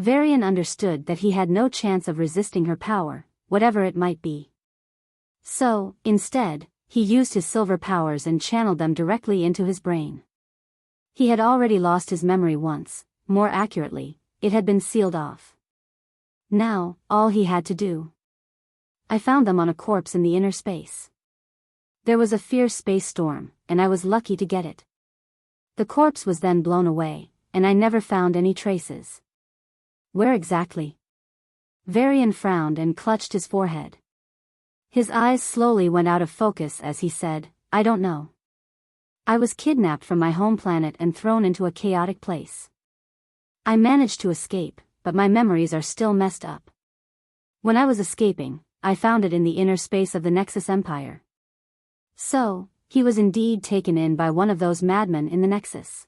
Varian understood that he had no chance of resisting her power, whatever it might be. So, instead, he used his silver powers and channeled them directly into his brain. He had already lost his memory once, more accurately, it had been sealed off. Now, all he had to do. I found them on a corpse in the inner space. There was a fierce space storm, and I was lucky to get it. The corpse was then blown away, and I never found any traces. Where exactly? Varian frowned and clutched his forehead. His eyes slowly went out of focus as he said, I don't know. I was kidnapped from my home planet and thrown into a chaotic place. I managed to escape, but my memories are still messed up. When I was escaping, I found it in the inner space of the Nexus Empire. So, he was indeed taken in by one of those madmen in the Nexus.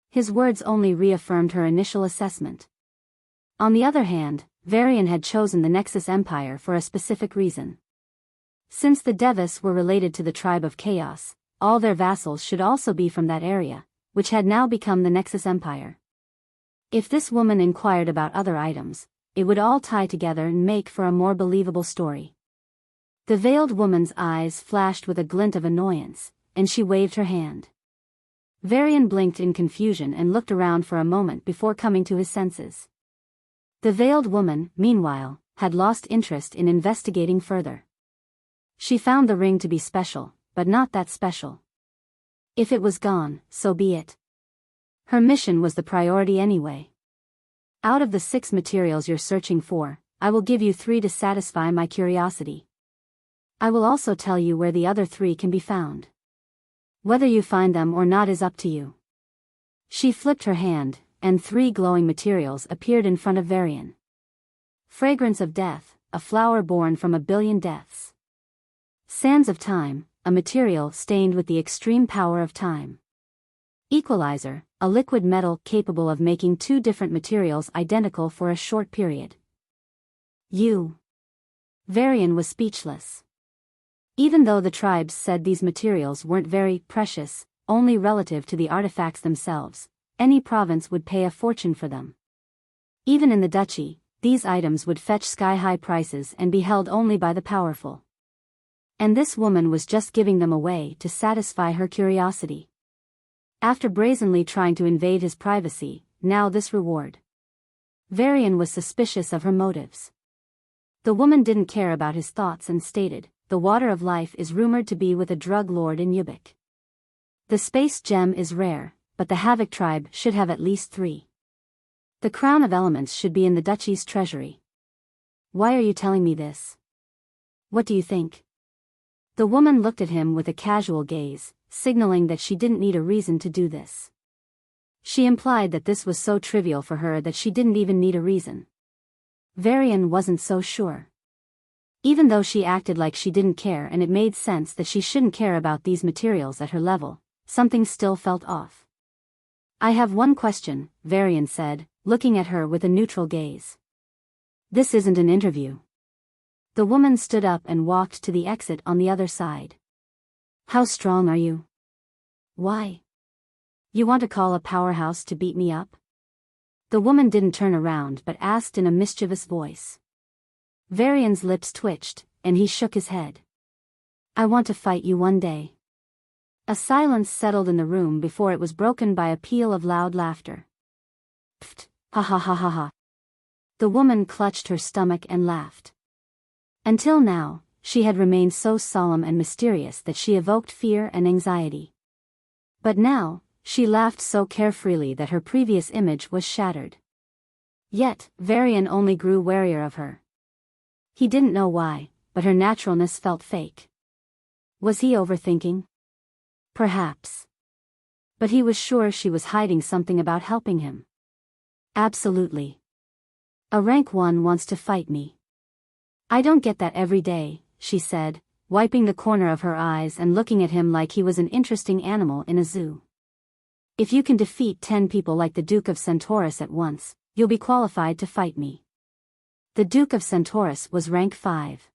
His words only reaffirmed her initial assessment. On the other hand, Varian had chosen the Nexus Empire for a specific reason. Since the Devis were related to the tribe of Chaos, all their vassals should also be from that area, which had now become the Nexus Empire. If this woman inquired about other items, it would all tie together and make for a more believable story. The veiled woman's eyes flashed with a glint of annoyance, and she waved her hand. Varian blinked in confusion and looked around for a moment before coming to his senses. The veiled woman, meanwhile, had lost interest in investigating further. She found the ring to be special, but not that special. If it was gone, so be it. Her mission was the priority anyway. Out of the 6 materials you're searching for, I will give you 3 to satisfy my curiosity. I will also tell you where the other 3 can be found. Whether you find them or not is up to you. She flipped her hand, and 3 glowing materials appeared in front of Varian. Fragrance of death, a flower born from a billion deaths. Sands of time, a material stained with the extreme power of time. Equalizer, a liquid metal capable of making 2 different materials identical for a short period. Varian was speechless. Even though the tribes said these materials weren't very precious, only relative to the artifacts themselves, any province would pay a fortune for them. Even in the Duchy, these items would fetch sky-high prices and be held only by the powerful. And this woman was just giving them away to satisfy her curiosity. After brazenly trying to invade his privacy, now this reward. Varian was suspicious of her motives. The woman didn't care about his thoughts and stated, the water of life is rumored to be with a drug lord in Havoc. The space gem is rare, but the Havoc tribe should have at least 3. The crown of elements should be in the Duchy's treasury. Why are you telling me this? What do you think? The woman looked at him with a casual gaze, signaling that she didn't need a reason to do this. She implied that this was so trivial for her that she didn't even need a reason. Varian wasn't so sure. Even though she acted like she didn't care and it made sense that she shouldn't care about these materials at her level, something still felt off. I have one question, Varian said, looking at her with a neutral gaze. This isn't an interview. The woman stood up and walked to the exit on the other side. How strong are you? Why? You want to call a powerhouse to beat me up? The woman didn't turn around but asked in a mischievous voice. Varian's lips twitched, and he shook his head. I want to fight you one day. A silence settled in the room before it was broken by a peal of loud laughter. Pfft, ha ha ha ha ha. The woman clutched her stomach and laughed. Until now, she had remained so solemn and mysterious that she evoked fear and anxiety. But now, she laughed so carefreely that her previous image was shattered. Yet, Varian only grew warier of her. He didn't know why, but her naturalness felt fake. Was he overthinking? Perhaps. But he was sure she was hiding something about helping him. Absolutely. A rank 1 wants to fight me. I don't get that every day, she said, wiping the corner of her eyes and looking at him like he was an interesting animal in a zoo. If you can defeat 10 people like the Duke of Centaurus at once, you'll be qualified to fight me. The Duke of Centaurus was rank 5.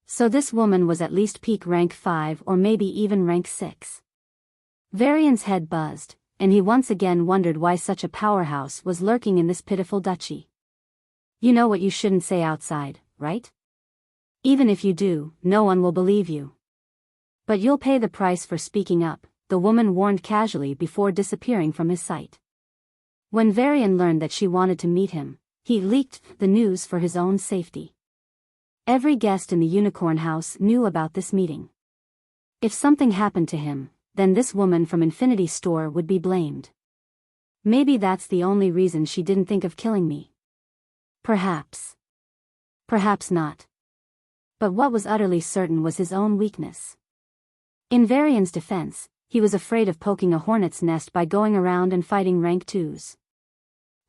So this woman was at least peak rank 5 or maybe even rank 6. Varian's head buzzed, and he once again wondered why such a powerhouse was lurking in this pitiful duchy. You know what you shouldn't say outside, right? Even if you do, no one will believe you. But you'll pay the price for speaking up, the woman warned casually before disappearing from his sight. When Varian learned that she wanted to meet him, he leaked the news for his own safety. Every guest in the Unicorn House knew about this meeting. If something happened to him, then this woman from Infinity Store would be blamed. Maybe that's the only reason she didn't think of killing me. Perhaps. Perhaps not. But what was utterly certain was his own weakness. In Varian's defense, he was afraid of poking a hornet's nest by going around and fighting rank 2s.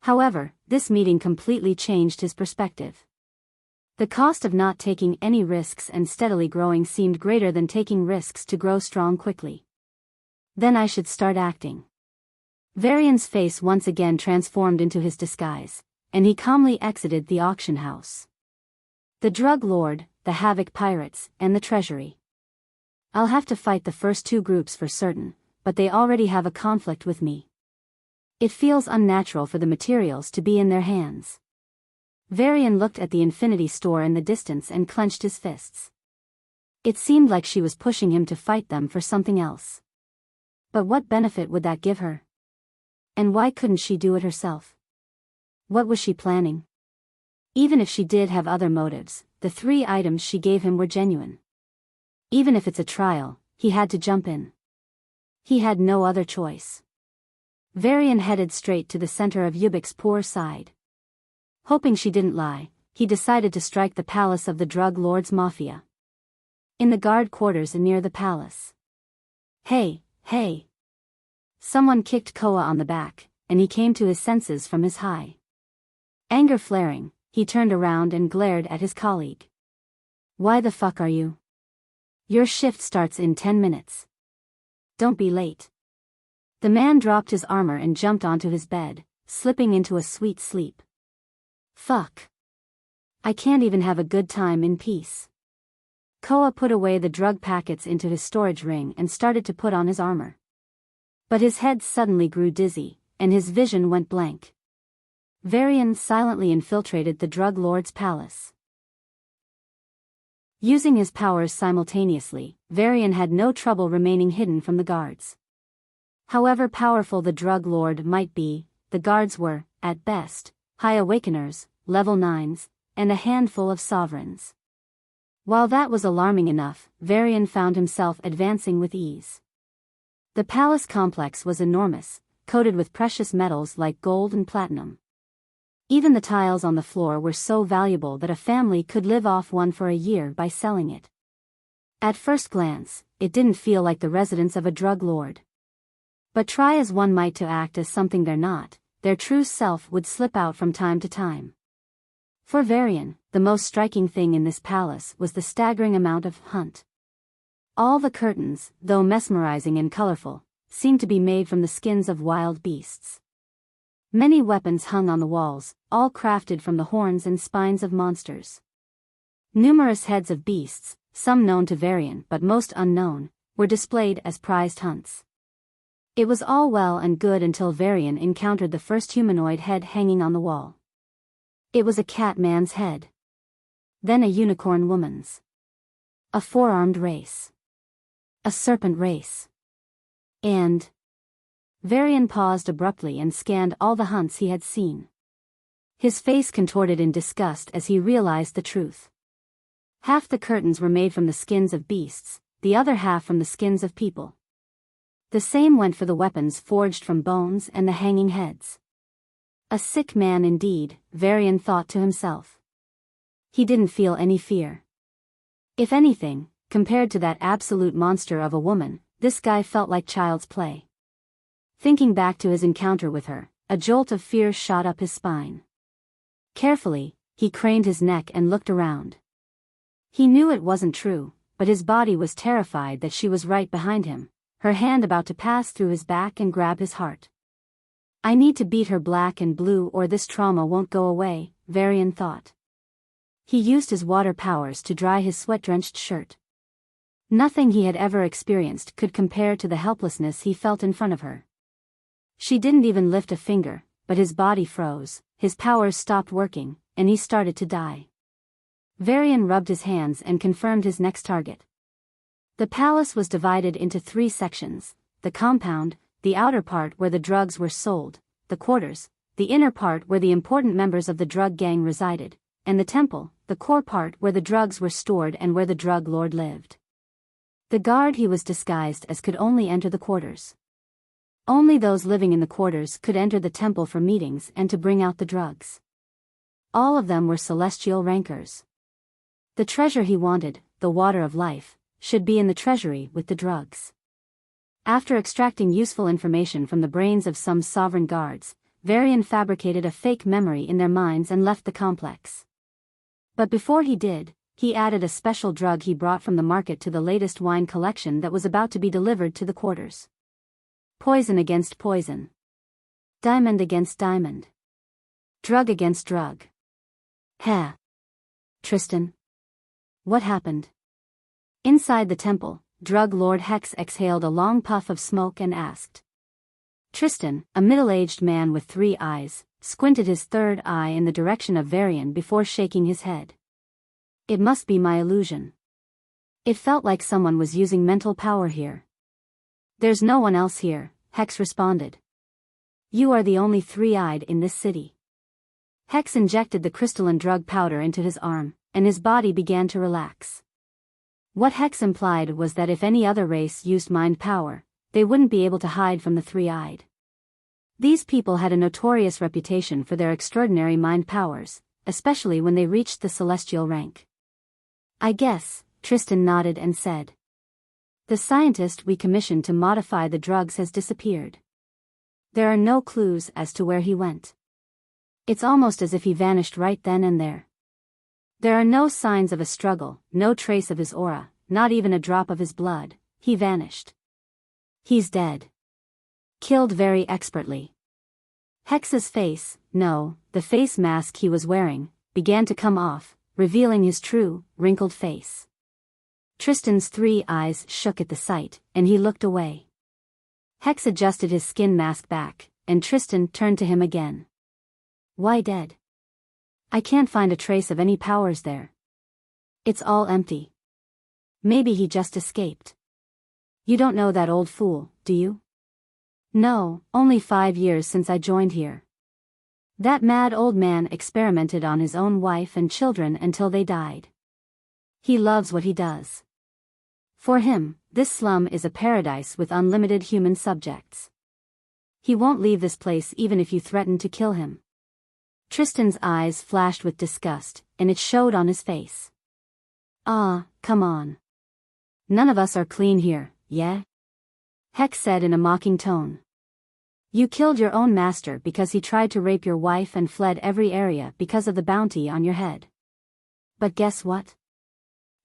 However, this meeting completely changed his perspective. The cost of not taking any risks and steadily growing seemed greater than taking risks to grow strong quickly. Then I should start acting. Varian's face once again transformed into his disguise, and he calmly exited the auction house. The drug lord, the Havoc pirates, and the treasury. I'll have to fight the first 2 groups for certain, but they already have a conflict with me. It feels unnatural for the materials to be in their hands. Varian looked at the Infinity Store in the distance and clenched his fists. It seemed like she was pushing him to fight them for something else. But what benefit would that give her? And why couldn't she do it herself? What was she planning? Even if she did have other motives, the 3 items she gave him were genuine. Even if it's a trial, he had to jump in. He had no other choice. Varian headed straight to the center of Yubik's poor side. Hoping she didn't lie, he decided to strike the palace of the drug lord's mafia. In the guard quarters near the palace. Hey, hey! Someone kicked Koa on the back, and he came to his senses from his high. Anger flaring, he turned around and glared at his colleague. Why the fuck are you? Your shift starts in 10 minutes. Don't be late. The man dropped his armor and jumped onto his bed, slipping into a sweet sleep. Fuck. I can't even have a good time in peace. Koa put away the drug packets into his storage ring and started to put on his armor. But his head suddenly grew dizzy, and his vision went blank. Varian silently infiltrated the drug lord's palace. Using his powers simultaneously, Varian had no trouble remaining hidden from the guards. However powerful the drug lord might be, the guards were, at best, high awakeners, level 9s, and a handful of sovereigns. While that was alarming enough, Varian found himself advancing with ease. The palace complex was enormous, coated with precious metals like gold and platinum. Even the tiles on the floor were so valuable that a family could live off one for a year by selling it. At first glance, it didn't feel like the residence of a drug lord. But try as one might to act as something they're not, their true self would slip out from time to time. For Varian, the most striking thing in this palace was the staggering amount of hunt. All the curtains, though mesmerizing and colorful, seemed to be made from the skins of wild beasts. Many weapons hung on the walls, all crafted from the horns and spines of monsters. Numerous heads of beasts, some known to Varian but most unknown, were displayed as prized hunts. It was all well and good until Varian encountered the first humanoid head hanging on the wall. It was a cat man's head. Then a unicorn woman's. A four-armed race. A serpent race. And... Varian paused abruptly and scanned all the hunts he had seen. His face contorted in disgust as he realized the truth. Half the curtains were made from the skins of beasts, the other half from the skins of people. The same went for the weapons forged from bones and the hanging heads. A sick man indeed, Varian thought to himself. He didn't feel any fear. If anything, compared to that absolute monster of a woman, this guy felt like child's play. Thinking back to his encounter with her, a jolt of fear shot up his spine. Carefully, he craned his neck and looked around. He knew it wasn't true, but his body was terrified that she was right behind him, her hand about to pass through his back and grab his heart. I need to beat her black and blue or this trauma won't go away, Varian thought. He used his water powers to dry his sweat-drenched shirt. Nothing he had ever experienced could compare to the helplessness he felt in front of her. She didn't even lift a finger, but his body froze, his powers stopped working, and he started to die. Varian rubbed his hands and confirmed his next target. The palace was divided into 3 sections: the compound, the outer part where the drugs were sold, the quarters, the inner part where the important members of the drug gang resided, and the temple, the core part where the drugs were stored and where the drug lord lived. The guard he was disguised as could only enter the quarters. Only those living in the quarters could enter the temple for meetings and to bring out the drugs. All of them were celestial rankers. The treasure he wanted, the water of life, should be in the treasury with the drugs. After extracting useful information from the brains of some sovereign guards, Varian fabricated a fake memory in their minds and left the complex. But before he did, he added a special drug he brought from the market to the latest wine collection that was about to be delivered to the quarters. Poison against poison. Diamond against diamond. Drug against drug. Ha! Tristan. What happened? Inside the temple, Drug Lord Hex exhaled a long puff of smoke and asked. Tristan, a middle-aged man with 3 eyes, squinted his third eye in the direction of Varian before shaking his head. It must be my illusion. It felt like someone was using mental power here. There's no one else here, Hex responded. You are the only 3-eyed in this city. Hex injected the crystalline drug powder into his arm, and his body began to relax. What Hex implied was that if any other race used mind power, they wouldn't be able to hide from the 3-eyed. These people had a notorious reputation for their extraordinary mind powers, especially when they reached the celestial rank. I guess, Tristan nodded and said. The scientist we commissioned to modify the drugs has disappeared. There are no clues as to where he went. It's almost as if he vanished right then and there. There are no signs of a struggle, no trace of his aura, not even a drop of his blood. He vanished. He's dead. Killed very expertly. Hex's face, no, the face mask he was wearing, began to come off, revealing his true, wrinkled face. Tristan's 3 eyes shook at the sight, and he looked away. Hex adjusted his skin mask back, and Tristan turned to him again. Why dead? I can't find a trace of any powers there. It's all empty. Maybe he just escaped. You don't know that old fool, do you? No, only 5 years since I joined here. That mad old man experimented on his own wife and children until they died. He loves what he does. For him, this slum is a paradise with unlimited human subjects. He won't leave this place even if you threaten to kill him. Tristan's eyes flashed with disgust, and it showed on his face. Ah, come on. None of us are clean here, yeah? Hex said in a mocking tone. You killed your own master because he tried to rape your wife and fled every area because of the bounty on your head. But guess what?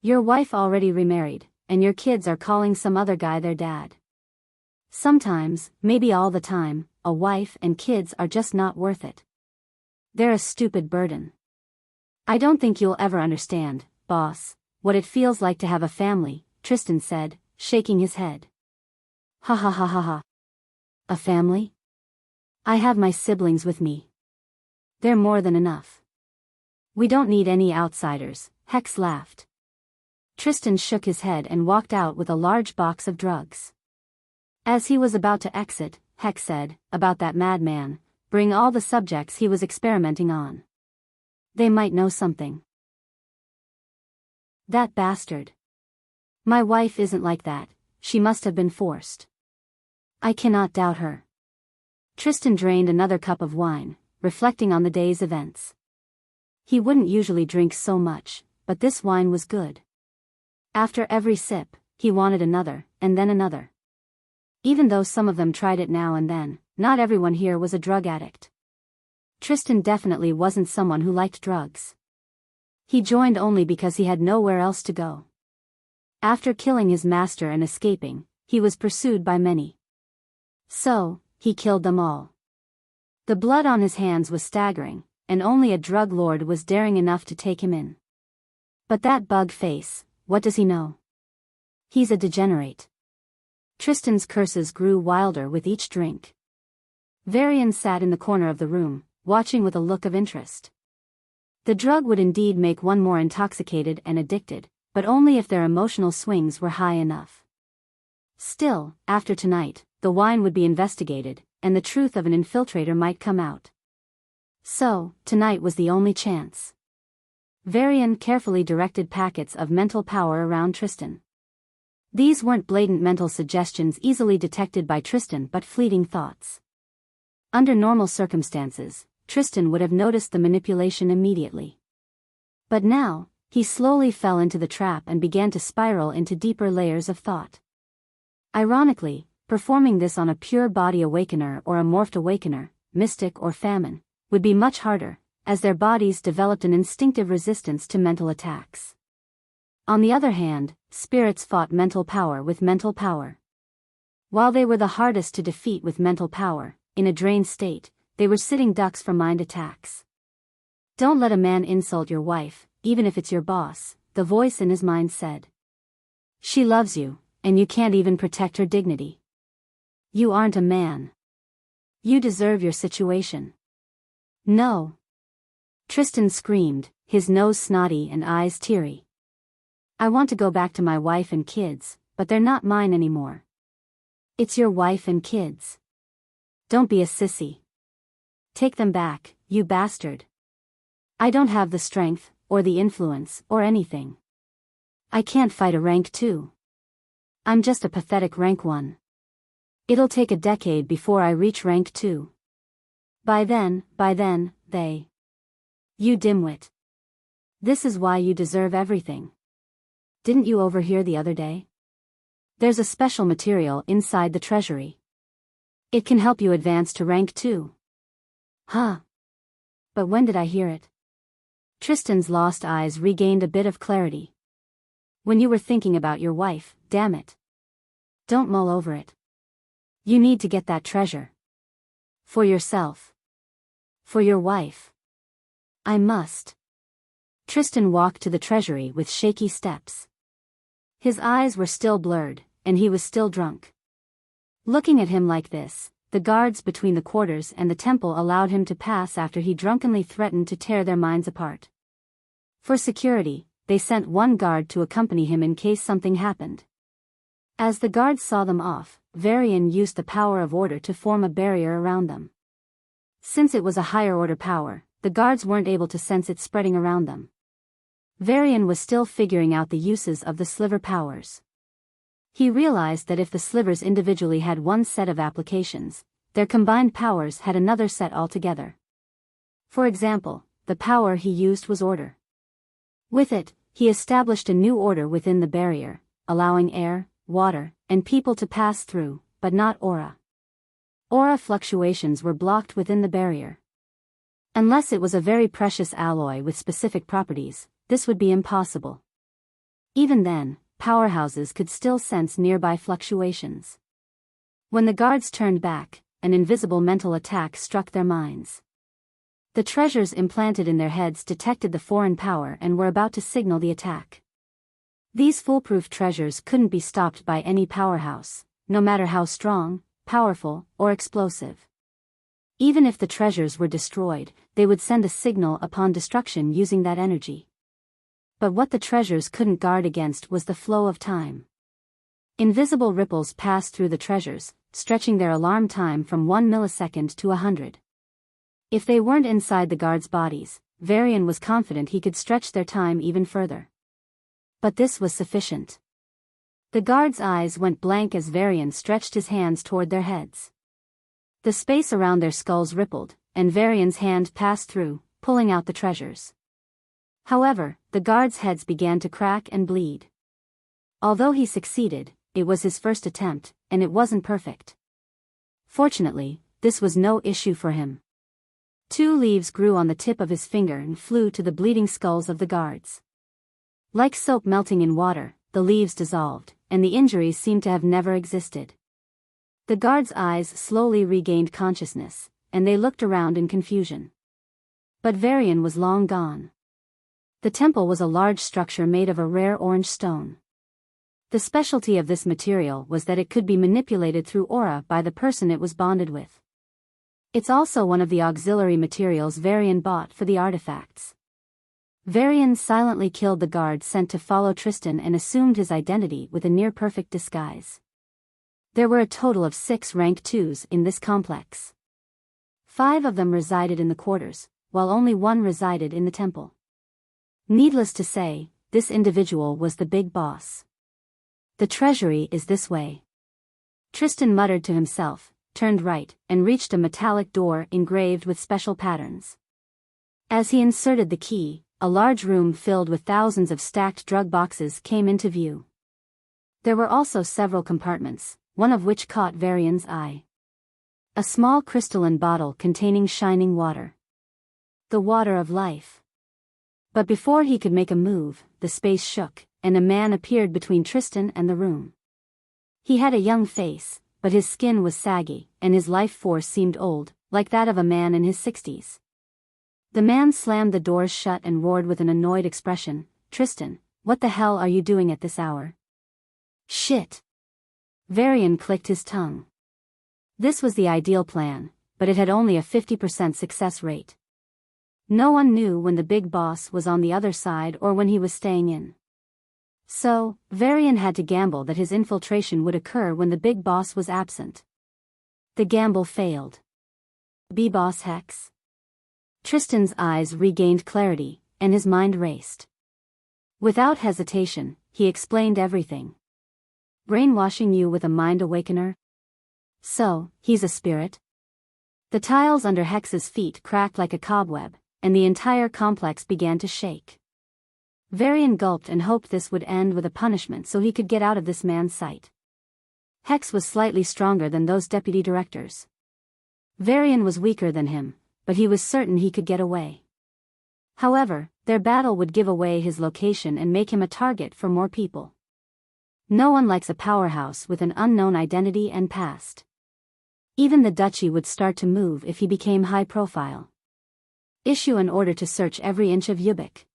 Your wife already remarried, and your kids are calling some other guy their dad. Sometimes, maybe all the time, a wife and kids are just not worth it. They're a stupid burden. I don't think you'll ever understand, boss, what it feels like to have a family, Tristan said, shaking his head. Ha ha ha ha ha. A family? I have my siblings with me. They're more than enough. We don't need any outsiders, Hex laughed. Tristan shook his head and walked out with a large box of drugs. As he was about to exit, Hex said, about that madman, bring all the subjects he was experimenting on. They might know something. That bastard. My wife isn't like that, she must have been forced. I cannot doubt her. Tristan drained another cup of wine, reflecting on the day's events. He wouldn't usually drink so much, but this wine was good. After every sip, he wanted another, and then another. Even though some of them tried it now and then, not everyone here was a drug addict. Tristan definitely wasn't someone who liked drugs. He joined only because he had nowhere else to go. After killing his master and escaping, he was pursued by many. So, he killed them all. The blood on his hands was staggering, and only a drug lord was daring enough to take him in. But that bug face, what does he know? He's a degenerate. Tristan's curses grew wilder with each drink. Varian sat in the corner of the room, watching with a look of interest. The drug would indeed make one more intoxicated and addicted, but only if their emotional swings were high enough. Still, after tonight, the wine would be investigated, and the truth of an infiltrator might come out. So, tonight was the only chance. Varian carefully directed packets of mental power around Tristan. These weren't blatant mental suggestions easily detected by Tristan but fleeting thoughts. Under normal circumstances, Tristan would have noticed the manipulation immediately. But now, he slowly fell into the trap and began to spiral into deeper layers of thought. Ironically, performing this on a pure body awakener or a morphed awakener, mystic or famine, would be much harder, as their bodies developed an instinctive resistance to mental attacks. On the other hand, spirits fought mental power with mental power. While they were the hardest to defeat with mental power, in a drained state, they were sitting ducks for mind attacks. Don't let a man insult your wife, even if it's your boss, the voice in his mind said. She loves you, and you can't even protect her dignity. You aren't a man. You deserve your situation. No. Tristan screamed, his nose snotty and eyes teary. I want to go back to my wife and kids, but they're not mine anymore. It's your wife and kids. Don't be a sissy. Take them back, you bastard. I don't have the strength, or the influence, or anything. I can't fight a rank 2. I'm just a pathetic rank 1. It'll take a decade before I reach rank 2. By then, they. You dimwit. This is why you deserve everything. Didn't you overhear the other day? There's a special material inside the treasury. It can help you advance to rank 2. Huh. But when did I hear it? Tristan's lost eyes regained a bit of clarity. When you were thinking about your wife, damn it. Don't mull over it. You need to get that treasure. For yourself. For your wife. I must. Tristan walked to the treasury with shaky steps. His eyes were still blurred, and he was still drunk. Looking at him like this, the guards between the quarters and the temple allowed him to pass after he drunkenly threatened to tear their minds apart. For security, they sent one guard to accompany him in case something happened. As the guards saw them off, Varian used the power of order to form a barrier around them. Since it was a higher order power, the guards weren't able to sense it spreading around them. Varian was still figuring out the uses of the sliver powers. He realized that if the slivers individually had one set of applications, their combined powers had another set altogether. For example, the power he used was order. With it, he established a new order within the barrier, allowing air, water, and people to pass through, but not aura. Aura fluctuations were blocked within the barrier. Unless it was a very precious alloy with specific properties, this would be impossible. Even then, powerhouses could still sense nearby fluctuations. When the guards turned back, an invisible mental attack struck their minds. The treasures implanted in their heads detected the foreign power and were about to signal the attack. These foolproof treasures couldn't be stopped by any powerhouse, no matter how strong, powerful, or explosive. Even if the treasures were destroyed, they would send a signal upon destruction using that energy. But what the treasures couldn't guard against was the flow of time. Invisible ripples passed through the treasures, stretching their alarm time from 1 millisecond to 100. If they weren't inside the guards' bodies, Varian was confident he could stretch their time even further. But this was sufficient. The guards' eyes went blank as Varian stretched his hands toward their heads. The space around their skulls rippled, and Varian's hand passed through, pulling out the treasures. However, the guards' heads began to crack and bleed. Although he succeeded, it was his first attempt, and it wasn't perfect. Fortunately, this was no issue for him. 2 leaves grew on the tip of his finger and flew to the bleeding skulls of the guards. Like soap melting in water, the leaves dissolved, and the injuries seemed to have never existed. The guards' eyes slowly regained consciousness, and they looked around in confusion. But Varian was long gone. The temple was a large structure made of a rare orange stone. The specialty of this material was that it could be manipulated through aura by the person it was bonded with. It's also one of the auxiliary materials Varian bought for the artifacts. Varian silently killed the guard sent to follow Tristan and assumed his identity with a near-perfect disguise. There were a total of 6 rank 2s in this complex. 5 of them resided in the quarters, while only 1 resided in the temple. Needless to say, this individual was the big boss. The treasury is this way. Tristan muttered to himself, turned right, and reached a metallic door engraved with special patterns. As he inserted the key, a large room filled with thousands of stacked drug boxes came into view. There were also several compartments, one of which caught Varian's eye. A small crystalline bottle containing shining water. The water of life. But before he could make a move, the space shook, and a man appeared between Tristan and the room. He had a young face, but his skin was saggy, and his life force seemed old, like that of a man in his 60s. The man slammed the doors shut and roared with an annoyed expression, "Tristan, what the hell are you doing at this hour?" "Shit." Varian clicked his tongue. This was the ideal plan, but it had only a 50% success rate. No one knew when the big boss was on the other side or when he was staying in. So, Varian had to gamble that his infiltration would occur when the big boss was absent. The gamble failed. B-boss Hex. Tristan's eyes regained clarity, and his mind raced. Without hesitation, he explained everything. Brainwashing you with a mind awakener? So, he's a spirit? The tiles under Hex's feet cracked like a cobweb, and the entire complex began to shake. Varian gulped and hoped this would end with a punishment so he could get out of this man's sight. Hex was slightly stronger than those deputy directors. Varian was weaker than him, but he was certain he could get away. However, their battle would give away his location and make him a target for more people. No one likes a powerhouse with an unknown identity and past. Even the Duchy would start to move if he became high profile. Issue an order to search every inch of Havoc.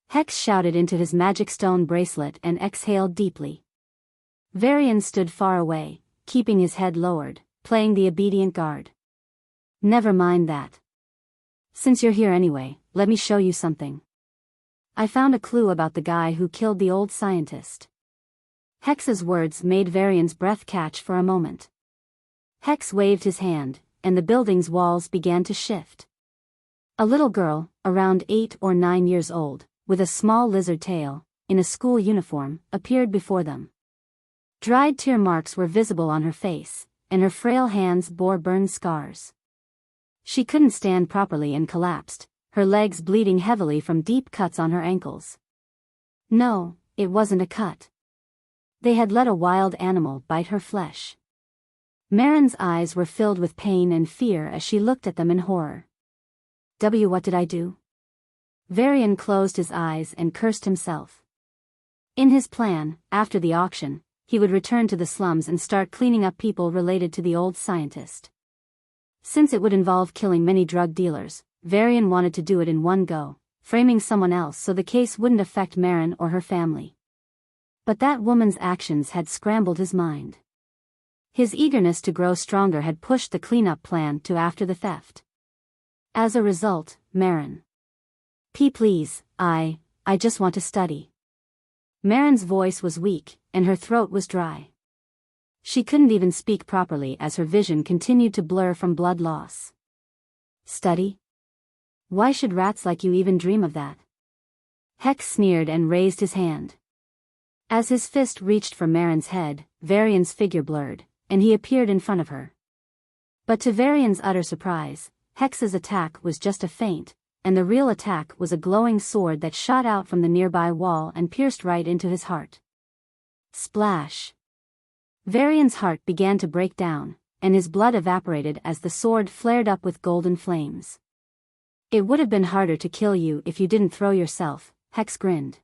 Hex shouted into his magic stone bracelet and exhaled deeply. Varian stood far away, keeping his head lowered, playing the obedient guard. Never mind that. Since you're here anyway, let me show you something. I found a clue about the guy who killed the old scientist. Hex's words made Varian's breath catch for a moment. Hex waved his hand, and the building's walls began to shift. A little girl, around 8 or 9 years old, with a small lizard tail, in a school uniform, appeared before them. Dried tear marks were visible on her face, and her frail hands bore burned scars. She couldn't stand properly and collapsed, her legs bleeding heavily from deep cuts on her ankles. No, it wasn't a cut. They had let a wild animal bite her flesh. Marin's eyes were filled with pain and fear as she looked at them in horror. What did I do? Varian closed his eyes and cursed himself. In his plan, after the auction, he would return to the slums and start cleaning up people related to the old scientist. Since it would involve killing many drug dealers, Varian wanted to do it in one go, framing someone else so the case wouldn't affect Marin or her family. But that woman's actions had scrambled his mind. His eagerness to grow stronger had pushed the cleanup plan to after the theft. As a result, Marin. Please, I just want to study. Marin's voice was weak, and her throat was dry. She couldn't even speak properly as her vision continued to blur from blood loss. Study? Why should rats like you even dream of that? Hex sneered and raised his hand. As his fist reached for Marin's head, Varian's figure blurred, and he appeared in front of her. But to Varian's utter surprise, Hex's attack was just a feint, and the real attack was a glowing sword that shot out from the nearby wall and pierced right into his heart. Splash! Varian's heart began to break down, and his blood evaporated as the sword flared up with golden flames. It would have been harder to kill you if you didn't throw yourself, Hex grinned.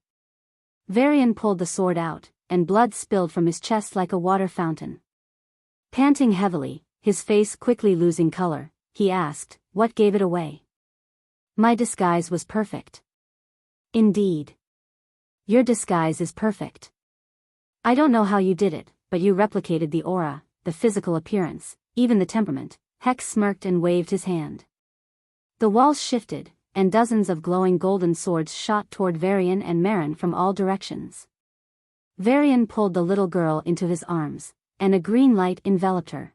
Varian pulled the sword out, and blood spilled from his chest like a water fountain. Panting heavily, his face quickly losing color, he asked, "What gave it away?" "My disguise was perfect." "Indeed. Your disguise is perfect. I don't know how you did it, but you replicated the aura, the physical appearance, even the temperament," Hex smirked and waved his hand. The walls shifted, and dozens of glowing golden swords shot toward Varian and Marin from all directions. Varian pulled the little girl into his arms, and a green light enveloped her.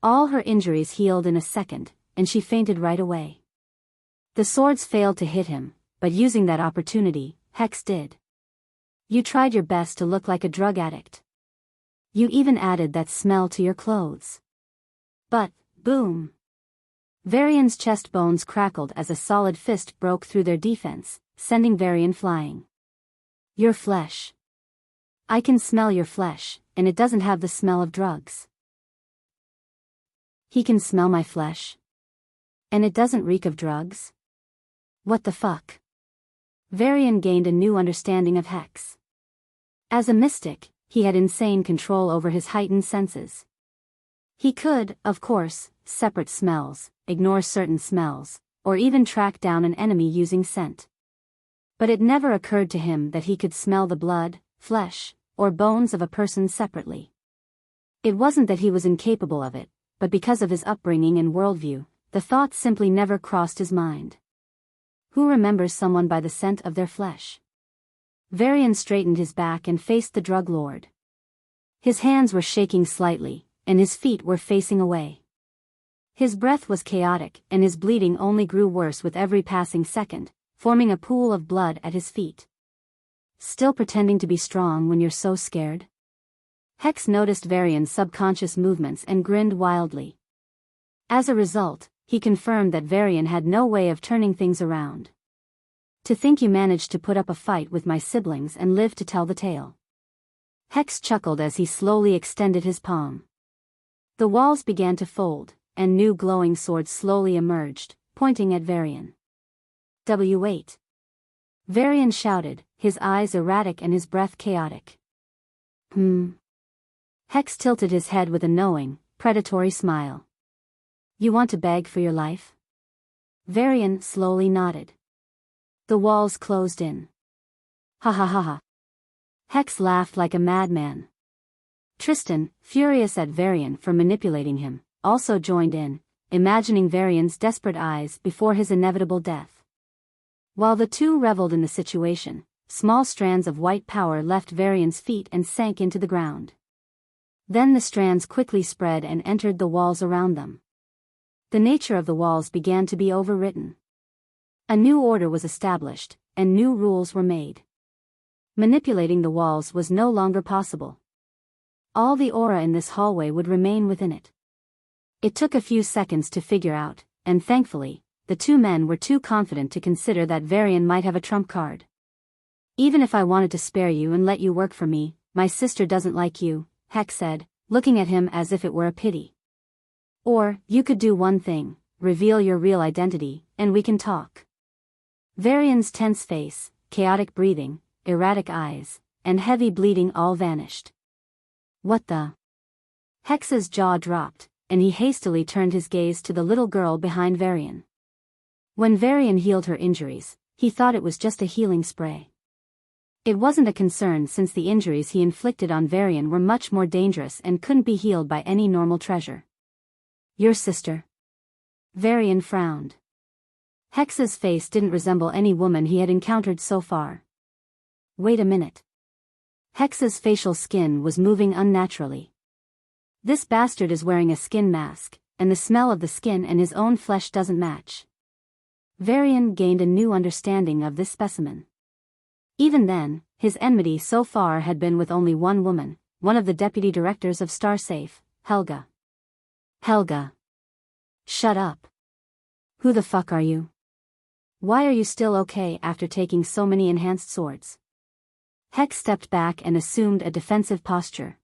All her injuries healed in a second, and she fainted right away. The swords failed to hit him, but using that opportunity, Hex did. You tried your best to look like a drug addict. You even added that smell to your clothes. But, boom! Varian's chest bones crackled as a solid fist broke through their defense, sending Varian flying. Your flesh. I can smell your flesh, and it doesn't have the smell of drugs. He can smell my flesh. And it doesn't reek of drugs? What the fuck? Varian gained a new understanding of Hex. As a mystic, he had insane control over his heightened senses. He could, of course, separate smells, ignore certain smells, or even track down an enemy using scent. But it never occurred to him that he could smell the blood, flesh, or bones of a person separately. It wasn't that he was incapable of it, but because of his upbringing and worldview, the thought simply never crossed his mind. Who remembers someone by the scent of their flesh? Varian straightened his back and faced the drug lord. His hands were shaking slightly, and his feet were facing away. His breath was chaotic, and his bleeding only grew worse with every passing second, forming a pool of blood at his feet. Still pretending to be strong when you're so scared? Hex noticed Varian's subconscious movements and grinned wildly. As a result, he confirmed that Varian had no way of turning things around. To think you managed to put up a fight with my siblings and live to tell the tale. Hex chuckled as he slowly extended his palm. The walls began to fold, and new glowing swords slowly emerged, pointing at Varian. W8. Varian shouted, his eyes erratic and his breath chaotic. Hex tilted his head with a knowing, predatory smile. You want to beg for your life? Varian slowly nodded. The walls closed in. Ha ha ha ha. Hex laughed like a madman. Tristan, furious at Varian for manipulating him, also joined in, imagining Varian's desperate eyes before his inevitable death. While the two reveled in the situation, small strands of white power left Varian's feet and sank into the ground. Then the strands quickly spread and entered the walls around them. The nature of the walls began to be overwritten. A new order was established, and new rules were made. Manipulating the walls was no longer possible. All the aura in this hallway would remain within it. It took a few seconds to figure out, and thankfully, the two men were too confident to consider that Varian might have a trump card. Even if I wanted to spare you and let you work for me, my sister doesn't like you, Hex said, looking at him as if it were a pity. Or, you could do one thing, reveal your real identity, and we can talk. Varian's tense face, chaotic breathing, erratic eyes, and heavy bleeding all vanished. What the? Hex's jaw dropped, and he hastily turned his gaze to the little girl behind Varian. When Varian healed her injuries, he thought it was just a healing spray. It wasn't a concern since the injuries he inflicted on Varian were much more dangerous and couldn't be healed by any normal treasure. Your sister? Varian frowned. Hex's face didn't resemble any woman he had encountered so far. Wait a minute. Hex's facial skin was moving unnaturally. This bastard is wearing a skin mask, and the smell of the skin and his own flesh doesn't match. Varian gained a new understanding of this specimen. Even then, his enmity so far had been with only one woman, one of the deputy directors of StarSafe, Helga. Helga. Shut up. Who the fuck are you? Why are you still okay after taking so many enhanced swords? Hex stepped back and assumed a defensive posture.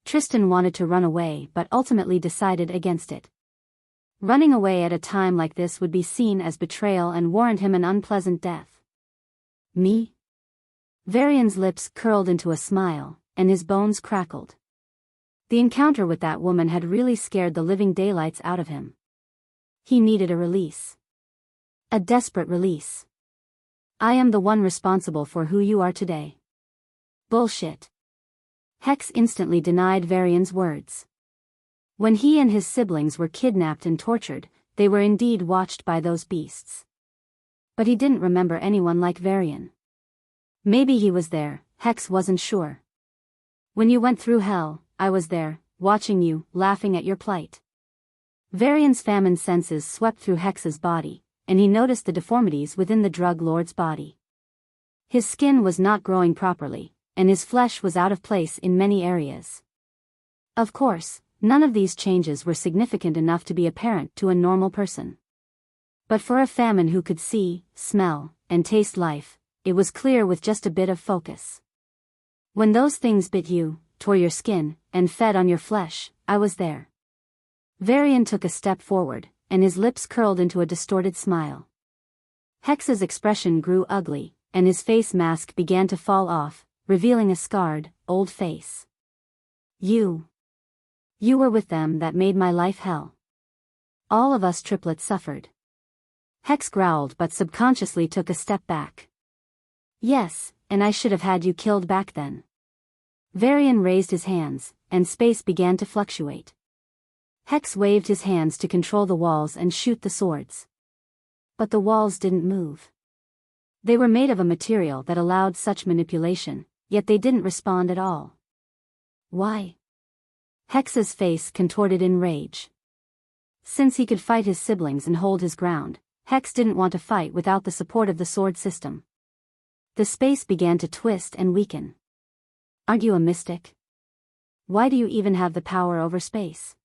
Tristan wanted to run away but ultimately decided against it. Running away at a time like this would be seen as betrayal and warrant him an unpleasant death. Me? Varian's lips curled into a smile, and his bones crackled. The encounter with that woman had really scared the living daylights out of him. He needed a release. A desperate release. I am the one responsible for who you are today. Bullshit. Hex instantly denied Varian's words. When he and his siblings were kidnapped and tortured, they were indeed watched by those beasts. But he didn't remember anyone like Varian. Maybe he was there, Hex wasn't sure. When you went through hell, I was there, watching you, laughing at your plight. Varian's famine senses swept through Hex's body, and he noticed the deformities within the drug lord's body. His skin was not growing properly, and his flesh was out of place in many areas. Of course, none of these changes were significant enough to be apparent to a normal person. But for a famine who could see, smell, and taste life, it was clear with just a bit of focus. When those things bit you, tore your skin, and fed on your flesh, I was there. Varian took a step forward, and his lips curled into a distorted smile. Hex's expression grew ugly, and his face mask began to fall off, revealing a scarred, old face. You were with them that made my life hell. All of us triplets suffered. Hex growled but subconsciously took a step back. Yes, and I should have had you killed back then. Varian raised his hands, and space began to fluctuate. Hex waved his hands to control the walls and shoot the swords. But the walls didn't move. They were made of a material that allowed such manipulation, yet they didn't respond at all. Why? Hex's face contorted in rage. Since he could fight his siblings and hold his ground, Hex didn't want to fight without the support of the sword system. The space began to twist and weaken. Aren't you a mystic? Why do you even have the power over space?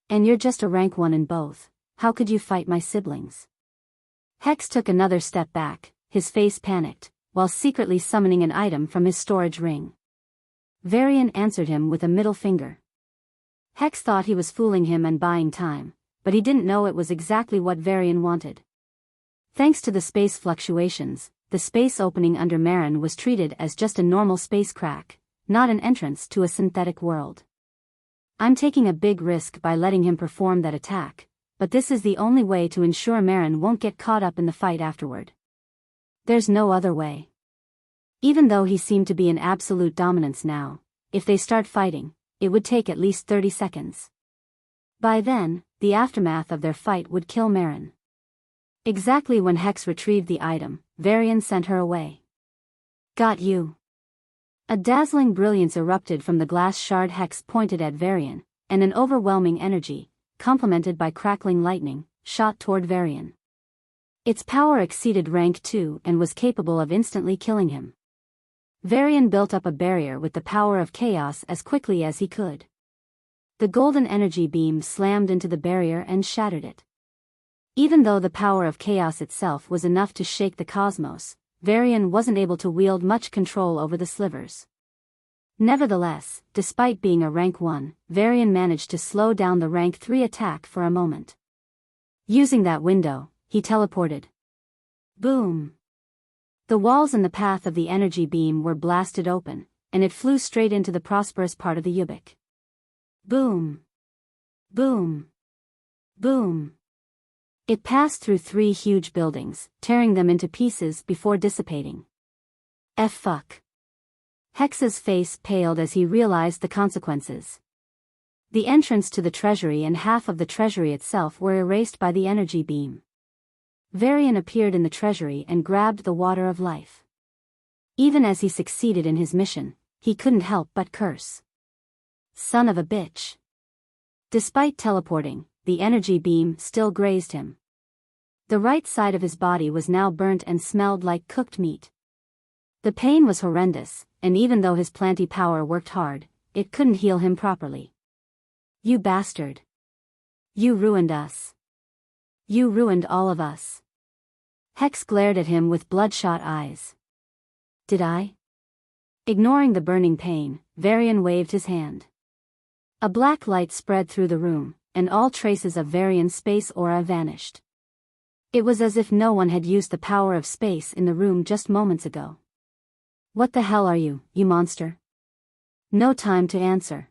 And you're just a rank 1 in both, how could you fight my siblings? Hex took another step back, his face panicked, while secretly summoning an item from his storage ring. Varian answered him with a middle finger. Hex thought he was fooling him and buying time, but he didn't know it was exactly what Varian wanted. Thanks to the space fluctuations, the space opening under Marin was treated as just a normal space crack, not an entrance to a synthetic world. I'm taking a big risk by letting him perform that attack, but this is the only way to ensure Marin won't get caught up in the fight afterward. There's no other way. Even though he seemed to be in absolute dominance now, if they start fighting, it would take at least 30 seconds. By then, the aftermath of their fight would kill Marin. Exactly when Hex retrieved the item, Varian sent her away. Got you. A dazzling brilliance erupted from the glass shard. Hex pointed at Varian, and an overwhelming energy, complemented by crackling lightning, shot toward Varian. Its power exceeded rank 2 and was capable of instantly killing him. Varian built up a barrier with the power of chaos as quickly as he could. The golden energy beam slammed into the barrier and shattered it. Even though the power of chaos itself was enough to shake the cosmos, Varian wasn't able to wield much control over the Slivers. Nevertheless, despite being a rank 1, Varian managed to slow down the rank 3 attack for a moment. Using that window, he teleported. Boom! The walls in the path of the energy beam were blasted open, and it flew straight into the prosperous part of the Havoc. Boom! Boom! Boom! It passed through 3 huge buildings, tearing them into pieces before dissipating. Fuck. Hex's face paled as he realized the consequences. The entrance to the treasury and half of the treasury itself were erased by the energy beam. Varian appeared in the treasury and grabbed the water of life. Even as he succeeded in his mission, he couldn't help but curse. Son of a bitch. Despite teleporting, the energy beam still grazed him. The right side of his body was now burnt and smelled like cooked meat. The pain was horrendous, and even though his planty power worked hard, it couldn't heal him properly. You bastard. You ruined us. You ruined all of us. Hex glared at him with bloodshot eyes. Did I? Ignoring the burning pain, Varian waved his hand. A black light spread through the room, and all traces of Varian's space aura vanished. It was as if no one had used the power of space in the room just moments ago. What the hell are you, you monster? No time to answer.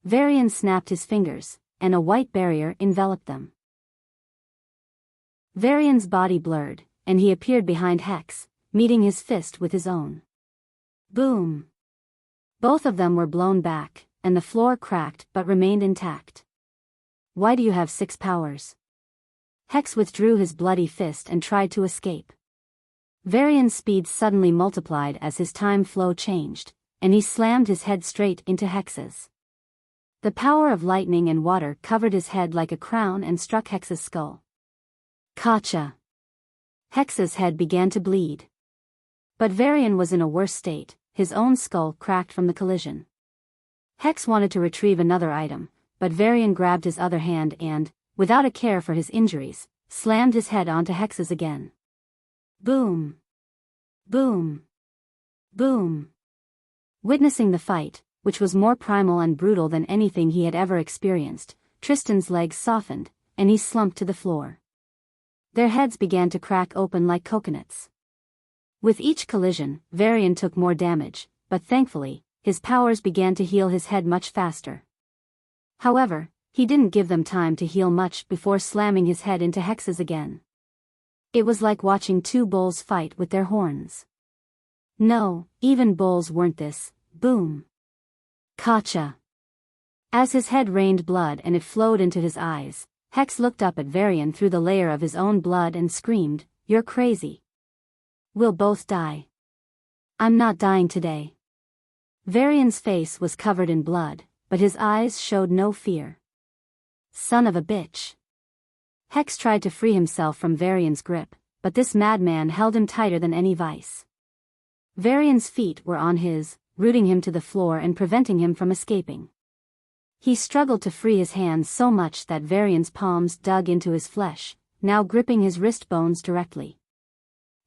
Varian snapped his fingers, and a white barrier enveloped them. Varian's body blurred, and he appeared behind Hex, meeting his fist with his own. Boom! Both of them were blown back, and the floor cracked but remained intact. Why do you have 6 powers? Hex withdrew his bloody fist and tried to escape. Varian's speed suddenly multiplied as his time flow changed, and he slammed his head straight into Hex's. The power of lightning and water covered his head like a crown and struck Hex's skull. Gotcha! Hex's head began to bleed. But Varian was in a worse state, his own skull cracked from the collision. Hex wanted to retrieve another item, but Varian grabbed his other hand and, without a care for his injuries, slammed his head onto Hex's again. Boom! Boom! Boom! Witnessing the fight, which was more primal and brutal than anything he had ever experienced, Tristan's legs softened, and he slumped to the floor. Their heads began to crack open like coconuts. With each collision, Varian took more damage, but thankfully, his powers began to heal his head much faster. However, he didn't give them time to heal much before slamming his head into Hex's again. It was like watching 2 bulls fight with their horns. No, even bulls weren't this. Boom! Gotcha! As his head rained blood and it flowed into his eyes, Hex looked up at Varian through the layer of his own blood and screamed, "You're crazy. We'll both die." "I'm not dying today." Varian's face was covered in blood, but his eyes showed no fear. "Son of a bitch." Hex tried to free himself from Varian's grip, but this madman held him tighter than any vice. Varian's feet were on his, rooting him to the floor and preventing him from escaping. He struggled to free his hands so much that Varian's palms dug into his flesh, now gripping his wrist bones directly.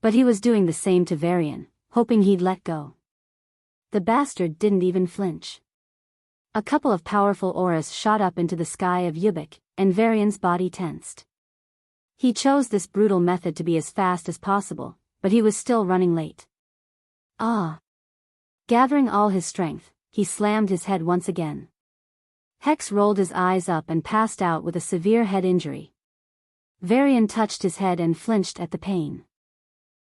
But he was doing the same to Varian, hoping he'd let go. The bastard didn't even flinch. A couple of powerful auras shot up into the sky of Havoc, and Varian's body tensed. He chose this brutal method to be as fast as possible, but he was still running late. Ah! Gathering all his strength, he slammed his head once again. Hex rolled his eyes up and passed out with a severe head injury. Varian touched his head and flinched at the pain.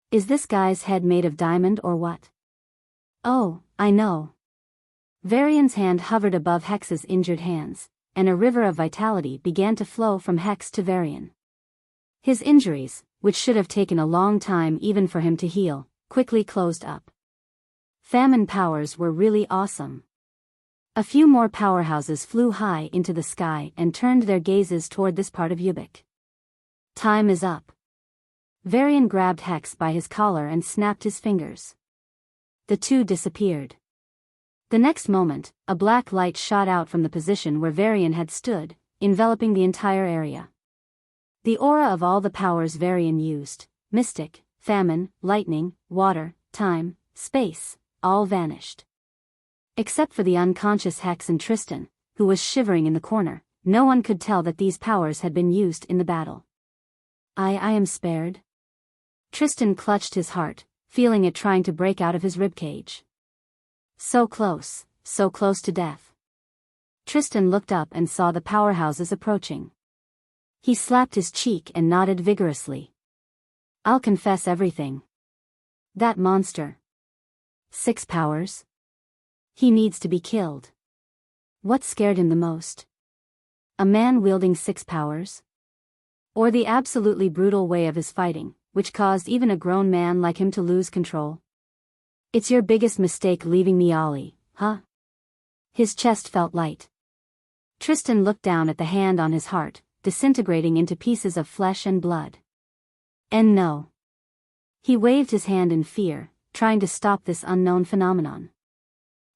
Is this guy's head made of diamond or what? Oh, I know. Varian's hand hovered above Hex's injured hands, and a river of vitality began to flow from Hex to Varian. His injuries, which should have taken a long time even for him to heal, quickly closed up. Famine powers were really awesome. A few more powerhouses flew high into the sky and turned their gazes toward this part of Havoc. Time is up. Varian grabbed Hex by his collar and snapped his fingers. The two disappeared. The next moment, a black light shot out from the position where Varian had stood, enveloping the entire area. The aura of all the powers Varian used, mystic, famine, lightning, water, time, space, all vanished. Except for the unconscious Hex and Tristan, who was shivering in the corner, no one could tell that these powers had been used in the battle. I am spared. Tristan clutched his heart, feeling it trying to break out of his ribcage. So close to death. Tristan looked up and saw the powerhouses approaching. He slapped his cheek and nodded vigorously. I'll confess everything. That monster. 6 powers? He needs to be killed. What scared him the most? A man wielding 6 powers? Or the absolutely brutal way of his fighting, which caused even a grown man like him to lose control? It's your biggest mistake leaving me, Ollie, huh? His chest felt light. Tristan looked down at the hand on his heart, disintegrating into pieces of flesh and blood. And no. He waved his hand in fear, trying to stop this unknown phenomenon.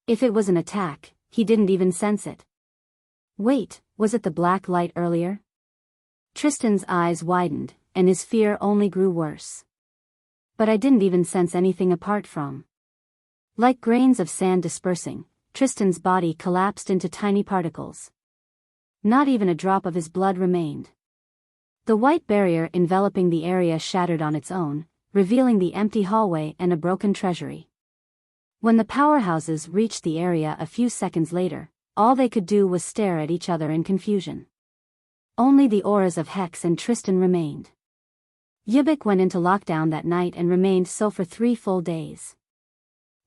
If it was an attack, he didn't even sense it. Wait, was it the black light earlier? Tristan's eyes widened, and his fear only grew worse. But I didn't even sense anything apart from. Like grains of sand dispersing, Tristan's body collapsed into tiny particles. Not even a drop of his blood remained. The white barrier enveloping the area shattered on its own, revealing the empty hallway and a broken treasury. When the powerhouses reached the area a few seconds later, all they could do was stare at each other in confusion. Only the auras of Hex and Tristan remained. Havoc went into lockdown that night and remained so for 3 full days.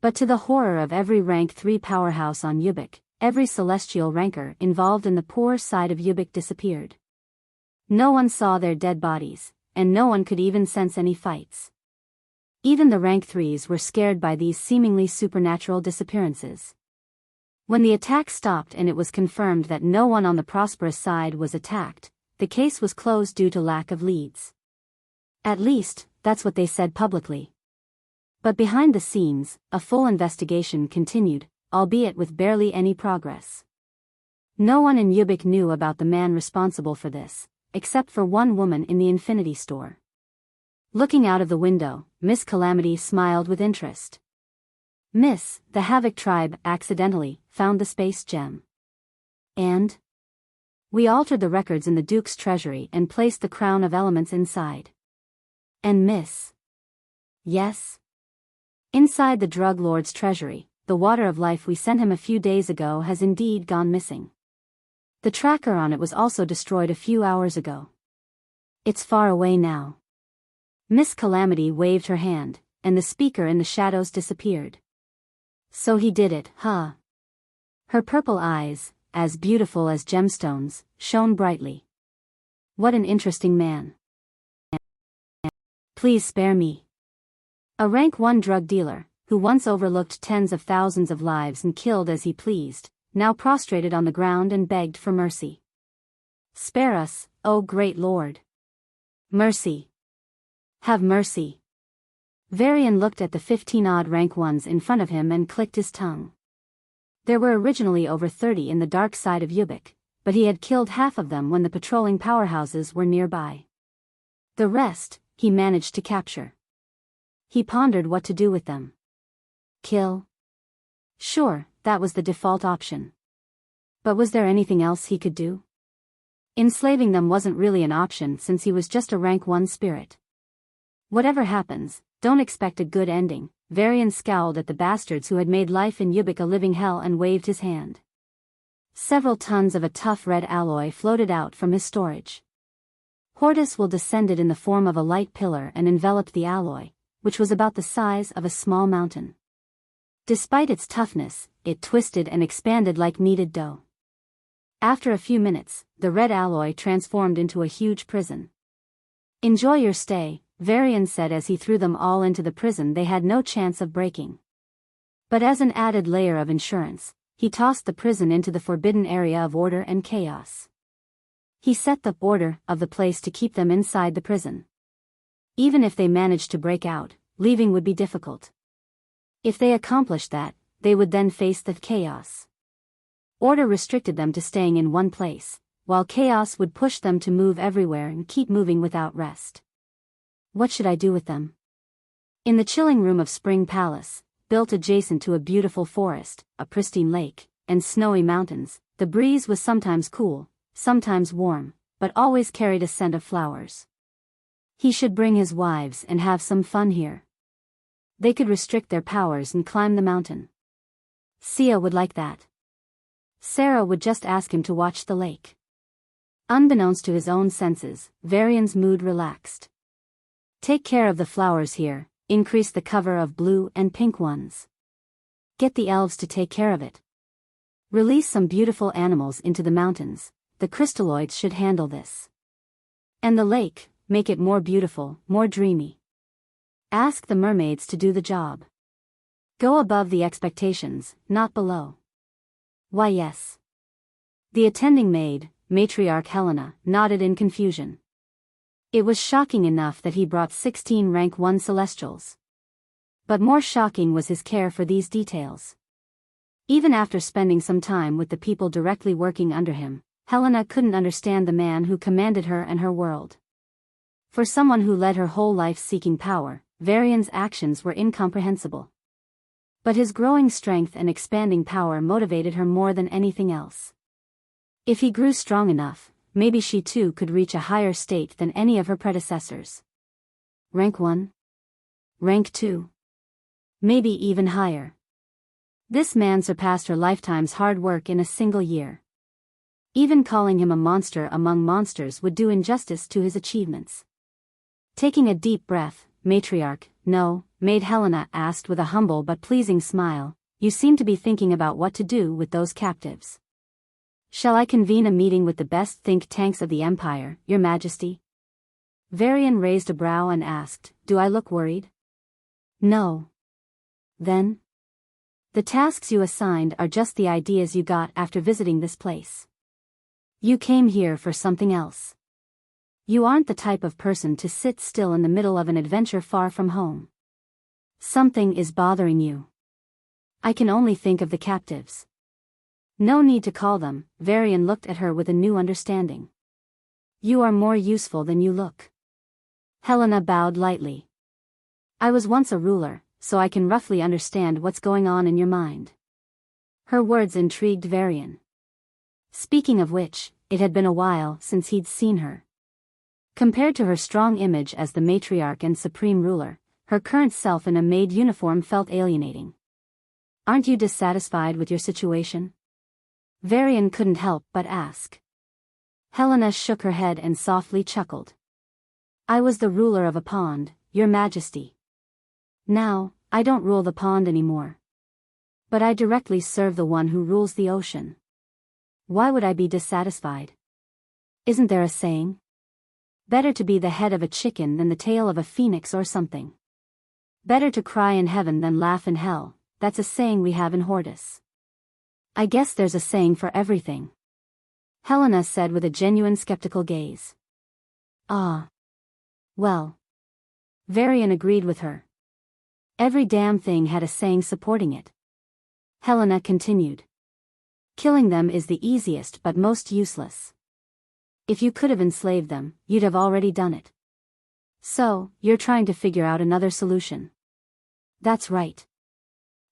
But to the horror of every rank 3 powerhouse on Havoc, every celestial ranker involved in the poor side of Yubik disappeared. No one saw their dead bodies, and no one could even sense any fights. Even the rank 3s were scared by these seemingly supernatural disappearances. When the attack stopped and it was confirmed that no one on the prosperous side was attacked, the case was closed due to lack of leads. At least, that's what they said publicly. But behind the scenes, a full investigation continued, albeit with barely any progress. No one in Yubik knew about the man responsible for this, except for one woman in the Infinity Store. Looking out of the window, Miss Calamity smiled with interest. Miss, the Havoc tribe accidentally found the space gem. And? We altered the records in the Duke's treasury and placed the crown of elements inside. And Miss? Yes? Inside the drug lord's treasury, the water of life we sent him a few days ago has indeed gone missing. The tracker on it was also destroyed a few hours ago. It's far away now. Miss Calamity waved her hand, and the speaker in the shadows disappeared. So he did it, huh? Her purple eyes, as beautiful as gemstones, shone brightly. What an interesting man. Please spare me. A rank 1 drug dealer, who once overlooked tens of thousands of lives and killed as he pleased, now prostrated on the ground and begged for mercy. Spare us, O great Lord. Mercy. Have mercy. Varian looked at the 15-odd rank 1s in front of him and clicked his tongue. There were originally over 30 in the dark side of Yubik, but he had killed half of them when the patrolling powerhouses were nearby. The rest, he managed to capture. He pondered what to do with them. Kill? Sure, that was the default option. But was there anything else he could do? Enslaving them wasn't really an option since he was just a rank 1 spirit. Whatever happens, don't expect a good ending. Varian scowled at the bastards who had made life in Yubik a living hell and waved his hand. Several tons of a tough red alloy floated out from his storage. Hortus will descend it in the form of a light pillar and enveloped the alloy, which was about the size of a small mountain. Despite its toughness, it twisted and expanded like kneaded dough. After a few minutes, the red alloy transformed into a huge prison. Enjoy your stay, Varian said as he threw them all into the prison they had no chance of breaking. But as an added layer of insurance, he tossed the prison into the forbidden area of order and chaos. He set the order of the place to keep them inside the prison. Even if they managed to break out, leaving would be difficult. If they accomplished that, they would then face the chaos. Order restricted them to staying in one place, while chaos would push them to move everywhere and keep moving without rest. What should I do with them? In the chilling room of Spring Palace, built adjacent to a beautiful forest, a pristine lake, and snowy mountains, the breeze was sometimes cool, sometimes warm, but always carried a scent of flowers. He should bring his wives and have some fun here. They could restrict their powers and climb the mountain. Sia would like that. Sarah would just ask him to watch the lake. Unbeknownst to his own senses, Varian's mood relaxed. Take care of the flowers here, increase the cover of blue and pink ones. Get the elves to take care of it. Release some beautiful animals into the mountains, the crystalloids should handle this. And the lake, make it more beautiful, more dreamy. Ask the mermaids to do the job. Go above the expectations, not below. Why yes. The attending maid, Matriarch Helena, nodded in confusion. It was shocking enough that he brought 16 rank 1 celestials. But more shocking was his care for these details. Even after spending some time with the people directly working under him, Helena couldn't understand the man who commanded her and her world. For someone who led her whole life seeking power, Varian's actions were incomprehensible. But his growing strength and expanding power motivated her more than anything else. If he grew strong enough, maybe she too could reach a higher state than any of her predecessors. Rank 1? Rank 2? Maybe even higher. This man surpassed her lifetime's hard work in a single year. Even calling him a monster among monsters would do injustice to his achievements. Taking a deep breath, Matriarch, no, Maid Helena asked with a humble but pleasing smile, You seem to be thinking about what to do with those captives. Shall I convene a meeting with the best think tanks of the Empire, Your Majesty? Varian raised a brow and asked, Do I look worried? No. Then? The tasks you assigned are just the ideas you got after visiting this place. You came here for something else. You aren't the type of person to sit still in the middle of an adventure far from home. Something is bothering you. I can only think of the captives. No need to call them. Varian looked at her with a new understanding. You are more useful than you look. Helena bowed lightly. I was once a ruler, so I can roughly understand what's going on in your mind. Her words intrigued Varian. Speaking of which, it had been a while since he'd seen her. Compared to her strong image as the matriarch and supreme ruler, her current self in a maid uniform felt alienating. Aren't you dissatisfied with your situation? Varian couldn't help but ask. Helena shook her head and softly chuckled. I was the ruler of a pond, Your Majesty. Now, I don't rule the pond anymore. But I directly serve the one who rules the ocean. Why would I be dissatisfied? Isn't there a saying? Better to be the head of a chicken than the tail of a phoenix or something. Better to cry in heaven than laugh in hell, that's a saying we have in Hortus. I guess there's a saying for everything. Helena said with a genuine skeptical gaze. Ah. Well. Varian agreed with her. Every damn thing had a saying supporting it. Helena continued. Killing them is the easiest but most useless. If you could have enslaved them, you'd have already done it. So, you're trying to figure out another solution. That's right.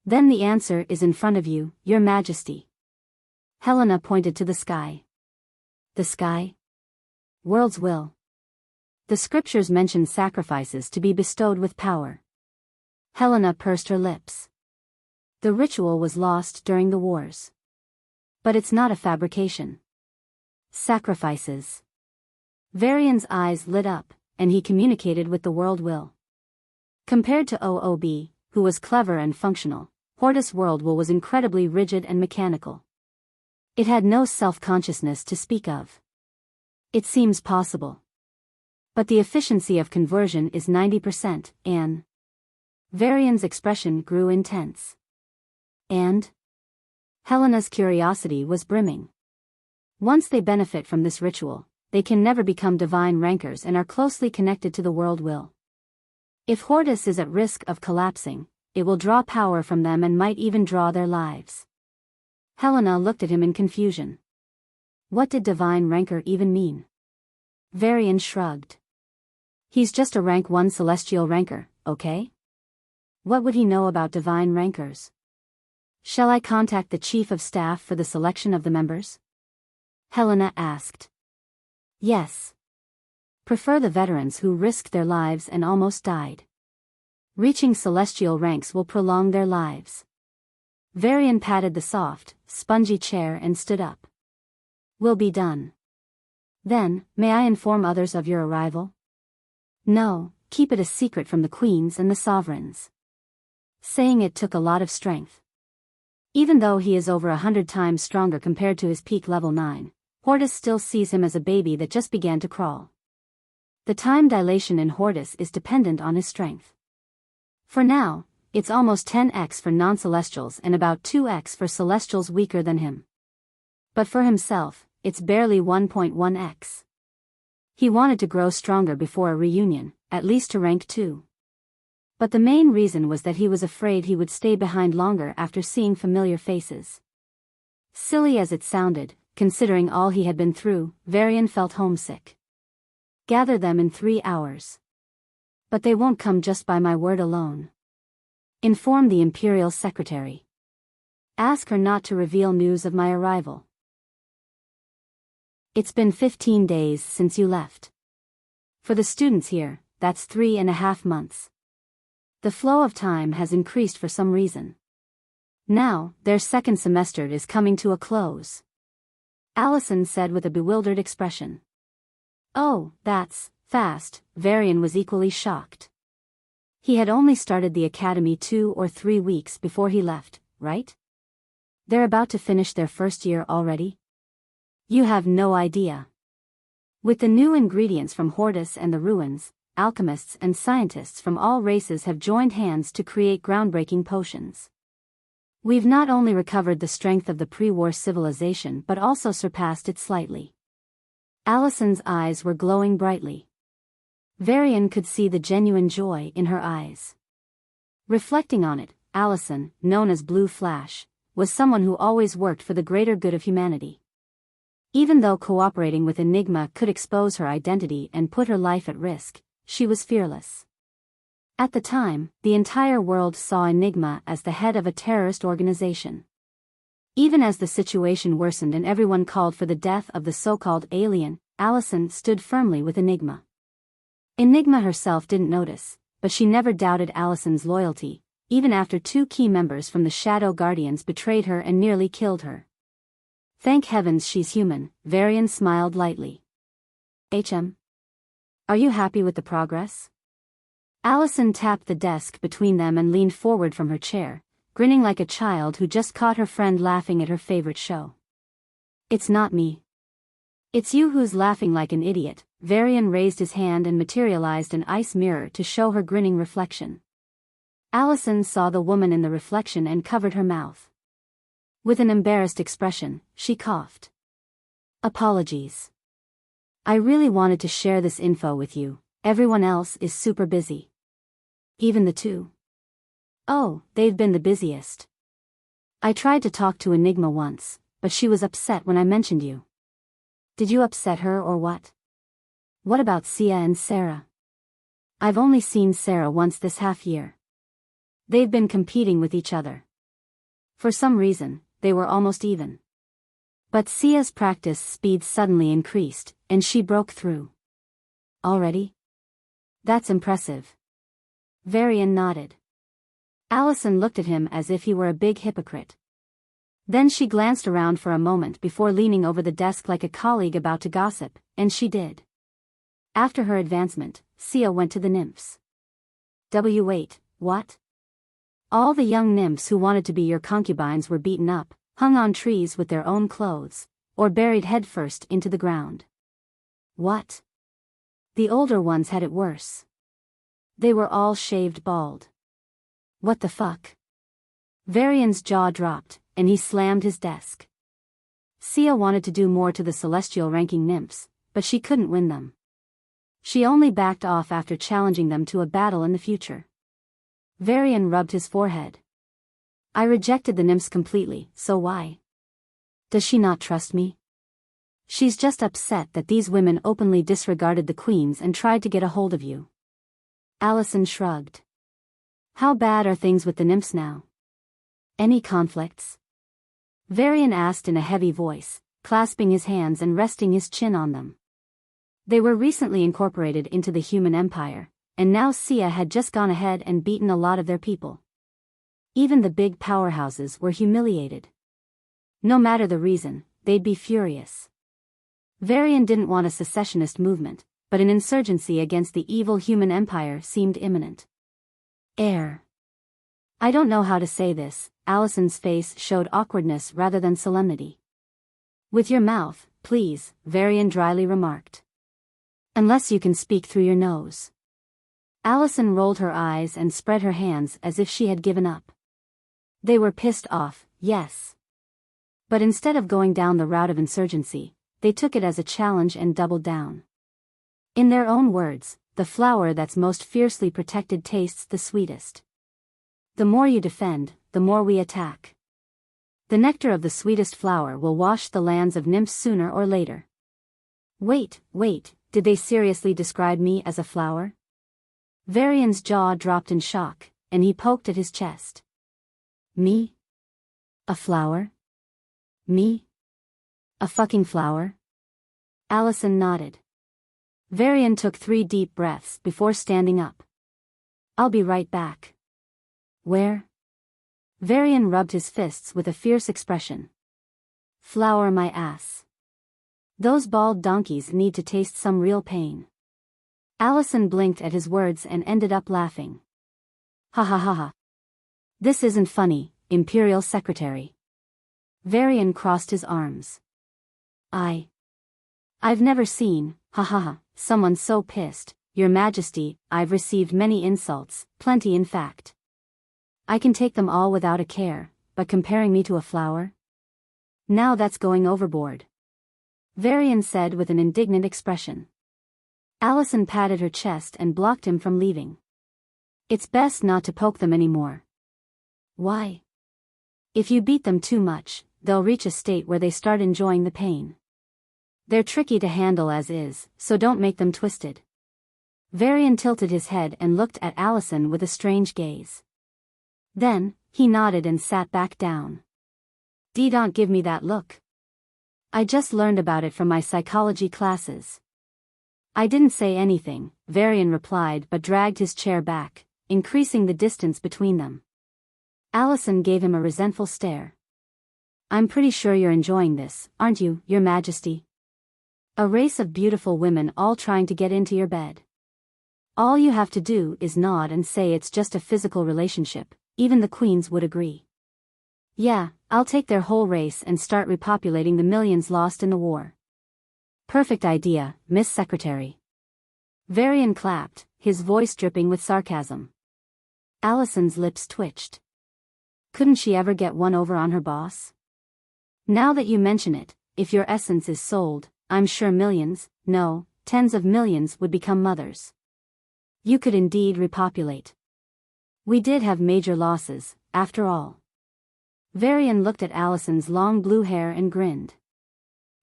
Then the answer is in front of you, Your Majesty. Helena pointed to the sky. The sky? World's will. The scriptures mention sacrifices to be bestowed with power. Helena pursed her lips. The ritual was lost during the wars. But it's not a fabrication. Sacrifices. Varian's eyes lit up, and he communicated with the world will. Compared to OOB, who was clever and functional, Hortus' world will was incredibly rigid and mechanical. It had no self-consciousness to speak of. It seems possible. But the efficiency of conversion is 90%, and... Varian's expression grew intense. And? Helena's curiosity was brimming. Once they benefit from this ritual, they can never become divine rankers and are closely connected to the world will. If Hortus is at risk of collapsing, it will draw power from them and might even draw their lives. Helena looked at him in confusion. What did divine rancor even mean? Varian shrugged. He's just a rank 1 celestial rancor, okay? What would he know about divine rancors? Shall I contact the chief of staff for the selection of the members? Helena asked. Yes. Prefer the veterans who risked their lives and almost died. Reaching celestial ranks will prolong their lives. Varian patted the soft, spongy chair and stood up. Will be done. Then, may I inform others of your arrival? No, keep it a secret from the queens and the sovereigns. Saying it took a lot of strength. Even though he is over 100 times stronger compared to his peak level 9, Hortus still sees him as a baby that just began to crawl. The time dilation in Hortus is dependent on his strength. For now, it's almost 10x for non-celestials and about 2x for celestials weaker than him. But for himself, it's barely 1.1x. He wanted to grow stronger before a reunion, at least to rank 2. But the main reason was that he was afraid he would stay behind longer after seeing familiar faces. Silly as it sounded, considering all he had been through, Varian felt homesick. Gather them in 3 hours. But they won't come just by my word alone. Inform the Imperial Secretary. Ask her not to reveal news of my arrival. It's been 15 days since you left. For the students here, that's 3.5 months. The flow of time has increased for some reason. Now, their second semester is coming to a close. Allison said with a bewildered expression. Oh, that's fast. Varian was equally shocked. He had only started the academy 2 or 3 weeks before he left, right? They're about to finish their first year already? You have no idea. With the new ingredients from Hortus and the ruins, alchemists and scientists from all races have joined hands to create groundbreaking potions. We've not only recovered the strength of the pre-war civilization but also surpassed it slightly. Allison's eyes were glowing brightly. Varian could see the genuine joy in her eyes. Reflecting on it, Allison, known as Blue Flash, was someone who always worked for the greater good of humanity. Even though cooperating with Enigma could expose her identity and put her life at risk, she was fearless. At the time, the entire world saw Enigma as the head of a terrorist organization. Even as the situation worsened and everyone called for the death of the so-called alien, Allison stood firmly with Enigma. Enigma herself didn't notice, but she never doubted Allison's loyalty, even after 2 key members from the Shadow Guardians betrayed her and nearly killed her. Thank heavens she's human, Varian smiled lightly. Are you happy with the progress? Allison tapped the desk between them and leaned forward from her chair, grinning like a child who just caught her friend laughing at her favorite show. It's not me. It's you who's laughing like an idiot. Varian raised his hand and materialized an ice mirror to show her grinning reflection. Allison saw the woman in the reflection and covered her mouth. With an embarrassed expression, she coughed. Apologies. I really wanted to share this info with you. Everyone else is super busy. Even the 2. Oh, they've been the busiest. I tried to talk to Enigma once, but she was upset when I mentioned you. Did you upset her or what? What about Sia and Sarah? I've only seen Sarah once this half year. They've been competing with each other. For some reason, they were almost even. But Sia's practice speed suddenly increased, and she broke through. Already? That's impressive. Varian nodded. Allison looked at him as if he were a big hypocrite. Then she glanced around for a moment before leaning over the desk like a colleague about to gossip, and she did. After her advancement, Sia went to the nymphs. Wait, what? All the young nymphs who wanted to be your concubines were beaten up, hung on trees with their own clothes, or buried headfirst into the ground. What? The older ones had it worse. They were all shaved bald. What the fuck? Varian's jaw dropped, and he slammed his desk. Sia wanted to do more to the celestial ranking nymphs, but she couldn't win them. She only backed off after challenging them to a battle in the future. Varian rubbed his forehead. I rejected the nymphs completely, so why? Does she not trust me? She's just upset that these women openly disregarded the queens and tried to get a hold of you. Allison shrugged. How bad are things with the nymphs now? Any conflicts? Varian asked in a heavy voice, clasping his hands and resting his chin on them. They were recently incorporated into the human empire, and now Sia had just gone ahead and beaten a lot of their people. Even the big powerhouses were humiliated. No matter the reason, they'd be furious. Varian didn't want a secessionist movement, but an insurgency against the evil human empire seemed imminent. I don't know how to say this, Allison's face showed awkwardness rather than solemnity. With your mouth, please, Varian dryly remarked. Unless you can speak through your nose. Allison rolled her eyes and spread her hands as if she had given up. They were pissed off, yes. But instead of going down the route of insurgency, they took it as a challenge and doubled down. In their own words, the flower that's most fiercely protected tastes the sweetest. The more you defend, the more we attack. The nectar of the sweetest flower will wash the lands of nymphs sooner or later. Wait, did they seriously describe me as a flower? Varian's jaw dropped in shock, and he poked at his chest. Me? A flower? Me? A fucking flower? Allison nodded. Varian took 3 deep breaths before standing up. I'll be right back. Where? Varian rubbed his fists with a fierce expression. Flower my ass. Those bald donkeys need to taste some real pain. Allison blinked at his words and ended up laughing. Ha ha ha ha. This isn't funny, Imperial Secretary. Varian crossed his arms. I've never seen, someone so pissed. Your Majesty, I've received many insults, plenty in fact. I can take them all without a care, but comparing me to a flower? Now that's going overboard. Varian said with an indignant expression. Allison patted her chest and blocked him from leaving. It's best not to poke them anymore. Why? If you beat them too much, they'll reach a state where they start enjoying the pain. They're tricky to handle as is, so don't make them twisted. Varian tilted his head and looked at Allison with a strange gaze. Then, he nodded and sat back down. Don't give me that look. I just learned about it from my psychology classes. I didn't say anything, Varian replied but dragged his chair back, increasing the distance between them. Allison gave him a resentful stare. I'm pretty sure you're enjoying this, aren't you, Your Majesty? A race of beautiful women all trying to get into your bed. All you have to do is nod and say it's just a physical relationship, even the queens would agree. Yeah, I'll take their whole race and start repopulating the millions lost in the war. Perfect idea, Miss Secretary. Varian clapped, his voice dripping with sarcasm. Allison's lips twitched. Couldn't she ever get one over on her boss? Now that you mention it, if your essence is sold, I'm sure millions, no, tens of millions would become mothers. You could indeed repopulate. We did have major losses, after all. Varian looked at Allison's long blue hair and grinned.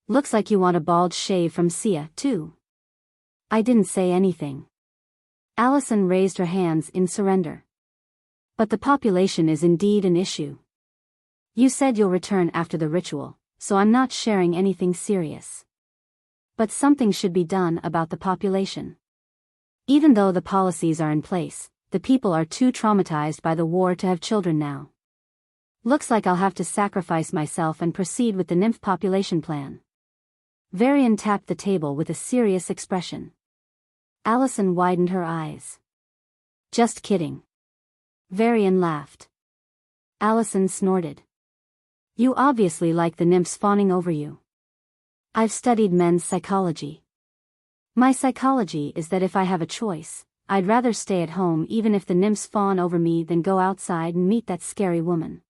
Looks like you want a bald shave from Sia, too. I didn't say anything. Allison raised her hands in surrender. But the population is indeed an issue. You said you'll return after the ritual, so I'm not sharing anything serious. But something should be done about the population. Even though the policies are in place, the people are too traumatized by the war to have children now. Looks like I'll have to sacrifice myself and proceed with the nymph population plan. Varian tapped the table with a serious expression. Allison widened her eyes. Just kidding. Varian laughed. Allison snorted. You obviously like the nymphs fawning over you. I've studied men's psychology. My psychology is that if I have a choice, I'd rather stay at home even if the nymphs fawn over me than go outside and meet that scary woman.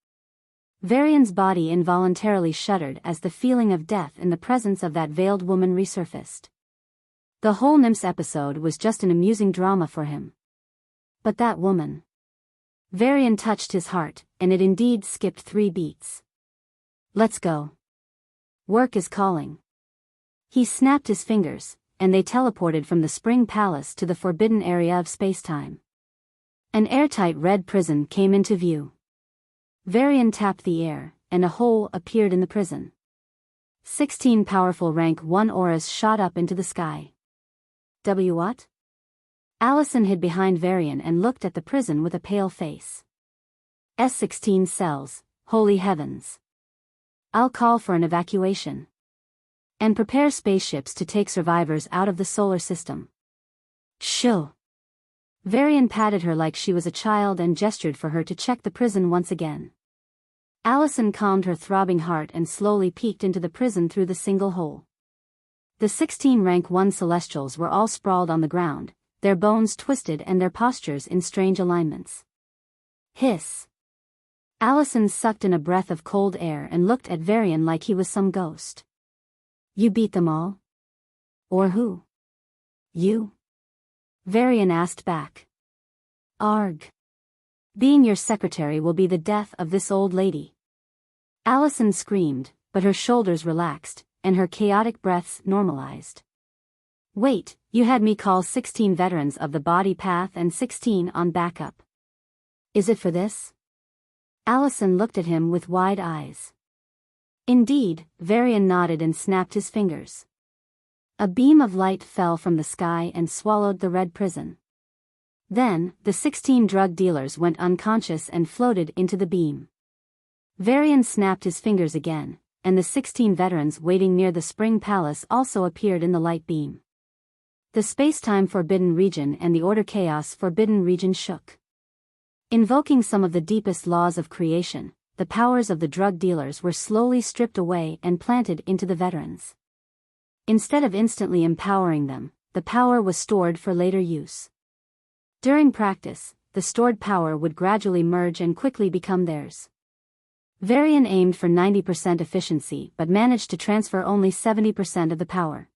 Varian's body involuntarily shuddered as the feeling of death in the presence of that veiled woman resurfaced. The whole nymphs episode was just an amusing drama for him. But that woman. Varian touched his heart, and it indeed skipped 3 beats. Let's go. Work is calling. He snapped his fingers, and they teleported from the Spring Palace to the forbidden area of spacetime. An airtight red prison came into view. Varian tapped the air, and a hole appeared in the prison. 16 powerful rank 1 auras shot up into the sky. What? Allison hid behind Varian and looked at the prison with a pale face. S16 cells, holy heavens. I'll call for an evacuation. And prepare spaceships to take survivors out of the solar system. Shoo. Varian patted her like she was a child and gestured for her to check the prison once again. Allison calmed her throbbing heart and slowly peeked into the prison through the single hole. The 16 rank 1 celestials were all sprawled on the ground, their bones twisted and their postures in strange alignments. Hiss. Allison sucked in a breath of cold air and looked at Varian like he was some ghost. You beat them all? Or who? You? Varian asked back. Arg. Being your secretary will be the death of this old lady. Allison screamed, but her shoulders relaxed, and her chaotic breaths normalized. Wait, you had me call 16 veterans of the body path and 16 on backup. Is it for this? Allison looked at him with wide eyes. Indeed, Varian nodded and snapped his fingers. A beam of light fell from the sky and swallowed the red prison. Then, the 16 drug dealers went unconscious and floated into the beam. Varian snapped his fingers again, and the 16 veterans waiting near the Spring Palace also appeared in the light beam. The space-time forbidden region and the order chaos forbidden region shook. Invoking some of the deepest laws of creation, the powers of the drug dealers were slowly stripped away and planted into the veterans. Instead of instantly empowering them, the power was stored for later use. During practice, the stored power would gradually merge and quickly become theirs. Varian aimed for 90% efficiency but managed to transfer only 70% of the power.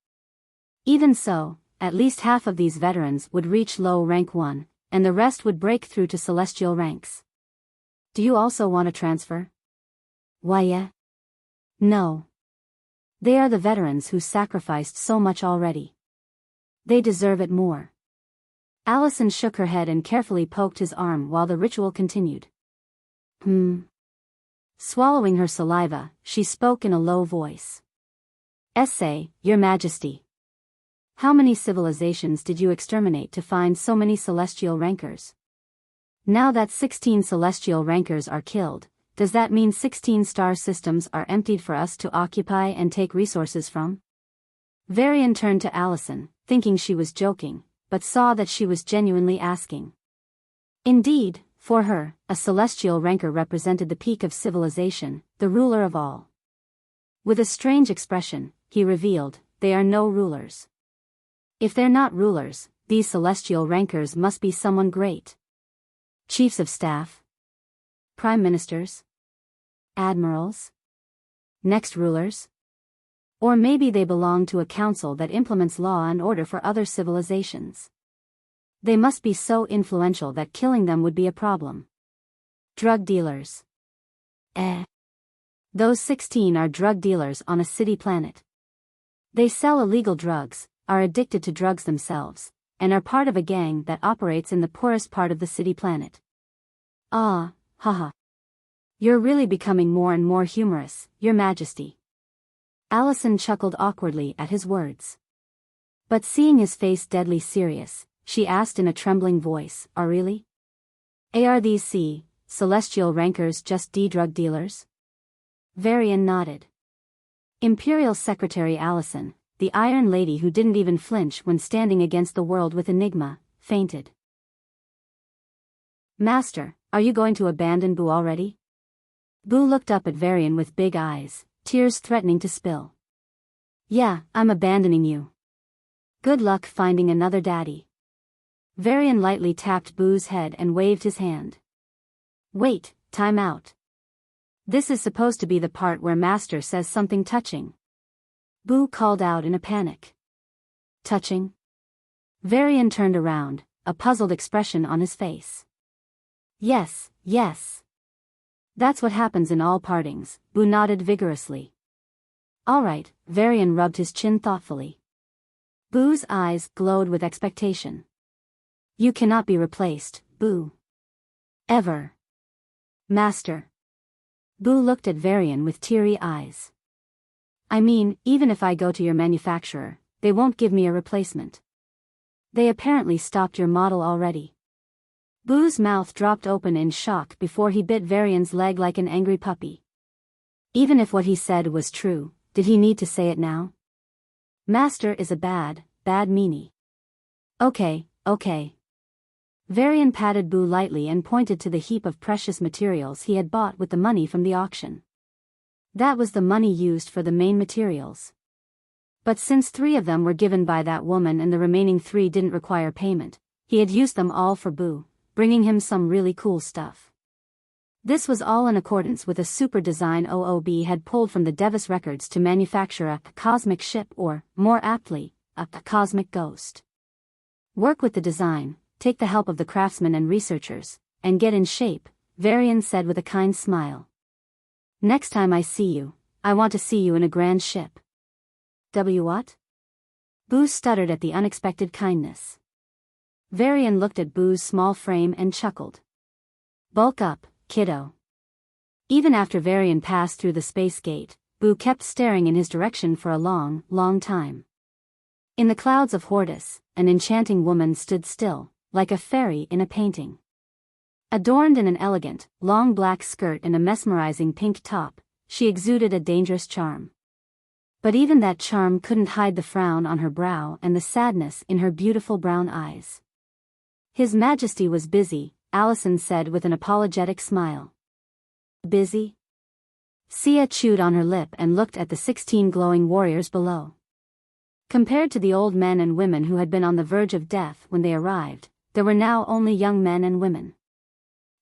Even so, at least half of these veterans would reach low rank 1, and the rest would break through to celestial ranks. Do you also want to transfer? Why yeah? No. They are the veterans who sacrificed so much already. They deserve it more. Allison shook her head and carefully poked his arm while the ritual continued. Swallowing her saliva, she spoke in a low voice. Essay, Your Majesty. How many civilizations did you exterminate to find so many celestial rankers? Now that 16 celestial rankers are killed, does that mean 16 star systems are emptied for us to occupy and take resources from? Varian turned to Allison, thinking she was joking, but saw that she was genuinely asking. Indeed, for her, a celestial ranker represented the peak of civilization, the ruler of all. With a strange expression, he revealed, they are no rulers. If they're not rulers, these celestial rankers must be someone great. Chiefs of staff? Prime ministers? Admirals? Next rulers? Or maybe they belong to a council that implements law and order for other civilizations. They must be so influential that killing them would be a problem. Drug dealers. Those 16 are drug dealers on a city planet. They sell illegal drugs, are addicted to drugs themselves, and are part of a gang that operates in the poorest part of the city planet. Haha. You're really becoming more and more humorous, Your Majesty. Allison chuckled awkwardly at his words. But seeing his face deadly serious, she asked in a trembling voice, really? Are these celestial rankers just drug dealers? Varian nodded. Imperial Secretary Allison, the Iron Lady who didn't even flinch when standing against the world with Enigma, fainted. Master, are you going to abandon Boo already? Boo looked up at Varian with big eyes, tears threatening to spill. Yeah, I'm abandoning you. Good luck finding another daddy. Varian lightly tapped Boo's head and waved his hand. Wait, time out. This is supposed to be the part where Master says something touching. Boo called out in a panic. Touching? Varian turned around, a puzzled expression on his face. Yes. That's what happens in all partings, Boo nodded vigorously. Alright, Varian rubbed his chin thoughtfully. Boo's eyes glowed with expectation. You cannot be replaced, Boo. Ever. Master. Boo looked at Varian with teary eyes. I mean, even if I go to your manufacturer, they won't give me a replacement. They apparently stopped your model already. Boo's mouth dropped open in shock before he bit Varian's leg like an angry puppy. Even if what he said was true, did he need to say it now? Master is a bad meanie. Okay. Varian patted Boo lightly and pointed to the heap of precious materials he had bought with the money from the auction. That was the money used for the main materials. But since 3 of them were given by that woman and the remaining 3 didn't require payment, he had used them all for Boo, bringing him some really cool stuff. This was all in accordance with a super design OOB had pulled from the Devis records to manufacture a cosmic ship or, more aptly, a cosmic ghost. Work with the design, take the help of the craftsmen and researchers, and get in shape, Varian said with a kind smile. Next time I see you, I want to see you in a grand ship. What? Boo stuttered at the unexpected kindness. Varian looked at Boo's small frame and chuckled. Bulk up, kiddo. Even after Varian passed through the space gate, Boo kept staring in his direction for a long time. In the clouds of Hortus, an enchanting woman stood still, like a fairy in a painting. Adorned in an elegant, long black skirt and a mesmerizing pink top, she exuded a dangerous charm. But even that charm couldn't hide the frown on her brow and the sadness in her beautiful brown eyes. His Majesty was busy, Allison said with an apologetic smile. Busy? Sia chewed on her lip and looked at the 16 glowing warriors below. Compared to the old men and women who had been on the verge of death when they arrived, there were now only young men and women.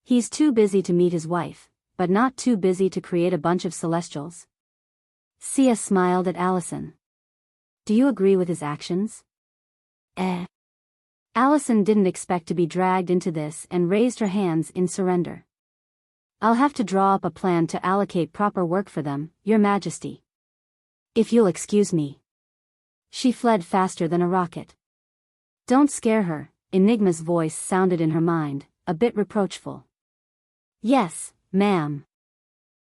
He's too busy to meet his wife, but not too busy to create a bunch of celestials. Sia smiled at Allison. Do you agree with his actions? Allison didn't expect to be dragged into this and raised her hands in surrender. I'll have to draw up a plan to allocate proper work for them, Your Majesty. If you'll excuse me. She fled faster than a rocket. Don't scare her, Enigma's voice sounded in her mind, a bit reproachful. Yes, ma'am.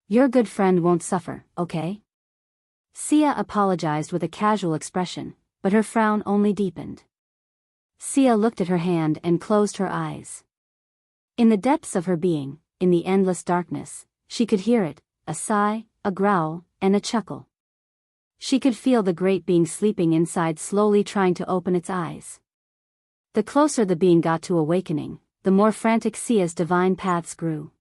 Your good friend won't suffer, okay? Sia apologized with a casual expression, but her frown only deepened. Sia looked at her hand and closed her eyes. In the depths of her being, in the endless darkness, she could hear it, a sigh, a growl, and a chuckle. She could feel the great being sleeping inside slowly trying to open its eyes. The closer the being got to awakening, the more frantic Sia's divine paths grew.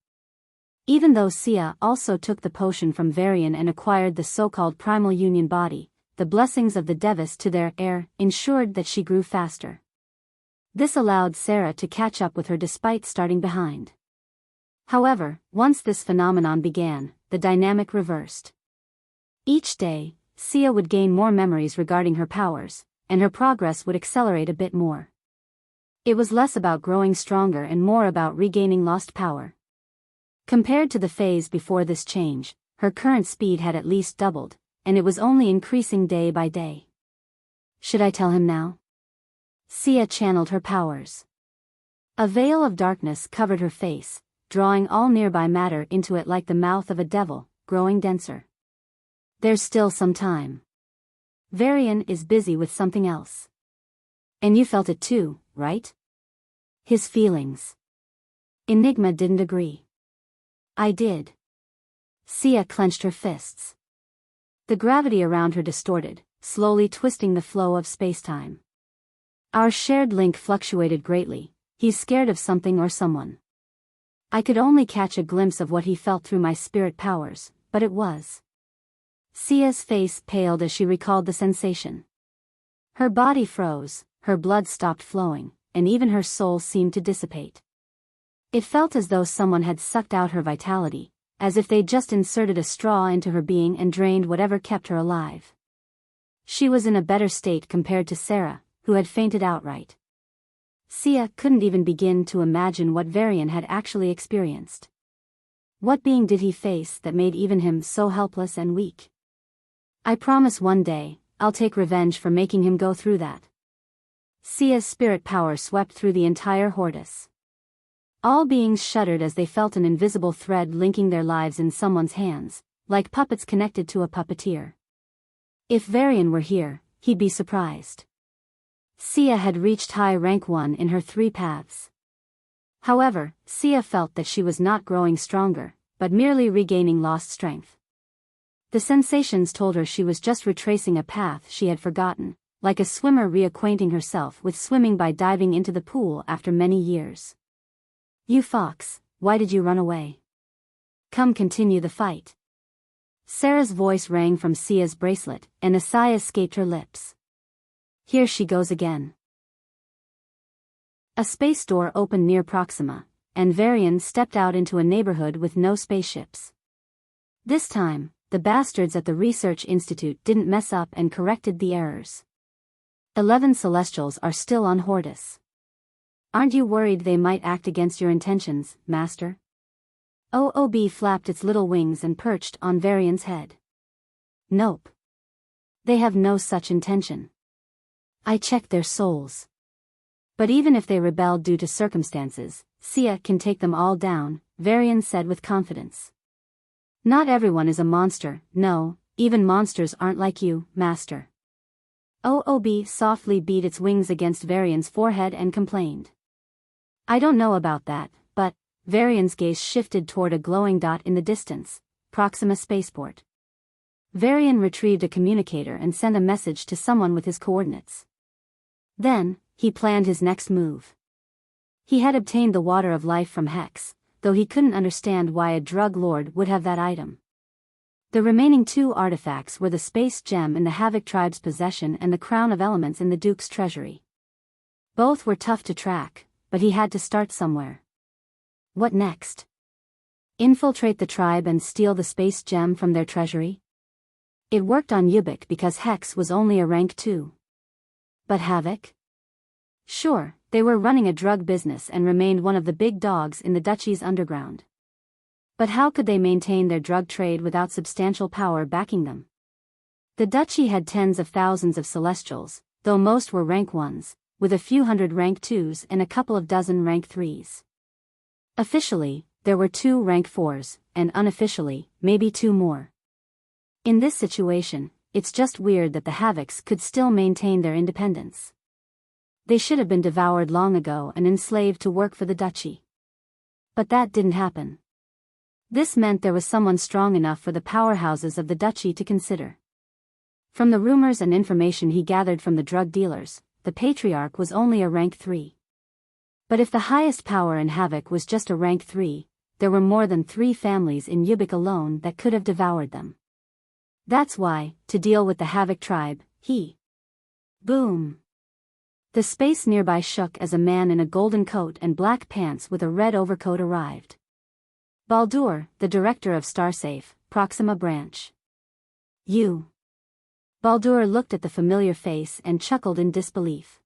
Even though Sia also took the potion from Varian and acquired the so-called primal union body, the blessings of the Devis to their heir ensured that she grew faster. This allowed Sarah to catch up with her despite starting behind. However, once this phenomenon began, the dynamic reversed. Each day, Sia would gain more memories regarding her powers, and her progress would accelerate a bit more. It was less about growing stronger and more about regaining lost power. Compared to the phase before this change, her current speed had at least doubled, and it was only increasing day by day. Should I tell him now? Sia channeled her powers. A veil of darkness covered her face, drawing all nearby matter into it like the mouth of a devil, growing denser. There's still some time. Varian is busy with something else. And you felt it too, right? His feelings. Enigma didn't agree. I did. Sia clenched her fists. The gravity around her distorted, slowly twisting the flow of spacetime. Our shared link fluctuated greatly. He's scared of something or someone. I could only catch a glimpse of what he felt through my spirit powers, but it was. Sia's face paled as she recalled the sensation. Her body froze, her blood stopped flowing, and even her soul seemed to dissipate. It felt as though someone had sucked out her vitality, as if they'd just inserted a straw into her being and drained whatever kept her alive. She was in a better state compared to Sarah, who had fainted outright. Sia couldn't even begin to imagine what Varian had actually experienced. What being did he face that made even him so helpless and weak? I promise one day, I'll take revenge for making him go through that. Sia's spirit power swept through the entire Hortus. All beings shuddered as they felt an invisible thread linking their lives in someone's hands, like puppets connected to a puppeteer. If Varian were here, he'd be surprised. Sia had reached high rank 1 in her 3 paths. However, Sia felt that she was not growing stronger, but merely regaining lost strength. The sensations told her she was just retracing a path she had forgotten, like a swimmer reacquainting herself with swimming by diving into the pool after many years. You fox, why did you run away? Come continue the fight. Sarah's voice rang from Sia's bracelet, and a sigh escaped her lips. Here she goes again. A space door opened near Proxima, and Varian stepped out into a neighborhood with no spaceships. This time, the bastards at the Research Institute didn't mess up and corrected the errors. 11 Celestials are still on Hortus. Aren't you worried they might act against your intentions, Master? OOB flapped its little wings and perched on Varian's head. Nope. They have no such intention. I checked their souls. But even if they rebelled due to circumstances, Sia can take them all down, Varian said with confidence. Not everyone is a monster, no, even monsters aren't like you, Master. OOB softly beat its wings against Varian's forehead and complained. I don't know about that, but, Varian's gaze shifted toward a glowing dot in the distance, Proxima Spaceport. Varian retrieved a communicator and sent a message to someone with his coordinates. Then, he planned his next move. He had obtained the Water of Life from Hex, though he couldn't understand why a drug lord would have that item. The remaining 2 artifacts were the space gem in the Havoc tribe's possession and the crown of elements in the Duke's treasury. Both were tough to track, but he had to start somewhere. What next? Infiltrate the tribe and steal the space gem from their treasury? It worked on Havoc because Hex was only a rank 2. But Havoc? Sure, they were running a drug business and remained one of the big dogs in the Duchy's underground. But how could they maintain their drug trade without substantial power backing them? The Duchy had tens of thousands of Celestials, though most were rank 1s, with a few hundred rank 2s and a couple of dozen rank 3s. Officially, there were 2 rank 4s, and unofficially, maybe 2 more. In this situation, it's just weird that the Havocs could still maintain their independence. They should have been devoured long ago and enslaved to work for the Duchy. But that didn't happen. This meant there was someone strong enough for the powerhouses of the Duchy to consider. From the rumors and information he gathered from the drug dealers, the Patriarch was only a rank 3. But if the highest power in Havoc was just a rank 3, there were more than 3 families in Havoc alone that could have devoured them. That's why, to deal with the Havoc tribe, he... Boom! The space nearby shook as a man in a golden coat and black pants with a red overcoat arrived. Baldur, the director of Starsafe, Proxima Branch. You. Baldur looked at the familiar face and chuckled in disbelief.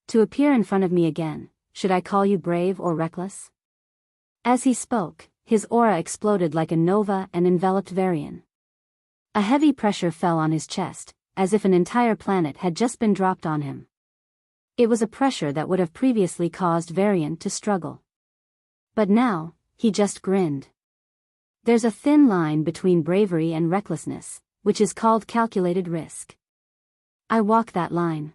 To appear in front of me again, should I call you brave or reckless? As he spoke, his aura exploded like a nova and enveloped Varian. A heavy pressure fell on his chest, as if an entire planet had just been dropped on him. It was a pressure that would have previously caused Varian to struggle. But now, he just grinned. There's a thin line between bravery and recklessness, which is called calculated risk. I walk that line.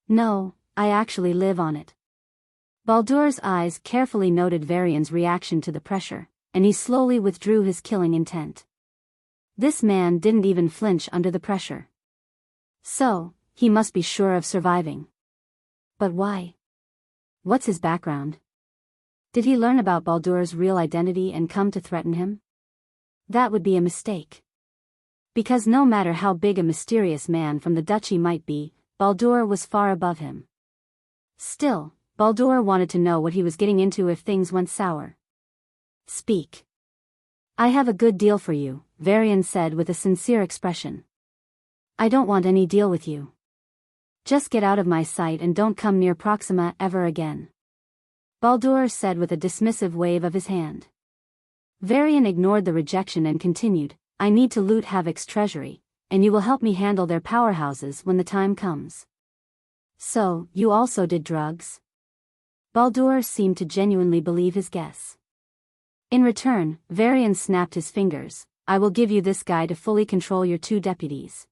No, I actually live on it. Baldur's eyes carefully noted Varian's reaction to the pressure, and he slowly withdrew his killing intent. This man didn't even flinch under the pressure. So, he must be sure of surviving. But why? What's his background? Did he learn about Baldur's real identity and come to threaten him? That would be a mistake. Because no matter how big a mysterious man from the Duchy might be, Baldur was far above him. Still, Baldur wanted to know what he was getting into if things went sour. Speak. I have a good deal for you, Varian said with a sincere expression. I don't want any deal with you. Just get out of my sight and don't come near Proxima ever again. Baldur said with a dismissive wave of his hand. Varian ignored the rejection and continued, I need to loot Havoc's treasury, and you will help me handle their powerhouses when the time comes. So, you also did drugs? Baldur seemed to genuinely believe his guess. In return, Varian snapped his fingers, I will give you this guy to fully control your 2 deputies.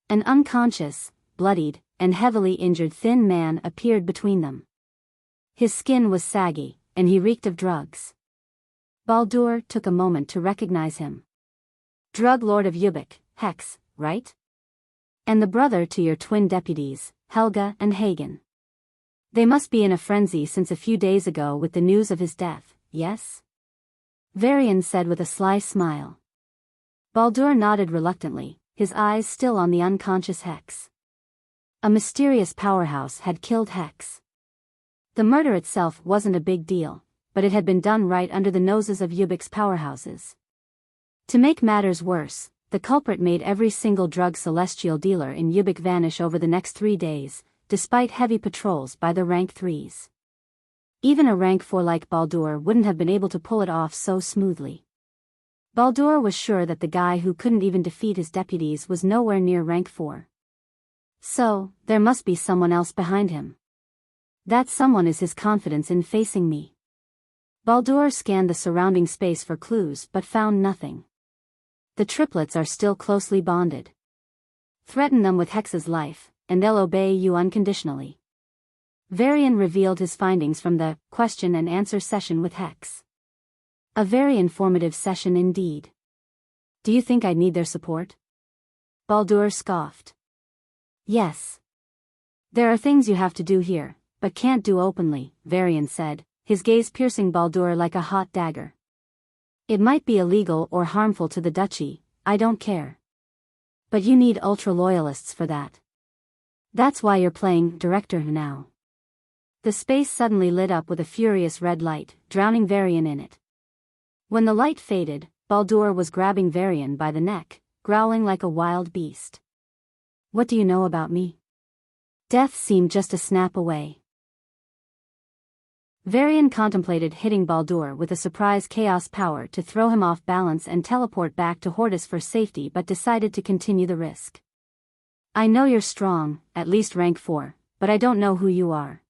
An unconscious, bloodied, and heavily injured thin man appeared between them. His skin was saggy, and he reeked of drugs. Baldur took a moment to recognize him. Drug Lord of Havoc, Hex, right? And the brother to your twin deputies, Helga and Hagen. They must be in a frenzy since a few days ago with the news of his death, yes? Varian said with a sly smile. Baldur nodded reluctantly, his eyes still on the unconscious Hex. A mysterious powerhouse had killed Hex. The murder itself wasn't a big deal, but it had been done right under the noses of Havoc's powerhouses. To make matters worse, the culprit made every single drug celestial dealer in Havoc vanish over the next 3 days, despite heavy patrols by the rank 3s. Even a rank 4 like Baldur wouldn't have been able to pull it off so smoothly. Baldur was sure that the guy who couldn't even defeat his deputies was nowhere near rank 4. So, there must be someone else behind him. That someone is his confidence in facing me. Baldur scanned the surrounding space for clues but found nothing. The triplets are still closely bonded. Threaten them with Hex's life, and they'll obey you unconditionally. Varian revealed his findings from the question and answer session with Hex. A very informative session indeed. Do you think I'd need their support? Baldur scoffed. Yes. There are things you have to do here, but can't do openly, Varian said, his gaze piercing Baldur like a hot dagger. It might be illegal or harmful to the Duchy, I don't care. But you need ultra-loyalists for that. That's why you're playing director now. The space suddenly lit up with a furious red light, drowning Varian in it. When the light faded, Baldur was grabbing Varian by the neck, growling like a wild beast. What do you know about me? Death seemed just a snap away. Varian contemplated hitting Baldur with a surprise chaos power to throw him off balance and teleport back to Hortus for safety, but decided to continue the risk. I know you're strong, at least rank 4, but I don't know who you are.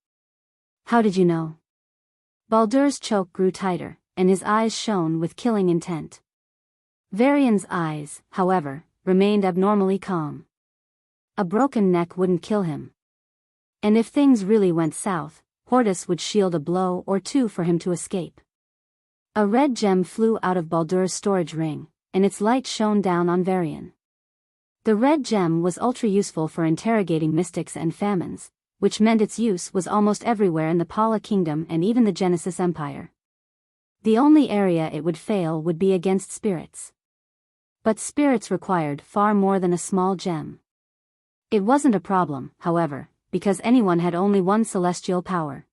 How did you know? Baldur's choke grew tighter, and his eyes shone with killing intent. Varian's eyes, however, remained abnormally calm. A broken neck wouldn't kill him. And if things really went south, Hortus would shield a blow or two for him to escape. A red gem flew out of Baldur's storage ring, and its light shone down on Varian. The red gem was ultra-useful for interrogating mystics and famines, which meant its use was almost everywhere in the Pala Kingdom and even the Genesis Empire. The only area it would fail would be against spirits. But spirits required far more than a small gem. It wasn't a problem, however, because anyone had only one celestial power.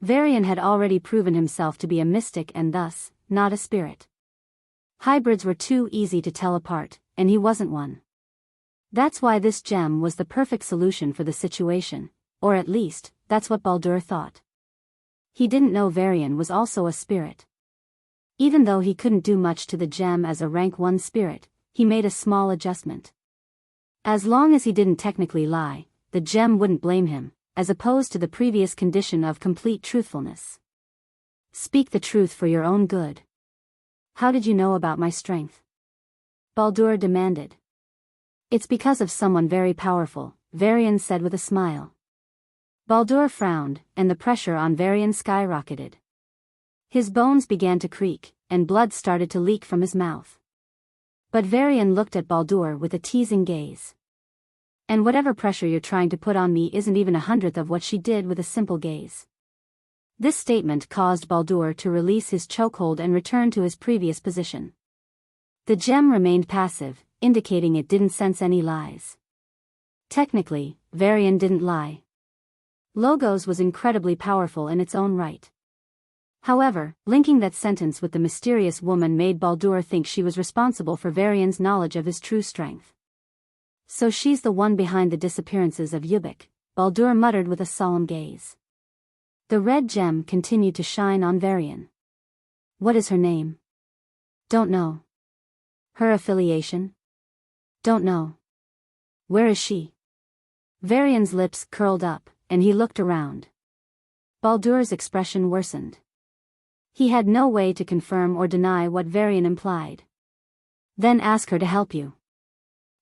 Varian had already proven himself to be a mystic and thus, not a spirit. Hybrids were too easy to tell apart, and he wasn't one. That's why this gem was the perfect solution for the situation, or at least, that's what Baldur thought. He didn't know Varian was also a spirit. Even though he couldn't do much to the gem as a rank 1 spirit, he made a small adjustment. As long as he didn't technically lie, the gem wouldn't blame him, as opposed to the previous condition of complete truthfulness. Speak the truth for your own good. How did you know about my strength? Baldur demanded. It's because of someone very powerful, Varian said with a smile. Baldur frowned, and the pressure on Varian skyrocketed. His bones began to creak, and blood started to leak from his mouth. But Varian looked at Baldur with a teasing gaze. And whatever pressure you're trying to put on me isn't even 1/100th of what she did with a simple gaze. This statement caused Baldur to release his chokehold and return to his previous position. The gem remained passive, indicating it didn't sense any lies. Technically, Varian didn't lie. Logos was incredibly powerful in its own right. However, linking that sentence with the mysterious woman made Baldur think she was responsible for Varian's knowledge of his true strength. So she's the one behind the disappearances of Havoc, Baldur muttered with a solemn gaze. The red gem continued to shine on Varian. What is her name? Don't know. Her affiliation? Don't know. Where is she? Varian's lips curled up, and he looked around. Baldur's expression worsened. He had no way to confirm or deny what Varian implied. Then ask her to help you.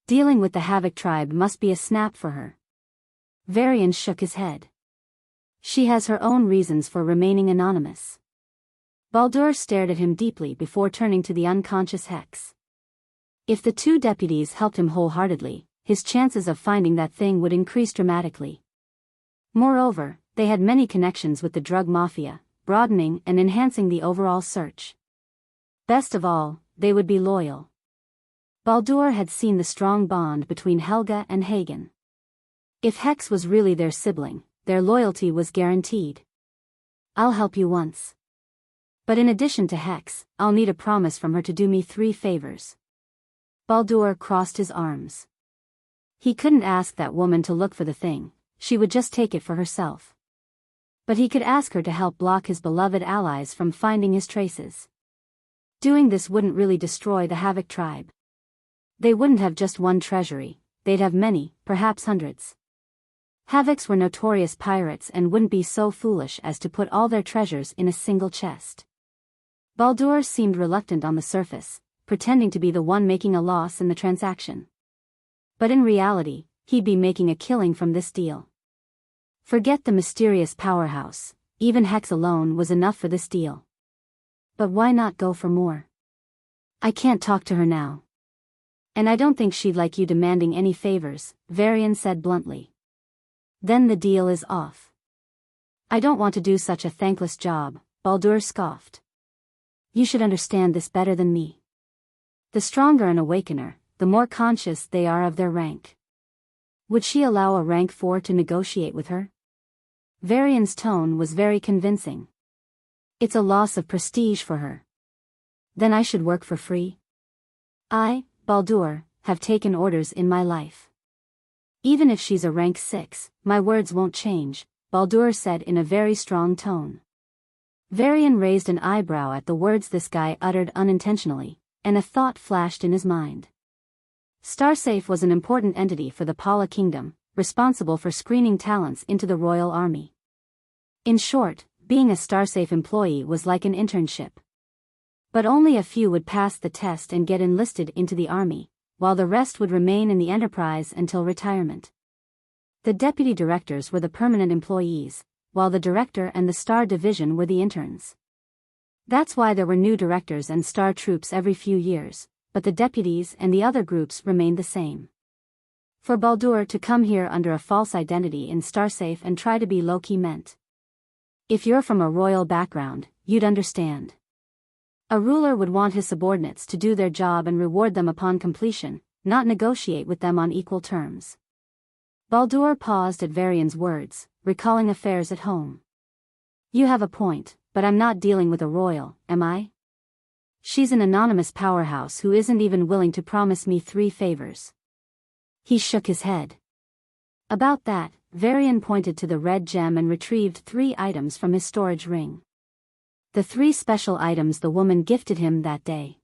Dealing with the Havoc tribe must be a snap for her. Varian shook his head. She has her own reasons for remaining anonymous. Baldur stared at him deeply before turning to the unconscious Hex. If the 2 deputies helped him wholeheartedly, his chances of finding that thing would increase dramatically. Moreover, they had many connections with the drug mafia, broadening and enhancing the overall search. Best of all, they would be loyal. Baldur had seen the strong bond between Helga and Hagen. If Hex was really their sibling, their loyalty was guaranteed. I'll help you once. But in addition to Hex, I'll need a promise from her to do me 3 favors. Baldur crossed his arms. He couldn't ask that woman to look for the thing, she would just take it for herself. But he could ask her to help block his beloved allies from finding his traces. Doing this wouldn't really destroy the Havoc tribe. They wouldn't have just one treasury, they'd have many, perhaps hundreds. Havocs were notorious pirates and wouldn't be so foolish as to put all their treasures in a single chest. Baldur seemed reluctant on the surface, pretending to be the one making a loss in the transaction. But in reality, he'd be making a killing from this deal. Forget the mysterious powerhouse, even Hex alone was enough for this deal. But why not go for more? I can't talk to her now. And I don't think she'd like you demanding any favors, Varian said bluntly. Then the deal is off. I don't want to do such a thankless job, Baldur scoffed. You should understand this better than me. The stronger an awakener, the more conscious they are of their rank. Would she allow a rank 4 to negotiate with her? Varian's tone was very convincing. It's a loss of prestige for her. Then I should work for free? I, Baldur, have taken orders in my life. Even if she's a rank 6, my words won't change, Baldur said in a very strong tone. Varian raised an eyebrow at the words this guy uttered unintentionally, and a thought flashed in his mind. Starsafe was an important entity for the Pala Kingdom, responsible for screening talents into the royal army. In short, being a Starsafe employee was like an internship. But only a few would pass the test and get enlisted into the army, while the rest would remain in the enterprise until retirement. The deputy directors were the permanent employees, while the director and the Star Division were the interns. That's why there were new directors and Star troops every few years, but the deputies and the other groups remained the same. For Baldur to come here under a false identity in Starsafe and try to be low-key meant. If you're from a royal background, you'd understand. A ruler would want his subordinates to do their job and reward them upon completion, not negotiate with them on equal terms. Baldur paused at Varian's words, recalling affairs at home. You have a point, but I'm not dealing with a royal, am I? She's an anonymous powerhouse who isn't even willing to promise me 3 favors. He shook his head. About that, Varian pointed to the red gem and retrieved 3 items from his storage ring. The 3 special items the woman gifted him that day.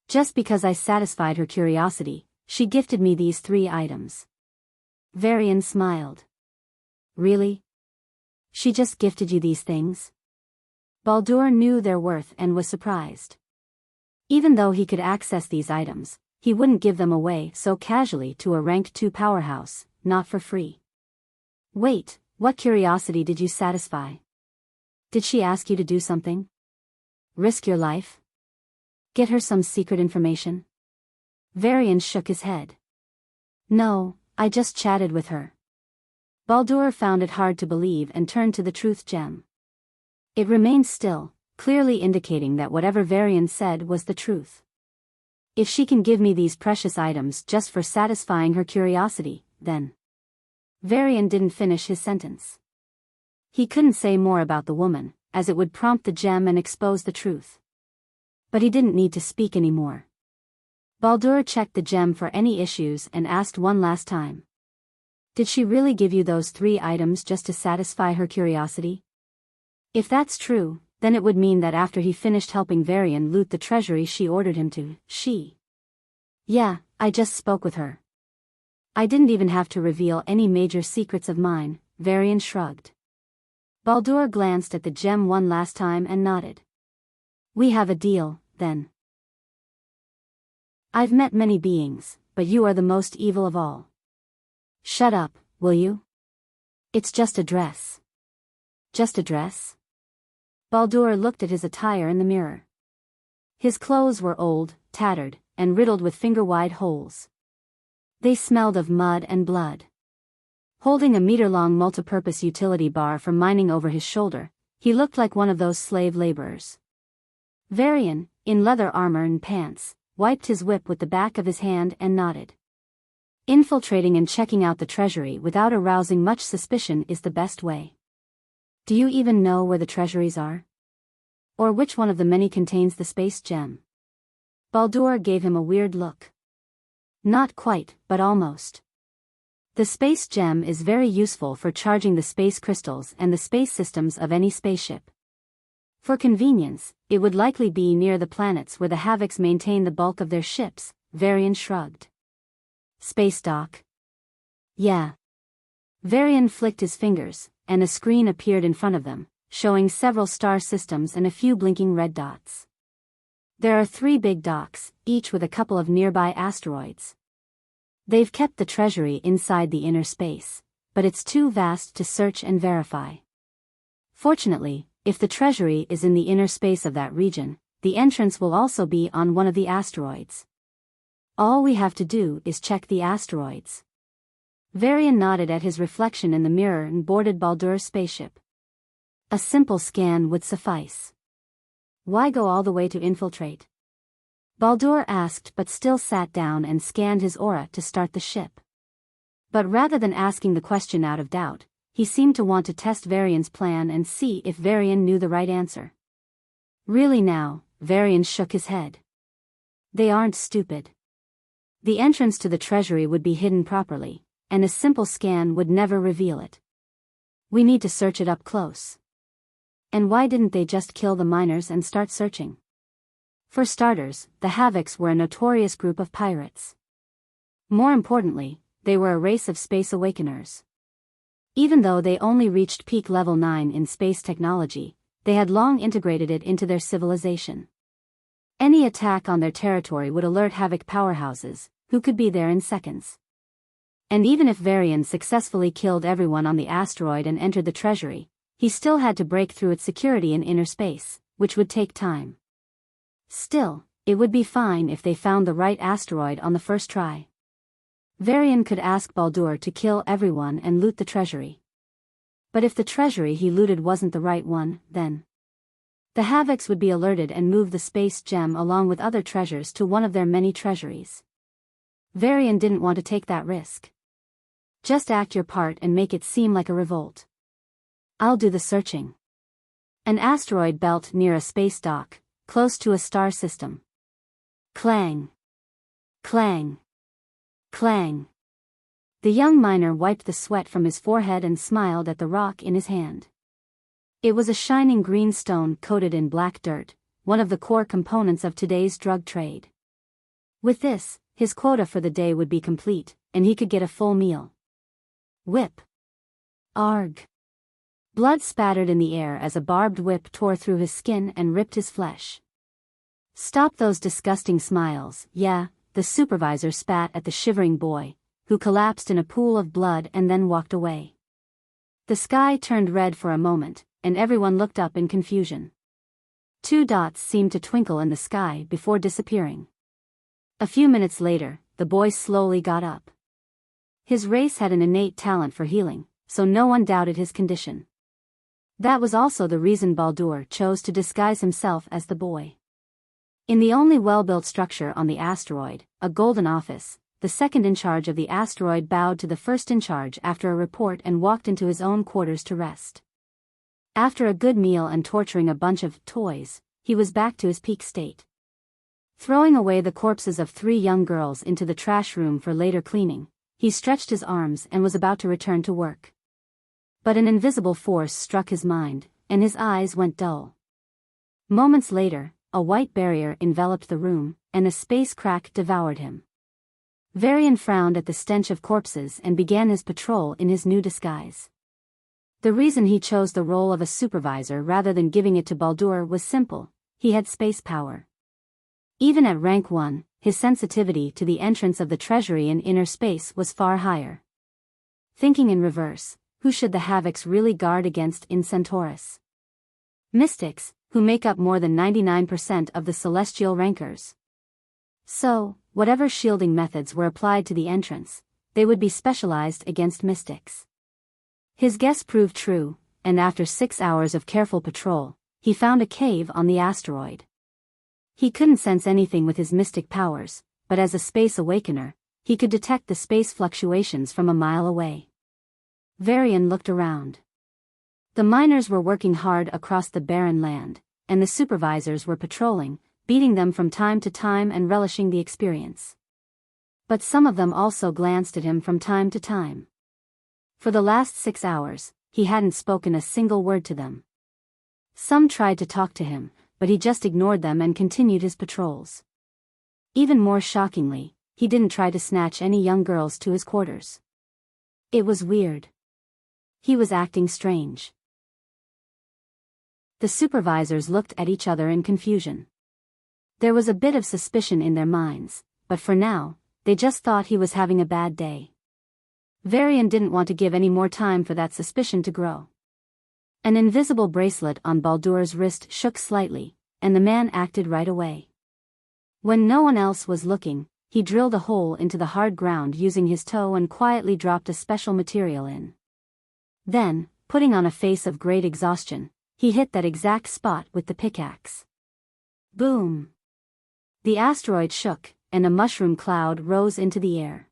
Just because I satisfied her curiosity, she gifted me these 3 items. Varian smiled. Really? She just gifted you these things? Baldur knew their worth and was surprised. Even though he could access these items, he wouldn't give them away so casually to a rank 2 powerhouse, not for free. Wait, what curiosity did you satisfy? Did she ask you to do something? Risk your life? Get her some secret information? Varian shook his head. No, I just chatted with her. Baldur found it hard to believe and turned to the truth gem. It remained still, clearly indicating that whatever Varian said was the truth. If she can give me these precious items just for satisfying her curiosity, then... Varian didn't finish his sentence. He couldn't say more about the woman, as it would prompt the gem and expose the truth. But he didn't need to speak anymore. Baldur checked the gem for any issues and asked one last time. Did she really give you those 3 items just to satisfy her curiosity? If that's true, then it would mean that after he finished helping Varian loot the treasury she ordered him to, Yeah, I just spoke with her. I didn't even have to reveal any major secrets of mine, Varian shrugged. Baldur glanced at the gem one last time and nodded. We have a deal, then. I've met many beings, but you are the most evil of all. Shut up, will you? It's just a dress. Just a dress? Baldur looked at his attire in the mirror. His clothes were old, tattered, and riddled with finger-wide holes. They smelled of mud and blood. Holding a meter-long multipurpose utility bar for mining over his shoulder, he looked like one of those slave laborers. Varian, in leather armor and pants, wiped his whip with the back of his hand and nodded. Infiltrating and checking out the treasury without arousing much suspicion is the best way. Do you even know where the treasuries are? Or which one of the many contains the space gem? Baldur gave him a weird look. Not quite, but almost. The space gem is very useful for charging the space crystals and the space systems of any spaceship. For convenience, it would likely be near the planets where the Havocs maintain the bulk of their ships, Varian shrugged. Space dock? Yeah. Varian flicked his fingers, and a screen appeared in front of them, showing several star systems and a few blinking red dots. There are 3 big docks, each with a couple of nearby asteroids. They've kept the treasury inside the inner space, but it's too vast to search and verify. Fortunately, if the treasury is in the inner space of that region, the entrance will also be on one of the asteroids. All we have to do is check the asteroids. Varian nodded at his reflection in the mirror and boarded Baldur's spaceship. A simple scan would suffice. Why go all the way to infiltrate? Baldur asked, but still sat down and scanned his aura to start the ship. But rather than asking the question out of doubt, he seemed to want to test Varian's plan and see if Varian knew the right answer. Really now, Varian shook his head. They aren't stupid. The entrance to the treasury would be hidden properly, and a simple scan would never reveal it. We need to search it up close. And why didn't they just kill the miners and start searching? For starters, the Havocs were a notorious group of pirates. More importantly, they were a race of space awakeners. Even though they only reached peak level 9 in space technology, they had long integrated it into their civilization. Any attack on their territory would alert Havoc powerhouses, who could be there in seconds. And even if Varian successfully killed everyone on the asteroid and entered the treasury, he still had to break through its security in inner space, which would take time. Still, it would be fine if they found the right asteroid on the first try. Varian could ask Baldur to kill everyone and loot the treasury. But if the treasury he looted wasn't the right one, then the Havocs would be alerted and move the space gem along with other treasures to one of their many treasuries. Varian didn't want to take that risk. Just act your part and make it seem like a revolt. I'll do the searching. An asteroid belt near a space dock, close to a star system. Clang. Clang. Clang. The young miner wiped the sweat from his forehead and smiled at the rock in his hand. It was a shining green stone coated in black dirt, one of the core components of today's drug trade. With this, his quota for the day would be complete, and he could get a full meal. Whip. Arg. Blood spattered in the air as a barbed whip tore through his skin and ripped his flesh. Stop those disgusting smiles, yeah, the supervisor spat at the shivering boy, who collapsed in a pool of blood and then walked away. The sky turned red for a moment, and everyone looked up in confusion. 2 dots seemed to twinkle in the sky before disappearing. A few minutes later, the boy slowly got up. His race had an innate talent for healing, so no one doubted his condition. That was also the reason Baldur chose to disguise himself as the boy. In the only well-built structure on the asteroid, a golden office, the second in charge of the asteroid bowed to the first in charge after a report and walked into his own quarters to rest. After a good meal and torturing a bunch of toys, he was back to his peak state. Throwing away the corpses of 3 young girls into the trash room for later cleaning, he stretched his arms and was about to return to work. But an invisible force struck his mind, and his eyes went dull. Moments later, a white barrier enveloped the room, and a space crack devoured him. Varian frowned at the stench of corpses and began his patrol in his new disguise. The reason he chose the role of a supervisor rather than giving it to Baldur was simple: he had space power. Even at rank 1, his sensitivity to the entrance of the treasury in inner space was far higher. Thinking in reverse, who should the Havocs really guard against in Centaurus? Mystics, who make up more than 99% of the celestial rankers. So, whatever shielding methods were applied to the entrance, they would be specialized against mystics. His guess proved true, and after 6 hours of careful patrol, he found a cave on the asteroid. He couldn't sense anything with his mystic powers, but as a space awakener, he could detect the space fluctuations from a mile away. Varian looked around. The miners were working hard across the barren land, and the supervisors were patrolling, beating them from time to time and relishing the experience. But some of them also glanced at him from time to time. For the last 6 hours, he hadn't spoken a single word to them. Some tried to talk to him, but he just ignored them and continued his patrols. Even more shockingly, he didn't try to snatch any young girls to his quarters. It was weird. He was acting strange. The supervisors looked at each other in confusion. There was a bit of suspicion in their minds, but for now, they just thought he was having a bad day. Varian didn't want to give any more time for that suspicion to grow. An invisible bracelet on Baldur's wrist shook slightly, and the man acted right away. When no one else was looking, he drilled a hole into the hard ground using his toe and quietly dropped a special material in. Then, putting on a face of great exhaustion, He hit that exact spot with the pickaxe. Boom! The asteroid shook, and a mushroom cloud rose into the air.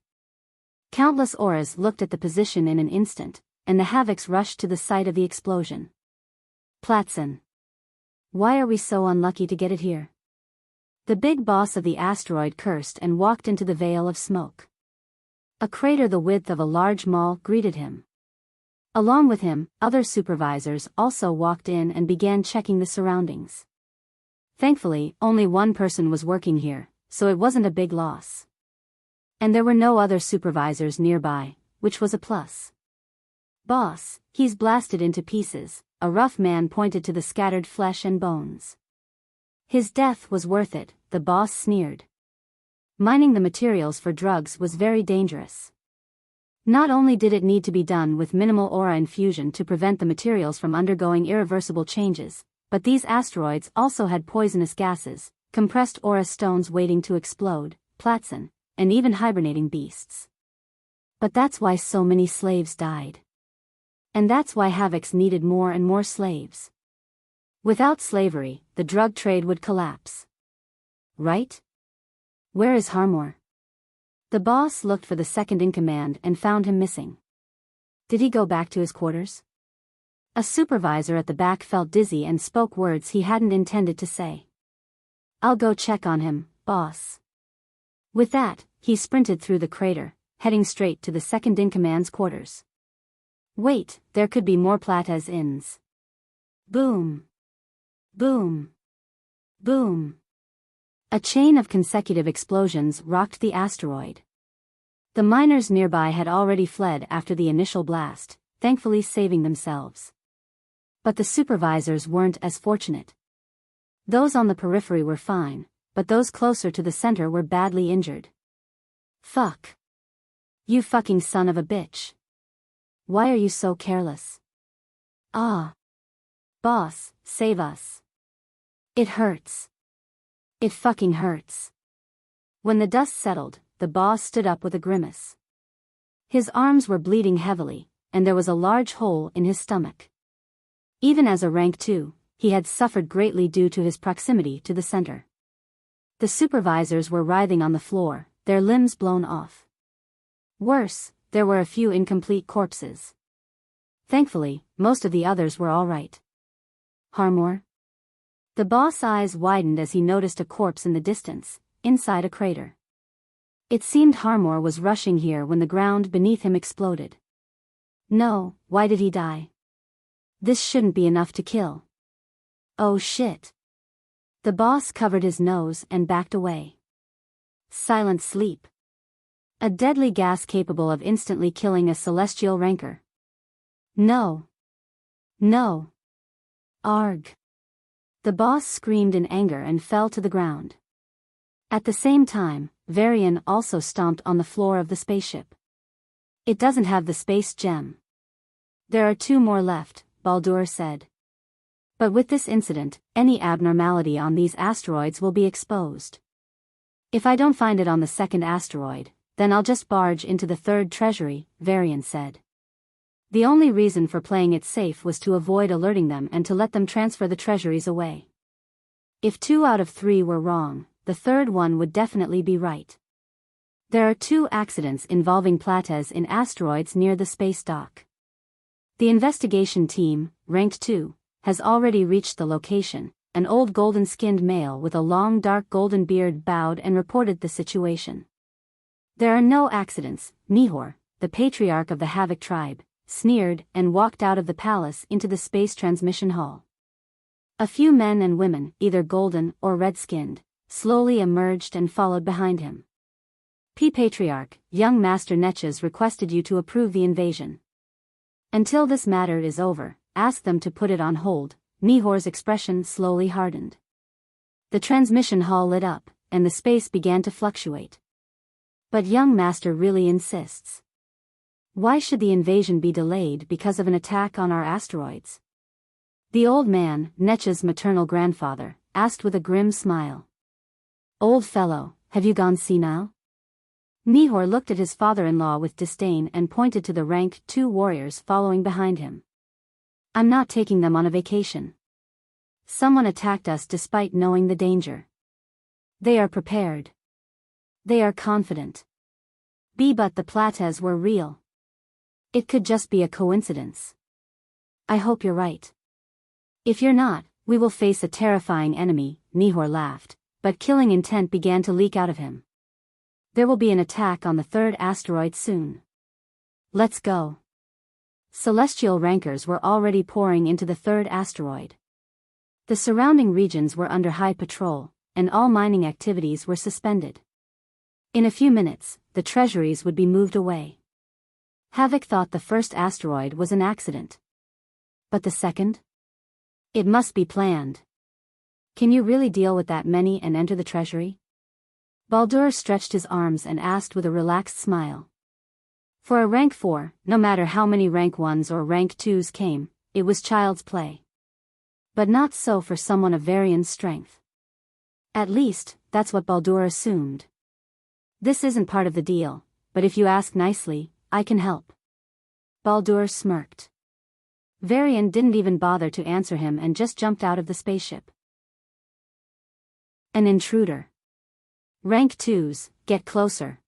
Countless auras looked at the position in an instant, and the Havocs rushed to the site of the explosion. Platson. Why are we so unlucky to get it here? The big boss of the asteroid cursed and walked into the veil of smoke. A crater the width of a large mall greeted him. Along with him, other supervisors also walked in and began checking the surroundings. Thankfully, only one person was working here, so it wasn't a big loss. And there were no other supervisors nearby, which was a plus. Boss, he's blasted into pieces, a rough man pointed to the scattered flesh and bones. His death was worth it, the boss sneered. Mining the materials for drugs was very dangerous. Not only did it need to be done with minimal aura infusion to prevent the materials from undergoing irreversible changes, but these asteroids also had poisonous gases, compressed aura stones waiting to explode, platson, and even hibernating beasts. But that's why so many slaves died. And that's why Havocs needed more and more slaves. Without slavery, the drug trade would collapse. Right? Where is Harmor? The boss looked for the second in command and found him missing. Did he go back to his quarters? A supervisor at the back felt dizzy and spoke words he hadn't intended to say. I'll go check on him, boss. With that, he sprinted through the crater, heading straight to the second in command's quarters. Wait, there could be more Platas inns. Boom. Boom. Boom. A chain of consecutive explosions rocked the asteroid. The miners nearby had already fled after the initial blast, thankfully saving themselves. But the supervisors weren't as fortunate. Those on the periphery were fine, but those closer to the center were badly injured. Fuck. You fucking son of a bitch. Why are you so careless? Ah. Boss, save us. It hurts. It fucking hurts. When the dust settled, the boss stood up with a grimace. His arms were bleeding heavily, and there was a large hole in his stomach. Even as a rank 2, he had suffered greatly due to his proximity to the center. The supervisors were writhing on the floor, their limbs blown off. Worse, there were a few incomplete corpses. Thankfully, most of the others were all right. Harmor? The boss' eyes widened as he noticed a corpse in the distance, inside a crater. It seemed Harmor was rushing here when the ground beneath him exploded. No, why did he die? This shouldn't be enough to kill. Oh shit. The boss covered his nose and backed away. Silent sleep. A deadly gas capable of instantly killing a celestial rancor. No. No. Arg. The boss screamed in anger and fell to the ground. At the same time, Varian also stomped on the floor of the spaceship. It doesn't have the space gem. There are 2 more left, Baldur said. But with this incident, any abnormality on these asteroids will be exposed. If I don't find it on the second asteroid, then I'll just barge into the third treasury, Varian said. The only reason for playing it safe was to avoid alerting them and to let them transfer the treasuries away. If 2 out of 3 were wrong, the third one would definitely be right. There are 2 accidents involving Platas in asteroids near the space dock. The investigation team, ranked 2, has already reached the location. An old golden-skinned male with a long dark golden beard bowed and reported the situation. There are no accidents, Nihor, the Patriarch of the Havoc tribe, sneered and walked out of the palace into the space transmission hall. A few men and women, either golden or red-skinned, slowly emerged and followed behind him. Patriarch, young Master Netches requested you to approve the invasion. Until this matter is over, ask them to put it on hold. Nihor's expression slowly hardened. The transmission hall lit up, and the space began to fluctuate. But young Master really insists. Why should the invasion be delayed because of an attack on our asteroids? The old man, Netch's maternal grandfather, asked with a grim smile. Old fellow, have you gone senile? Nihor looked at his father-in-law with disdain and pointed to the rank 2 warriors following behind him. I'm not taking them on a vacation. Someone attacked us despite knowing the danger. They are prepared. They are confident. But the Plates were real. It could just be a coincidence. I hope you're right. If you're not, we will face a terrifying enemy, Nihor laughed, but killing intent began to leak out of him. There will be an attack on the third asteroid soon. Let's go. Celestial rankers were already pouring into the third asteroid. The surrounding regions were under high patrol, and all mining activities were suspended. In a few minutes, the treasuries would be moved away. Havoc thought the first asteroid was an accident. But the second? It must be planned. Can you really deal with that many and enter the treasury? Baldur stretched his arms and asked with a relaxed smile. For a rank 4, no matter how many rank 1s or rank 2s came, it was child's play. But not so for someone of Varian's strength. At least, that's what Baldur assumed. This isn't part of the deal, but if you ask nicely, I can help. Baldur smirked. Varian didn't even bother to answer him and just jumped out of the spaceship. An intruder. Rank 2s, get closer.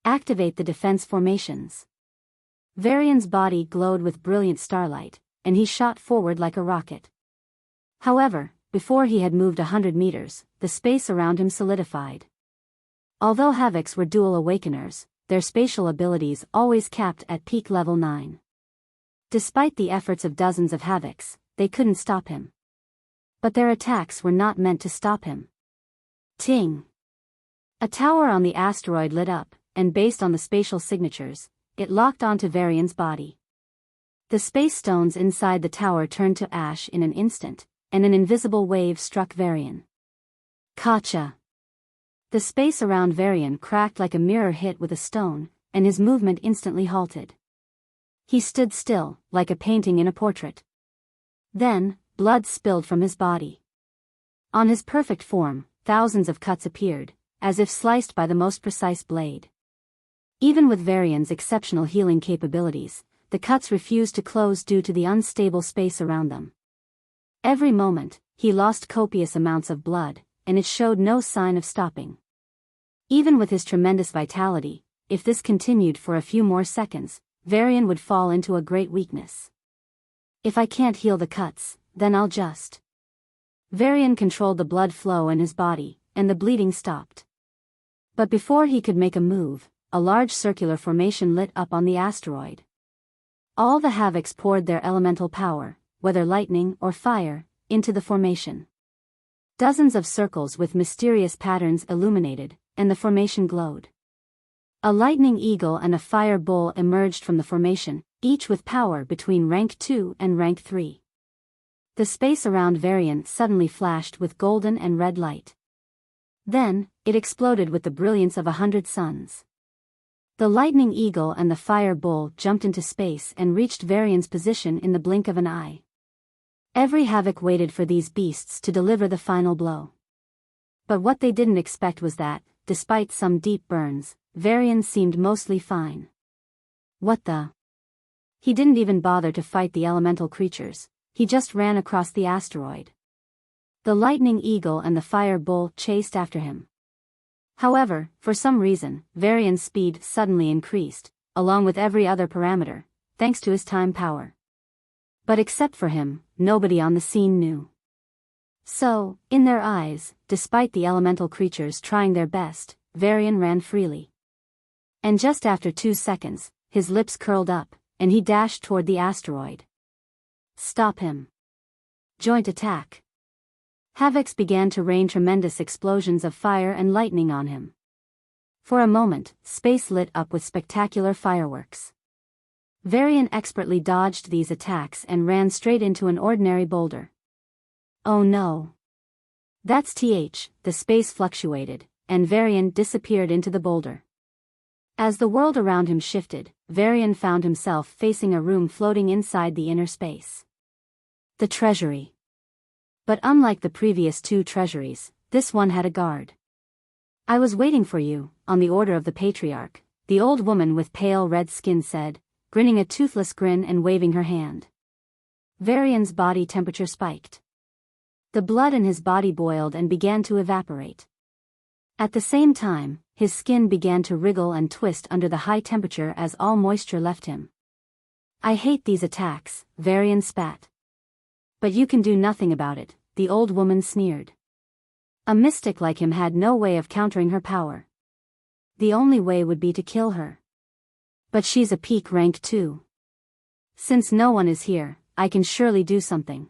Activate the defense formations. Varian's body glowed with brilliant starlight, and he shot forward like a rocket. However, before he had moved 100 meters, the space around him solidified. Although Havocs were dual awakeners, their spatial abilities always capped at peak level 9. Despite the efforts of dozens of Havocs, they couldn't stop him. But their attacks were not meant to stop him. Ting! A tower on the asteroid lit up, and based on the spatial signatures, it locked onto Varian's body. The space stones inside the tower turned to ash in an instant, and an invisible wave struck Varian. Gotcha! The space around Varian cracked like a mirror hit with a stone, and his movement instantly halted. He stood still, like a painting in a portrait. Then, blood spilled from his body. On his perfect form, thousands of cuts appeared, as if sliced by the most precise blade. Even with Varian's exceptional healing capabilities, the cuts refused to close due to the unstable space around them. Every moment, he lost copious amounts of blood, and it showed no sign of stopping. Even with his tremendous vitality, if this continued for a few more seconds, Varian would fall into a great weakness. If I can't heal the cuts, then I'll just... Varian controlled the blood flow in his body, and the bleeding stopped. But before he could make a move, a large circular formation lit up on the asteroid. All the Havocs poured their elemental power, whether lightning or fire, into the formation. Dozens of circles with mysterious patterns illuminated, and the formation glowed. A lightning eagle and a fire bull emerged from the formation, each with power between rank 2 and rank 3. The space around Varian suddenly flashed with golden and red light. Then, it exploded with the brilliance of 100 suns. The lightning eagle and the fire bull jumped into space and reached Varian's position in the blink of an eye. Every Havoc waited for these beasts to deliver the final blow. But what they didn't expect was that, despite some deep burns, Varian seemed mostly fine. What the? He didn't even bother to fight the elemental creatures, he just ran across the asteroid. The lightning eagle and the fire bull chased after him. However, for some reason, Varian's speed suddenly increased, along with every other parameter, thanks to his time power. But except for him, nobody on the scene knew. So, in their eyes, despite the elemental creatures trying their best, Varian ran freely. And just after 2 seconds, his lips curled up, and he dashed toward the asteroid. Stop him. Joint attack. Havocs began to rain tremendous explosions of fire and lightning on him. For a moment, space lit up with spectacular fireworks. Varian expertly dodged these attacks and ran straight into an ordinary boulder. Oh no. That's the space fluctuated, and Varian disappeared into the boulder. As the world around him shifted, Varian found himself facing a room floating inside the inner space. The treasury. But unlike the previous 2 treasuries, this one had a guard. I was waiting for you, on the order of the Patriarch, the old woman with pale red skin said, grinning a toothless grin and waving her hand. Varian's body temperature spiked. The blood in his body boiled and began to evaporate. At the same time, his skin began to wriggle and twist under the high temperature as all moisture left him. I hate these attacks, Varian spat. But you can do nothing about it, the old woman sneered. A mystic like him had no way of countering her power. The only way would be to kill her. But she's a peak rank too. Since no one is here, I can surely do something.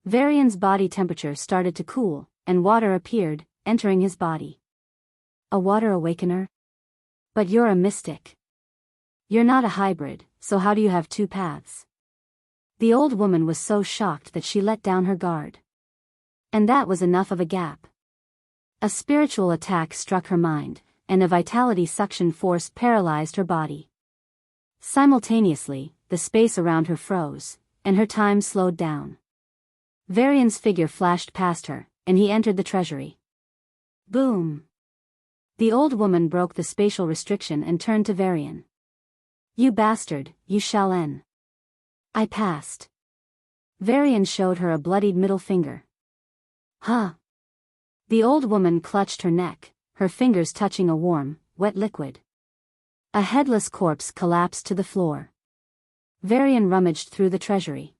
Varian's body temperature started to cool, and water appeared, entering his body. A water awakener? But you're a mystic. You're not a hybrid, so how do you have two paths? The old woman was so shocked that she let down her guard. And that was enough of a gap. A spiritual attack struck her mind, and a vitality suction force paralyzed her body. Simultaneously, the space around her froze, and her time slowed down. Varian's figure flashed past her, and he entered the treasury. Boom! The old woman broke the spatial restriction and turned to Varian. You bastard, you shall end. I passed. Varian showed her a bloodied middle finger. Huh? The old woman clutched her neck, her fingers touching a warm, wet liquid. A headless corpse collapsed to the floor. Varian rummaged through the treasury.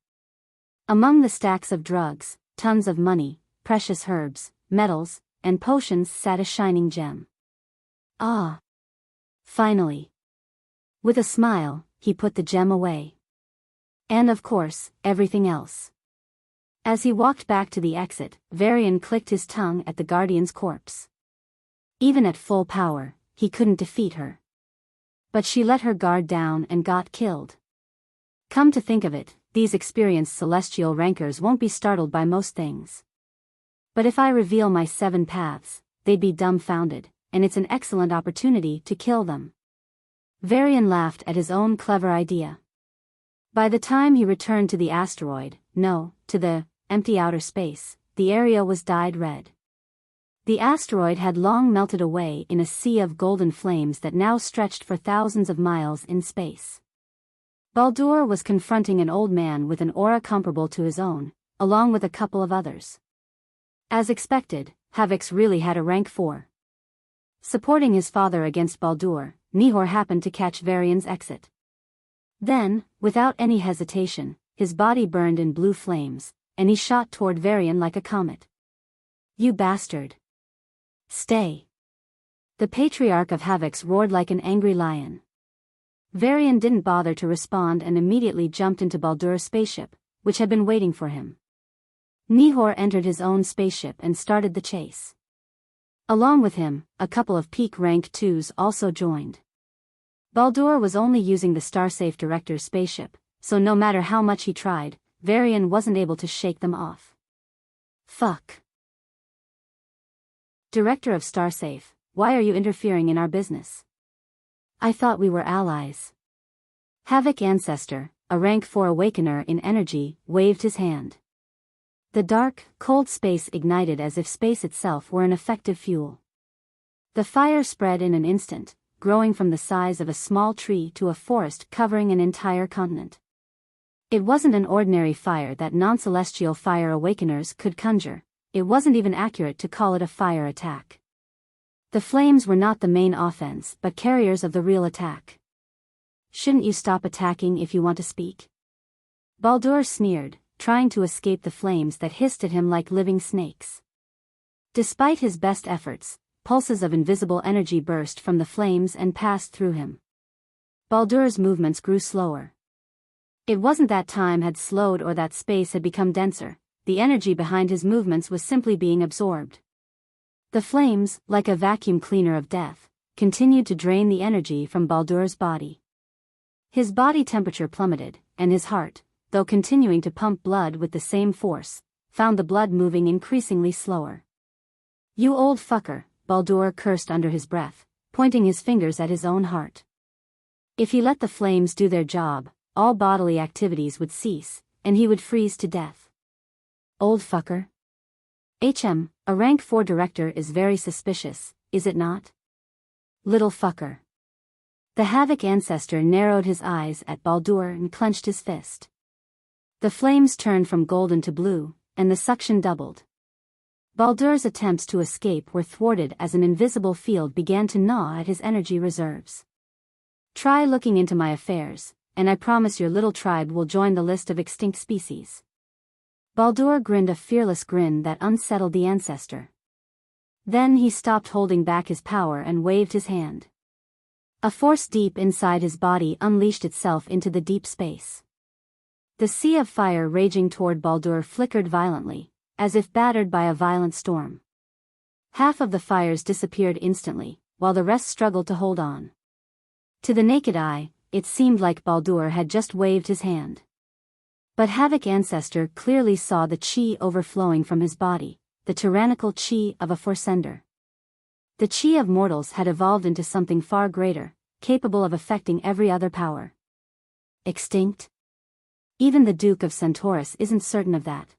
Among the stacks of drugs, tons of money, precious herbs, metals, and potions sat a shining gem. Ah! Finally. With a smile, he put the gem away. And of course, everything else. As he walked back to the exit, Varian clicked his tongue at the Guardian's corpse. Even at full power, he couldn't defeat her. But she let her guard down and got killed. Come to think of it, these experienced celestial rankers won't be startled by most things. But if I reveal my 7 paths, they'd be dumbfounded, and it's an excellent opportunity to kill them. Varian laughed at his own clever idea. By the time he returned to the asteroid, to the empty outer space, the area was dyed red. The asteroid had long melted away in a sea of golden flames that now stretched for thousands of miles in space. Baldur was confronting an old man with an aura comparable to his own, along with a couple of others. As expected, Havoc really had a rank 4. Supporting his father against Baldur, Nihor happened to catch Varian's exit. Then, without any hesitation, his body burned in blue flames, and he shot toward Varian like a comet. You bastard! Stay! The Patriarch of Havoc roared like an angry lion. Varian didn't bother to respond and immediately jumped into Baldur's spaceship, which had been waiting for him. Nihor entered his own spaceship and started the chase. Along with him, a couple of peak rank 2s also joined. Baldur was only using the Starsafe Director's spaceship, so no matter how much he tried, Varian wasn't able to shake them off. Fuck. Director of Starsafe, why are you interfering in our business? I thought we were allies. Havoc Ancestor, a rank 4 awakener in energy, waved his hand. The dark, cold space ignited as if space itself were an effective fuel. The fire spread in an instant, growing from the size of a small tree to a forest covering an entire continent. It wasn't an ordinary fire that non-celestial fire awakeners could conjure. It wasn't even accurate to call it a fire attack. The flames were not the main offense but carriers of the real attack. Shouldn't you stop attacking if you want to speak? Baldur sneered, trying to escape the flames that hissed at him like living snakes. Despite his best efforts, pulses of invisible energy burst from the flames and passed through him. Baldur's movements grew slower. It wasn't that time had slowed or that space had become denser, the energy behind his movements was simply being absorbed. The flames, like a vacuum cleaner of death, continued to drain the energy from Baldur's body. His body temperature plummeted, and his heart, though continuing to pump blood with the same force, found the blood moving increasingly slower. You old fucker, Baldur cursed under his breath, pointing his fingers at his own heart. If he let the flames do their job, all bodily activities would cease, and he would freeze to death. Old fucker? A rank 4 director is very suspicious, is it not? Little fucker. The Havoc Ancestor narrowed his eyes at Baldur and clenched his fist. The flames turned from golden to blue, and the suction doubled. Baldur's attempts to escape were thwarted as an invisible field began to gnaw at his energy reserves. Try looking into my affairs, and I promise your little tribe will join the list of extinct species. Baldur grinned a fearless grin that unsettled the ancestor. Then he stopped holding back his power and waved his hand. A force deep inside his body unleashed itself into the deep space. The sea of fire raging toward Baldur flickered violently, as if battered by a violent storm. Half of the fires disappeared instantly, while the rest struggled to hold on. To the naked eye, it seemed like Baldur had just waved his hand. But Havoc Ancestor clearly saw the chi overflowing from his body, the tyrannical chi of a Forsender. The chi of mortals had evolved into something far greater, capable of affecting every other power. Extinct? Even the Duke of Centaurus isn't certain of that.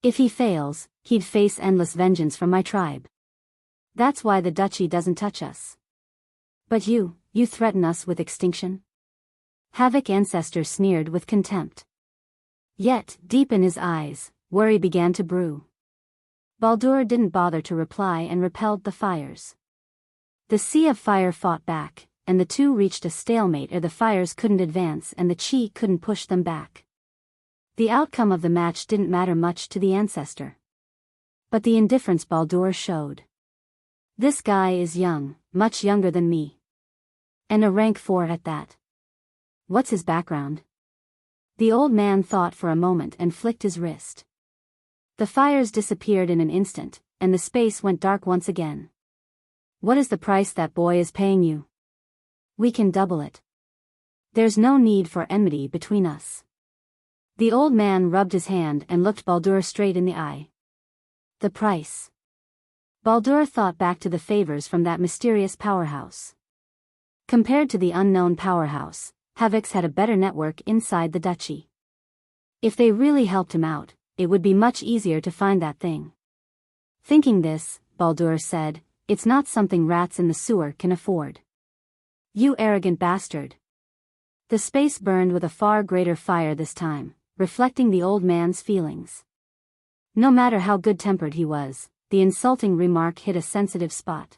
If he fails, he'd face endless vengeance from my tribe. That's why the Duchy doesn't touch us. But you threaten us with extinction? Havoc Ancestor sneered with contempt. Yet, deep in his eyes, worry began to brew. Baldur didn't bother to reply and repelled the fires. The sea of fire fought back, and the two reached a stalemate ere the fires couldn't advance and the chi couldn't push them back. The outcome of the match didn't matter much to the ancestor. But the indifference Baldur showed. This guy is young, much younger than me. And a rank 4 at that. What's his background? The old man thought for a moment and flicked his wrist. The fires disappeared in an instant, and the space went dark once again. What is the price that boy is paying you? We can double it. There's no need for enmity between us. The old man rubbed his hand and looked Baldur straight in the eye. The price. Baldur thought back to the favors from that mysterious powerhouse. Compared to the unknown powerhouse, Havoc's had a better network inside the Duchy. If they really helped him out, it would be much easier to find that thing. Thinking this, Baldur said, it's not something rats in the sewer can afford. You arrogant bastard. The space burned with a far greater fire this time, reflecting the old man's feelings. No matter how good-tempered he was, the insulting remark hit a sensitive spot.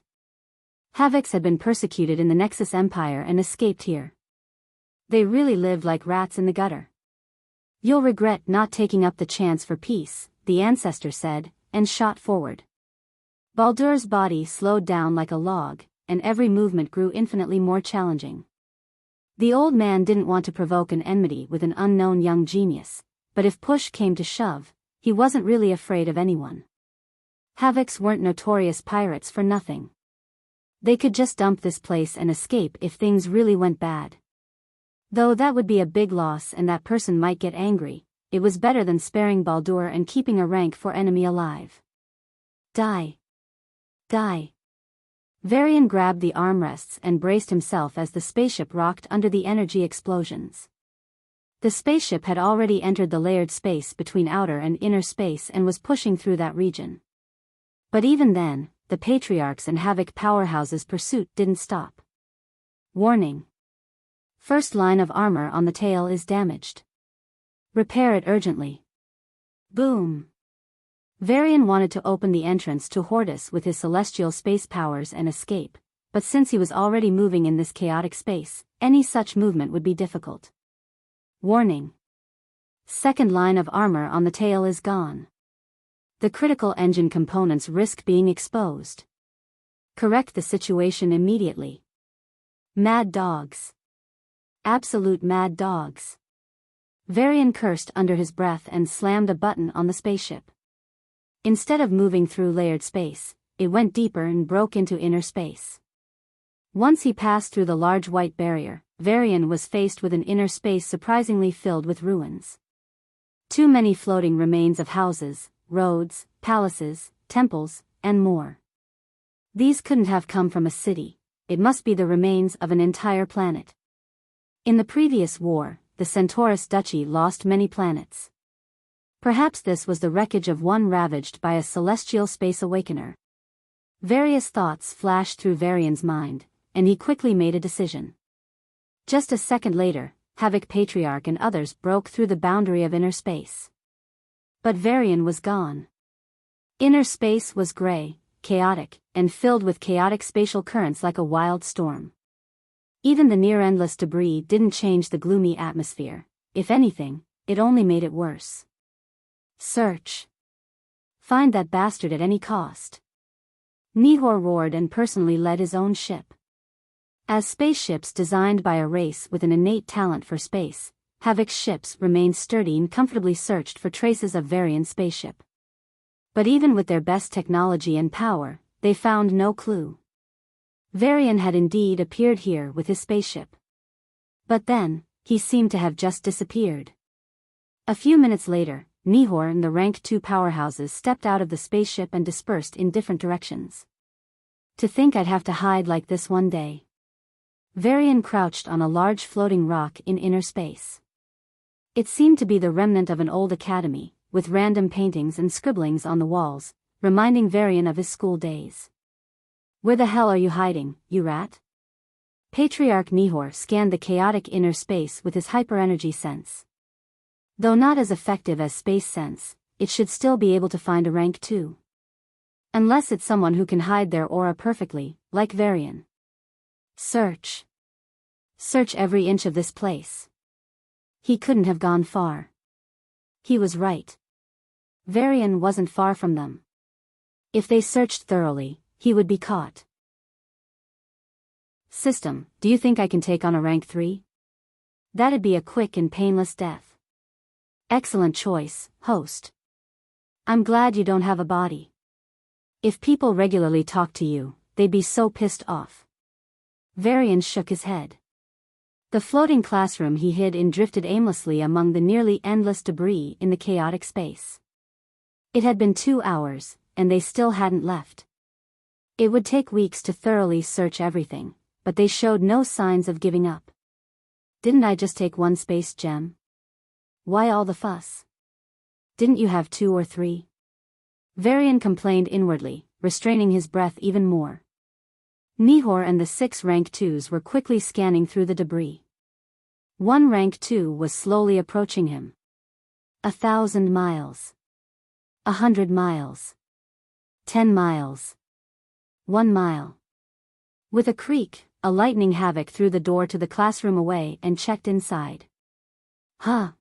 Havocs had been persecuted in the Nexus Empire and escaped here. They really lived like rats in the gutter. You'll regret not taking up the chance for peace, the ancestor said, and shot forward. Baldur's body slowed down like a log, and every movement grew infinitely more challenging. The old man didn't want to provoke an enmity with an unknown young genius, but if push came to shove, he wasn't really afraid of anyone. Havocs weren't notorious pirates for nothing. They could just dump this place and escape if things really went bad. Though that would be a big loss and that person might get angry, it was better than sparing Baldur and keeping a rank 4 enemy alive. Die. Die. Varian grabbed the armrests and braced himself as the spaceship rocked under the energy explosions. The spaceship had already entered the layered space between outer and inner space and was pushing through that region. But even then, the Patriarch's and Havoc powerhouse's pursuit didn't stop. Warning. First line of armor on the tail is damaged. Repair it urgently. Boom. Varian wanted to open the entrance to Hortus with his celestial space powers and escape, but since he was already moving in this chaotic space, any such movement would be difficult. Warning. Second line of armor on the tail is gone. The critical engine components risk being exposed. Correct the situation immediately. Mad dogs. Absolute mad dogs. Varian cursed under his breath and slammed a button on the spaceship. Instead of moving through layered space, it went deeper and broke into inner space. Once he passed through the large white barrier, Varian was faced with an inner space surprisingly filled with ruins. Too many floating remains of houses, roads, palaces, temples, and more. These couldn't have come from a city, it must be the remains of an entire planet. In the previous war, the Centaurus Duchy lost many planets. Perhaps this was the wreckage of one ravaged by a celestial space awakener. Various thoughts flashed through Varian's mind, and he quickly made a decision. Just a second later, Havoc Patriarch and others broke through the boundary of inner space. But Varian was gone. Inner space was gray, chaotic, and filled with chaotic spatial currents like a wild storm. Even the near-endless debris didn't change the gloomy atmosphere. If anything, it only made it worse. Search. Find that bastard at any cost. Nihor roared and personally led his own ship. As spaceships designed by a race with an innate talent for space, Havoc's ships remained sturdy and comfortably searched for traces of Varian's spaceship. But even with their best technology and power, they found no clue. Varian had indeed appeared here with his spaceship. But then, he seemed to have just disappeared. A few minutes later, Nihor and the Rank 2 powerhouses stepped out of the spaceship and dispersed in different directions. To think I'd have to hide like this one day. Varian crouched on a large floating rock in inner space. It seemed to be the remnant of an old academy, with random paintings and scribblings on the walls, reminding Varian of his school days. Where the hell are you hiding, you rat? Patriarch Nihor scanned the chaotic inner space with his hyper-energy sense. Though not as effective as space sense, it should still be able to find a Rank 2. Unless it's someone who can hide their aura perfectly, like Varian. Search. Search every inch of this place. He couldn't have gone far. He was right. Varian wasn't far from them. If they searched thoroughly, he would be caught. System, do you think I can take on a Rank 3? That'd be a quick and painless death. Excellent choice, host. I'm glad you don't have a body. If people regularly talked to you, they'd be so pissed off. Varian shook his head. The floating classroom he hid in drifted aimlessly among the nearly endless debris in the chaotic space. It had been 2 hours, and they still hadn't left. It would take weeks to thoroughly search everything, but they showed no signs of giving up. Didn't I just take 1 space gem? Why all the fuss? Didn't you have 2 or 3? Varian complained inwardly, restraining his breath even more. Nihor and the 6 Rank 2s were quickly scanning through the debris. 1 Rank 2 was slowly approaching him. 1,000 miles. 100 miles. 10 miles. 1 mile. With a creak, a lightning Havoc threw the door to the classroom away and checked inside. Huh.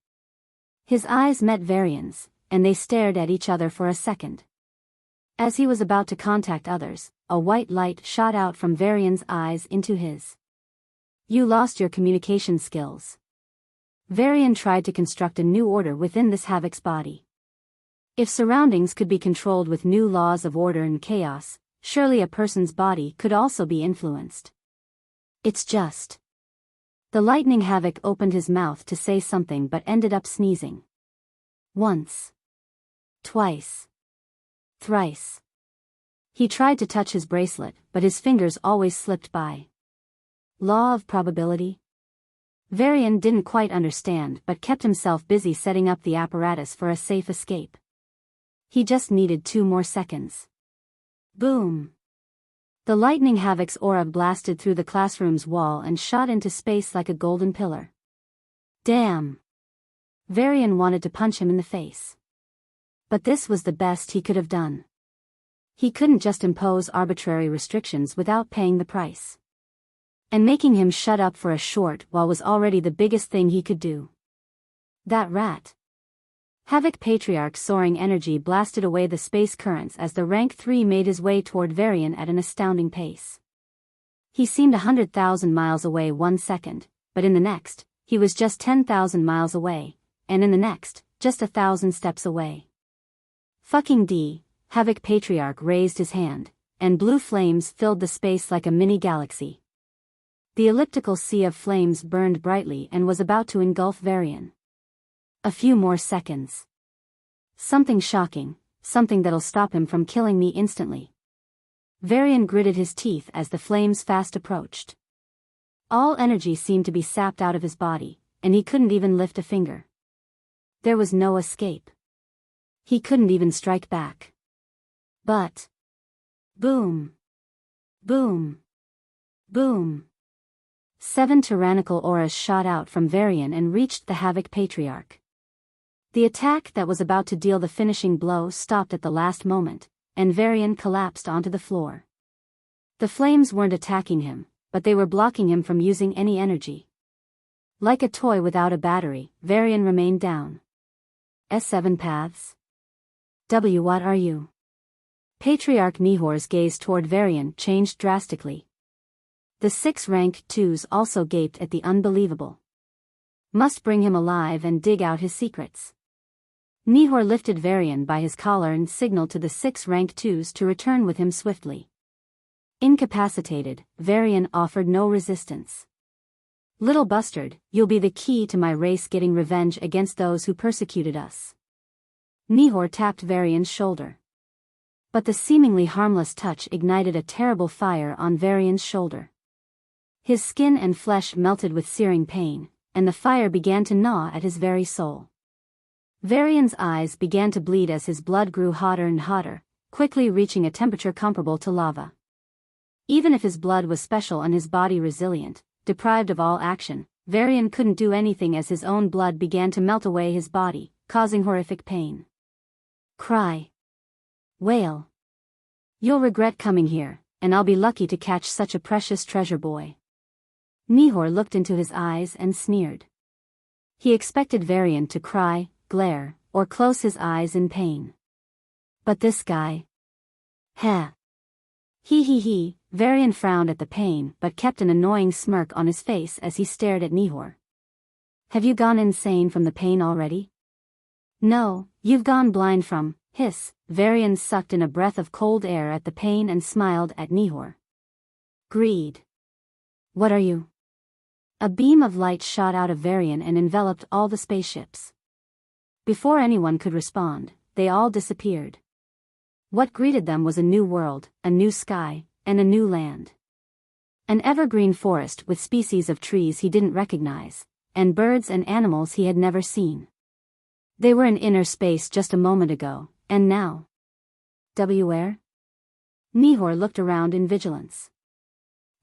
His eyes met Varian's, and they stared at each other for a second. As he was about to contact others, a white light shot out from Varian's eyes into his. You lost your communication skills. Varian tried to construct a new order within this Havoc's body. If surroundings could be controlled with new laws of order and chaos, surely a person's body could also be influenced. It's just. The lightning Havoc opened his mouth to say something but ended up sneezing. Once. Twice. Thrice. He tried to touch his bracelet, but his fingers always slipped by. Law of probability? Varian didn't quite understand but kept himself busy setting up the apparatus for a safe escape. He just needed 2 more seconds. Boom! The lightning Havoc's aura blasted through the classroom's wall and shot into space like a golden pillar. Damn! Varian wanted to punch him in the face. But this was the best he could have done. He couldn't just impose arbitrary restrictions without paying the price. And making him shut up for a short while was already the biggest thing he could do. That rat. Havoc Patriarch's soaring energy blasted away the space currents as the Rank 3 made his way toward Varian at an astounding pace. He seemed 100,000 miles away 1 second, but in the next, he was just 10,000 miles away, and in the next, just 1,000 steps away. Fucking D, Havoc Patriarch raised his hand, and blue flames filled the space like a mini-galaxy. The elliptical sea of flames burned brightly and was about to engulf Varian. A few more seconds. Something shocking, something that'll stop him from killing me instantly. Varian gritted his teeth as the flames fast approached. All energy seemed to be sapped out of his body, and he couldn't even lift a finger. There was no escape. He couldn't even strike back. But... boom. Boom. Boom. 7 tyrannical auras shot out from Varian and reached the Havoc Patriarch. The attack that was about to deal the finishing blow stopped at the last moment, and Varian collapsed onto the floor. The flames weren't attacking him, but they were blocking him from using any energy. Like a toy without a battery, Varian remained down. S7 paths. What are you? Patriarch Nihor's gaze toward Varian changed drastically. The 6 rank 2s also gaped at the unbelievable. Must bring him alive and dig out his secrets. Nihor lifted Varian by his collar and signaled to the 6 rank 2s to return with him swiftly. Incapacitated, Varian offered no resistance. Little bastard, you'll be the key to my race getting revenge against those who persecuted us. Nihor tapped Varian's shoulder. But the seemingly harmless touch ignited a terrible fire on Varian's shoulder. His skin and flesh melted with searing pain, and the fire began to gnaw at his very soul. Varian's eyes began to bleed as his blood grew hotter and hotter, quickly reaching a temperature comparable to lava. Even if his blood was special and his body resilient, deprived of all action, Varian couldn't do anything as his own blood began to melt away his body, causing horrific pain. Cry. Wail. You'll regret coming here, and I'll be lucky to catch such a precious treasure boy. Nihor looked into his eyes and sneered. He expected Varian to cry, glare, or close his eyes in pain. But this guy. Heh. He. Varian frowned at the pain but kept an annoying smirk on his face as he stared at Nihor. Have you gone insane from the pain already? No, you've gone blind from, hiss. Varian sucked in a breath of cold air at the pain and smiled at Nihor. Greed. What are you? A beam of light shot out of Varian and enveloped all the spaceships. Before anyone could respond, they all disappeared. What greeted them was a new world, a new sky, and a new land. An evergreen forest with species of trees he didn't recognize, and birds and animals he had never seen. They were in inner space just a moment ago, and now. Where? Nihor looked around in vigilance.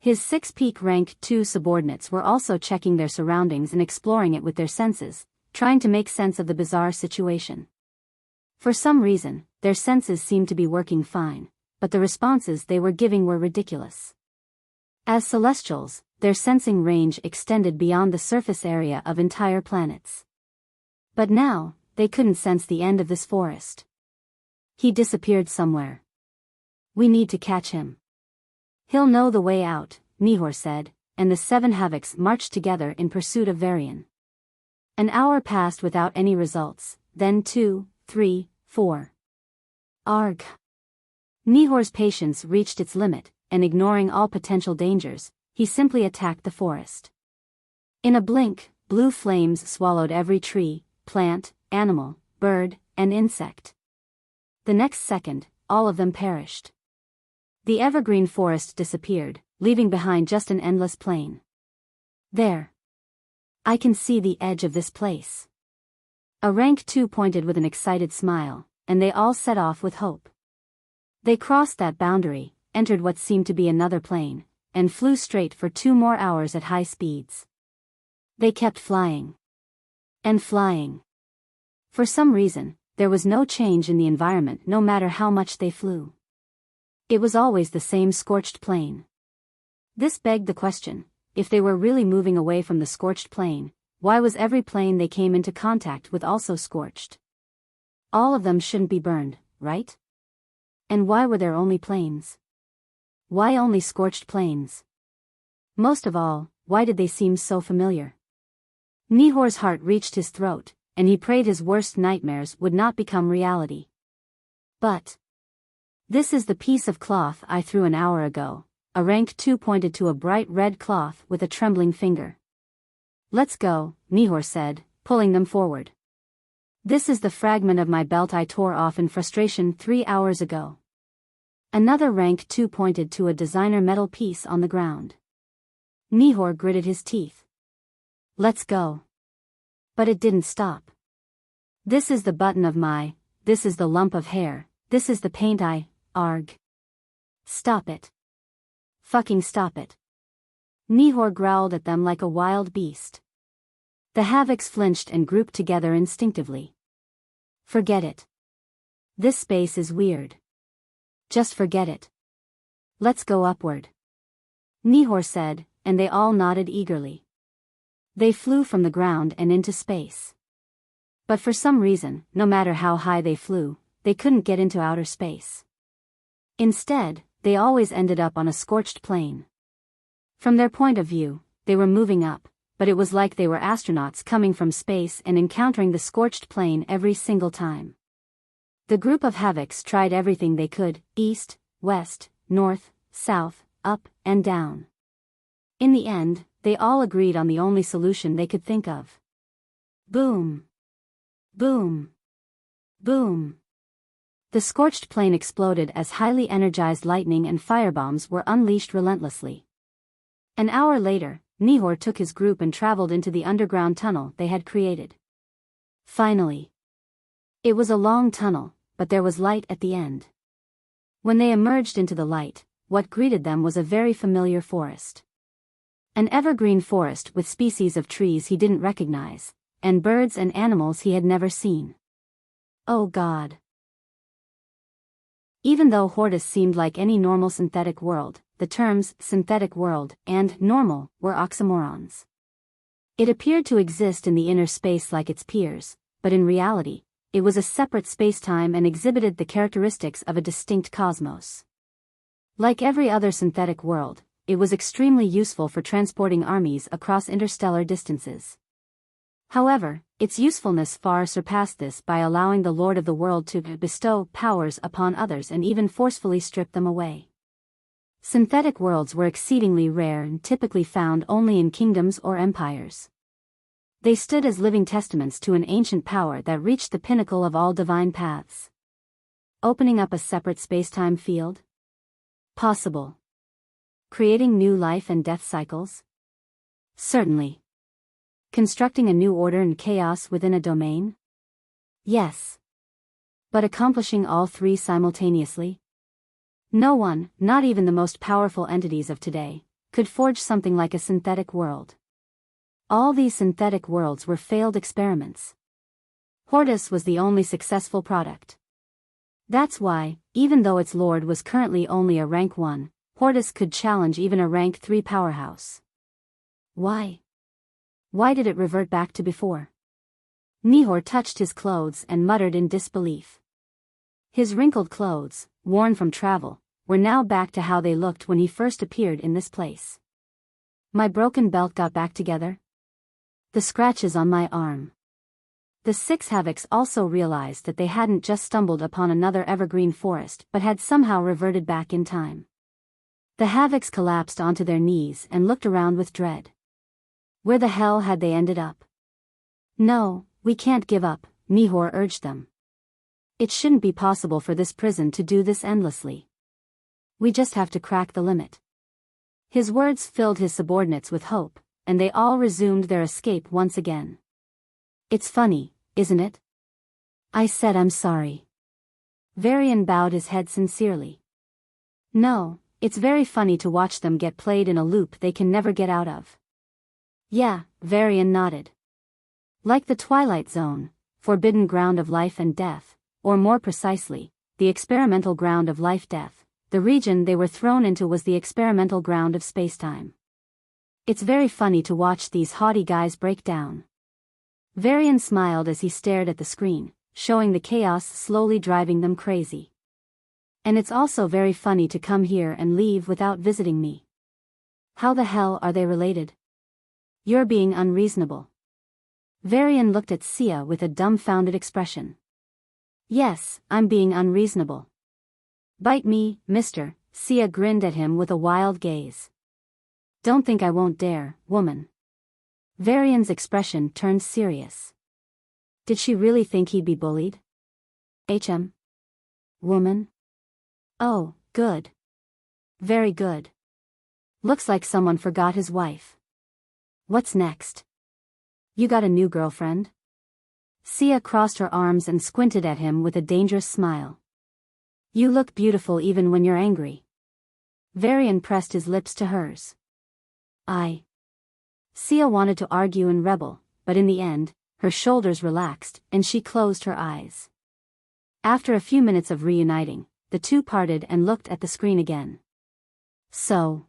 His 6 peak rank 2 subordinates were also checking their surroundings and exploring it with their senses, trying to make sense of the bizarre situation. For some reason, their senses seemed to be working fine, but the responses they were giving were ridiculous. As celestials, their sensing range extended beyond the surface area of entire planets. But now, they couldn't sense the end of this forest. He disappeared somewhere. We need to catch him. He'll know the way out, Nihor said, and the 7 Havocs marched together in pursuit of Varian. An hour passed without any results, then 2, 3, 4. Arg. Nihor's patience reached its limit, and ignoring all potential dangers, he simply attacked the forest. In a blink, blue flames swallowed every tree, plant, animal, bird, and insect. The next second, all of them perished. The evergreen forest disappeared, leaving behind just an endless plain. There. I can see the edge of this place. A rank 2 pointed with an excited smile, and they all set off with hope. They crossed that boundary, entered what seemed to be another plane, and flew straight for 2 more hours at high speeds. They kept flying. And flying. For some reason, there was no change in the environment no matter how much they flew. It was always the same scorched plain. This begged the question, if they were really moving away from the scorched plain, why was every plane they came into contact with also scorched? All of them shouldn't be burned, right? And why were there only plains? Why only scorched plains? Most of all, why did they seem so familiar? Nihor's heart reached his throat, and he prayed his worst nightmares would not become reality. But this is the piece of cloth I threw an hour ago. A rank 2 pointed to a bright red cloth with a trembling finger. Let's go, Nihor said, pulling them forward. This is the fragment of my belt I tore off in frustration 3 hours ago. Another rank 2 pointed to a designer metal piece on the ground. Nihor gritted his teeth. Let's go. But it didn't stop. This is the button of my, this is the lump of hair, this is the paint arg. Stop it. Fucking stop it. Nihor growled at them like a wild beast. The Havocs flinched and grouped together instinctively. Forget it. This space is weird. Just forget it. Let's go upward. Nihor said, and they all nodded eagerly. They flew from the ground and into space. But for some reason, no matter how high they flew, they couldn't get into outer space. Instead, they always ended up on a scorched plain. From their point of view, they were moving up, but it was like they were astronauts coming from space and encountering the scorched plain every single time. The group of Havocs tried everything they could, east, west, north, south, up, and down. In the end, they all agreed on the only solution they could think of. Boom! Boom! Boom! The scorched plain exploded as highly energized lightning and firebombs were unleashed relentlessly. An hour later, Nihor took his group and traveled into the underground tunnel they had created. Finally. It was a long tunnel, but there was light at the end. When they emerged into the light, what greeted them was a very familiar forest. An evergreen forest with species of trees he didn't recognize, and birds and animals he had never seen. Oh God! Even though Hortus seemed like any normal synthetic world, the terms synthetic world and normal were oxymorons. It appeared to exist in the inner space like its peers, but in reality, it was a separate spacetime and exhibited the characteristics of a distinct cosmos. Like every other synthetic world, it was extremely useful for transporting armies across interstellar distances. However, its usefulness far surpassed this by allowing the Lord of the World to bestow powers upon others and even forcefully strip them away. Synthetic worlds were exceedingly rare and typically found only in kingdoms or empires. They stood as living testaments to an ancient power that reached the pinnacle of all divine paths. Opening up a separate spacetime field? Possible. Creating new life and death cycles? Certainly. Constructing a new order and chaos within a domain? Yes. But accomplishing all three simultaneously? No one, not even the most powerful entities of today, could forge something like a synthetic world. All these synthetic worlds were failed experiments. Hortus was the only successful product. That's why, even though its lord was currently only a rank 1, Hortus could challenge even a rank 3 powerhouse. Why? Why did it revert back to before? Nihor touched his clothes and muttered in disbelief. His wrinkled clothes, worn from travel, were now back to how they looked when he first appeared in this place. My broken belt got back together? The scratches on my arm. The 6 Havocs also realized that they hadn't just stumbled upon another evergreen forest but had somehow reverted back in time. The Havocs collapsed onto their knees and looked around with dread. Where the hell had they ended up? No, we can't give up, Nihor urged them. It shouldn't be possible for this prison to do this endlessly. We just have to crack the limit. His words filled his subordinates with hope, and they all resumed their escape once again. It's funny, isn't it? I said I'm sorry. Varian bowed his head sincerely. No, it's very funny to watch them get played in a loop they can never get out of. Yeah, Varian nodded. Like the Twilight Zone, forbidden ground of life and death, or more precisely, the experimental ground of life-death, the region they were thrown into was the experimental ground of spacetime. It's very funny to watch these haughty guys break down. Varian smiled as he stared at the screen, showing the chaos slowly driving them crazy. And it's also very funny to come here and leave without visiting me. How the hell are they related? You're being unreasonable. Varian looked at Sia with a dumbfounded expression. Yes, I'm being unreasonable. Bite me, mister, Sia grinned at him with a wild gaze. Don't think I won't dare, woman. Varian's expression turned serious. Did she really think he'd be bullied? Woman? Oh, good. Very good. Looks like someone forgot his wife. What's next? You got a new girlfriend? Sia crossed her arms and squinted at him with a dangerous smile. You look beautiful even when you're angry. Varian pressed his lips to hers. Sia wanted to argue and rebel, but in the end, her shoulders relaxed, and she closed her eyes. After a few minutes of reuniting, the two parted and looked at the screen again. So.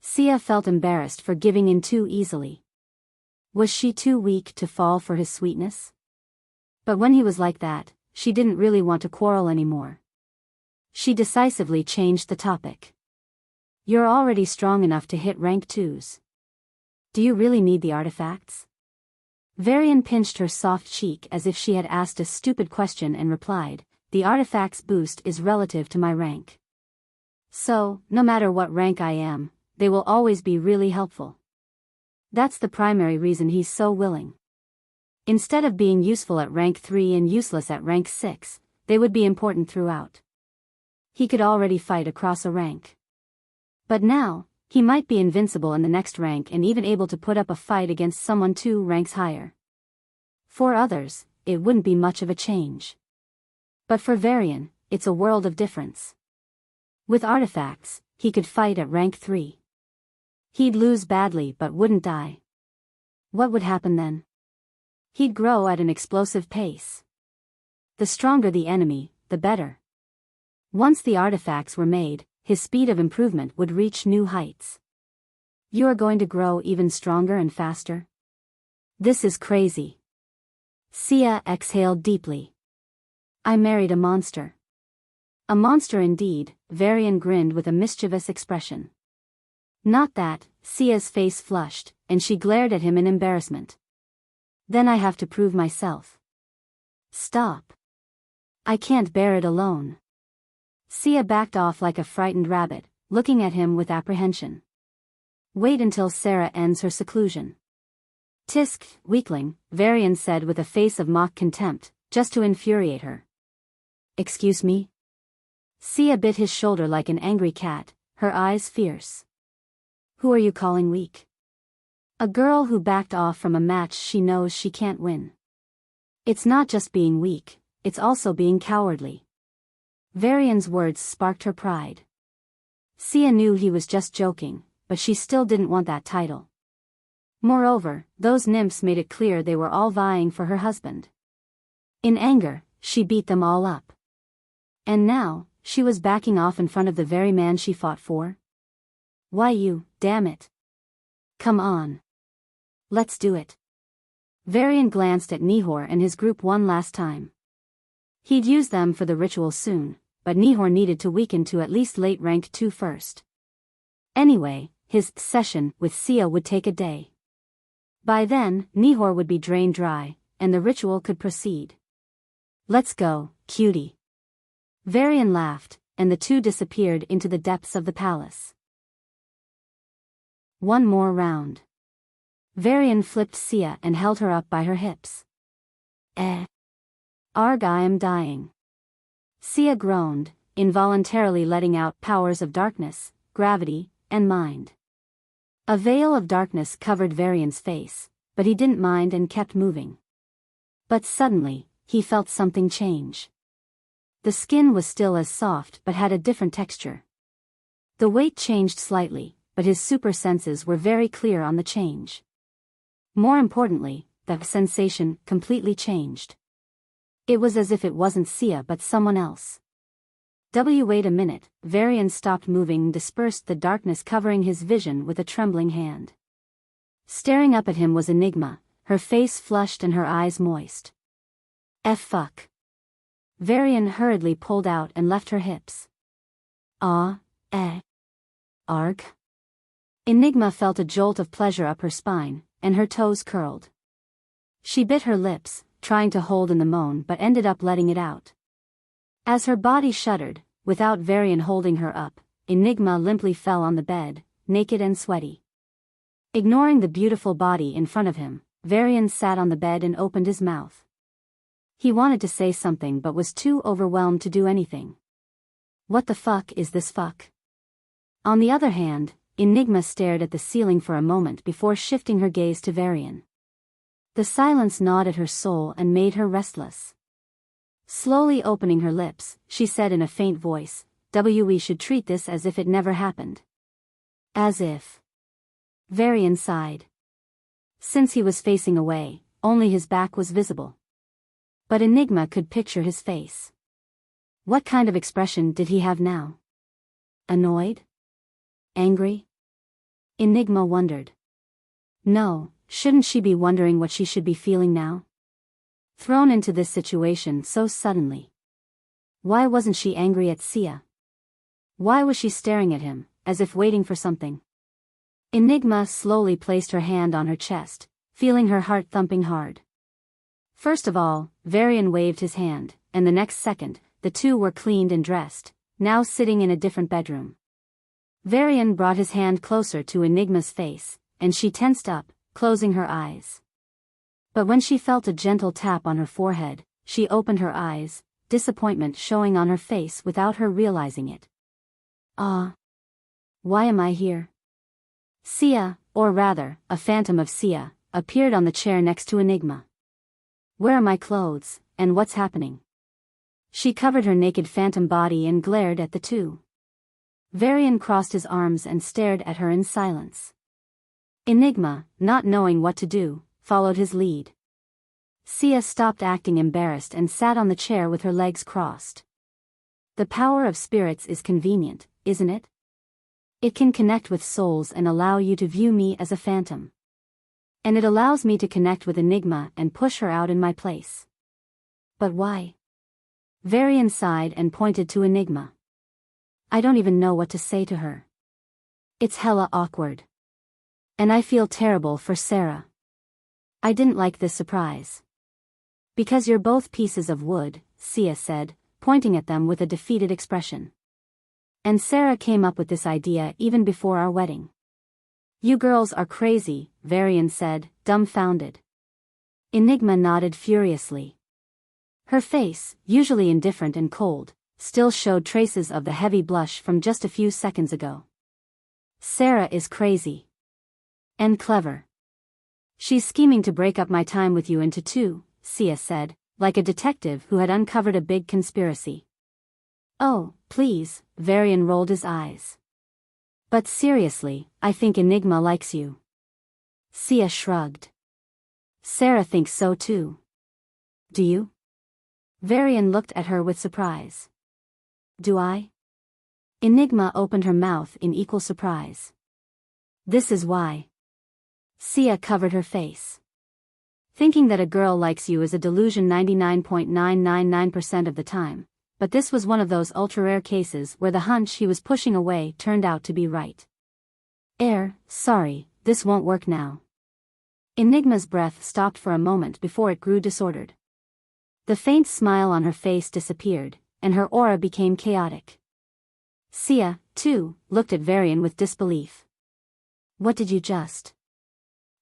Sia felt embarrassed for giving in too easily. Was she too weak to fall for his sweetness? But when he was like that, she didn't really want to quarrel anymore. She decisively changed the topic. You're already strong enough to hit rank 2s. Do you really need the artifacts? Varian pinched her soft cheek as if she had asked a stupid question and replied, the artifacts boost is relative to my rank. So, no matter what rank I am, they will always be really helpful. That's the primary reason he's so willing. Instead of being useful at rank 3 and useless at rank 6, they would be important throughout. He could already fight across a rank. But now, he might be invincible in the next rank and even able to put up a fight against someone 2 ranks higher. For others, it wouldn't be much of a change. But for Varian, it's a world of difference. With artifacts, he could fight at rank 3. He'd lose badly but wouldn't die. What would happen then? He'd grow at an explosive pace. The stronger the enemy, the better. Once the artifacts were made, his speed of improvement would reach new heights. You are going to grow even stronger and faster? This is crazy. Sia exhaled deeply. I married a monster. A monster indeed, Varian grinned with a mischievous expression. Not that, Sia's face flushed, and she glared at him in embarrassment. Then I have to prove myself. Stop. I can't bear it alone. Sia backed off like a frightened rabbit, looking at him with apprehension. Wait until Sarah ends her seclusion. Tisk, weakling, Varian said with a face of mock contempt, just to infuriate her. Excuse me? Sia bit his shoulder like an angry cat, her eyes fierce. Who are you calling weak? A girl who backed off from a match she knows she can't win. It's not just being weak, it's also being cowardly. Varian's words sparked her pride. Sia knew he was just joking, but she still didn't want that title. Moreover, those nymphs made it clear they were all vying for her husband. In anger, she beat them all up. And now, she was backing off in front of the very man she fought for? Why you, damn it. Come on. Let's do it. Varian glanced at Nihor and his group one last time. He'd use them for the ritual soon, but Nihor needed to weaken to at least late rank 2 first. Anyway, his session with Sia would take a day. By then, Nihor would be drained dry, and the ritual could proceed. Let's go, cutie. Varian laughed, and the two disappeared into the depths of the palace. One more round. Varian flipped Sia and held her up by her hips. Arg, I am dying. Sia groaned, involuntarily letting out powers of darkness, gravity, and mind. A veil of darkness covered Varian's face, but he didn't mind and kept moving. But suddenly, he felt something change. The skin was still as soft but had a different texture. The weight changed slightly, but his super senses were very clear on the change. More importantly, the sensation completely changed. It was as if it wasn't Sia but someone else. Wait a minute, Varian stopped moving and dispersed the darkness covering his vision with a trembling hand. Staring up at him was Enigma, her face flushed and her eyes moist. Fuck. Varian hurriedly pulled out and left her hips. Arg. Enigma felt a jolt of pleasure up her spine, and her toes curled. She bit her lips, trying to hold in the moan but ended up letting it out. As her body shuddered, without Varian holding her up, Enigma limply fell on the bed, naked and sweaty. Ignoring the beautiful body in front of him, Varian sat on the bed and opened his mouth. He wanted to say something but was too overwhelmed to do anything. What the fuck is this fuck? On the other hand, Enigma stared at the ceiling for a moment before shifting her gaze to Varian. The silence gnawed at her soul and made her restless. Slowly opening her lips, she said in a faint voice, We should treat this as if it never happened. As if. Varian sighed. Since he was facing away, only his back was visible. But Enigma could picture his face. What kind of expression did he have now? Annoyed? Angry? Enigma wondered. No, shouldn't she be wondering what she should be feeling now? Thrown into this situation so suddenly. Why wasn't she angry at Sia? Why was she staring at him, as if waiting for something? Enigma slowly placed her hand on her chest, feeling her heart thumping hard. First of all, Varian waved his hand, and the next second, the two were cleaned and dressed, now sitting in a different bedroom. Varian brought his hand closer to Enigma's face, and she tensed up, closing her eyes. But when she felt a gentle tap on her forehead, she opened her eyes, disappointment showing on her face without her realizing it. Ah! Why am I here? Sia, or rather, a phantom of Sia, appeared on the chair next to Enigma. Where are my clothes, and what's happening? She covered her naked phantom body and glared at the two. Varian crossed his arms and stared at her in silence. Enigma, not knowing what to do, followed his lead. Sia stopped acting embarrassed and sat on the chair with her legs crossed. The power of spirits is convenient, isn't it? It can connect with souls and allow you to view me as a phantom. And it allows me to connect with Enigma and push her out in my place. But why? Varian sighed and pointed to Enigma. I don't even know what to say to her. It's hella awkward. And I feel terrible for Sarah. I didn't like this surprise. Because you're both pieces of wood, Sia said, pointing at them with a defeated expression. And Sarah came up with this idea even before our wedding. You girls are crazy, Varian said, dumbfounded. Enigma nodded furiously. Her face, usually indifferent and cold, still showed traces of the heavy blush from just a few seconds ago. Sarah is crazy. And clever. She's scheming to break up my time with you into two, Sia said, like a detective who had uncovered a big conspiracy. Oh, please, Varian rolled his eyes. But seriously, I think Enigma likes you. Sia shrugged. Sarah thinks so too. Do you? Varian looked at her with surprise. Do I? Enigma opened her mouth in equal surprise. This is why. Sia covered her face. Thinking that a girl likes you is a delusion 99.999% of the time. But this was one of those ultra-rare cases where the hunch he was pushing away turned out to be right. Sorry, this won't work now. Enigma's breath stopped for a moment before it grew disordered. The faint smile on her face disappeared, and her aura became chaotic. Sia, too, looked at Varian with disbelief. What did you just?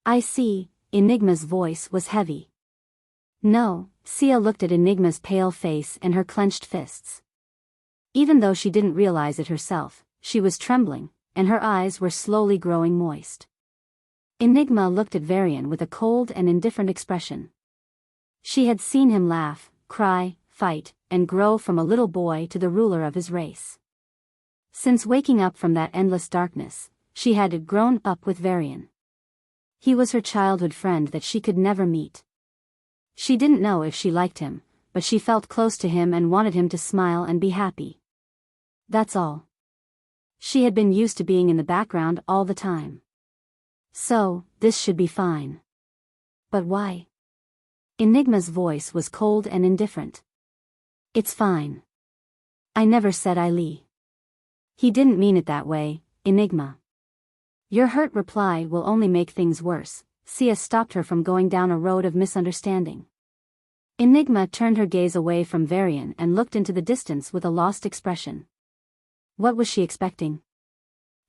I see, Enigma's voice was heavy. No, Sia looked at Enigma's pale face and her clenched fists. Even though she didn't realize it herself, she was trembling, and her eyes were slowly growing moist. Enigma looked at Varian with a cold and indifferent expression. She had seen him laugh, cry, fight, and grow from a little boy to the ruler of his race. Since waking up from that endless darkness, she had grown up with Varian. He was her childhood friend that she could never meet. She didn't know if she liked him, but she felt close to him and wanted him to smile and be happy. That's all. She had been used to being in the background all the time. So, this should be fine. But why? Enigma's voice was cold and indifferent. It's fine. I never said I lee. He didn't mean it that way, Enigma. Your hurt reply will only make things worse. Sia stopped her from going down a road of misunderstanding. Enigma turned her gaze away from Varian and looked into the distance with a lost expression. What was she expecting?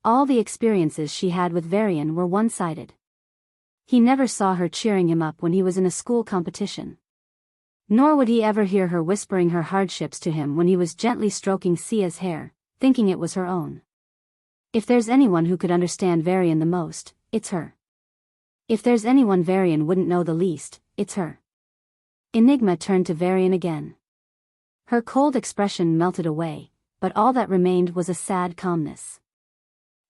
All the experiences she had with Varian were one-sided. He never saw her cheering him up when he was in a school competition. Nor would he ever hear her whispering her hardships to him when he was gently stroking Sia's hair, thinking it was her own. If there's anyone who could understand Varian the most, it's her. If there's anyone Varian wouldn't know the least, it's her. Enigma turned to Varian again. Her cold expression melted away, but all that remained was a sad calmness.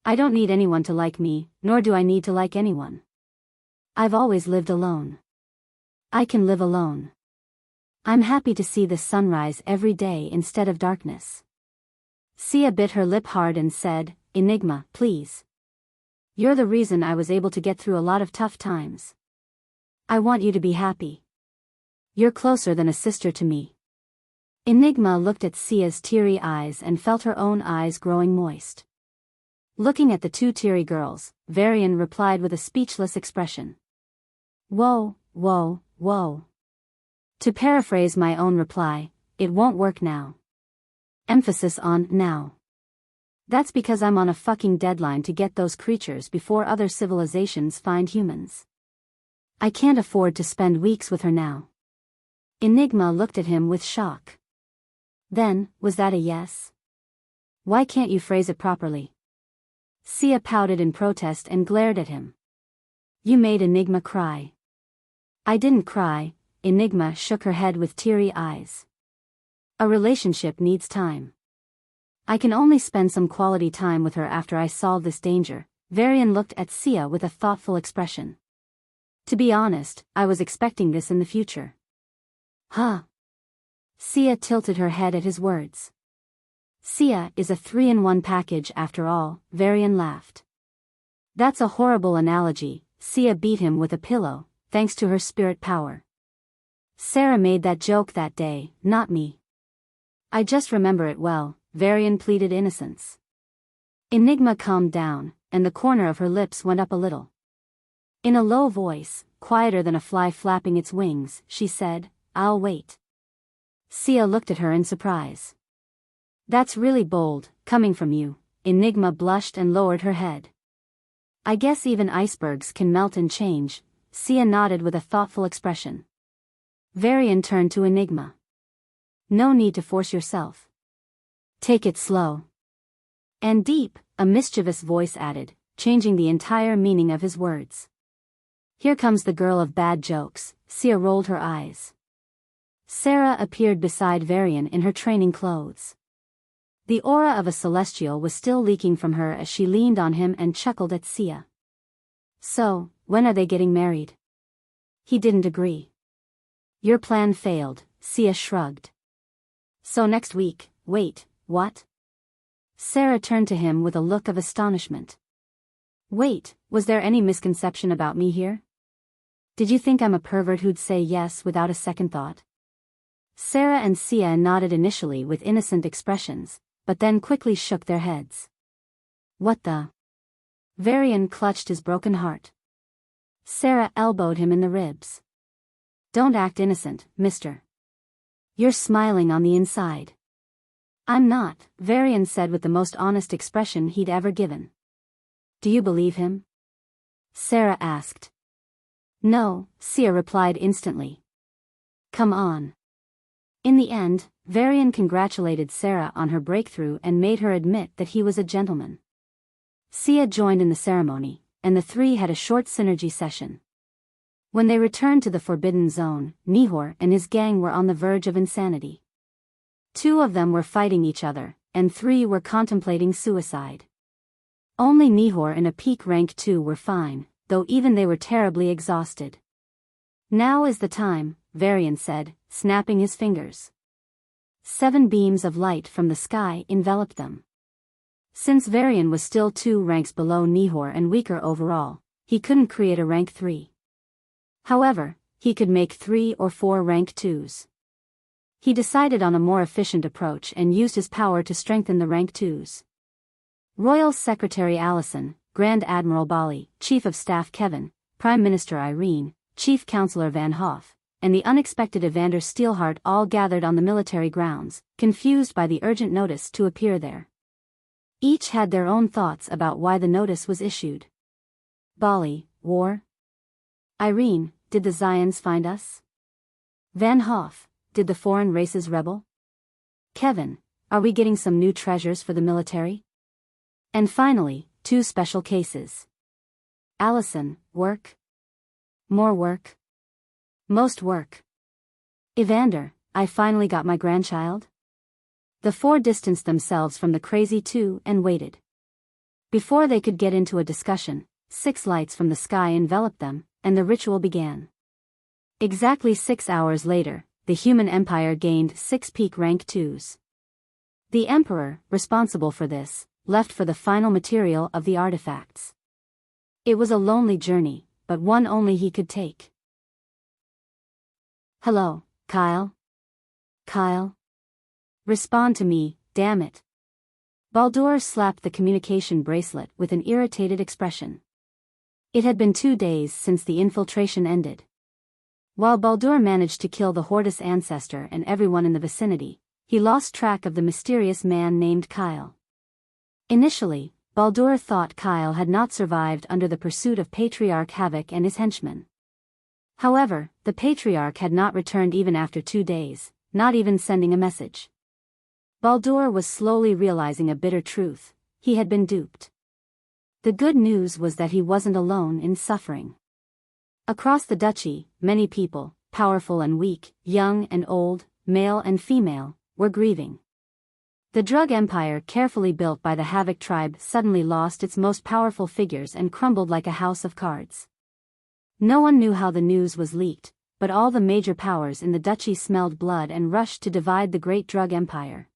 I don't need anyone to like me, nor do I need to like anyone. I've always lived alone. I can live alone. I'm happy to see the sunrise every day instead of darkness. Sia bit her lip hard and said, Enigma, please. You're the reason I was able to get through a lot of tough times. I want you to be happy. You're closer than a sister to me. Enigma looked at Sia's teary eyes and felt her own eyes growing moist. Looking at the two teary girls, Varian replied with a speechless expression. Whoa, whoa, whoa. To paraphrase my own reply, it won't work now. Emphasis on now. That's because I'm on a fucking deadline to get those creatures before other civilizations find humans. I can't afford to spend weeks with her now. Enigma looked at him with shock. Then, was that a yes? Why can't you phrase it properly? Sia pouted in protest and glared at him. You made Enigma cry. I didn't cry, Enigma shook her head with teary eyes. A relationship needs time. I can only spend some quality time with her after I solve this danger. Varian looked at Sia with a thoughtful expression. To be honest, I was expecting this in the future. Huh? Sia tilted her head at his words. Sia is a 3-in-1 package after all, Varian laughed. That's a horrible analogy, Sia beat him with a pillow, thanks to her spirit power. Sarah made that joke that day, not me. I just remember it well, Varian pleaded innocence. Enigma calmed down, and the corner of her lips went up a little. In a low voice, quieter than a fly flapping its wings, she said, I'll wait. Sia looked at her in surprise. That's really bold, coming from you, Enigma blushed and lowered her head. I guess even icebergs can melt and change, Sia nodded with a thoughtful expression. Varian turned to Enigma. No need to force yourself. Take it slow. And deep, a mischievous voice added, changing the entire meaning of his words. Here comes the girl of bad jokes, Sia rolled her eyes. Sarah appeared beside Varian in her training clothes. The aura of a celestial was still leaking from her as she leaned on him and chuckled at Sia. So, when are they getting married? He didn't agree. Your plan failed, Sia shrugged. So next week, wait, what? Sarah turned to him with a look of astonishment. Wait, was there any misconception about me here? Did you think I'm a pervert who'd say yes without a second thought? Sarah and Sia nodded initially with innocent expressions, but then quickly shook their heads. What the? Varian clutched his broken heart. Sarah elbowed him in the ribs. Don't act innocent, mister. You're smiling on the inside. I'm not, Varian said with the most honest expression he'd ever given. Do you believe him? Sarah asked. No, Sia replied instantly. Come on. In the end, Varian congratulated Sarah on her breakthrough and made her admit that he was a gentleman. Sia joined in the ceremony, and the three had a short synergy session. When they returned to the Forbidden Zone, Nihor and his gang were on the verge of insanity. 2 of them were fighting each other, and 3 were contemplating suicide. Only Nihor and a peak rank 2 were fine, though even they were terribly exhausted. Now is the time, Varian said, snapping his fingers. 7 beams of light from the sky enveloped them. Since Varian was still 2 ranks below Nihor and weaker overall, he couldn't create a rank 3. However, he could make 3 or 4 rank 2s. He decided on a more efficient approach and used his power to strengthen the rank 2s. Royal Secretary Allison, Grand Admiral Bali, Chief of Staff Kevin, Prime Minister Irene, Chief Counselor Van Hoff, and the unexpected Evander Steelheart all gathered on the military grounds, confused by the urgent notice to appear there. Each had their own thoughts about why the notice was issued. Bali, war? Irene, did the Zions find us? Van Hoff, did the foreign races rebel? Kevin, are we getting some new treasures for the military? And finally, 2 special cases. Allison, work? More work? Most work. Evander, I finally got my grandchild? The 4 distanced themselves from the crazy 2 and waited. Before they could get into a discussion, 6 lights from the sky enveloped them, and the ritual began. Exactly 6 hours later, the human empire gained 6 peak rank 2s. The emperor, responsible for this, left for the final material of the artifacts. It was a lonely journey, but one only he could take. Hello, Kyle? Kyle? Respond to me, damn it. Baldur slapped the communication bracelet with an irritated expression. It had been 2 days since the infiltration ended. While Baldur managed to kill the Hortus ancestor and everyone in the vicinity, he lost track of the mysterious man named Kyle. Initially, Baldur thought Kyle had not survived under the pursuit of Patriarch Havoc and his henchmen. However, the Patriarch had not returned even after 2 days, not even sending a message. Baldur was slowly realizing a bitter truth: he had been duped. The good news was that he wasn't alone in suffering. Across the Duchy, many people, powerful and weak, young and old, male and female, were grieving. The drug empire carefully built by the Havoc tribe suddenly lost its most powerful figures and crumbled like a house of cards. No one knew how the news was leaked, but all the major powers in the Duchy smelled blood and rushed to divide the great drug empire.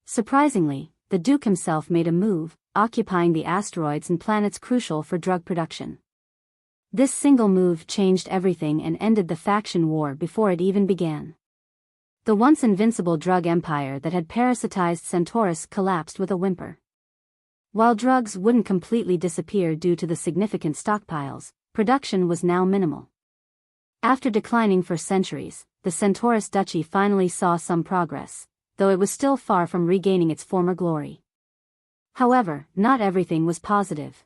Surprisingly, the Duke himself made a move, occupying the asteroids and planets crucial for drug production. This single move changed everything and ended the faction war before it even began. The once invincible drug empire that had parasitized Centaurus collapsed with a whimper. While drugs wouldn't completely disappear due to the significant stockpiles, production was now minimal. After declining for centuries, the Centaurus Duchy finally saw some progress, though it was still far from regaining its former glory. However, not everything was positive.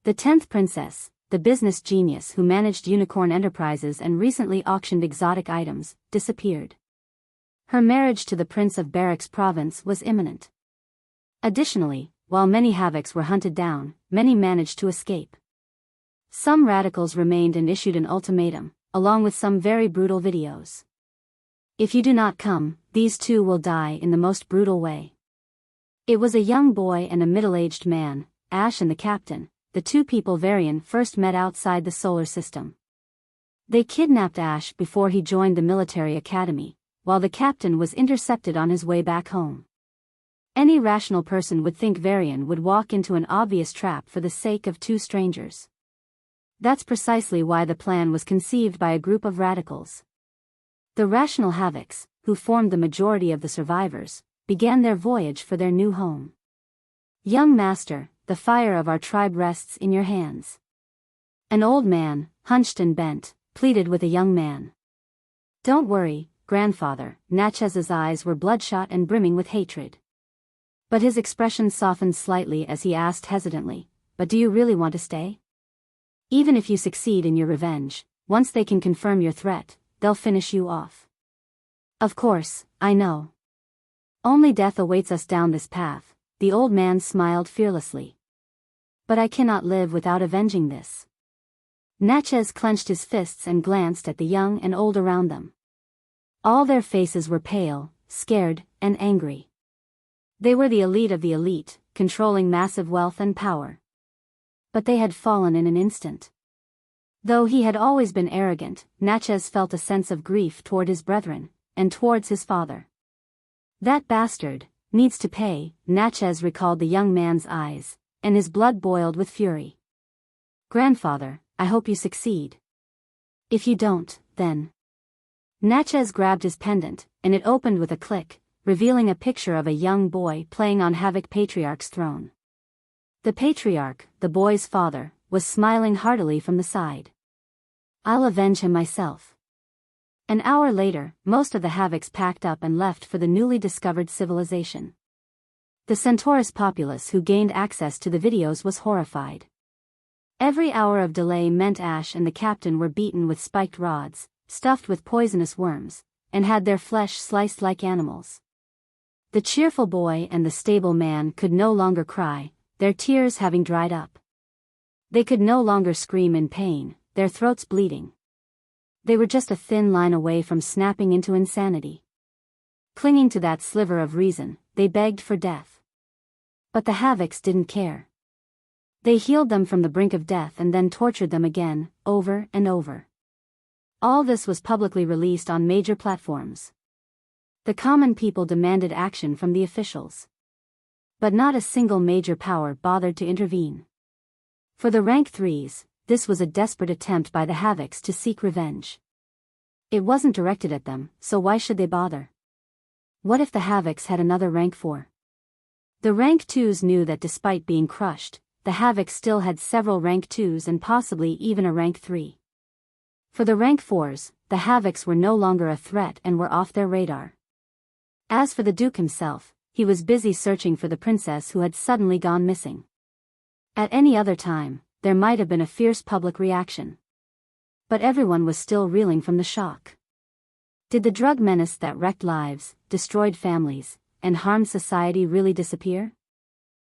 The 10th princess, the business genius who managed unicorn enterprises and recently auctioned exotic items, disappeared. Her marriage to the Prince of Barracks province was imminent. Additionally, while many Havocs were hunted down, many managed to escape. Some radicals remained and issued an ultimatum, along with some very brutal videos. If you do not come, these 2 will die in the most brutal way. It was a young boy and a middle-aged man, Ash and the captain, the 2 people Varian first met outside the solar system. They kidnapped Ash before he joined the military academy, while the captain was intercepted on his way back home. Any rational person would think Varian would walk into an obvious trap for the sake of 2 strangers. That's precisely why the plan was conceived by a group of radicals. The rational Havocs, who formed the majority of the survivors, began their voyage for their new home. Young master, the fire of our tribe rests in your hands. An old man, hunched and bent, pleaded with a young man. Don't worry, grandfather. Natchez's eyes were bloodshot and brimming with hatred. But his expression softened slightly as he asked hesitantly, but do you really want to stay? Even if you succeed in your revenge, once they can confirm your threat, they'll finish you off. Of course, I know. Only death awaits us down this path, the old man smiled fearlessly. But I cannot live without avenging this. Natchez clenched his fists and glanced at the young and old around them. All their faces were pale, scared, and angry. They were the elite of the elite, controlling massive wealth and power. But they had fallen in an instant. Though he had always been arrogant, Natchez felt a sense of grief toward his brethren, and towards his father. That bastard needs to pay, Natchez recalled the young man's eyes, and his blood boiled with fury. Grandfather, I hope you succeed. If you don't, then... Natchez grabbed his pendant, and it opened with a click, revealing a picture of a young boy playing on Havoc Patriarch's throne. The Patriarch, the boy's father, was smiling heartily from the side. I'll avenge him myself. An hour later, most of the Havocs packed up and left for the newly discovered civilization. The Centaurus populace who gained access to the videos was horrified. Every hour of delay meant Ash and the captain were beaten with spiked rods, stuffed with poisonous worms, and had their flesh sliced like animals. The cheerful boy and the stable man could no longer cry, their tears having dried up. They could no longer scream in pain, their throats bleeding. They were just a thin line away from snapping into insanity. Clinging to that sliver of reason, they begged for death. But the Havocs didn't care. They healed them from the brink of death and then tortured them again, over and over. All this was publicly released on major platforms. The common people demanded action from the officials. But not a single major power bothered to intervene. For the rank 3s, this was a desperate attempt by the Havocs to seek revenge. It wasn't directed at them, so why should they bother? What if the Havocs had another rank 4? The rank 2s knew that despite being crushed, the Havocs still had several rank 2s and possibly even a rank 3. For the rank 4s, the Havocs were no longer a threat and were off their radar. As for the Duke himself, he was busy searching for the princess who had suddenly gone missing. At any other time, there might have been a fierce public reaction. But everyone was still reeling from the shock. Did the drug menace that wrecked lives, destroyed families, and harmed society really disappear?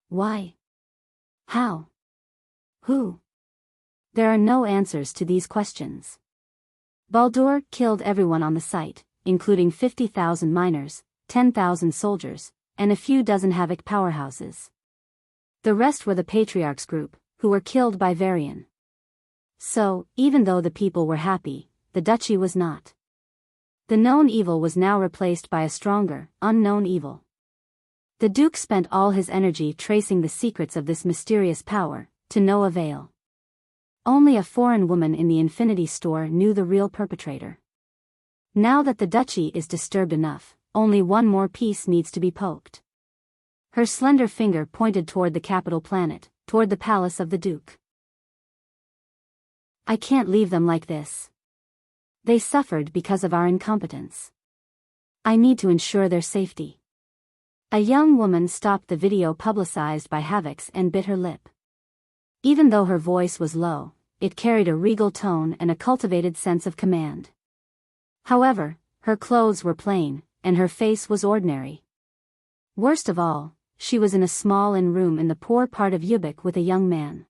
Why? How? Who? There are no answers to these questions. Baldur killed everyone on the site, including 50,000 miners, 10,000 soldiers, and a few dozen Havoc powerhouses. The rest were the Patriarch's group, who were killed by Varian. So, even though the people were happy, the Duchy was not. The known evil was now replaced by a stronger, unknown evil. The Duke spent all his energy tracing the secrets of this mysterious power, to no avail. Only a foreign woman in the Infinity Store knew the real perpetrator. Now that the Duchy is disturbed enough, only one more piece needs to be poked. Her slender finger pointed toward the capital planet, toward the palace of the Duke. I can't leave them like this. They suffered because of our incompetence. I need to ensure their safety. A young woman stopped the video publicized by Havocs and bit her lip. Even though her voice was low, it carried a regal tone and a cultivated sense of command. However, her clothes were plain, and her face was ordinary. Worst of all, she was in a small inn room in the poor part of Havoc with a young man.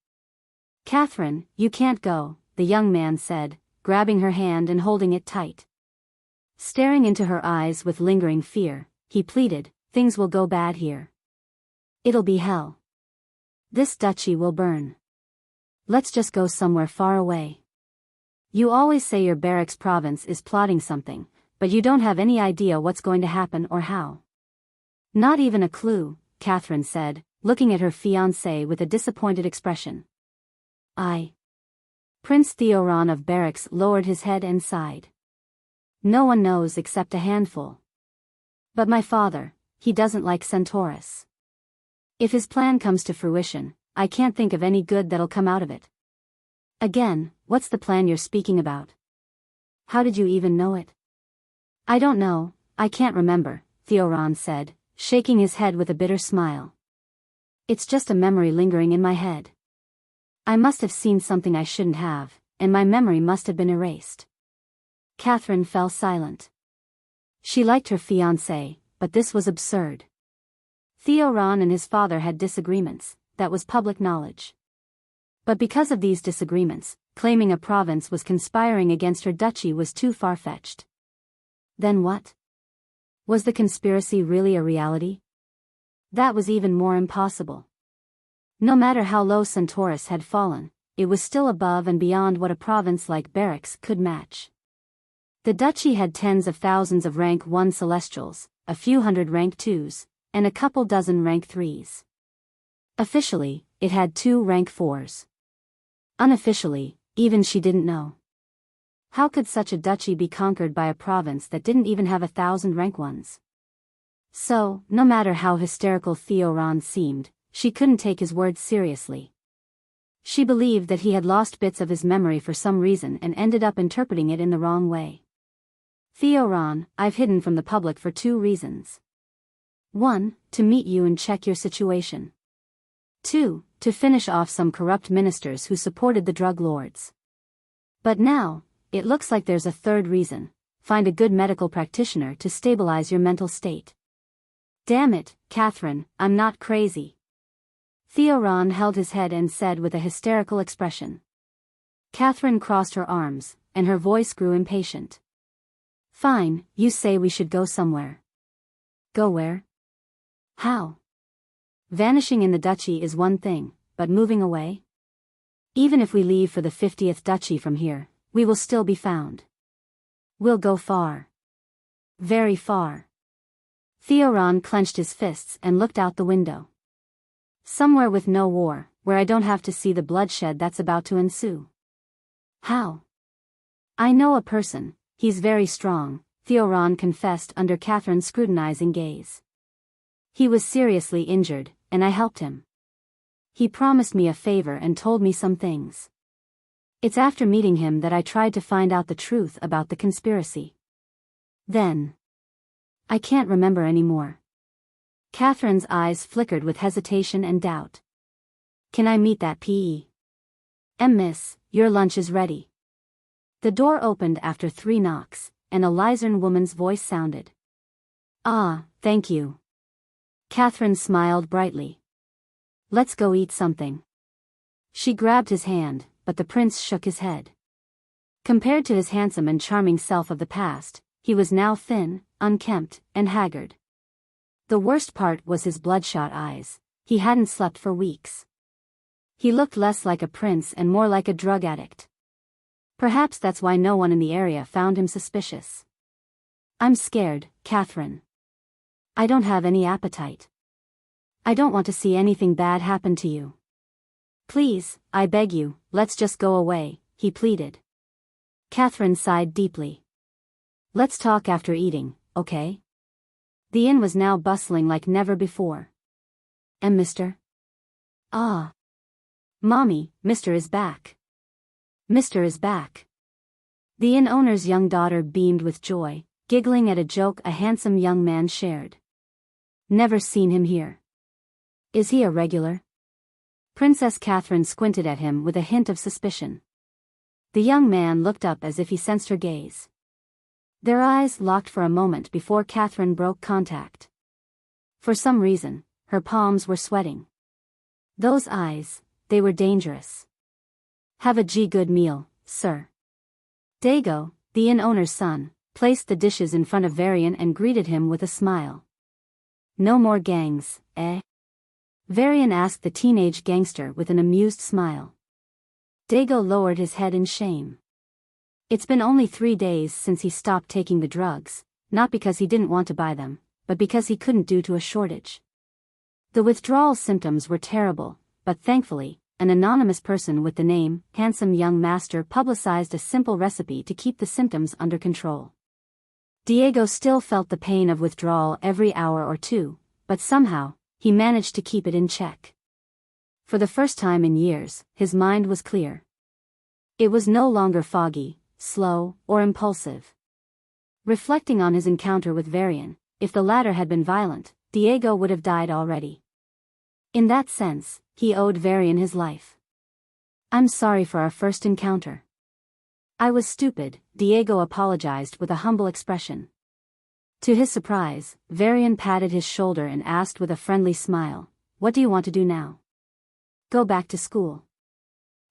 Catherine, you can't go, the young man said, grabbing her hand and holding it tight. Staring into her eyes with lingering fear, he pleaded, things will go bad here. It'll be hell. This duchy will burn. Let's just go somewhere far away. You always say your barracks province is plotting something, but you don't have any idea what's going to happen or how. Not even a clue, Catherine said, looking at her fiancé with a disappointed expression. Prince Theoron of Barracks lowered his head and sighed. No one knows except a handful. But my father, he doesn't like Centaurus. If his plan comes to fruition, I can't think of any good that'll come out of it. Again, what's the plan you're speaking about? How did you even know it? I don't know, I can't remember, Theoron said, shaking his head with a bitter smile. It's just a memory lingering in my head. I must have seen something I shouldn't have, and my memory must have been erased. Catherine fell silent. She liked her fiancé, but this was absurd. Theoron and his father had disagreements, that was public knowledge. But because of these disagreements, claiming a province was conspiring against her duchy was too far-fetched. Then what? Was the conspiracy really a reality? That was even more impossible. No matter how low Centaurus had fallen, it was still above and beyond what a province like Barracks could match. The duchy had tens of thousands of rank 1 celestials, a few hundred rank 2s, and a couple dozen rank 3s. Officially, it had 2 rank 4s. Unofficially, even she didn't know. How could such a duchy be conquered by a province that didn't even have 1,000 rank 1s? So, no matter how hysterical Theoron seemed, she couldn't take his words seriously. She believed that he had lost bits of his memory for some reason and ended up interpreting it in the wrong way. Theoron, I've hidden from the public for 2 reasons. 1, to meet you and check your situation. 2, to finish off some corrupt ministers who supported the drug lords. But now, it looks like there's a 3rd reason: find a good medical practitioner to stabilize your mental state. Damn it, Catherine, I'm not crazy. Theoron held his head and said with a hysterical expression. Catherine crossed her arms, and her voice grew impatient. Fine, you say we should go somewhere. Go where? How? Vanishing in the duchy is one thing, but moving away? Even if we leave for the 50th Duchy from here, we will still be found. We'll go far. Very far. Theoron clenched his fists and looked out the window. Somewhere with no war, where I don't have to see the bloodshed that's about to ensue. How? I know a person, he's very strong, Theoron confessed under Catherine's scrutinizing gaze. He was seriously injured, and I helped him. He promised me a favor and told me some things. It's after meeting him that I tried to find out the truth about the conspiracy. Then. I can't remember anymore. Catherine's eyes flickered with hesitation and doubt. Can I meet that P.E.? Miss, your lunch is ready. The door opened after 3 knocks, and a Lizern woman's voice sounded. Ah, thank you. Catherine smiled brightly. Let's go eat something. She grabbed his hand, but the prince shook his head. Compared to his handsome and charming self of the past, he was now thin, unkempt, and haggard. The worst part was his bloodshot eyes. He hadn't slept for weeks. He looked less like a prince and more like a drug addict. Perhaps that's why no one in the area found him suspicious. I'm scared, Catherine. I don't have any appetite. I don't want to see anything bad happen to you. Please, I beg you, let's just go away, he pleaded. Catherine sighed deeply. Let's talk after eating, okay? The inn was now bustling like never before. Mister? Ah. Mommy, Mr. is back. Mr. is back. The inn owner's young daughter beamed with joy, giggling at a joke a handsome young man shared. Never seen him here. Is he a regular? Princess Catherine squinted at him with a hint of suspicion. The young man looked up as if he sensed her gaze. Their eyes locked for a moment before Catherine broke contact. For some reason, her palms were sweating. Those eyes, they were dangerous. Have a good meal, sir. Dago, the inn owner's son, placed the dishes in front of Varian and greeted him with a smile. No more gangs, eh? Varian asked the teenage gangster with an amused smile. Dago lowered his head in shame. It's been only 3 days since he stopped taking the drugs, not because he didn't want to buy them, but because he couldn't due to a shortage. The withdrawal symptoms were terrible, but thankfully, an anonymous person with the name Handsome Young Master publicized a simple recipe to keep the symptoms under control. Diego still felt the pain of withdrawal every hour or two, but somehow, he managed to keep it in check. For the first time in years, his mind was clear. It was no longer foggy, slow, or impulsive. Reflecting on his encounter with Varian, if the latter had been violent, Diego would have died already. In that sense, he owed Varian his life. I'm sorry for our first encounter. I was stupid, Diego apologized with a humble expression. To his surprise, Varian patted his shoulder and asked with a friendly smile, what do you want to do now? Go back to school.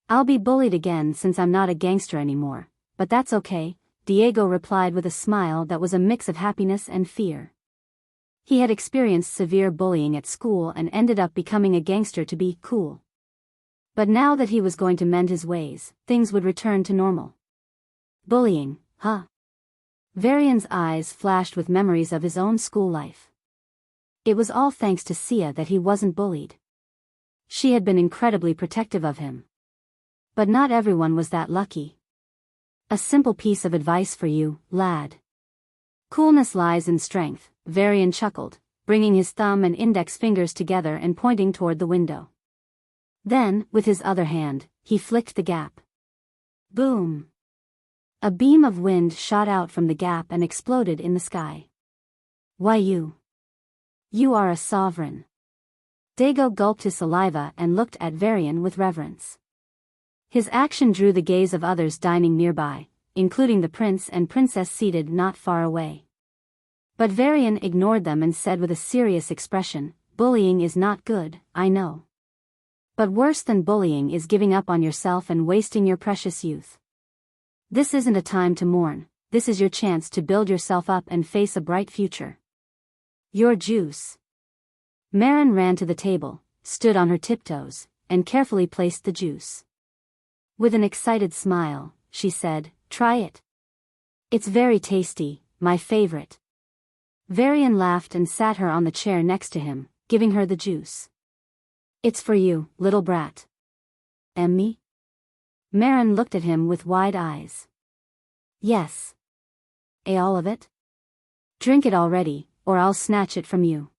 I'll be bullied again since I'm not a gangster anymore, but that's okay, Diego replied with a smile that was a mix of happiness and fear. He had experienced severe bullying at school and ended up becoming a gangster to be cool. But now that he was going to mend his ways, things would return to normal. Bullying, huh? Varian's eyes flashed with memories of his own school life. It was all thanks to Sia that he wasn't bullied. She had been incredibly protective of him. But not everyone was that lucky. A simple piece of advice for you, lad. Coolness lies in strength, Varian chuckled, bringing his thumb and index fingers together and pointing toward the window. Then, with his other hand, he flicked the gap. Boom! A beam of wind shot out from the gap and exploded in the sky. Why you? You are a sovereign. Dago gulped his saliva and looked at Varian with reverence. His action drew the gaze of others dining nearby, including the prince and princess seated not far away. But Varian ignored them and said with a serious expression, bullying is not good, I know. But worse than bullying is giving up on yourself and wasting your precious youth. This isn't a time to mourn, this is your chance to build yourself up and face a bright future. Your juice. Marin ran to the table, stood on her tiptoes, and carefully placed the juice. With an excited smile, she said, "Try it. It's very tasty, my favorite." Varian laughed and sat her on the chair next to him, giving her the juice. "It's for you, little brat." "Me?" Marin looked at him with wide eyes. "Yes." All of it?" "Drink it already, or I'll snatch it from you."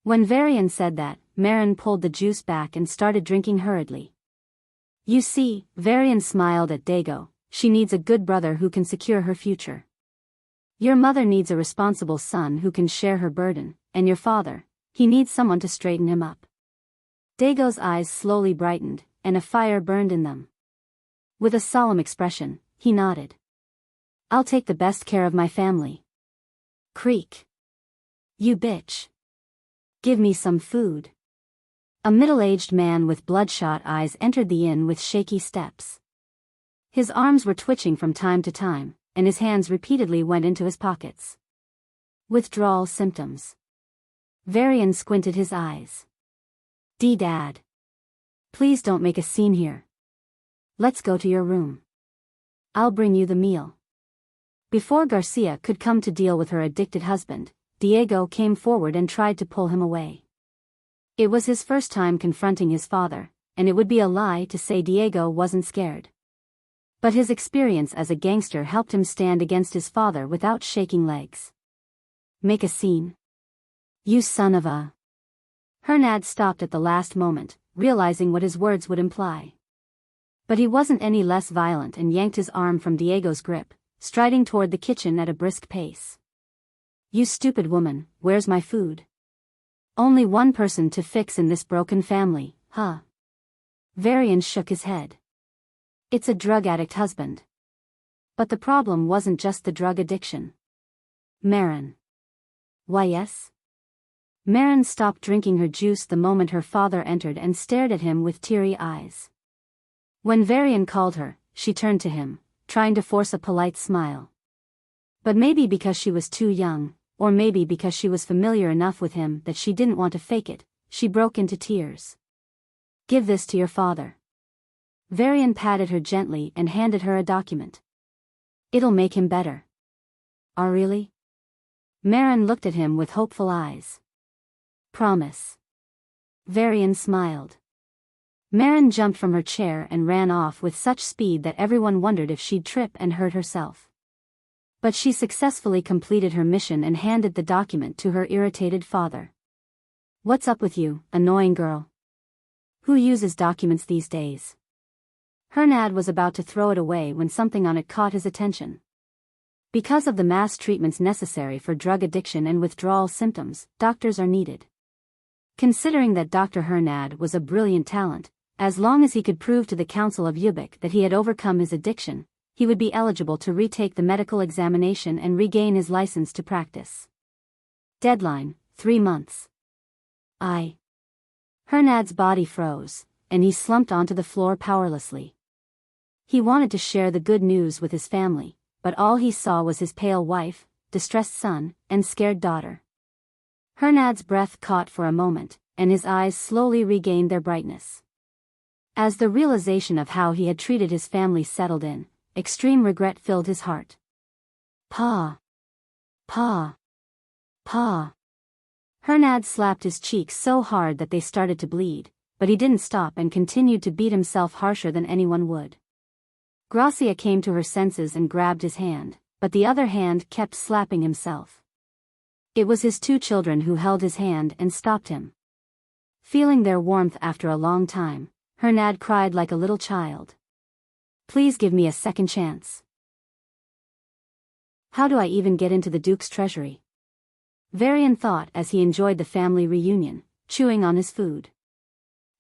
When Varian said that, Marin pulled the juice back and started drinking hurriedly. "You see," Varian smiled at Dago, "she needs a good brother who can secure her future. Your mother needs a responsible son who can share her burden, and your father, he needs someone to straighten him up." Dago's eyes slowly brightened, and a fire burned in them. With a solemn expression, he nodded. "I'll take the best care of my family." "Creak. You bitch. Give me some food." A middle-aged man with bloodshot eyes entered the inn with shaky steps. His arms were twitching from time to time, and his hands repeatedly went into his pockets. Withdrawal symptoms. Varian squinted his eyes. "Dad. Please don't make a scene here. Let's go to your room. I'll bring you the meal." Before Garcia could come to deal with her addicted husband, Diego came forward and tried to pull him away. It was his first time confronting his father, and it would be a lie to say Diego wasn't scared. But his experience as a gangster helped him stand against his father without shaking legs. "Make a scene? You son of a..." Hernad stopped at the last moment, realizing what his words would imply. But he wasn't any less violent and yanked his arm from Diego's grip, striding toward the kitchen at a brisk pace. "You stupid woman, where's my food? Only one person to fix in this broken family, huh?" Varian shook his head. "It's a drug-addict husband." But the problem wasn't just the drug addiction. Marin. "Why yes?" Marin stopped drinking her juice the moment her father entered and stared at him with teary eyes. When Varian called her, she turned to him, trying to force a polite smile. But maybe because she was too young, or maybe because she was familiar enough with him that she didn't want to fake it, she broke into tears. "Give this to your father." Varian patted her gently and handed her a document. "It'll make him better." "Oh really?" Marin looked at him with hopeful eyes. "Promise." Varian smiled. Marin jumped from her chair and ran off with such speed that everyone wondered if she'd trip and hurt herself. But she successfully completed her mission and handed the document to her irritated father. "What's up with you, annoying girl? Who uses documents these days?" Hernad was about to throw it away when something on it caught his attention. Because of the mass treatments necessary for drug addiction and withdrawal symptoms, doctors are needed. Considering that Dr. Hernad was a brilliant talent, as long as he could prove to the Council of Yubik that he had overcome his addiction, he would be eligible to retake the medical examination and regain his license to practice. Deadline, 3 months. Hernad's body froze, and he slumped onto the floor powerlessly. He wanted to share the good news with his family, but all he saw was his pale wife, distressed son, and scared daughter. Hernad's breath caught for a moment, and his eyes slowly regained their brightness. As the realization of how he had treated his family settled in, extreme regret filled his heart. Pa. Pa. Pa. Hernad slapped his cheeks so hard that they started to bleed, but he didn't stop and continued to beat himself harsher than anyone would. Gracia came to her senses and grabbed his hand, but the other hand kept slapping himself. It was his 2 children who held his hand and stopped him. Feeling their warmth after a long time, Hernad cried like a little child. "Please give me a second chance. How do I even get into the Duke's treasury?" Varian thought as he enjoyed the family reunion, chewing on his food.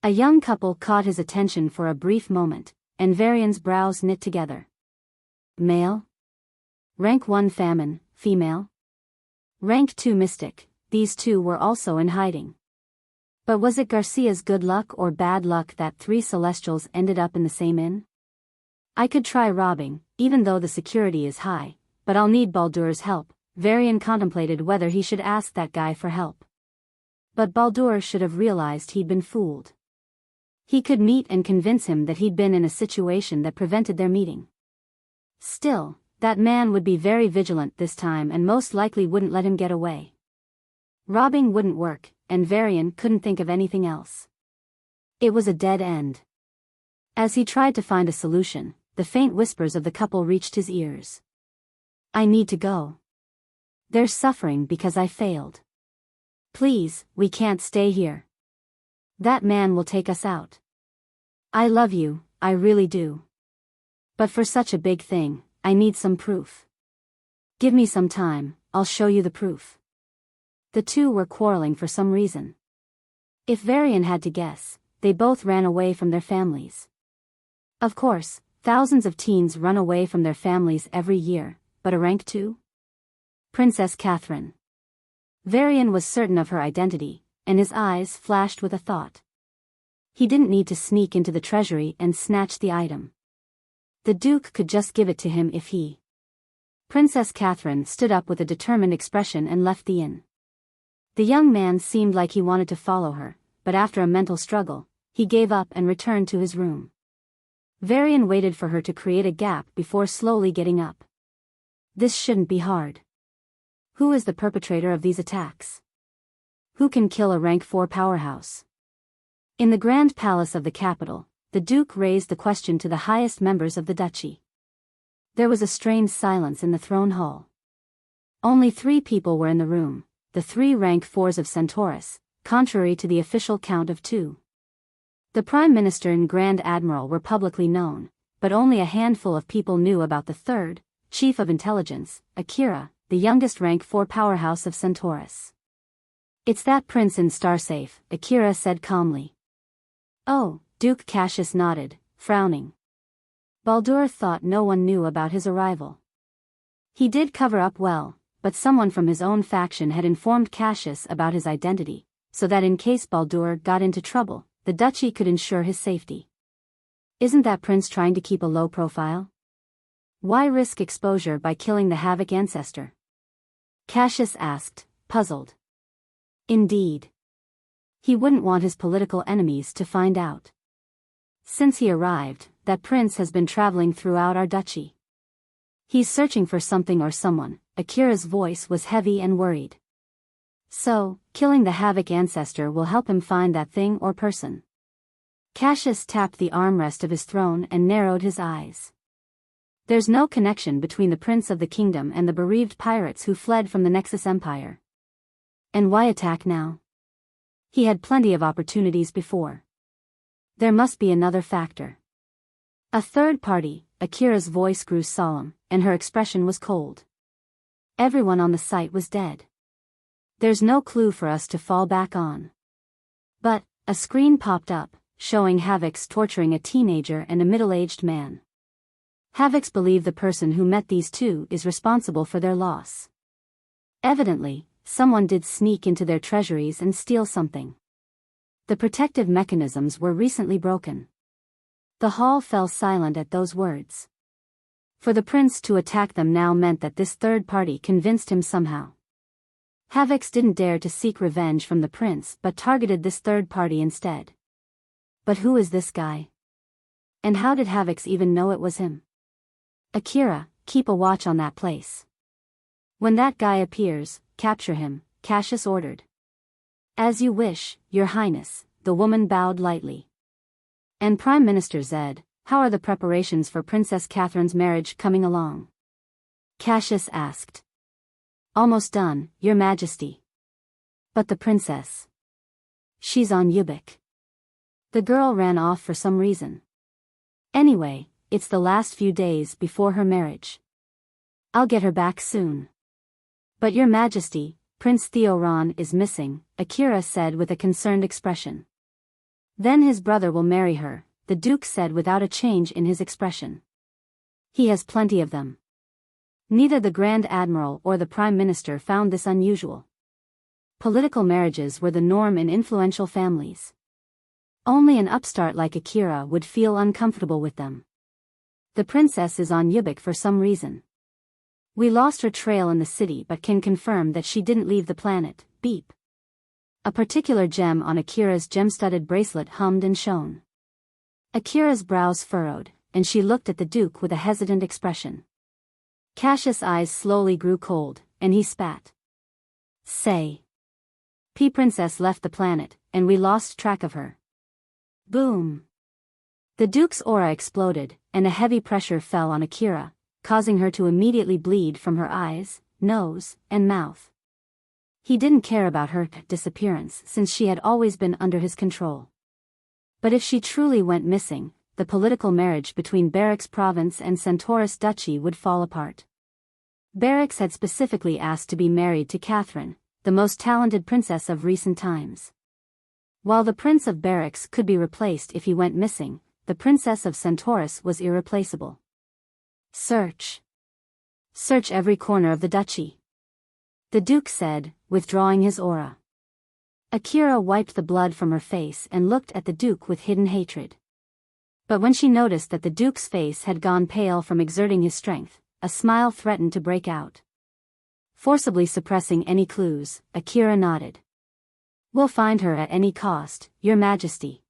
A young couple caught his attention for a brief moment, and Varian's brows knit together. Male? Rank 1 famine, female? Rank 2 mystic, these 2 were also in hiding. But was it Garcia's good luck or bad luck that 3 celestials ended up in the same inn? "I could try robbing, even though the security is high, but I'll need Baldur's help." Varian contemplated whether he should ask that guy for help. But Baldur should have realized he'd been fooled. He could meet and convince him that he'd been in a situation that prevented their meeting. Still, that man would be very vigilant this time and most likely wouldn't let him get away. Robbing wouldn't work, and Varian couldn't think of anything else. It was a dead end. As he tried to find a solution, the faint whispers of the couple reached his ears. "I need to go. They're suffering because I failed. Please, we can't stay here. That man will take us out. I love you, I really do. But for such a big thing, I need some proof. Give me some time, I'll show you the proof." The two were quarreling for some reason. If Varian had to guess, they both ran away from their families. Of course, thousands of teens run away from their families every year, but a rank 2? Princess Catherine. Varian was certain of her identity, and his eyes flashed with a thought. He didn't need to sneak into the treasury and snatch the item. The Duke could just give it to him if he. Princess Catherine stood up with a determined expression and left the inn. The young man seemed like he wanted to follow her, but after a mental struggle, he gave up and returned to his room. Varian waited for her to create a gap before slowly getting up. This shouldn't be hard. Who is the perpetrator of these attacks? Who can kill a rank 4 powerhouse? In the Grand Palace of the capital, the Duke raised the question to the highest members of the Duchy. There was a strained silence in the throne hall. Only 3 people were in the room, the 3 rank 4s of Centaurus, contrary to the official count of 2. The Prime Minister and Grand Admiral were publicly known, but only a handful of people knew about the 3rd, Chief of Intelligence, Akira, the youngest rank 4 powerhouse of Centaurus. "It's that prince in Starsafe," Akira said calmly. "Oh," Duke Cassius nodded, frowning. Baldur thought no one knew about his arrival. He did cover up well, but someone from his own faction had informed Cassius about his identity, so that in case Baldur got into trouble, the Duchy could ensure his safety. Isn't that prince trying to keep a low profile? Why risk exposure by killing the Havoc ancestor? Cassius asked, puzzled. Indeed. He wouldn't want his political enemies to find out. Since he arrived, that prince has been traveling throughout our duchy. He's searching for something or someone. Akira's voice was heavy and worried. So, killing the Havoc ancestor will help him find that thing or person. Cassius tapped the armrest of his throne and narrowed his eyes. There's no connection between the Prince of the Kingdom and the bereaved pirates who fled from the Nexus Empire. And why attack now? He had plenty of opportunities before. There must be another factor. A third party. Akira's voice grew solemn, and her expression was cold. Everyone on the site was dead. There's no clue for us to fall back on. But, a screen popped up, showing Havoc's torturing a teenager and a middle-aged man. Havoc's believe the person who met these two is responsible for their loss. Evidently, someone did sneak into their treasuries and steal something. The protective mechanisms were recently broken. The hall fell silent at those words. For the prince to attack them now meant that this third party convinced him somehow. Havoc didn't dare to seek revenge from the prince but targeted this third party instead. But who is this guy? And how did Havoc even know it was him? Akira, keep a watch on that place. When that guy appears, capture him, Cassius ordered. As you wish, Your Highness, the woman bowed lightly. And Prime Minister Zed, how are the preparations for Princess Catherine's marriage coming along? Cassius asked. Almost done, Your Majesty. But the princess. She's on Yubik. The girl ran off for some reason. Anyway, it's the last few days before her marriage. I'll get her back soon. But Your Majesty, Prince Theoron is missing, Akira said with a concerned expression. Then his brother will marry her, the Duke said without a change in his expression. He has plenty of them. Neither the Grand Admiral or the Prime Minister found this unusual. Political marriages were the norm in influential families. Only an upstart like Akira would feel uncomfortable with them. The princess is on Yubik for some reason. We lost her trail in the city but can confirm that she didn't leave the planet. Beep. A particular gem on Akira's gem-studded bracelet hummed and shone. Akira's brows furrowed, and she looked at the Duke with a hesitant expression. Cassius' eyes slowly grew cold, and he spat. Say. P-Princess left the planet, and we lost track of her. Boom. The Duke's aura exploded, and a heavy pressure fell on Akira, causing her to immediately bleed from her eyes, nose, and mouth. He didn't care about her disappearance since she had always been under his control. But if she truly went missing, the political marriage between Barracks Province and Centaurus Duchy would fall apart. Barracks had specifically asked to be married to Catherine, the most talented princess of recent times. While the Prince of Barracks could be replaced if he went missing, the Princess of Centaurus was irreplaceable. Search. Search every corner of the duchy. The Duke said, withdrawing his aura. Akira wiped the blood from her face and looked at the Duke with hidden hatred. But when she noticed that the Duke's face had gone pale from exerting his strength, a smile threatened to break out. Forcibly suppressing any clues, Akira nodded. We'll find her at any cost, Your Majesty.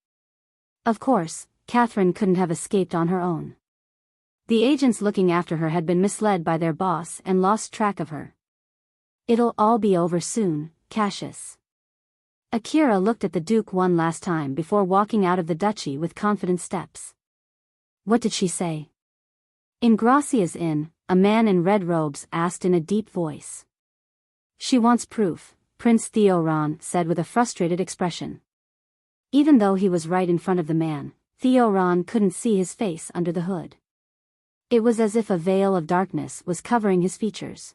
Of course, Catherine couldn't have escaped on her own. The agents looking after her had been misled by their boss and lost track of her. It'll all be over soon, Cassius. Akira looked at the Duke one last time before walking out of the duchy with confident steps. What did she say? In Gracia's inn, a man in red robes asked in a deep voice. She wants proof, Prince Theoron said with a frustrated expression. Even though he was right in front of the man, Theoron couldn't see his face under the hood. It was as if a veil of darkness was covering his features.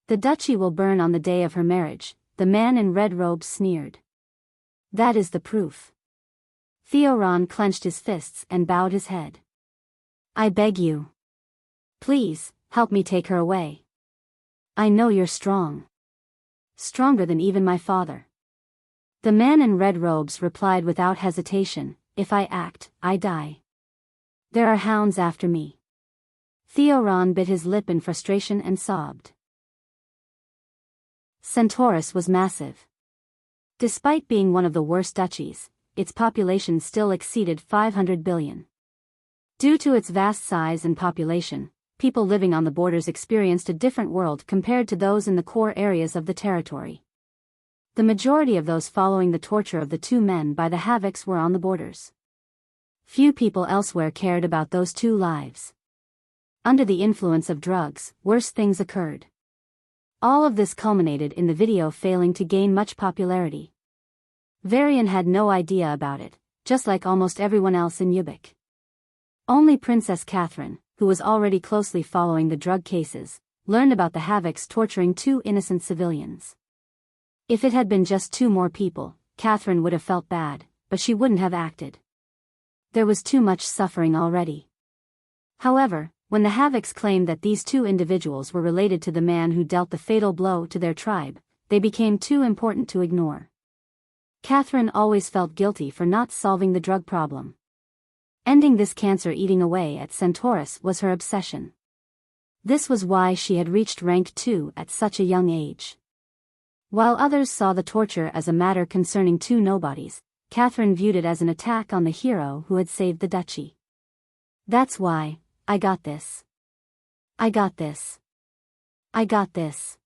The duchy will burn on the day of her marriage, the man in red robes sneered. That is the proof. Theoron clenched his fists and bowed his head. I beg you. Please, help me take her away. I know you're strong. Stronger than even my father. The man in red robes replied without hesitation, if I act, I die. There are hounds after me. Theoron bit his lip in frustration and sobbed. Centaurus was massive. Despite being one of the worst duchies, its population still exceeded 500 billion. Due to its vast size and population, people living on the borders experienced a different world compared to those in the core areas of the territory. The majority of those following the torture of the two men by the Havocs were on the borders. Few people elsewhere cared about those two lives. Under the influence of drugs, worse things occurred. All of this culminated in the video failing to gain much popularity. Varian had no idea about it, just like almost everyone else in Yubik. Only Princess Catherine, who was already closely following the drug cases, learned about the Havocs torturing two innocent civilians. If it had been just two more people, Catherine would have felt bad, but she wouldn't have acted. There was too much suffering already. However, when the Havocs claimed that these two individuals were related to the man who dealt the fatal blow to their tribe, they became too important to ignore. Catherine always felt guilty for not solving the drug problem. Ending this cancer eating away at Centaurus was her obsession. This was why she had reached rank 2 at such a young age. While others saw the torture as a matter concerning two nobodies, Catherine viewed it as an attack on the hero who had saved the duchy. That's why, I got this. I got this. I got this.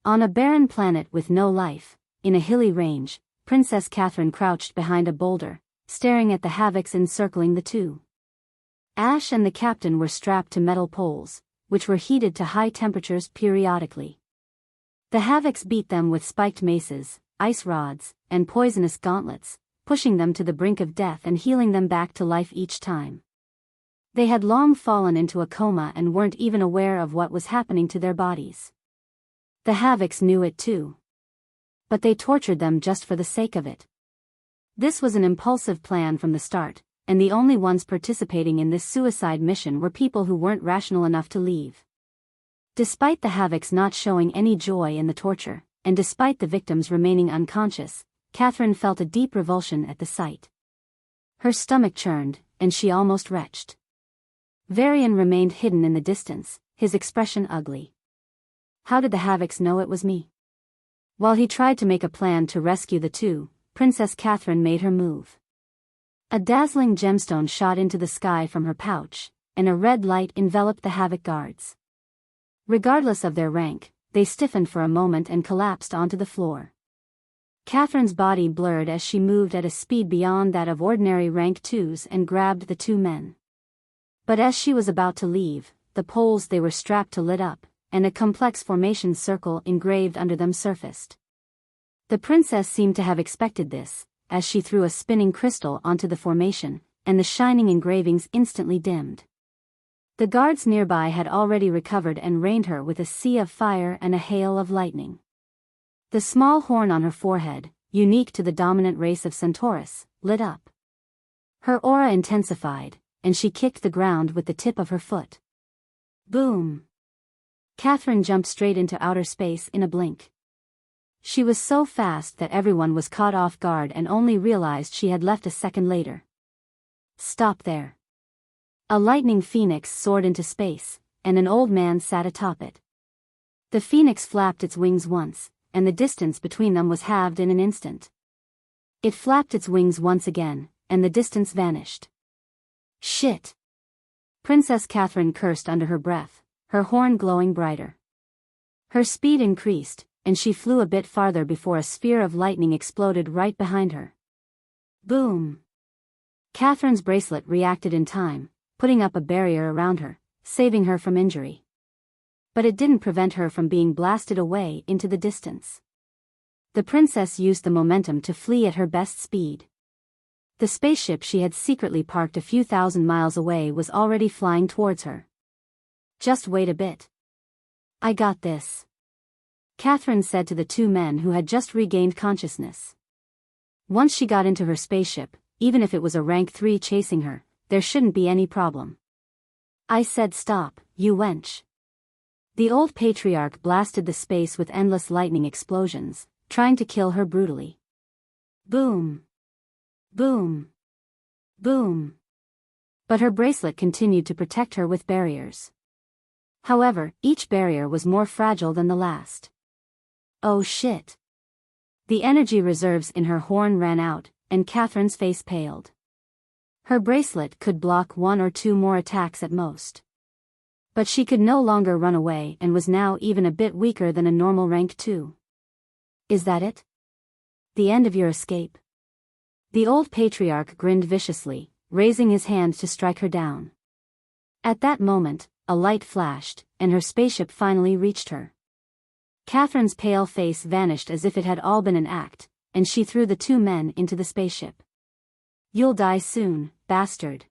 On a barren planet with no life, in a hilly range, Princess Catherine crouched behind a boulder, staring at the Havocs encircling the two. Ash and the captain were strapped to metal poles, which were heated to high temperatures periodically. The Havocs beat them with spiked maces, ice rods, and poisonous gauntlets, pushing them to the brink of death and healing them back to life each time. They had long fallen into a coma and weren't even aware of what was happening to their bodies. The Havocs knew it too. But they tortured them just for the sake of it. This was an impulsive plan from the start, and the only ones participating in this suicide mission were people who weren't rational enough to leave. Despite the Havocs not showing any joy in the torture, and despite the victims remaining unconscious, Catherine felt a deep revulsion at the sight. Her stomach churned, and she almost retched. Varian remained hidden in the distance, his expression ugly. How did the Havocs know it was me? While he tried to make a plan to rescue the two, Princess Catherine made her move. A dazzling gemstone shot into the sky from her pouch, and a red light enveloped the Havoc guards. Regardless of their rank, they stiffened for a moment and collapsed onto the floor. Catherine's body blurred as she moved at a speed beyond that of ordinary rank 2s and grabbed the two men. But as she was about to leave, the poles they were strapped to lit up, and a complex formation circle engraved under them surfaced. The princess seemed to have expected this, as she threw a spinning crystal onto the formation, and the shining engravings instantly dimmed. The guards nearby had already recovered and rained her with a sea of fire and a hail of lightning. The small horn on her forehead, unique to the dominant race of Centaurus, lit up. Her aura intensified, and she kicked the ground with the tip of her foot. Boom! Catherine jumped straight into outer space in a blink. She was so fast that everyone was caught off guard and only realized she had left a second later. Stop there. A lightning phoenix soared into space, and an old man sat atop it. The phoenix flapped its wings once, and the distance between them was halved in an instant. It flapped its wings once again, and the distance vanished. Shit! Princess Catherine cursed under her breath, her horn glowing brighter. Her speed increased, and she flew a bit farther before a sphere of lightning exploded right behind her. Boom! Catherine's bracelet reacted in time, putting up a barrier around her, saving her from injury. But it didn't prevent her from being blasted away into the distance. The princess used the momentum to flee at her best speed. The spaceship she had secretly parked a few thousand miles away was already flying towards her. Just wait a bit. I got this, Catherine said to the two men who had just regained consciousness. Once she got into her spaceship, even if it was a rank 3 chasing her, there shouldn't be any problem. I said stop, you wench. The old Patriarch blasted the space with endless lightning explosions, trying to kill her brutally. Boom! Boom! Boom! But her bracelet continued to protect her with barriers. However, each barrier was more fragile than the last. Oh shit! The energy reserves in her horn ran out, and Catherine's face paled. Her bracelet could block 1 or 2 more attacks at most. But she could no longer run away and was now even a bit weaker than a normal rank 2. Is that it? The end of your escape? The old Patriarch grinned viciously, raising his hand to strike her down. At that moment, a light flashed, and her spaceship finally reached her. Catherine's pale face vanished as if it had all been an act, and she threw the two men into the spaceship. You'll die soon, bastard.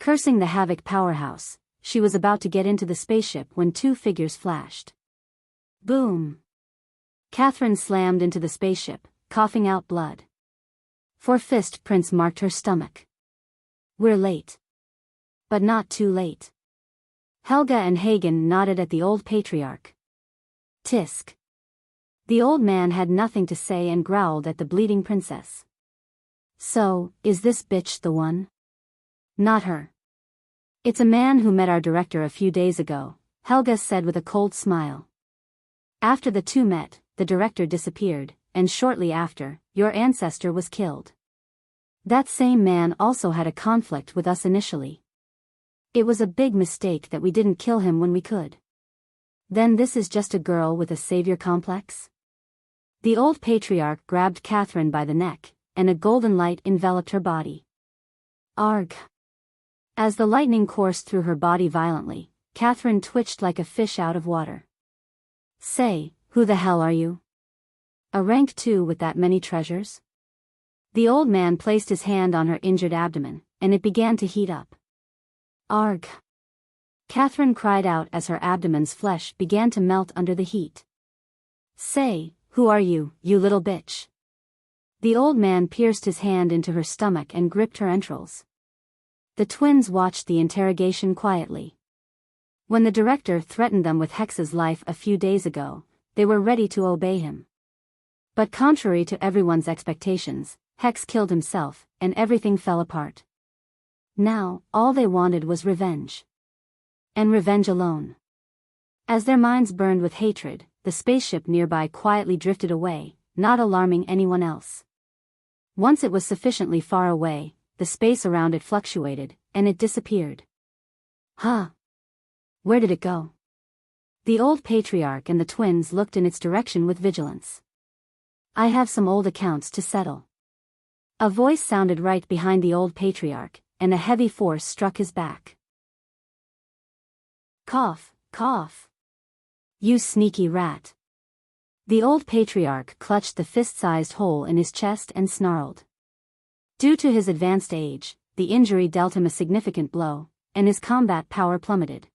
Cursing the Havoc powerhouse, she was about to get into the spaceship when two figures flashed. Boom! Catherine slammed into the spaceship, coughing out blood. Four fist prints marked her stomach. We're late. But not too late. Helga and Hagen nodded at the old Patriarch. Tisk. The old man had nothing to say and growled at the bleeding princess. So, is this bitch the one? Not her. It's a man who met our director a few days ago, Helga said with a cold smile. After the two met, the director disappeared, and shortly after, your ancestor was killed. That same man also had a conflict with us initially. It was a big mistake that we didn't kill him when we could. Then this is just a girl with a savior complex? The old Patriarch grabbed Catherine by the neck, and a golden light enveloped her body. Arg! As the lightning coursed through her body violently, Catherine twitched like a fish out of water. Say, who the hell are you? A rank 2 with that many treasures? The old man placed his hand on her injured abdomen, and it began to heat up. Arg! Catherine cried out as her abdomen's flesh began to melt under the heat. Say, who are you, you little bitch? The old man pierced his hand into her stomach and gripped her entrails. The twins watched the interrogation quietly. When the director threatened them with Hex's life a few days ago, they were ready to obey him. But contrary to everyone's expectations, Hex killed himself, and everything fell apart. Now, all they wanted was revenge. And revenge alone. As their minds burned with hatred, the spaceship nearby quietly drifted away, not alarming anyone else. Once it was sufficiently far away, the space around it fluctuated, and it disappeared. Huh? Where did it go? The old Patriarch and the twins looked in its direction with vigilance. I have some old accounts to settle. A voice sounded right behind the old Patriarch, and a heavy force struck his back. Cough, cough. You sneaky rat. The old Patriarch clutched the fist-sized hole in his chest and snarled. Due to his advanced age, the injury dealt him a significant blow, and his combat power plummeted.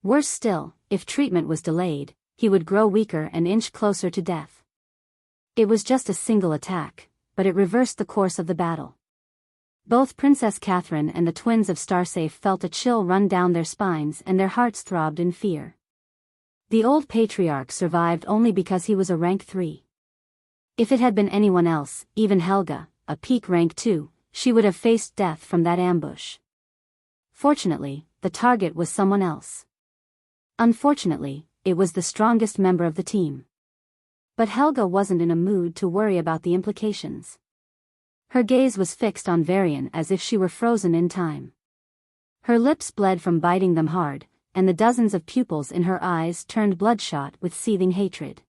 Worse still, if treatment was delayed, he would grow weaker and inch closer to death. It was just a single attack, but it reversed the course of the battle. Both Princess Catherine and the twins of Starsafe felt a chill run down their spines and their hearts throbbed in fear. The old Patriarch survived only because he was a rank 3. If it had been anyone else, even Helga, a peak rank 2, she would have faced death from that ambush. Fortunately, the target was someone else. Unfortunately, it was the strongest member of the team. But Helga wasn't in a mood to worry about the implications. Her gaze was fixed on Varian as if she were frozen in time. Her lips bled from biting them hard, and the dozens of pupils in her eyes turned bloodshot with seething hatred.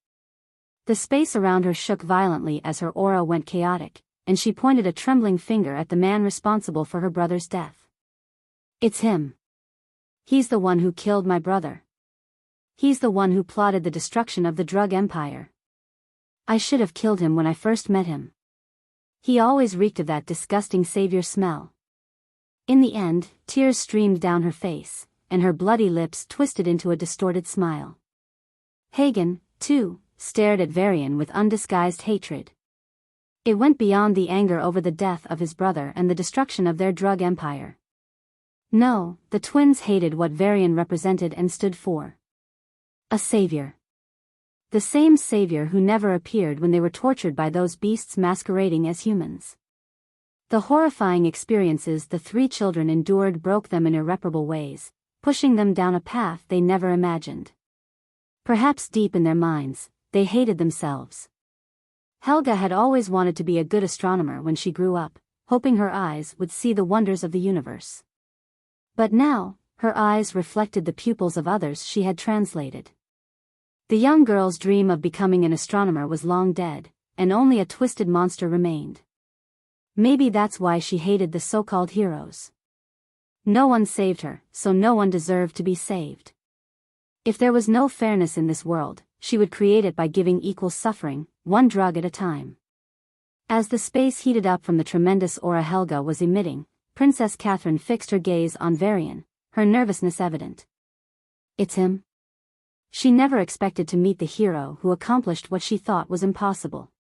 The space around her shook violently as her aura went chaotic, and she pointed a trembling finger at the man responsible for her brother's death. It's him. He's the one who killed my brother. He's the one who plotted the destruction of the drug empire. I should have killed him when I first met him. He always reeked of that disgusting savior smell. In the end, tears streamed down her face, and her bloody lips twisted into a distorted smile. Hagen, too, stared at Varian with undisguised hatred. It went beyond the anger over the death of his brother and the destruction of their drug empire. No, the twins hated what Varian represented and stood for. A savior. The same savior who never appeared when they were tortured by those beasts masquerading as humans. The horrifying experiences the 3 children endured broke them in irreparable ways, pushing them down a path they never imagined. Perhaps deep in their minds, they hated themselves. Helga had always wanted to be a good astronomer when she grew up, hoping her eyes would see the wonders of the universe. But now, her eyes reflected the pupils of others she had translated. The young girl's dream of becoming an astronomer was long dead, and only a twisted monster remained. Maybe that's why she hated the so-called heroes. No one saved her, so no one deserved to be saved. If there was no fairness in this world, she would create it by giving equal suffering, one drug at a time. As the space heated up from the tremendous aura Helga was emitting, Princess Catherine fixed her gaze on Varian, her nervousness evident. It's him? She never expected to meet the hero who accomplished what she thought was impossible.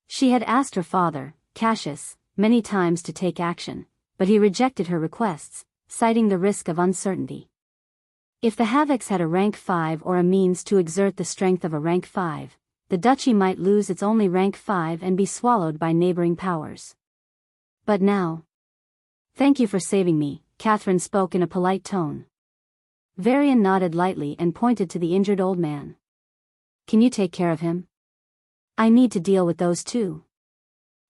She had asked her father, Cassius, many times to take action, but he rejected her requests, citing the risk of uncertainty. If the Havocs had a rank 5 or a means to exert the strength of a rank 5, the Duchy might lose its only rank 5 and be swallowed by neighboring powers. But now... Thank you for saving me, Catherine spoke in a polite tone. Varian nodded lightly and pointed to the injured old man. Can you take care of him? I need to deal with those too.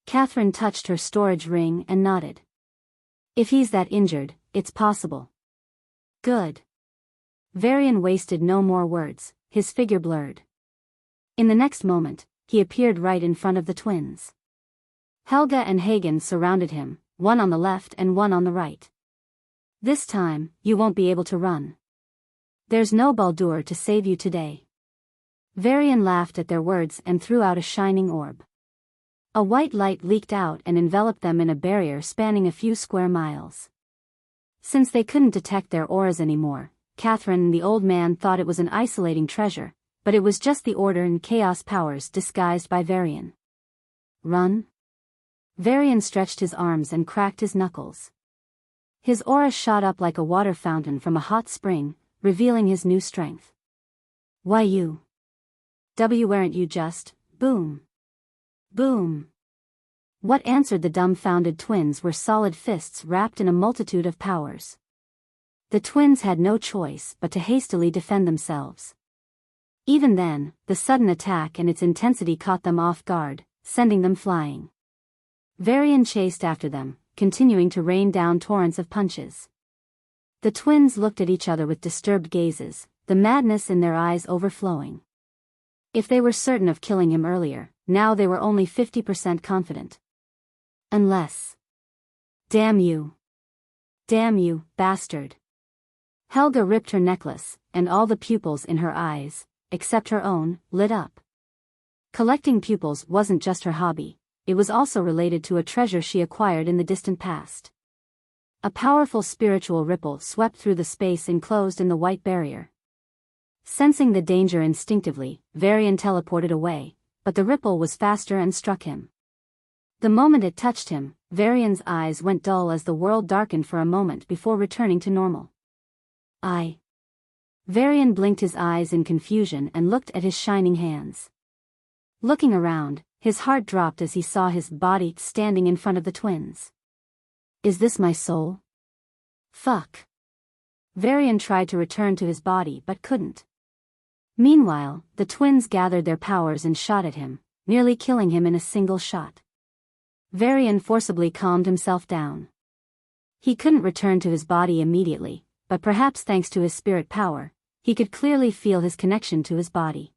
Catherine touched her storage ring and nodded. If he's that injured, it's possible. Good. Varian wasted no more words, his figure blurred. In the next moment, he appeared right in front of the twins. Helga and Hagen surrounded him, one on the left and one on the right. This time, you won't be able to run. There's no Baldur to save you today. Varian laughed at their words and threw out a shining orb. A white light leaked out and enveloped them in a barrier spanning a few square miles. Since they couldn't detect their auras anymore, Catherine and the old man thought it was an isolating treasure, but it was just the order and chaos powers disguised by Varian. Run? Varian stretched his arms and cracked his knuckles. His aura shot up like a water fountain from a hot spring, revealing his new strength. Why you? Weren't you just, boom? Boom. What answered the dumbfounded twins were solid fists wrapped in a multitude of powers. The twins had no choice but to hastily defend themselves. Even then, the sudden attack and its intensity caught them off guard, sending them flying. Varian chased after them, continuing to rain down torrents of punches. The twins looked at each other with disturbed gazes, the madness in their eyes overflowing. If they were certain of killing him earlier, now they were only 50% confident. Unless... Damn you. Damn you, bastard. Helga ripped her necklace, and all the pupils in her eyes, except her own, lit up. Collecting pupils wasn't just her hobby, it was also related to a treasure she acquired in the distant past. A powerful spiritual ripple swept through the space enclosed in the white barrier. Sensing the danger instinctively, Varian teleported away, but the ripple was faster and struck him. The moment it touched him, Varian's eyes went dull as the world darkened for a moment before returning to normal. Varian blinked his eyes in confusion and looked at his shining hands. Looking around, his heart dropped as he saw his body standing in front of the twins. Is this my soul? Fuck. Varian tried to return to his body but couldn't. Meanwhile, the twins gathered their powers and shot at him, nearly killing him in a single shot. Varian forcibly calmed himself down. He couldn't return to his body immediately, but perhaps thanks to his spirit power, he could clearly feel his connection to his body.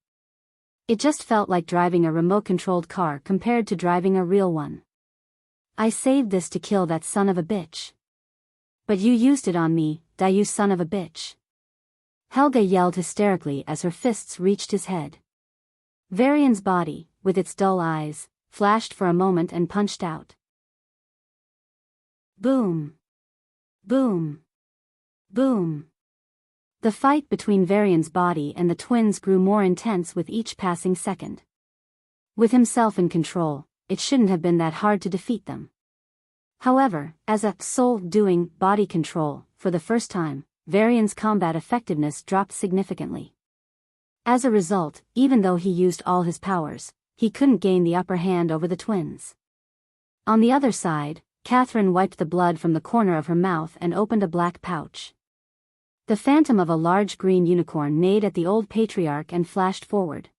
It just felt like driving a remote-controlled car compared to driving a real one. I saved this to kill that son of a bitch. But you used it on me, you son of a bitch. Helga yelled hysterically as her fists reached his head. Varian's body, with its dull eyes, flashed for a moment and punched out. Boom. Boom. Boom. The fight between Varian's body and the twins grew more intense with each passing second. With himself in control, it shouldn't have been that hard to defeat them. However, as a soul doing body control, for the first time, Varian's combat effectiveness dropped significantly. As a result, even though he used all his powers, he couldn't gain the upper hand over the twins. On the other side, Catherine wiped the blood from the corner of her mouth and opened a black pouch. The phantom of a large green unicorn neighed at the old Patriarch and flashed forward.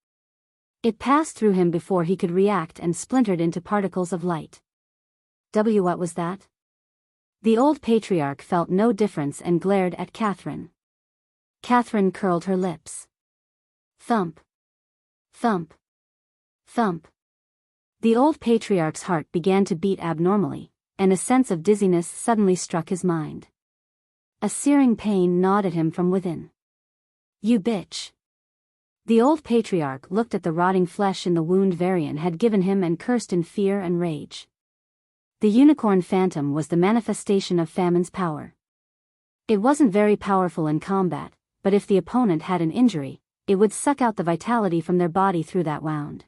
It passed through him before he could react and splintered into particles of light. What was that? The old Patriarch felt no difference and glared at Catherine. Catherine curled her lips. Thump. Thump. Thump. The old Patriarch's heart began to beat abnormally, and a sense of dizziness suddenly struck his mind. A searing pain gnawed at him from within. You bitch. The old Patriarch looked at the rotting flesh in the wound Varian had given him and cursed in fear and rage. The unicorn phantom was the manifestation of Famine's power. It wasn't very powerful in combat, but if the opponent had an injury, it would suck out the vitality from their body through that wound.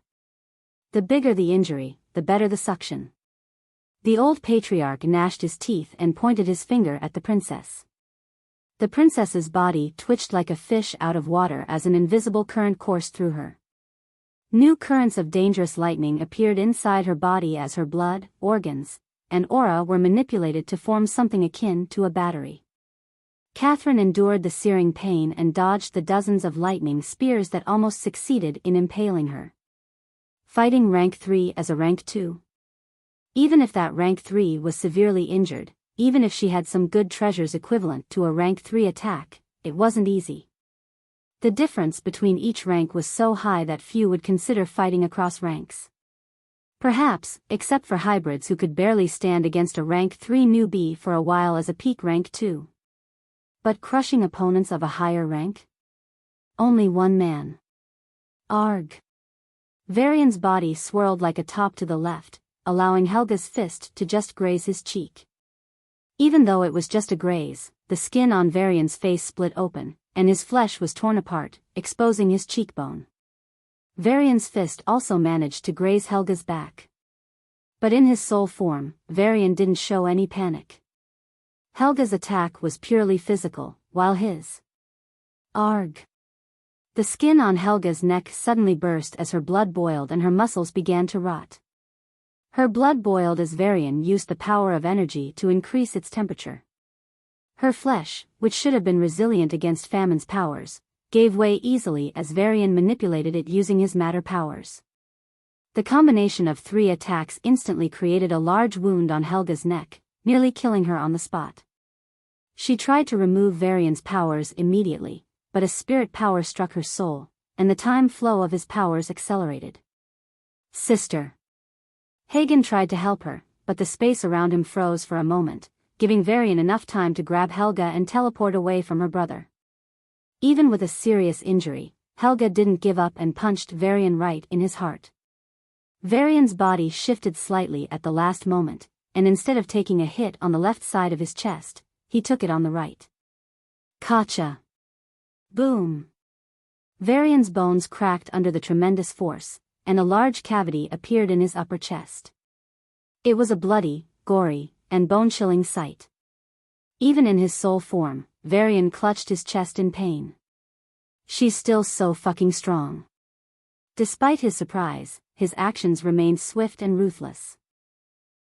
The bigger the injury, the better the suction. The old Patriarch gnashed his teeth and pointed his finger at the princess. The princess's body twitched like a fish out of water as an invisible current coursed through her. New currents of dangerous lightning appeared inside her body as her blood, organs, and aura were manipulated to form something akin to a battery. Catherine endured the searing pain and dodged the dozens of lightning spears that almost succeeded in impaling her. Fighting rank 3 as a rank 2. Even if that rank 3 was severely injured, even if she had some good treasures equivalent to a rank 3 attack, it wasn't easy. The difference between each rank was so high that few would consider fighting across ranks. Perhaps, except for hybrids who could barely stand against a rank 3 newbie for a while as a peak rank 2. But crushing opponents of a higher rank? Only one man. Arg. Varian's body swirled like a top to the left, allowing Helga's fist to just graze his cheek. Even though it was just a graze, the skin on Varian's face split open, and his flesh was torn apart, exposing his cheekbone. Varian's fist also managed to graze Helga's back. But in his soul form, Varian didn't show any panic. Helga's attack was purely physical, while his... Arg. The skin on Helga's neck suddenly burst as her blood boiled and her muscles began to rot. Her blood boiled as Varian used the power of energy to increase its temperature. Her flesh, which should have been resilient against Famine's powers, gave way easily as Varian manipulated it using his matter powers. The combination of 3 attacks instantly created a large wound on Helga's neck, nearly killing her on the spot. She tried to remove Varian's powers immediately, but a spirit power struck her soul, and the time flow of his powers accelerated. Sister. Hagen tried to help her, but the space around him froze for a moment, giving Varian enough time to grab Helga and teleport away from her brother. Even with a serious injury, Helga didn't give up and punched Varian right in his heart. Varian's body shifted slightly at the last moment, and instead of taking a hit on the left side of his chest, he took it on the right. Gotcha! Boom! Varian's bones cracked under the tremendous force, and a large cavity appeared in his upper chest. It was a bloody, gory, and bone-chilling sight. Even in his soul form, Varian clutched his chest in pain. She's still so fucking strong. Despite his surprise, his actions remained swift and ruthless.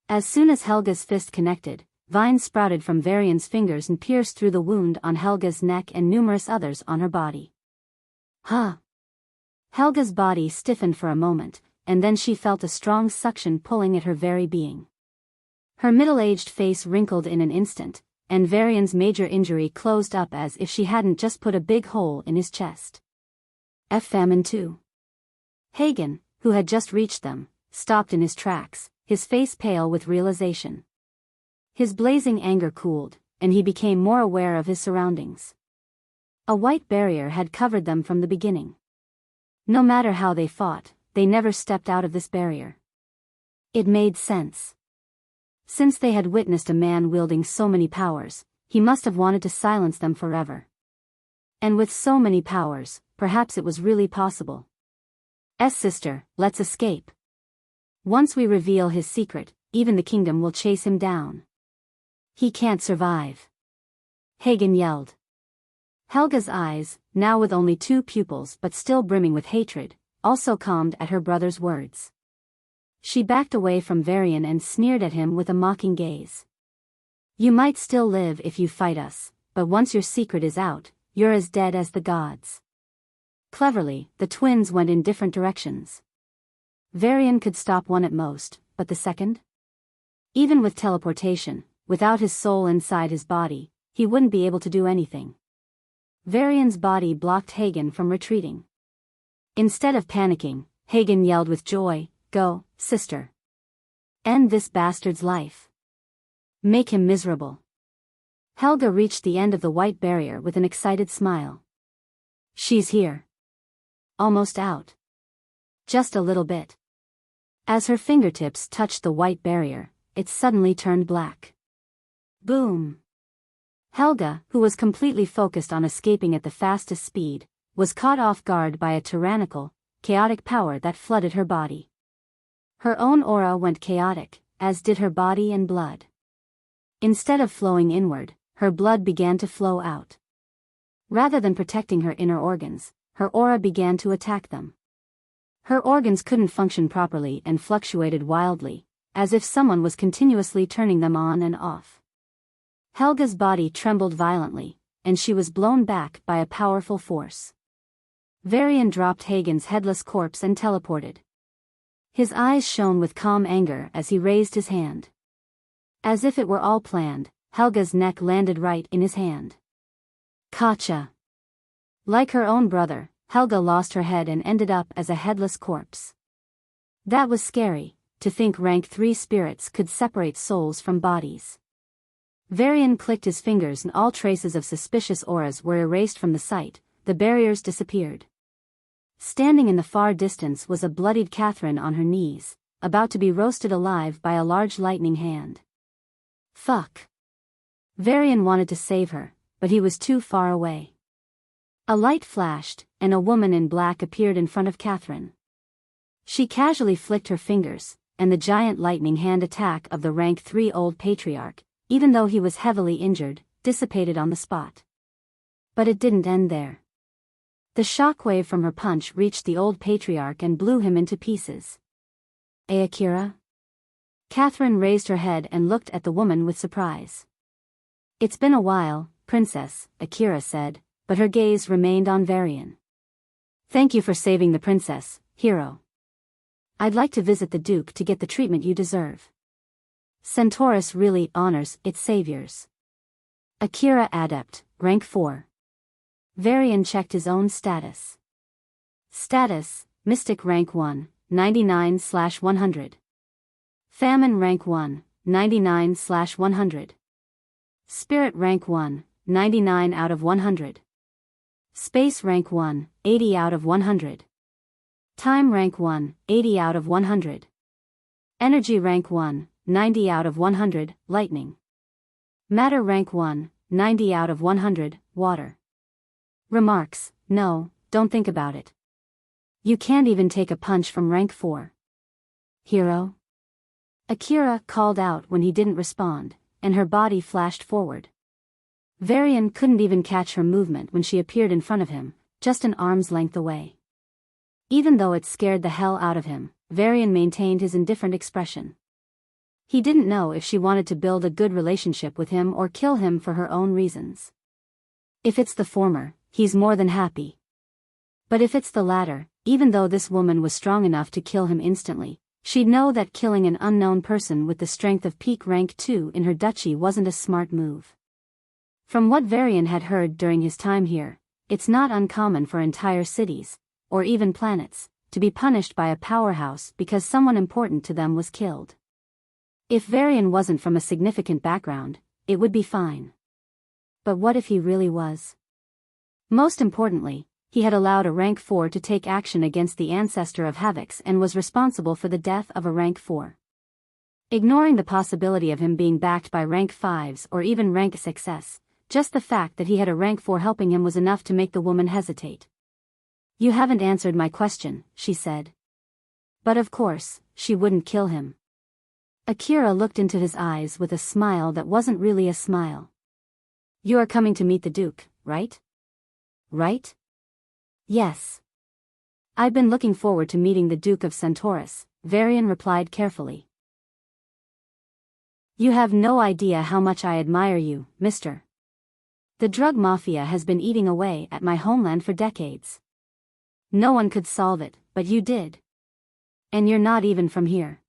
As soon as Helga's fist connected, vines sprouted from Varian's fingers and pierced through the wound on Helga's neck and numerous others on her body. Huh! Helga's body stiffened for a moment, and then she felt a strong suction pulling at her very being. Her middle-aged face wrinkled in an instant, and Varian's major injury closed up as if she hadn't just put a big hole in his chest. Famine too. Hagen, who had just reached them, stopped in his tracks, his face pale with realization. His blazing anger cooled, and he became more aware of his surroundings. A white barrier had covered them from the beginning. No matter how they fought, they never stepped out of this barrier. It made sense. Since they had witnessed a man wielding so many powers, he must have wanted to silence them forever. And with so many powers, perhaps it was really possible. Sister, let's escape. Once we reveal his secret, even the kingdom will chase him down. He can't survive. Hagen yelled. Helga's eyes, now with only 2 pupils but still brimming with hatred, also calmed at her brother's words. She backed away from Varian and sneered at him with a mocking gaze. You might still live if you fight us, but once your secret is out, you're as dead as the gods. Cleverly, the twins went in different directions. Varian could stop one at most, but the second? Even with teleportation, without his soul inside his body, he wouldn't be able to do anything. Varian's body blocked Hagen from retreating. Instead of panicking, Hagen yelled with joy, "Go, sister. End this bastard's life. Make him miserable." Helga reached the end of the white barrier with an excited smile. She's here. Almost out. Just a little bit. As her fingertips touched the white barrier, it suddenly turned black. Boom. Helga, who was completely focused on escaping at the fastest speed, was caught off guard by a tyrannical, chaotic power that flooded her body. Her own aura went chaotic, as did her body and blood. Instead of flowing inward, her blood began to flow out. Rather than protecting her inner organs, her aura began to attack them. Her organs couldn't function properly and fluctuated wildly, as if someone was continuously turning them on and off. Helga's body trembled violently, and she was blown back by a powerful force. Varian dropped Hagen's headless corpse and teleported. His eyes shone with calm anger as he raised his hand. As if it were all planned, Helga's neck landed right in his hand. Gotcha. Like her own brother, Helga lost her head and ended up as a headless corpse. That was scary, to think rank 3 spirits could separate souls from bodies. Varian clicked his fingers and all traces of suspicious auras were erased from the sight, the barriers disappeared. Standing in the far distance was a bloodied Catherine on her knees, about to be roasted alive by a large lightning hand. Fuck. Varian wanted to save her, but he was too far away. A light flashed, and a woman in black appeared in front of Catherine. She casually flicked her fingers, and the giant lightning hand attack of the rank 3 old Patriarch, even though he was heavily injured, dissipated on the spot. But it didn't end there. The shockwave from her punch reached the old Patriarch and blew him into pieces. Akira? Catherine raised her head and looked at the woman with surprise. It's been a while, Princess, Akira said, but her gaze remained on Varian. Thank you for saving the princess, hero. I'd like to visit the Duke to get the treatment you deserve. Centaurus really honors its saviors. Akira Adept, rank 4. Varian checked his own status. Status, Mystic rank 1, 99/100. Famine rank 1, 99/100. Spirit rank 1, 99 out of 100. Space rank 1, 80 out of 100. Time rank 1, 80 out of 100. Energy rank 1, 90 out of 100, lightning. Matter rank 1, 90 out of 100, water. Remarks, no, don't think about it. You can't even take a punch from rank 4. Hero? Akira called out when he didn't respond, and her body flashed forward. Varian couldn't even catch her movement when she appeared in front of him, just an arm's length away. Even though it scared the hell out of him, Varian maintained his indifferent expression. He didn't know if she wanted to build a good relationship with him or kill him for her own reasons. If it's the former, he's more than happy. But if it's the latter, even though this woman was strong enough to kill him instantly, she'd know that killing an unknown person with the strength of peak rank 2 in her duchy wasn't a smart move. From what Varian had heard during his time here, it's not uncommon for entire cities, or even planets, to be punished by a powerhouse because someone important to them was killed. If Varian wasn't from a significant background, it would be fine. But what if he really was? Most importantly, he had allowed a rank 4 to take action against the ancestor of Havocs and was responsible for the death of a rank 4. Ignoring the possibility of him being backed by rank 5s or even rank 6s, just the fact that he had a rank 4 helping him was enough to make the woman hesitate. You haven't answered my question, she said. But of course, she wouldn't kill him. Akira looked into his eyes with a smile that wasn't really a smile. You are coming to meet the Duke, right? Right? Yes. I've been looking forward to meeting the Duke of Centaurus, Varian replied carefully. You have no idea how much I admire you, mister. The drug mafia has been eating away at my homeland for decades. No one could solve it, but you did. And you're not even from here.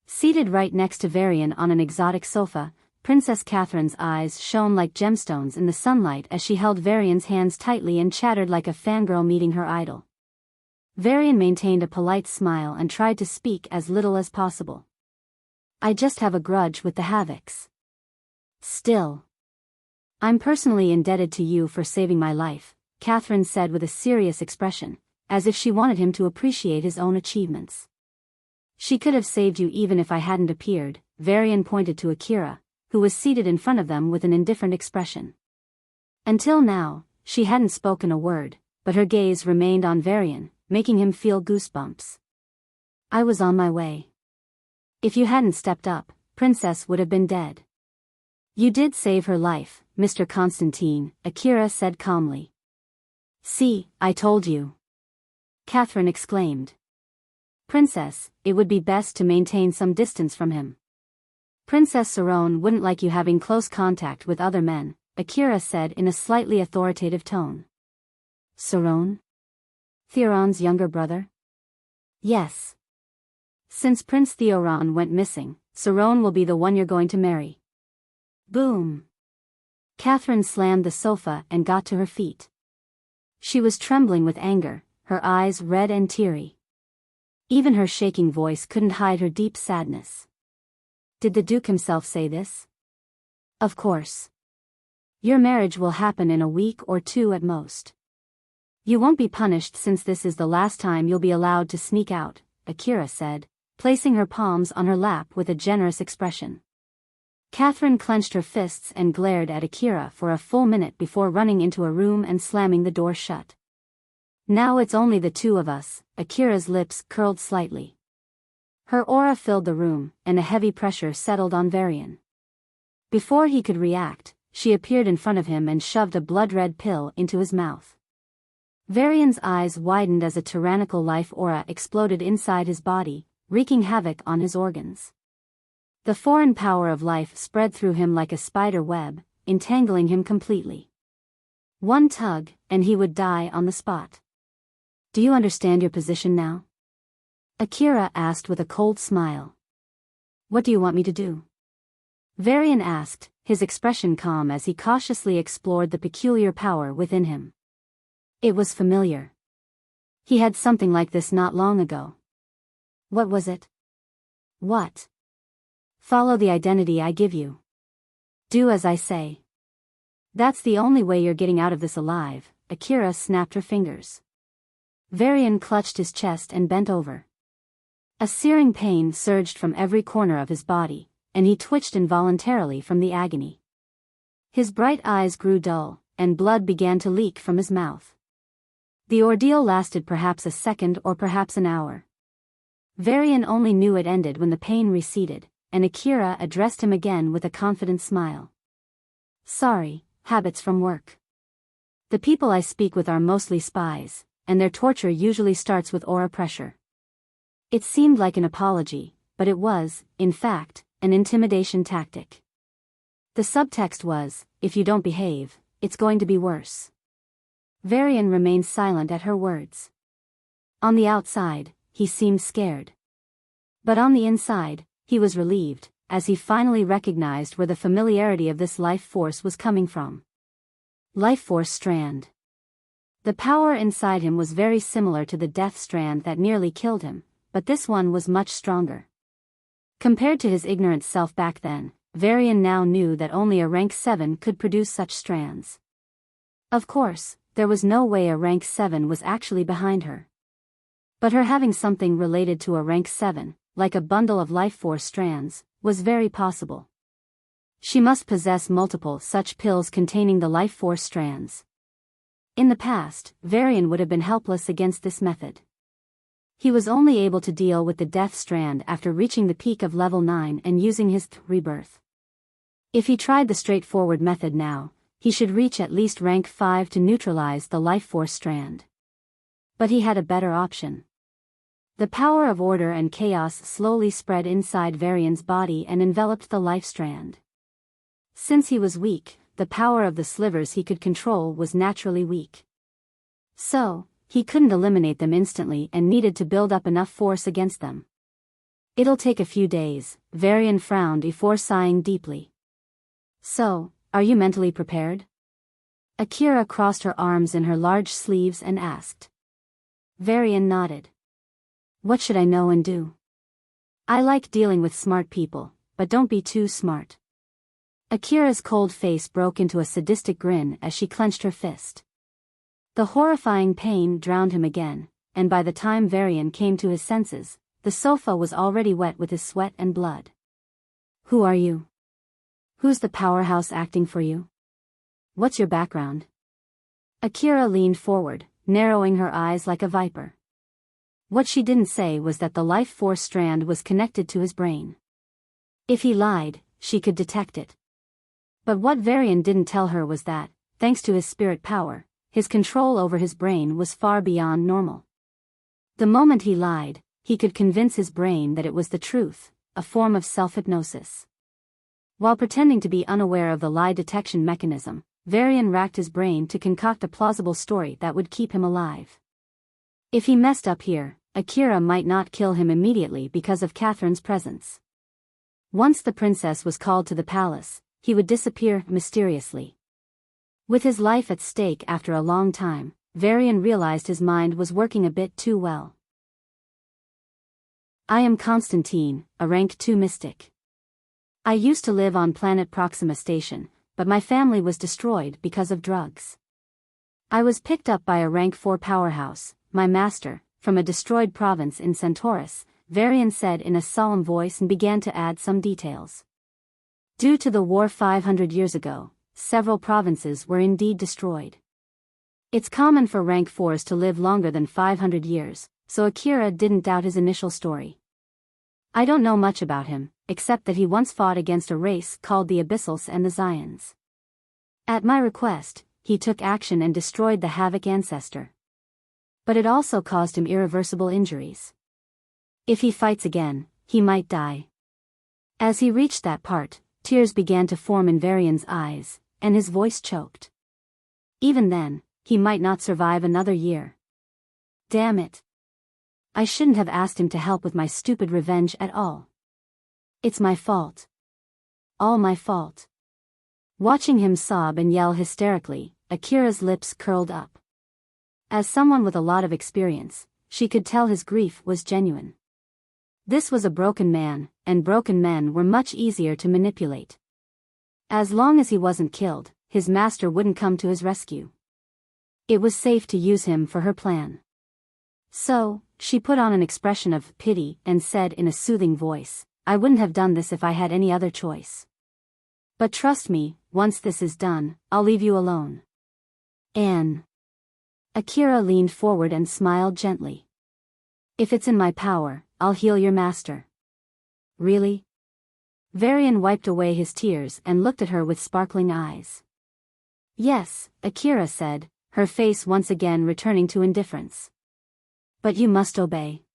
Seated right next to Varian on an exotic sofa, Princess Catherine's eyes shone like gemstones in the sunlight as she held Varian's hands tightly and chattered like a fangirl meeting her idol. Varian maintained a polite smile and tried to speak as little as possible. I just have a grudge with the Havocs. Still. I'm personally indebted to you for saving my life, Catherine said with a serious expression, as if she wanted him to appreciate his own achievements. She could have saved you even if I hadn't appeared, Varian pointed to Akira, who was seated in front of them with an indifferent expression. Until now, she hadn't spoken a word, but her gaze remained on Varian, making him feel goosebumps. I was on my way. If you hadn't stepped up, Princess would have been dead. You did save her life, Mr. Constantine, Akira said calmly. See, I told you. Catherine exclaimed. Princess, it would be best to maintain some distance from him. Princess Theoron wouldn't like you having close contact with other men, Akira said in a slightly authoritative tone. Theoron? Theoron's younger brother? Yes. Since Prince Theoron went missing, Theoron will be the one you're going to marry. Boom. Catherine slammed the sofa and got to her feet. She was trembling with anger, her eyes red and teary. Even her shaking voice couldn't hide her deep sadness. Did the Duke himself say this? Of course. Your marriage will happen in a week or two at most. You won't be punished since this is the last time you'll be allowed to sneak out, Akira said, placing her palms on her lap with a generous expression. Catherine clenched her fists and glared at Akira for a full minute before running into a room and slamming the door shut. Now it's only the two of us, Akira's lips curled slightly. Her aura filled the room, and a heavy pressure settled on Varian. Before he could react, she appeared in front of him and shoved a blood-red pill into his mouth. Varian's eyes widened as a tyrannical life aura exploded inside his body, wreaking havoc on his organs. The foreign power of life spread through him like a spider web, entangling him completely. One tug, and he would die on the spot. Do you understand your position now? Akira asked with a cold smile. What do you want me to do? Varian asked, his expression calm as he cautiously explored the peculiar power within him. It was familiar. He had something like this not long ago. What was it? What? Follow the identity I give you. Do as I say. That's the only way you're getting out of this alive. Akira snapped her fingers. Varian clutched his chest and bent over. A searing pain surged from every corner of his body, and he twitched involuntarily from the agony. His bright eyes grew dull, and blood began to leak from his mouth. The ordeal lasted perhaps a second or perhaps an hour. Varian only knew it ended when the pain receded, and Akira addressed him again with a confident smile. Sorry, habits from work. The people I speak with are mostly spies, and their torture usually starts with aura pressure. It seemed like an apology, but it was, in fact, an intimidation tactic. The subtext was, if you don't behave, it's going to be worse. Varian remained silent at her words. On the outside, he seemed scared. But on the inside, he was relieved, as he finally recognized where the familiarity of this life force was coming from. Life force Strand. The power inside him was very similar to the death strand that nearly killed him, but this one was much stronger. Compared to his ignorant self back then, Varian now knew that only a rank 7 could produce such strands. Of course, there was no way a rank 7 was actually behind her. But her having something related to a rank 7, like a bundle of life force strands, was very possible. She must possess multiple such pills containing the life force strands. In the past, Varian would have been helpless against this method. He was only able to deal with the death strand after reaching the peak of level 9 and using his rebirth. If he tried the straightforward method now, he should reach at least rank 5 to neutralize the life force strand. But he had a better option. The power of order and chaos slowly spread inside Varian's body and enveloped the life strand. Since he was weak, the power of the slivers he could control was naturally weak. So, he couldn't eliminate them instantly and needed to build up enough force against them. It'll take a few days, Varian frowned before sighing deeply. So, are you mentally prepared? Akira crossed her arms in her large sleeves and asked. Varian nodded. What should I know and do? I like dealing with smart people, but don't be too smart. Akira's cold face broke into a sadistic grin as she clenched her fist. The horrifying pain drowned him again, and by the time Varian came to his senses, the sofa was already wet with his sweat and blood. Who are you? Who's the powerhouse acting for you? What's your background? Akira leaned forward, narrowing her eyes like a viper. What she didn't say was that the life force strand was connected to his brain. If he lied, she could detect it. But what Varian didn't tell her was that, thanks to his spirit power, his control over his brain was far beyond normal. The moment he lied, he could convince his brain that it was the truth, a form of self-hypnosis. While pretending to be unaware of the lie detection mechanism, Varian racked his brain to concoct a plausible story that would keep him alive. If he messed up here, Akira might not kill him immediately because of Catherine's presence. Once the princess was called to the palace, he would disappear mysteriously. With his life at stake after a long time, Varian realized his mind was working a bit too well. I am Constantine, a rank 2 mystic. I used to live on planet Proxima Station, but my family was destroyed because of drugs. I was picked up by a rank 4 powerhouse, my master, from a destroyed province in Centaurus, Varian said in a solemn voice and began to add some details. Due to the war 500 years ago, several provinces were indeed destroyed. It's common for rank 4s to live longer than 500 years, so Akira didn't doubt his initial story. I don't know much about him, except that he once fought against a race called the Abyssals and the Zions. At my request, he took action and destroyed the Havoc ancestor. But it also caused him irreversible injuries. If he fights again, he might die. As he reached that part, tears began to form in Varian's eyes, and his voice choked. Even then, he might not survive another year. Damn it. I shouldn't have asked him to help with my stupid revenge at all. It's my fault. all my fault. Watching him sob and yell hysterically, Akira's lips curled up. As someone with a lot of experience, she could tell his grief was genuine. This was a broken man, and broken men were much easier to manipulate. As long as he wasn't killed, his master wouldn't come to his rescue. It was safe to use him for her plan. So, she put on an expression of pity and said in a soothing voice, I wouldn't have done this if I had any other choice. But trust me, once this is done, I'll leave you alone. Anne. Akira leaned forward and smiled gently. If it's in my power, I'll heal your master. Really? Varian wiped away his tears and looked at her with sparkling eyes. Yes, Akira said, her face once again returning to indifference. But you must obey.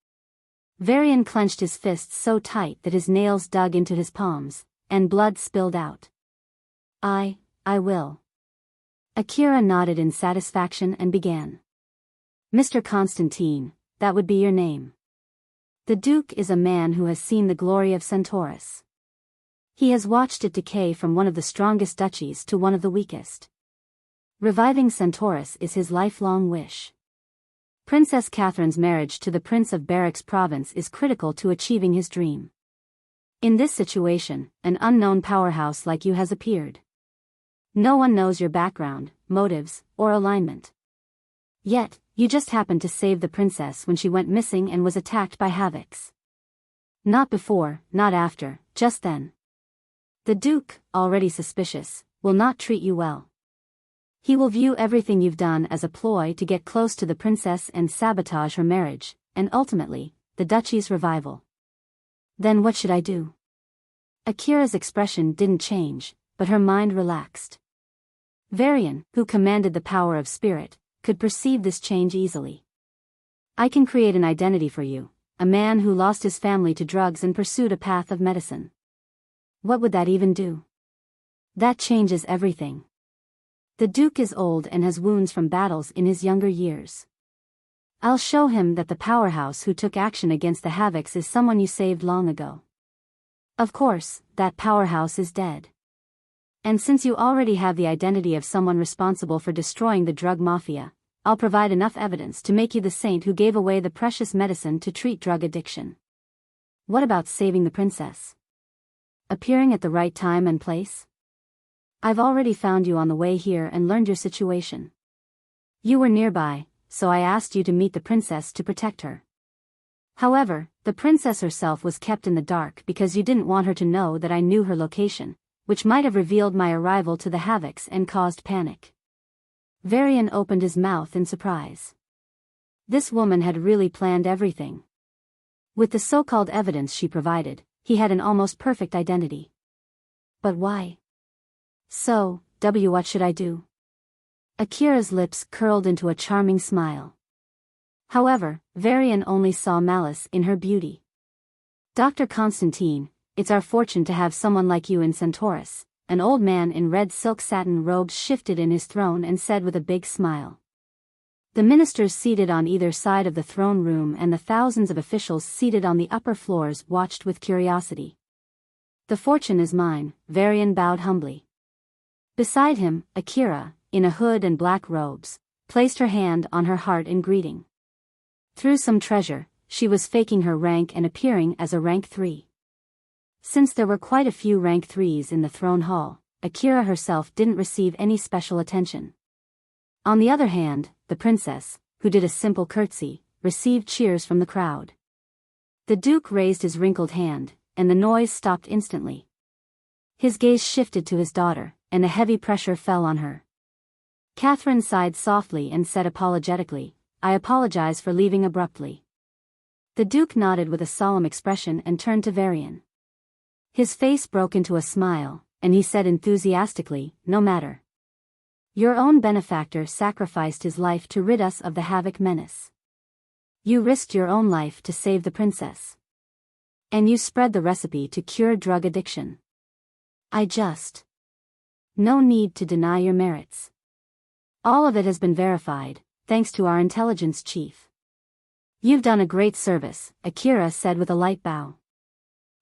Varian clenched his fists so tight that his nails dug into his palms, and blood spilled out. I will. Akira nodded in satisfaction and began. Mr. Constantine, that would be your name. The Duke is a man who has seen the glory of Centaurus. He has watched it decay from one of the strongest duchies to one of the weakest. Reviving Centaurus is his lifelong wish. Princess Catherine's marriage to the Prince of Barracks Province is critical to achieving his dream. In this situation, an unknown powerhouse like you has appeared. No one knows your background, motives, or alignment. Yet, you just happened to save the princess when she went missing and was attacked by Havocs. Not before, not after, just then. The Duke, already suspicious, will not treat you well. He will view everything you've done as a ploy to get close to the princess and sabotage her marriage, and ultimately, the duchy's revival. Then what should I do? Akira's expression didn't change, but her mind relaxed. Varian, who commanded the power of spirit, could perceive this change easily. I can create an identity for you, a man who lost his family to drugs and pursued a path of medicine. What would that even do? That changes everything. The Duke is old and has wounds from battles in his younger years. I'll show him that the powerhouse who took action against the Havocs is someone you saved long ago. Of course, that powerhouse is dead. And since you already have the identity of someone responsible for destroying the drug mafia, I'll provide enough evidence to make you the saint who gave away the precious medicine to treat drug addiction. What about saving the princess? Appearing at the right time and place? I've already found you on the way here and learned your situation. You were nearby, so I asked you to meet the princess to protect her. However, the princess herself was kept in the dark because you didn't want her to know that I knew her location, which might have revealed my arrival to the Havocs and caused panic. Varian opened his mouth in surprise. This woman had really planned everything. With the so-called evidence she provided, he had an almost perfect identity. But why? So, what should I do? Akira's lips curled into a charming smile. However, Varian only saw malice in her beauty. Dr. Constantine, it's our fortune to have someone like you in Centaurus. An old man in red silk satin robes shifted in his throne and said with a big smile. The ministers seated on either side of the throne room and the thousands of officials seated on the upper floors watched with curiosity. The fortune is mine, Varian bowed humbly. Beside him, Akira, in a hood and black robes, placed her hand on her heart in greeting. Through some treasure, she was faking her rank and appearing as a rank 3. Since there were quite a few rank 3s in the throne hall, Akira herself didn't receive any special attention. On the other hand, the princess, who did a simple curtsy, received cheers from the crowd. The Duke raised his wrinkled hand, and the noise stopped instantly. His gaze shifted to his daughter, and a heavy pressure fell on her. Catherine sighed softly and said apologetically, I apologize for leaving abruptly. The Duke nodded with a solemn expression and turned to Varian. His face broke into a smile, and he said enthusiastically, no matter. Your own benefactor sacrificed his life to rid us of the Havoc menace. You risked your own life to save the princess. And you spread the recipe to cure drug addiction. No need to deny your merits. All of it has been verified, thanks to our intelligence chief. You've done a great service, Akira said with a light bow.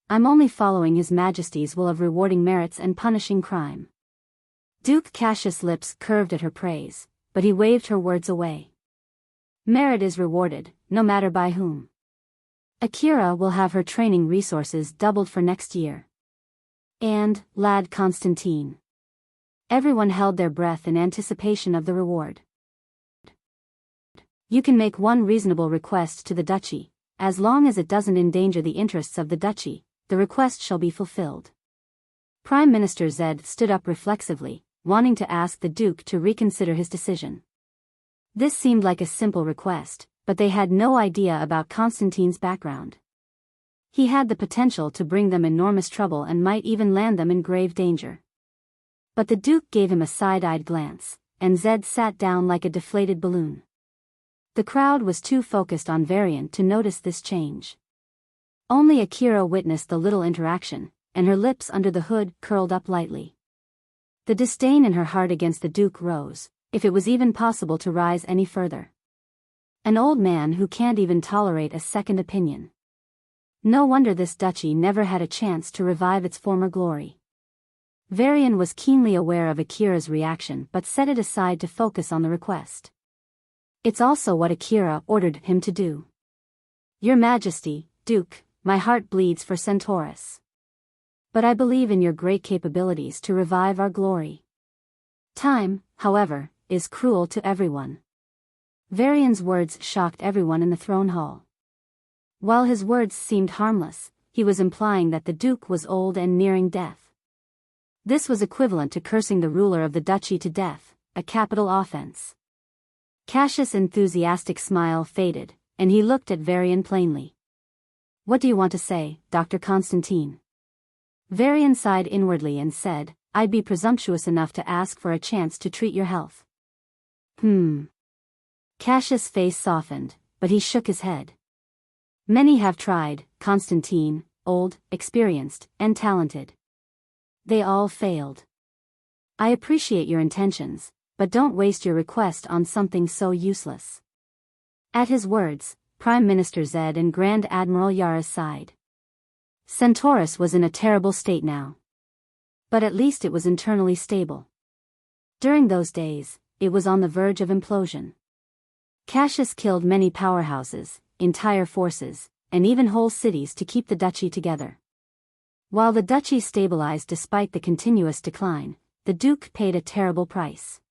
I'm only following His Majesty's will of rewarding merits and punishing crime. Duke Cassius' lips curved at her praise, but he waved her words away. Merit is rewarded, no matter by whom. Akira will have her training resources doubled for next year. And, lad Constantine. Everyone held their breath in anticipation of the reward. You can make one reasonable request to the Duchy. As long as it doesn't endanger the interests of the Duchy, the request shall be fulfilled. Prime Minister Zed stood up reflexively, wanting to ask the Duke to reconsider his decision. This seemed like a simple request, but they had no idea about Constantine's background. He had the potential to bring them enormous trouble and might even land them in grave danger. But the Duke gave him a side-eyed glance, and Zed sat down like a deflated balloon. The crowd was too focused on Varian to notice this change. Only Akira witnessed the little interaction, and her lips under the hood curled up lightly. The disdain in her heart against the Duke rose, if it was even possible to rise any further. An old man who can't even tolerate a second opinion. No wonder this duchy never had a chance to revive its former glory. Varian was keenly aware of Akira's reaction but set it aside to focus on the request. It's also what Akira ordered him to do. Your Majesty, Duke, my heart bleeds for Centaurus. But I believe in your great capabilities to revive our glory. Time, however, is cruel to everyone. Varian's words shocked everyone in the throne hall. While his words seemed harmless, he was implying that the Duke was old and nearing death. This was equivalent to cursing the ruler of the duchy to death, a capital offense. Cassius' enthusiastic smile faded, and he looked at Varian plainly. What do you want to say, Dr. Constantine? Varian sighed inwardly and said, I'd be presumptuous enough to ask for a chance to treat your health. Cassius' face softened, but he shook his head. Many have tried, Constantine, old, experienced, and talented. They all failed. I appreciate your intentions, but don't waste your request on something so useless. At his words, Prime Minister Zed and Grand Admiral Yara sighed. Centaurus was in a terrible state now. But at least it was internally stable. During those days, it was on the verge of implosion. Cassius killed many powerhouses, entire forces, and even whole cities to keep the duchy together. While the duchy stabilized despite the continuous decline, the Duke paid a terrible price.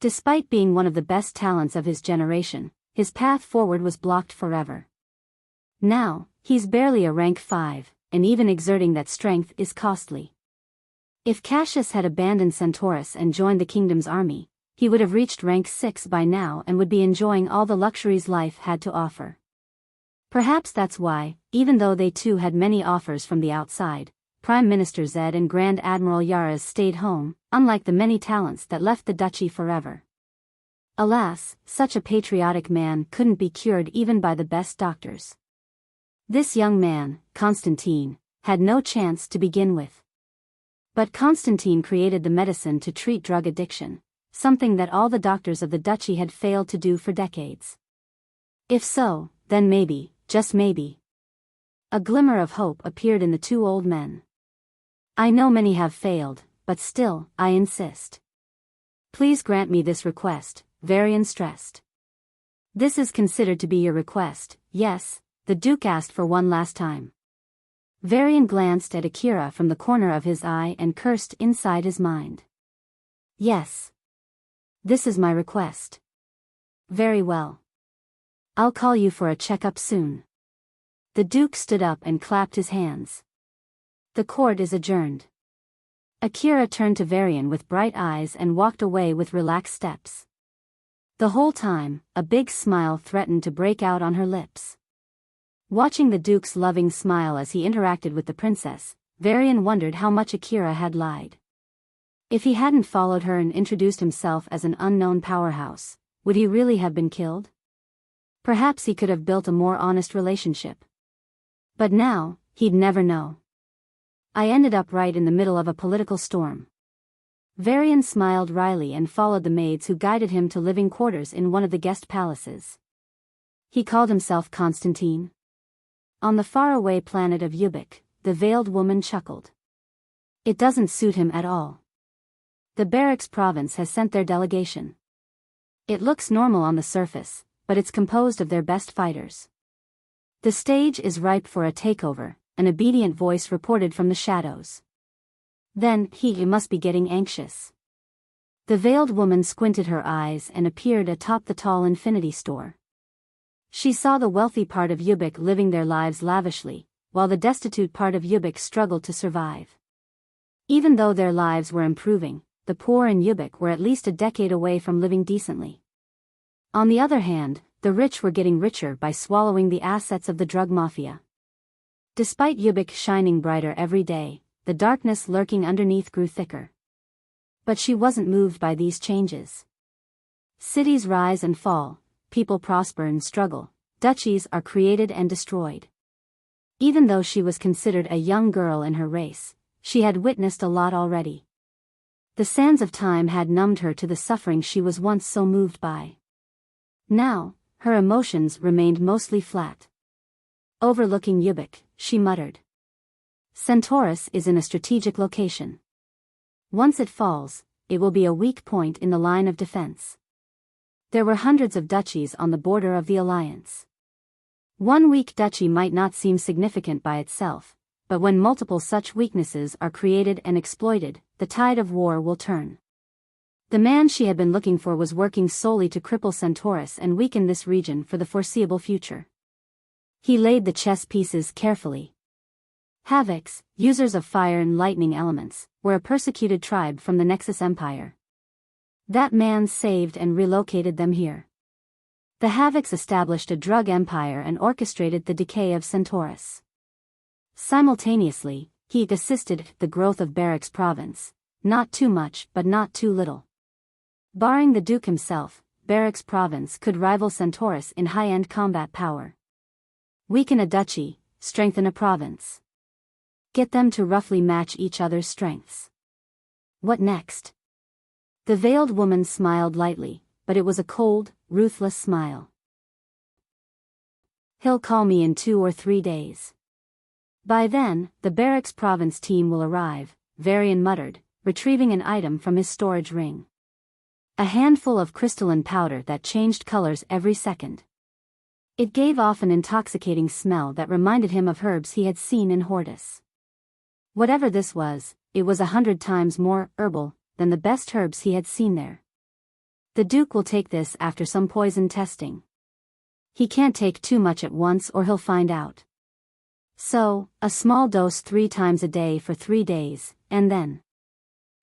Despite being one of the best talents of his generation, his path forward was blocked forever. Now, he's barely a rank 5, and even exerting that strength is costly. If Cassius had abandoned Centaurus and joined the kingdom's army, he would have reached rank 6 by now and would be enjoying all the luxuries life had to offer. Perhaps that's why, even though they too had many offers from the outside, Prime Minister Zed and Grand Admiral Yaras stayed home, unlike the many talents that left the duchy forever. Alas, such a patriotic man couldn't be cured even by the best doctors. This young man, Constantine, had no chance to begin with. But Constantine created the medicine to treat drug addiction, something that all the doctors of the duchy had failed to do for decades. If so, then maybe, just maybe, a glimmer of hope appeared in the two old men. I know many have failed, but still, I insist. Please grant me this request, Varian stressed. This is considered to be your request, yes? The Duke asked for one last time. Varian glanced at Akira from the corner of his eye and cursed inside his mind. Yes. This is my request. Very well. I'll call you for a checkup soon. The Duke stood up and clapped his hands. The court is adjourned. Akira turned to Varian with bright eyes and walked away with relaxed steps. The whole time, a big smile threatened to break out on her lips. Watching the Duke's loving smile as he interacted with the princess, Varian wondered how much Akira had lied. If he hadn't followed her and introduced himself as an unknown powerhouse, would he really have been killed? Perhaps he could have built a more honest relationship. But now, he'd never know. I ended up right in the middle of a political storm. Varian smiled wryly and followed the maids who guided him to living quarters in one of the guest palaces. He called himself Constantine. On the faraway planet of Havoc, the veiled woman chuckled. It doesn't suit him at all. The barracks province has sent their delegation. It looks normal on the surface, but it's composed of their best fighters. The stage is ripe for a takeover, an obedient voice reported from the shadows. Then, he must be getting anxious. The veiled woman squinted her eyes and appeared atop the tall infinity store. She saw the wealthy part of Yubik living their lives lavishly, while the destitute part of Yubik struggled to survive. Even though their lives were improving, the poor in Yubik were at least a decade away from living decently. On the other hand, the rich were getting richer by swallowing the assets of the drug mafia. Despite Yubik shining brighter every day, the darkness lurking underneath grew thicker. But she wasn't moved by these changes. Cities rise and fall, people prosper and struggle, duchies are created and destroyed. Even though she was considered a young girl in her race, she had witnessed a lot already. The sands of time had numbed her to the suffering she was once so moved by. Now, her emotions remained mostly flat. Overlooking Yubik, she muttered. Centaurus is in a strategic location. Once it falls, it will be a weak point in the line of defense. There were hundreds of duchies on the border of the alliance. One weak duchy might not seem significant by itself, but when multiple such weaknesses are created and exploited, the tide of war will turn. The man she had been looking for was working solely to cripple Centaurus and weaken this region for the foreseeable future. He laid the chess pieces carefully. Havocs, users of fire and lightning elements, were a persecuted tribe from the Nexus Empire. That man saved and relocated them here. The Havocs established a drug empire and orchestrated the decay of Centaurus. Simultaneously, he assisted the growth of Barracks Province, not too much but not too little. Barring the Duke himself, Barracks Province could rival Centaurus in high-end combat power. Weaken a duchy, strengthen a province. Get them to roughly match each other's strengths. What next? The veiled woman smiled lightly, but it was a cold, ruthless smile. He'll call me in 2 or 3 days. By then, the Barracks Province team will arrive, Varian muttered, retrieving an item from his storage ring. A handful of crystalline powder that changed colors every second. It gave off an intoxicating smell that reminded him of herbs he had seen in Hortus. Whatever this was, it was 100 times more herbal than the best herbs he had seen there. The Duke will take this after some poison testing. He can't take too much at once or he'll find out. So, a small dose 3 times a day for 3 days, and then.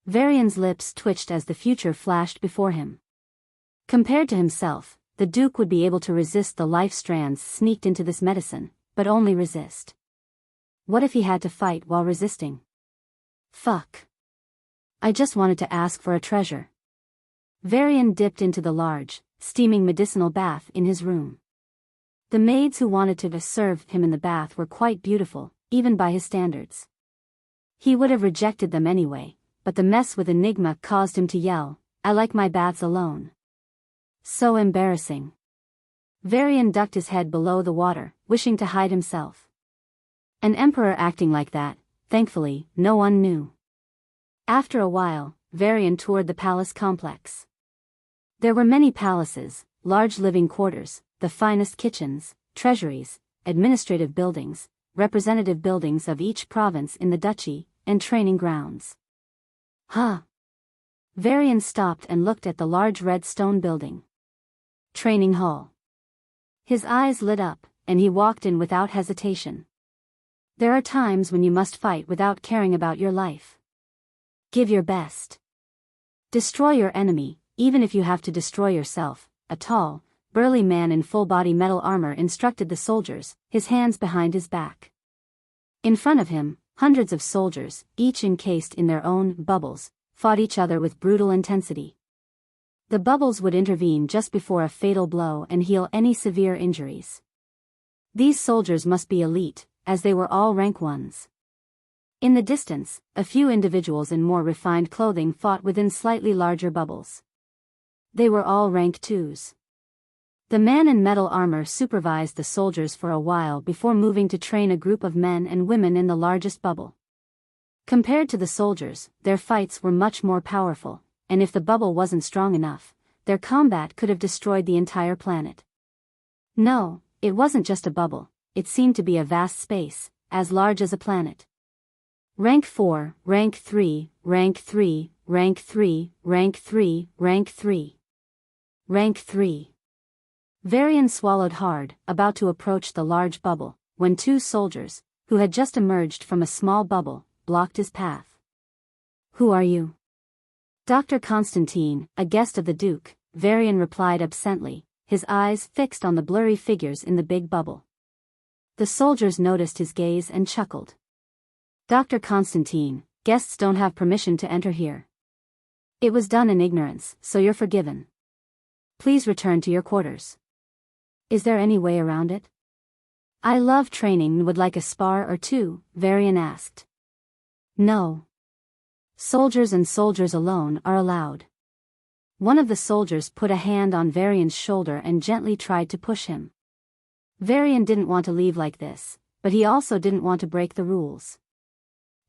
Varian's lips twitched as the future flashed before him. Compared to himself, the Duke would be able to resist the life strands sneaked into this medicine, but only resist. What if he had to fight while resisting? Fuck. I just wanted to ask for a treasure. Varian dipped into the large, steaming medicinal bath in his room. The maids who wanted to serve him in the bath were quite beautiful, even by his standards. He would have rejected them anyway, but the mess with Enigma caused him to yell, "I like my baths alone." So embarrassing. Varian ducked his head below the water, wishing to hide himself. An emperor acting like that, thankfully, no one knew. After a while, Varian toured the palace complex. There were many palaces, large living quarters, the finest kitchens, treasuries, administrative buildings, representative buildings of each province in the duchy, and training grounds. Huh. Varian stopped and looked at the large red stone building. Training hall. His eyes lit up, and he walked in without hesitation. There are times when you must fight without caring about your life. Give your best. Destroy your enemy, even if you have to destroy yourself, a tall, burly man in full-body metal armor instructed the soldiers, his hands behind his back. In front of him, hundreds of soldiers, each encased in their own bubbles, fought each other with brutal intensity. The bubbles would intervene just before a fatal blow and heal any severe injuries. These soldiers must be elite, as they were all rank 1s. In the distance, a few individuals in more refined clothing fought within slightly larger bubbles. They were all rank 2s. The man in metal armor supervised the soldiers for a while before moving to train a group of men and women in the largest bubble. Compared to the soldiers, their fights were much more powerful, and if the bubble wasn't strong enough, their combat could have destroyed the entire planet. No, it wasn't just a bubble, it seemed to be a vast space, as large as a planet. Rank 4, Rank 3, Rank 3, Rank 3, Rank 3, Rank 3. Rank 3. Varian swallowed hard, about to approach the large bubble, when two soldiers, who had just emerged from a small bubble, blocked his path. Who are you? Dr. Constantine, a guest of the Duke, Varian replied absently, his eyes fixed on the blurry figures in the big bubble. The soldiers noticed his gaze and chuckled. Dr. Constantine, guests don't have permission to enter here. It was done in ignorance, so you're forgiven. Please return to your quarters. Is there any way around it? I love training and would like a spar or two, Varian asked. No. Soldiers and soldiers alone are allowed. One of the soldiers put a hand on Varian's shoulder and gently tried to push him. Varian didn't want to leave like this, but he also didn't want to break the rules.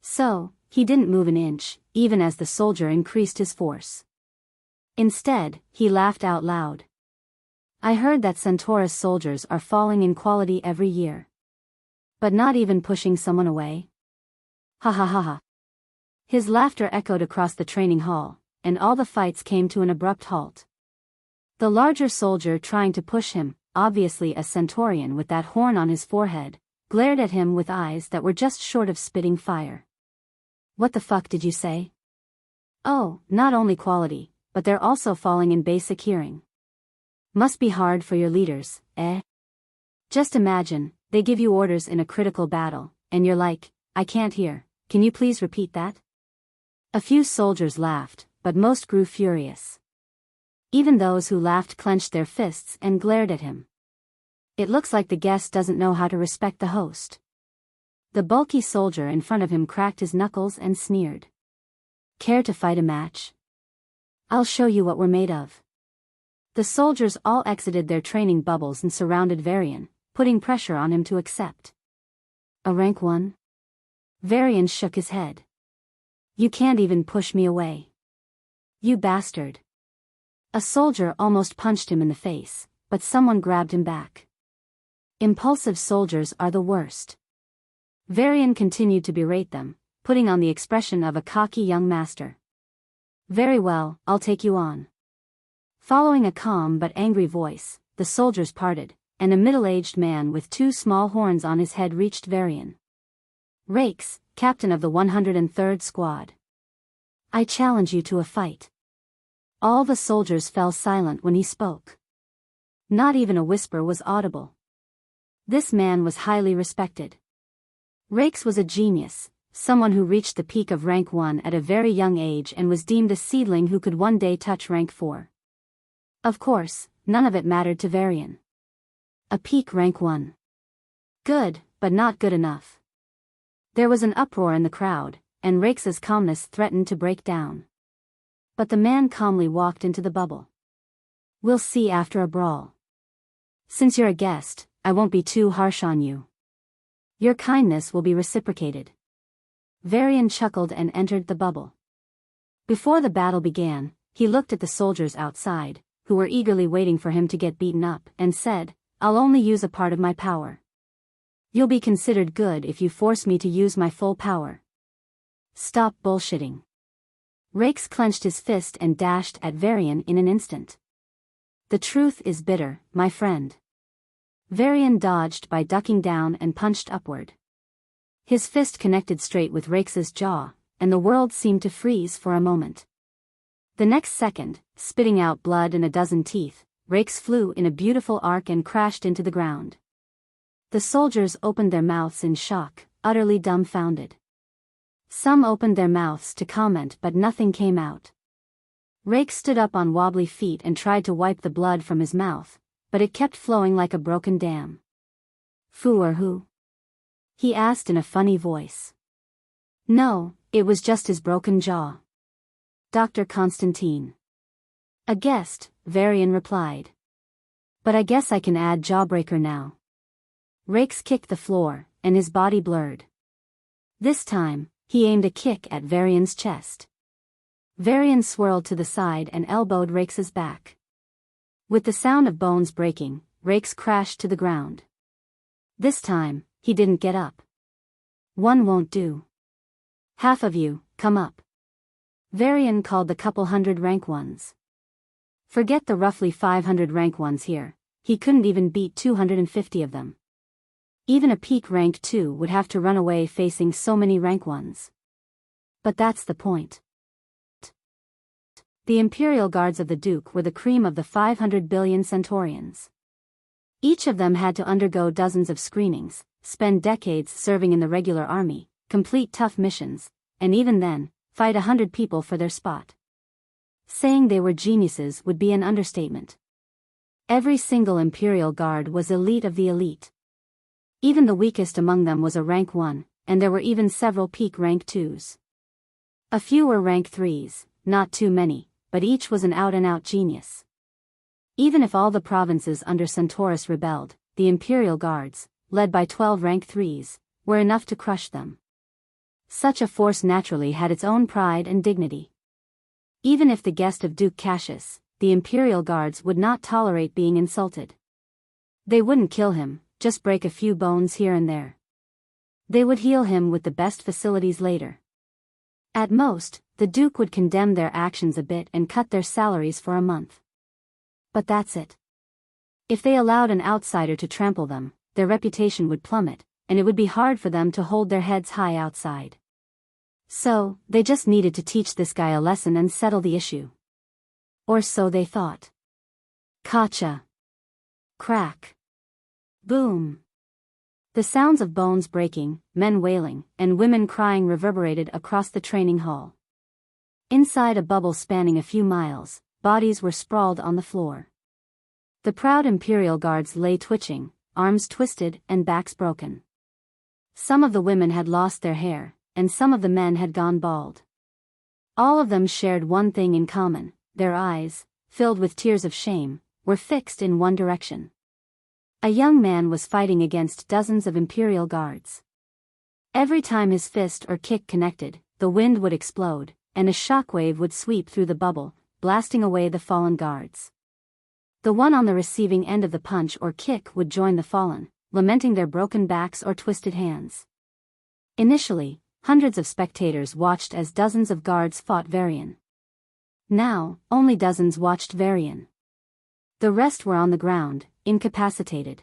So, he didn't move an inch, even as the soldier increased his force. Instead, he laughed out loud. I heard that Centaurus soldiers are falling in quality every year. But not even pushing someone away? Ha ha ha ha. His laughter echoed across the training hall, and all the fights came to an abrupt halt. The larger soldier trying to push him, obviously a Centaurian with that horn on his forehead, glared at him with eyes that were just short of spitting fire. What the fuck did you say? Oh, not only quality, but they're also falling in basic hearing. Must be hard for your leaders, eh? Just imagine, they give you orders in a critical battle, and you're like, I can't hear, can you please repeat that? A few soldiers laughed, but most grew furious. Even those who laughed clenched their fists and glared at him. It looks like the guest doesn't know how to respect the host. The bulky soldier in front of him cracked his knuckles and sneered. Care to fight a match? I'll show you what we're made of. The soldiers all exited their training bubbles and surrounded Varian, putting pressure on him to accept. A rank 1? Varian shook his head. You can't even push me away. You bastard. A soldier almost punched him in the face, but someone grabbed him back. Impulsive soldiers are the worst. Varian continued to berate them, putting on the expression of a cocky young master. Very well, I'll take you on. Following a calm but angry voice, the soldiers parted, and a middle-aged man with two small horns on his head reached Varian. Rakes, captain of the 103rd Squad. I challenge you to a fight. All the soldiers fell silent when he spoke. Not even a whisper was audible. This man was highly respected. Rakes was a genius, someone who reached the peak of rank 1 at a very young age and was deemed a seedling who could one day touch rank 4. Of course, none of it mattered to Varian. A peak rank 1. Good, but not good enough. There was an uproar in the crowd, and Rakes's calmness threatened to break down. But the man calmly walked into the bubble. We'll see after a brawl. Since you're a guest, I won't be too harsh on you. Your kindness will be reciprocated. Varian chuckled and entered the bubble. Before the battle began, he looked at the soldiers outside, who were eagerly waiting for him to get beaten up, and said, I'll only use a part of my power. You'll be considered good if you force me to use my full power. Stop bullshitting. Rakes clenched his fist and dashed at Varian in an instant. The truth is bitter, my friend. Varian dodged by ducking down and punched upward. His fist connected straight with Rakes's jaw, and the world seemed to freeze for a moment. The next second, spitting out blood and a dozen teeth, Rakes flew in a beautiful arc and crashed into the ground. The soldiers opened their mouths in shock, utterly dumbfounded. Some opened their mouths to comment, but nothing came out. Rakes stood up on wobbly feet and tried to wipe the blood from his mouth, but it kept flowing like a broken dam. Fu or who? He asked in a funny voice. No, it was just his broken jaw. Dr. Constantine. A guest, Varian replied. But I guess I can add Jawbreaker now. Rakes kicked the floor, and his body blurred. This time, he aimed a kick at Varian's chest. Varian swirled to the side and elbowed Rakes' back. With the sound of bones breaking, Rakes crashed to the ground. This time, he didn't get up. One won't do. Half of you, come up. Varian called the couple hundred rank ones. Forget the roughly 500 rank ones here, he couldn't even beat 250 of them. Even a peak rank 2 would have to run away facing so many rank 1s. But that's the point. The Imperial Guards of the Duke were the cream of the 500 billion Centaurians. Each of them had to undergo dozens of screenings, spend decades serving in the regular army, complete tough missions, and even then, fight 100 people for their spot. Saying they were geniuses would be an understatement. Every single Imperial Guard was elite of the elite. Even the weakest among them was a rank 1, and there were even several peak rank 2s. A few were rank 3s, not too many, but each was an out-and-out genius. Even if all the provinces under Centaurus rebelled, the Imperial Guards, led by 12 rank 3s, were enough to crush them. Such a force naturally had its own pride and dignity. Even if the guest of Duke Cassius, the Imperial Guards would not tolerate being insulted. They wouldn't kill him, just break a few bones here and there. They would heal him with the best facilities later. At most, the Duke would condemn their actions a bit and cut their salaries for a month. But that's it. If they allowed an outsider to trample them, their reputation would plummet, and it would be hard for them to hold their heads high outside. So, they just needed to teach this guy a lesson and settle the issue. Or so they thought. Gotcha. Crack. Boom. The sounds of bones breaking, men wailing, and women crying reverberated across the training hall. Inside a bubble spanning a few miles, bodies were sprawled on the floor. The proud Imperial Guards lay twitching, arms twisted and backs broken. Some of the women had lost their hair, and some of the men had gone bald. All of them shared one thing in common: their eyes, filled with tears of shame, were fixed in one direction. A young man was fighting against dozens of Imperial Guards. Every time his fist or kick connected, the wind would explode, and a shockwave would sweep through the bubble, blasting away the fallen guards. The one on the receiving end of the punch or kick would join the fallen, lamenting their broken backs or twisted hands. Initially, hundreds of spectators watched as dozens of guards fought Varian. Now, only dozens watched Varian. The rest were on the ground, incapacitated.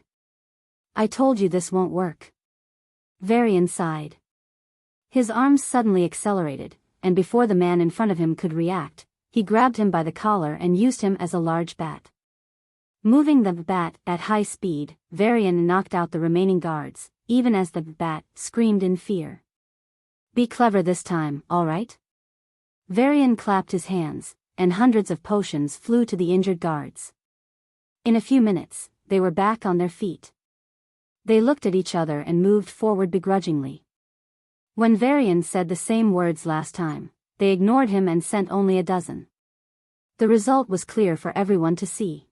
I told you this won't work. Varian sighed. His arms suddenly accelerated, and before the man in front of him could react, he grabbed him by the collar and used him as a large bat. Moving the bat at high speed, Varian knocked out the remaining guards, even as the bat screamed in fear. Be clever this time, all right? Varian clapped his hands, and hundreds of potions flew to the injured guards. In a few minutes, they were back on their feet. They looked at each other and moved forward begrudgingly. When Varian said the same words last time, they ignored him and sent only a dozen. The result was clear for everyone to see.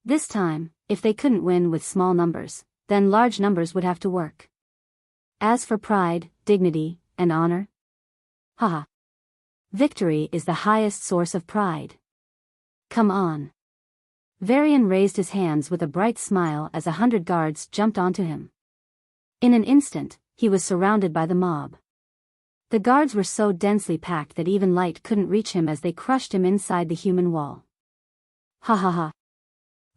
This time, if they couldn't win with small numbers, then large numbers would have to work. As for pride, dignity, and honor? Haha. Victory is the highest source of pride. Come on. Varian raised his hands with a bright smile as 100 guards jumped onto him. In an instant, he was surrounded by the mob. The guards were so densely packed that even light couldn't reach him as they crushed him inside the human wall. Ha ha ha.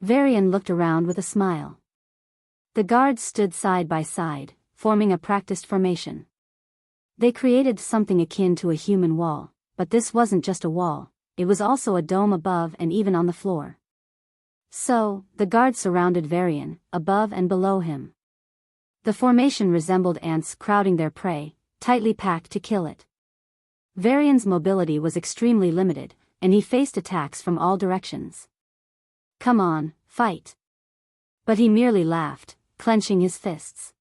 Varian looked around with a smile. The guards stood side by side, forming a practiced formation. They created something akin to a human wall, but this wasn't just a wall, it was also a dome above and even on the floor. So, the guards surrounded Varian, above and below him. The formation resembled ants crowding their prey, tightly packed to kill it. Varian's mobility was extremely limited, and he faced attacks from all directions. Come on, fight. But he merely laughed, clenching his fists.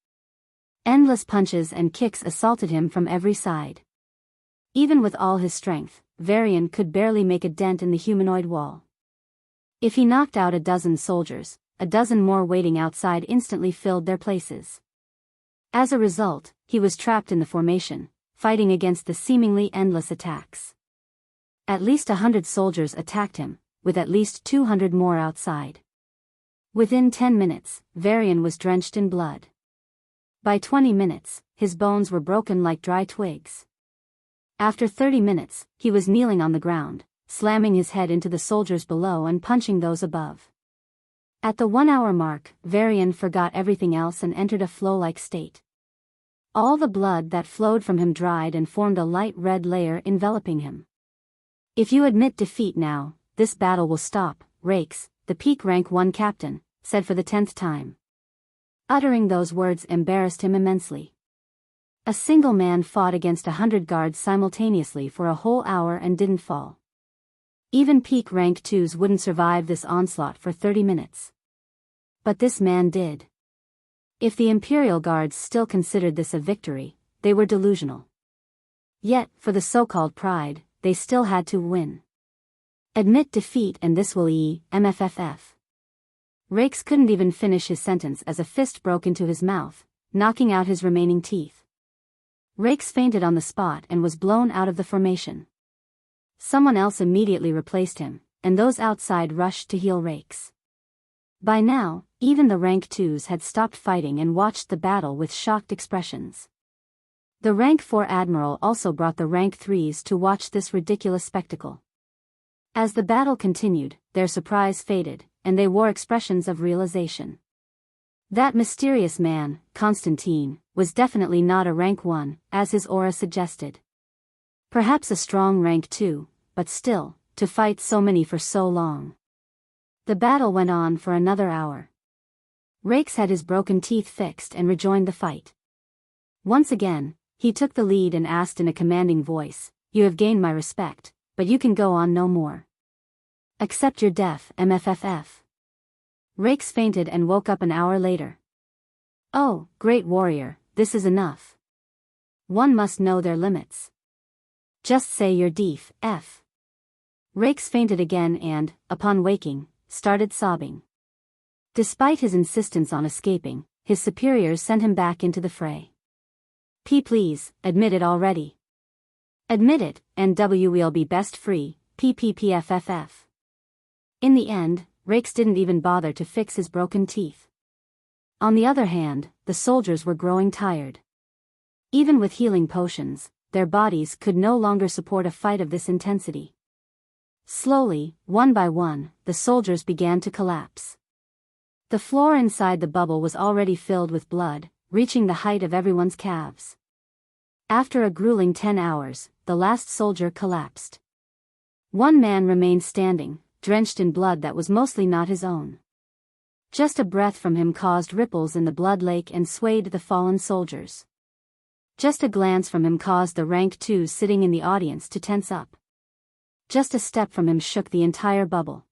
Endless punches and kicks assaulted him from every side. Even with all his strength, Varian could barely make a dent in the humanoid wall. If he knocked out a dozen soldiers, a dozen more waiting outside instantly filled their places. As a result, he was trapped in the formation, fighting against the seemingly endless attacks. At least 100 soldiers attacked him, with at least 200 more outside. Within 10 minutes, Varian was drenched in blood. By 20 minutes, his bones were broken like dry twigs. After 30 minutes, he was kneeling on the ground, slamming his head into the soldiers below and punching those above. At the 1 hour mark, Varian forgot everything else and entered a flow-like state. All the blood that flowed from him dried and formed a light red layer enveloping him. If you admit defeat now, this battle will stop, Rakes, the peak rank 1 captain, said for the 10th time. Uttering those words embarrassed him immensely. A single man fought against 100 guards simultaneously for a whole hour and didn't fall. Even peak rank 2s wouldn't survive this onslaught for 30 minutes. But this man did. If the Imperial Guards still considered this a victory, they were delusional. Yet, for the so-called pride, they still had to win. Admit defeat and this will MFFF. Rakes couldn't even finish his sentence as a fist broke into his mouth, knocking out his remaining teeth. Rakes fainted on the spot and was blown out of the formation. Someone else immediately replaced him, and those outside rushed to heal Rakes. By now, even the rank 2s had stopped fighting and watched the battle with shocked expressions. The rank 4 admiral also brought the rank 3s to watch this ridiculous spectacle. As the battle continued, their surprise faded, and they wore expressions of realization. That mysterious man, Constantine, was definitely not a rank 1, as his aura suggested. Perhaps a strong rank 2, but still, to fight so many for so long. The battle went on for another hour. Rakes had his broken teeth fixed and rejoined the fight. Once again, he took the lead and asked in a commanding voice, "You have gained my respect, but you can go on no more. Accept your death, MFFF." Rakes fainted and woke up an hour later. "Oh, great warrior, this is enough. One must know their limits. Just say your def, F." Rakes fainted again and, upon waking, started sobbing. Despite his insistence on escaping, his superiors sent him back into the fray. Please, admit it already. Admit it, and we'll be best free, PPPFFF. In the end, Rakes didn't even bother to fix his broken teeth. On the other hand, the soldiers were growing tired. Even with healing potions, their bodies could no longer support a fight of this intensity. Slowly, one by one, the soldiers began to collapse. The floor inside the bubble was already filled with blood, reaching the height of everyone's calves. After a grueling 10 hours, the last soldier collapsed. One man remained standing, drenched in blood that was mostly not his own. Just a breath from him caused ripples in the blood lake and swayed the fallen soldiers. Just a glance from him caused the rank 2s sitting in the audience to tense up. Just a step from him shook the entire bubble.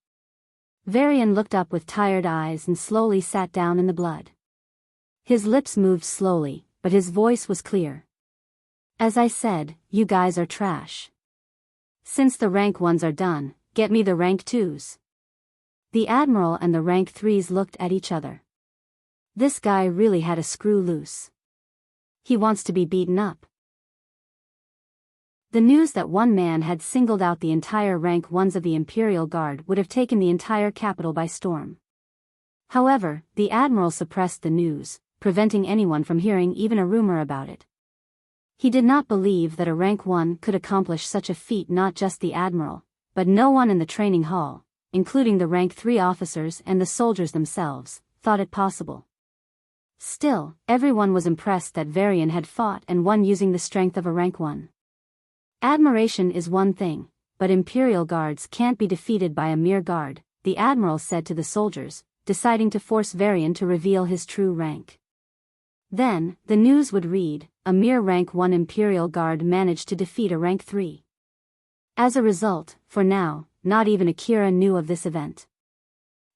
Varian looked up with tired eyes and slowly sat down in the blood. His lips moved slowly, but his voice was clear. "As I said, you guys are trash. Since the rank 1s are done, get me the rank 2s." The admiral and the rank 3s looked at each other. This guy really had a screw loose. He wants to be beaten up. The news that one man had singled out the entire rank 1s of the Imperial Guard would have taken the entire capital by storm. However, the admiral suppressed the news, preventing anyone from hearing even a rumor about it. He did not believe that a rank 1 could accomplish such a feat. Not just the admiral, but no one in the training hall, including the rank 3 officers and the soldiers themselves, thought it possible. Still, everyone was impressed that Varian had fought and won using the strength of a rank 1. Admiration is one thing, but Imperial Guards can't be defeated by a mere guard, the admiral said to the soldiers, deciding to force Varian to reveal his true rank. Then, the news would read, "A mere rank 1 Imperial Guard managed to defeat a rank 3. As a result, for now, not even Akira knew of this event.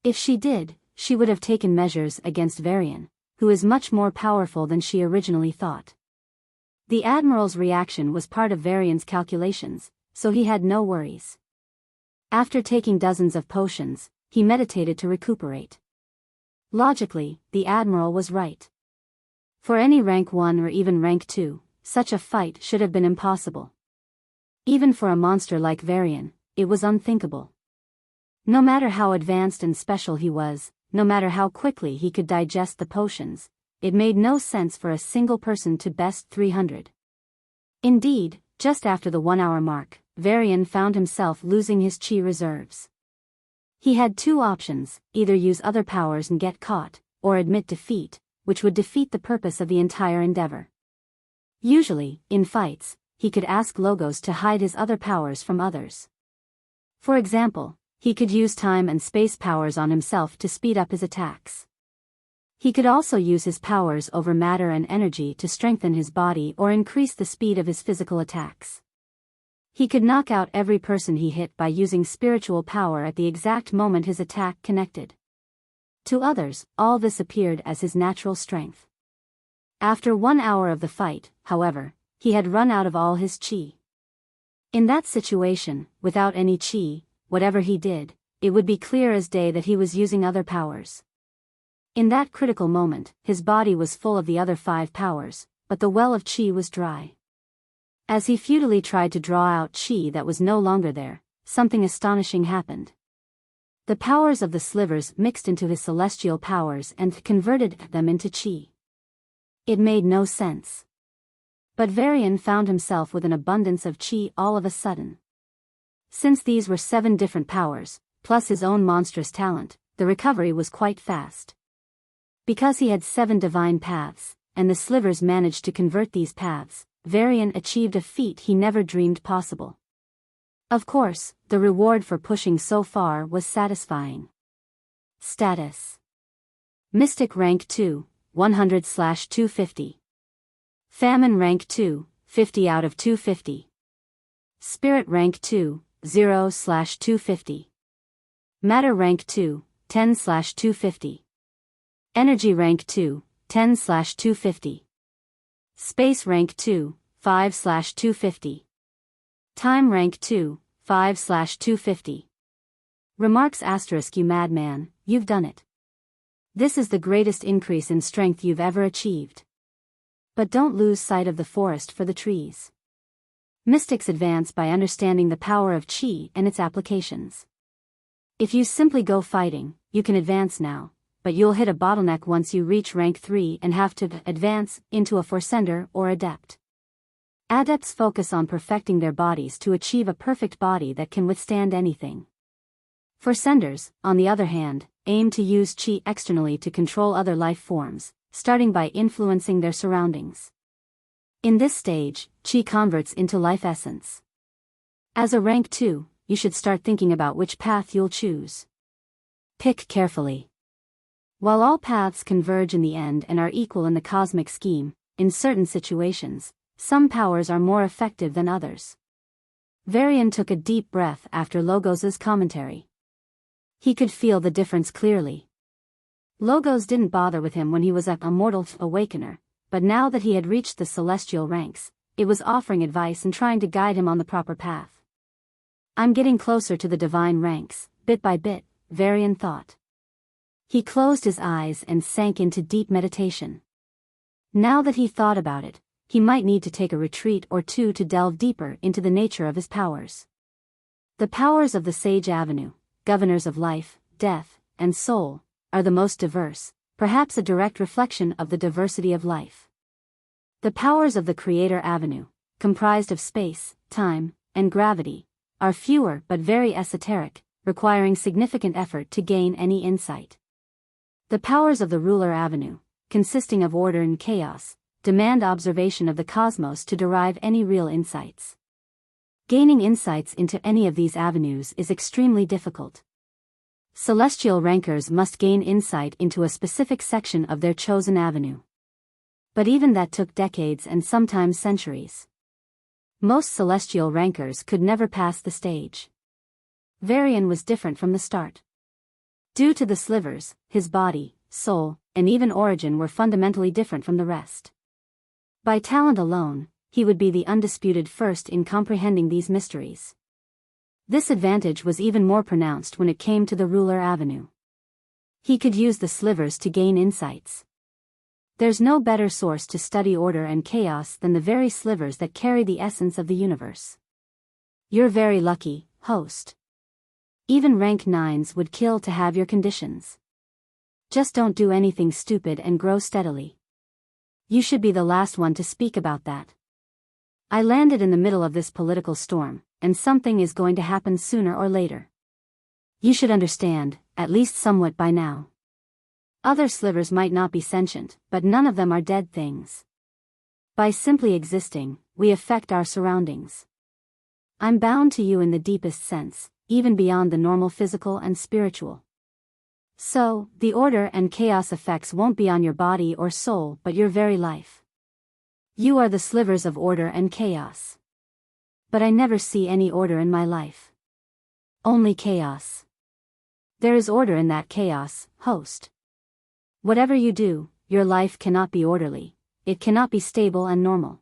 If she did, she would have taken measures against Varian, who is much more powerful than she originally thought. The admiral's reaction was part of Varian's calculations, so he had no worries. After taking dozens of potions, he meditated to recuperate. Logically, the Admiral was right. For any rank 1 or even rank 2, such a fight should have been impossible. Even for a monster like Varian, it was unthinkable. No matter how advanced and special he was, no matter how quickly he could digest the potions, it made no sense for a single person to best 300. Indeed, just after the 1-hour mark, Varian found himself losing his chi reserves. He had two options, either use other powers and get caught, or admit defeat, which would defeat the purpose of the entire endeavor. Usually, in fights, he could ask Logos to hide his other powers from others. For example, he could use time and space powers on himself to speed up his attacks. He could also use his powers over matter and energy to strengthen his body or increase the speed of his physical attacks. He could knock out every person he hit by using spiritual power at the exact moment his attack connected. To others, all this appeared as his natural strength. After 1 hour of the fight, however, he had run out of all his chi. In that situation, without any chi, whatever he did, it would be clear as day that he was using other powers. In that critical moment, his body was full of the other 5 powers, but the well of chi was dry. As he futilely tried to draw out chi that was no longer there, something astonishing happened. The powers of the Slivers mixed into his celestial powers and converted them into chi. It made no sense. But Varian found himself with an abundance of chi all of a sudden. Since these were 7 different powers, plus his own monstrous talent, the recovery was quite fast. Because he had 7 divine paths, and the Slivers managed to convert these paths, Varian achieved a feat he never dreamed possible. Of course, the reward for pushing so far was satisfying. Status: Mystic Rank 2, 100/250. Famine Rank 2, 50 out of 250. Spirit Rank 2, 0/250. Matter Rank 2, 10/250. Energy Rank 2, 10/250. Space Rank 2, 5/250. Time Rank 2, 5/250. Remarks **You Madman, you've done it. This is the greatest increase in strength you've ever achieved. But don't lose sight of the forest for the trees. Mystics advance by understanding the power of chi and its applications. If you simply go fighting, you can advance now, but you'll hit a bottleneck once you reach rank 3 and have to advance into a Forsender or Adept. Adepts focus on perfecting their bodies to achieve a perfect body that can withstand anything. Forsenders, on the other hand, aim to use chi externally to control other life forms, starting by influencing their surroundings. In this stage, chi converts into life essence. As a rank 2, you should start thinking about which path you'll choose. Pick carefully. While all paths converge in the end and are equal in the cosmic scheme, in certain situations, some powers are more effective than others. Varian took a deep breath after Logos's commentary. He could feel the difference clearly. Logos didn't bother with him when he was a mortal awakener, but now that he had reached the celestial ranks, it was offering advice and trying to guide him on the proper path. I'm getting closer to the divine ranks, bit by bit, Varian thought. He closed his eyes and sank into deep meditation. Now that he thought about it, he might need to take a retreat or two to delve deeper into the nature of his powers. The powers of the Sage Avenue, governors of life, death, and soul, are the most diverse, perhaps a direct reflection of the diversity of life. The powers of the Creator Avenue, comprised of space, time, and gravity, are fewer but very esoteric, requiring significant effort to gain any insight. The powers of the Ruler Avenue, consisting of order and chaos, demand observation of the cosmos to derive any real insights. Gaining insights into any of these avenues is extremely difficult. Celestial rankers must gain insight into a specific section of their chosen avenue. But even that took decades and sometimes centuries. Most celestial rankers could never pass the stage. Varian was different from the start. Due to the Slivers, his body, soul, and even origin were fundamentally different from the rest. By talent alone, he would be the undisputed first in comprehending these mysteries. This advantage was even more pronounced when it came to the ruler avenue. He could use the Slivers to gain insights. There's no better source to study order and chaos than the very Slivers that carry the essence of the universe. You're very lucky, host. Even rank 9s would kill to have your conditions. Just don't do anything stupid and grow steadily. You should be the last one to speak about that. I landed in the middle of this political storm, and something is going to happen sooner or later. You should understand, at least somewhat by now. Other Slivers might not be sentient, but none of them are dead things. By simply existing, we affect our surroundings. I'm bound to you in the deepest sense, even beyond the normal physical and spiritual. So, the order and chaos effects won't be on your body or soul but your very life. You are the Slivers of order and chaos. But I never see any order in my life. Only chaos. There is order in that chaos, host. Whatever you do, your life cannot be orderly, it cannot be stable and normal.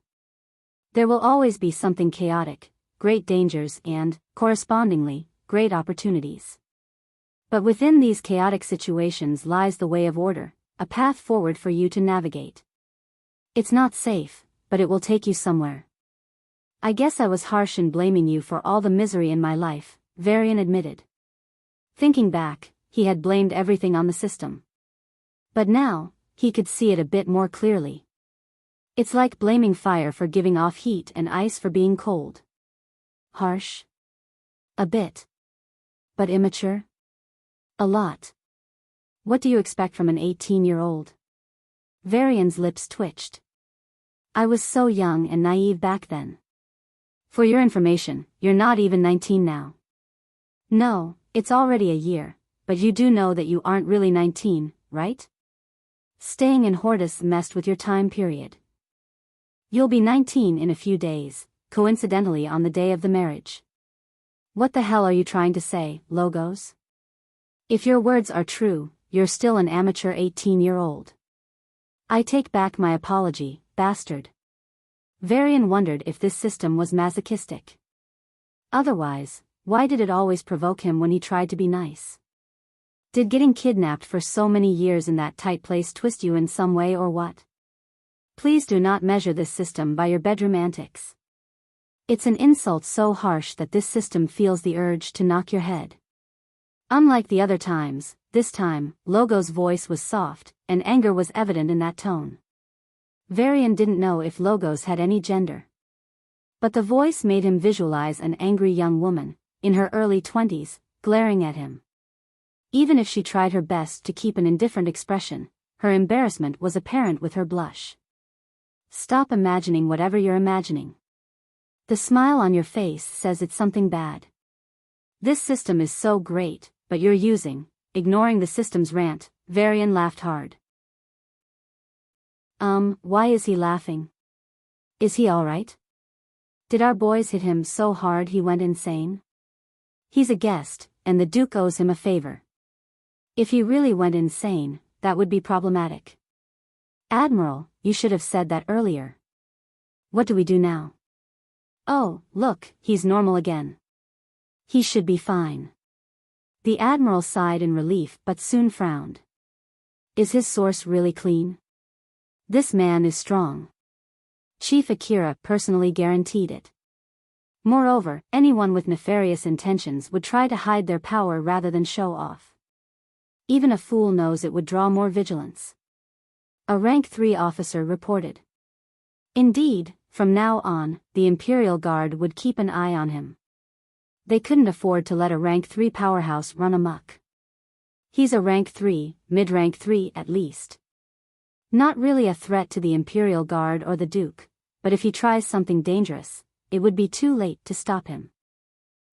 There will always be something chaotic, great dangers and, correspondingly, great opportunities. But within these chaotic situations lies the way of order, a path forward for you to navigate. It's not safe, but it will take you somewhere. I guess I was harsh in blaming you for all the misery in my life, Varian admitted. Thinking back, he had blamed everything on the system. But now, he could see it a bit more clearly. It's like blaming fire for giving off heat and ice for being cold. Harsh? A bit. But immature? A lot. What do you expect from an 18-year-old? Varian's lips twitched. I was so young and naive back then. For your information, you're not even 19 now. No, it's already a year, but you do know that you aren't really 19, right? Staying in Hortus messed with your time period. You'll be 19 in a few days, coincidentally on the day of the marriage. What the hell are you trying to say, Logos? If your words are true, you're still an amateur 18-year-old. I take back my apology, bastard. Varian wondered if this system was masochistic. Otherwise, why did it always provoke him when he tried to be nice? Did getting kidnapped for so many years in that tight place twist you in some way or what? Please do not measure this system by your bedroom antics. It's an insult so harsh that this system feels the urge to knock your head. Unlike the other times, this time, Logos' voice was soft, and anger was evident in that tone. Varian didn't know if Logos had any gender. But the voice made him visualize an angry young woman, in her early 20s, glaring at him. Even if she tried her best to keep an indifferent expression, her embarrassment was apparent with her blush. Stop imagining whatever you're imagining. The smile on your face says it's something bad. This system is so great, but you're ignoring the system's rant. Varian laughed hard. Why is he laughing? Is he alright? Did our boys hit him so hard he went insane? He's a guest, and the Duke owes him a favor. If he really went insane, that would be problematic. Admiral, you should have said that earlier. What do we do now? Oh, look, he's normal again. He should be fine. The Admiral sighed in relief but soon frowned. Is his source really clean? This man is strong. Chief Akira personally guaranteed it. Moreover, anyone with nefarious intentions would try to hide their power rather than show off. Even a fool knows it would draw more vigilance. A rank 3 officer reported. Indeed, from now on, the Imperial Guard would keep an eye on him. They couldn't afford to let a rank 3 powerhouse run amok. He's a rank 3, mid-rank 3 at least. Not really a threat to the Imperial Guard or the Duke, but if he tries something dangerous, it would be too late to stop him.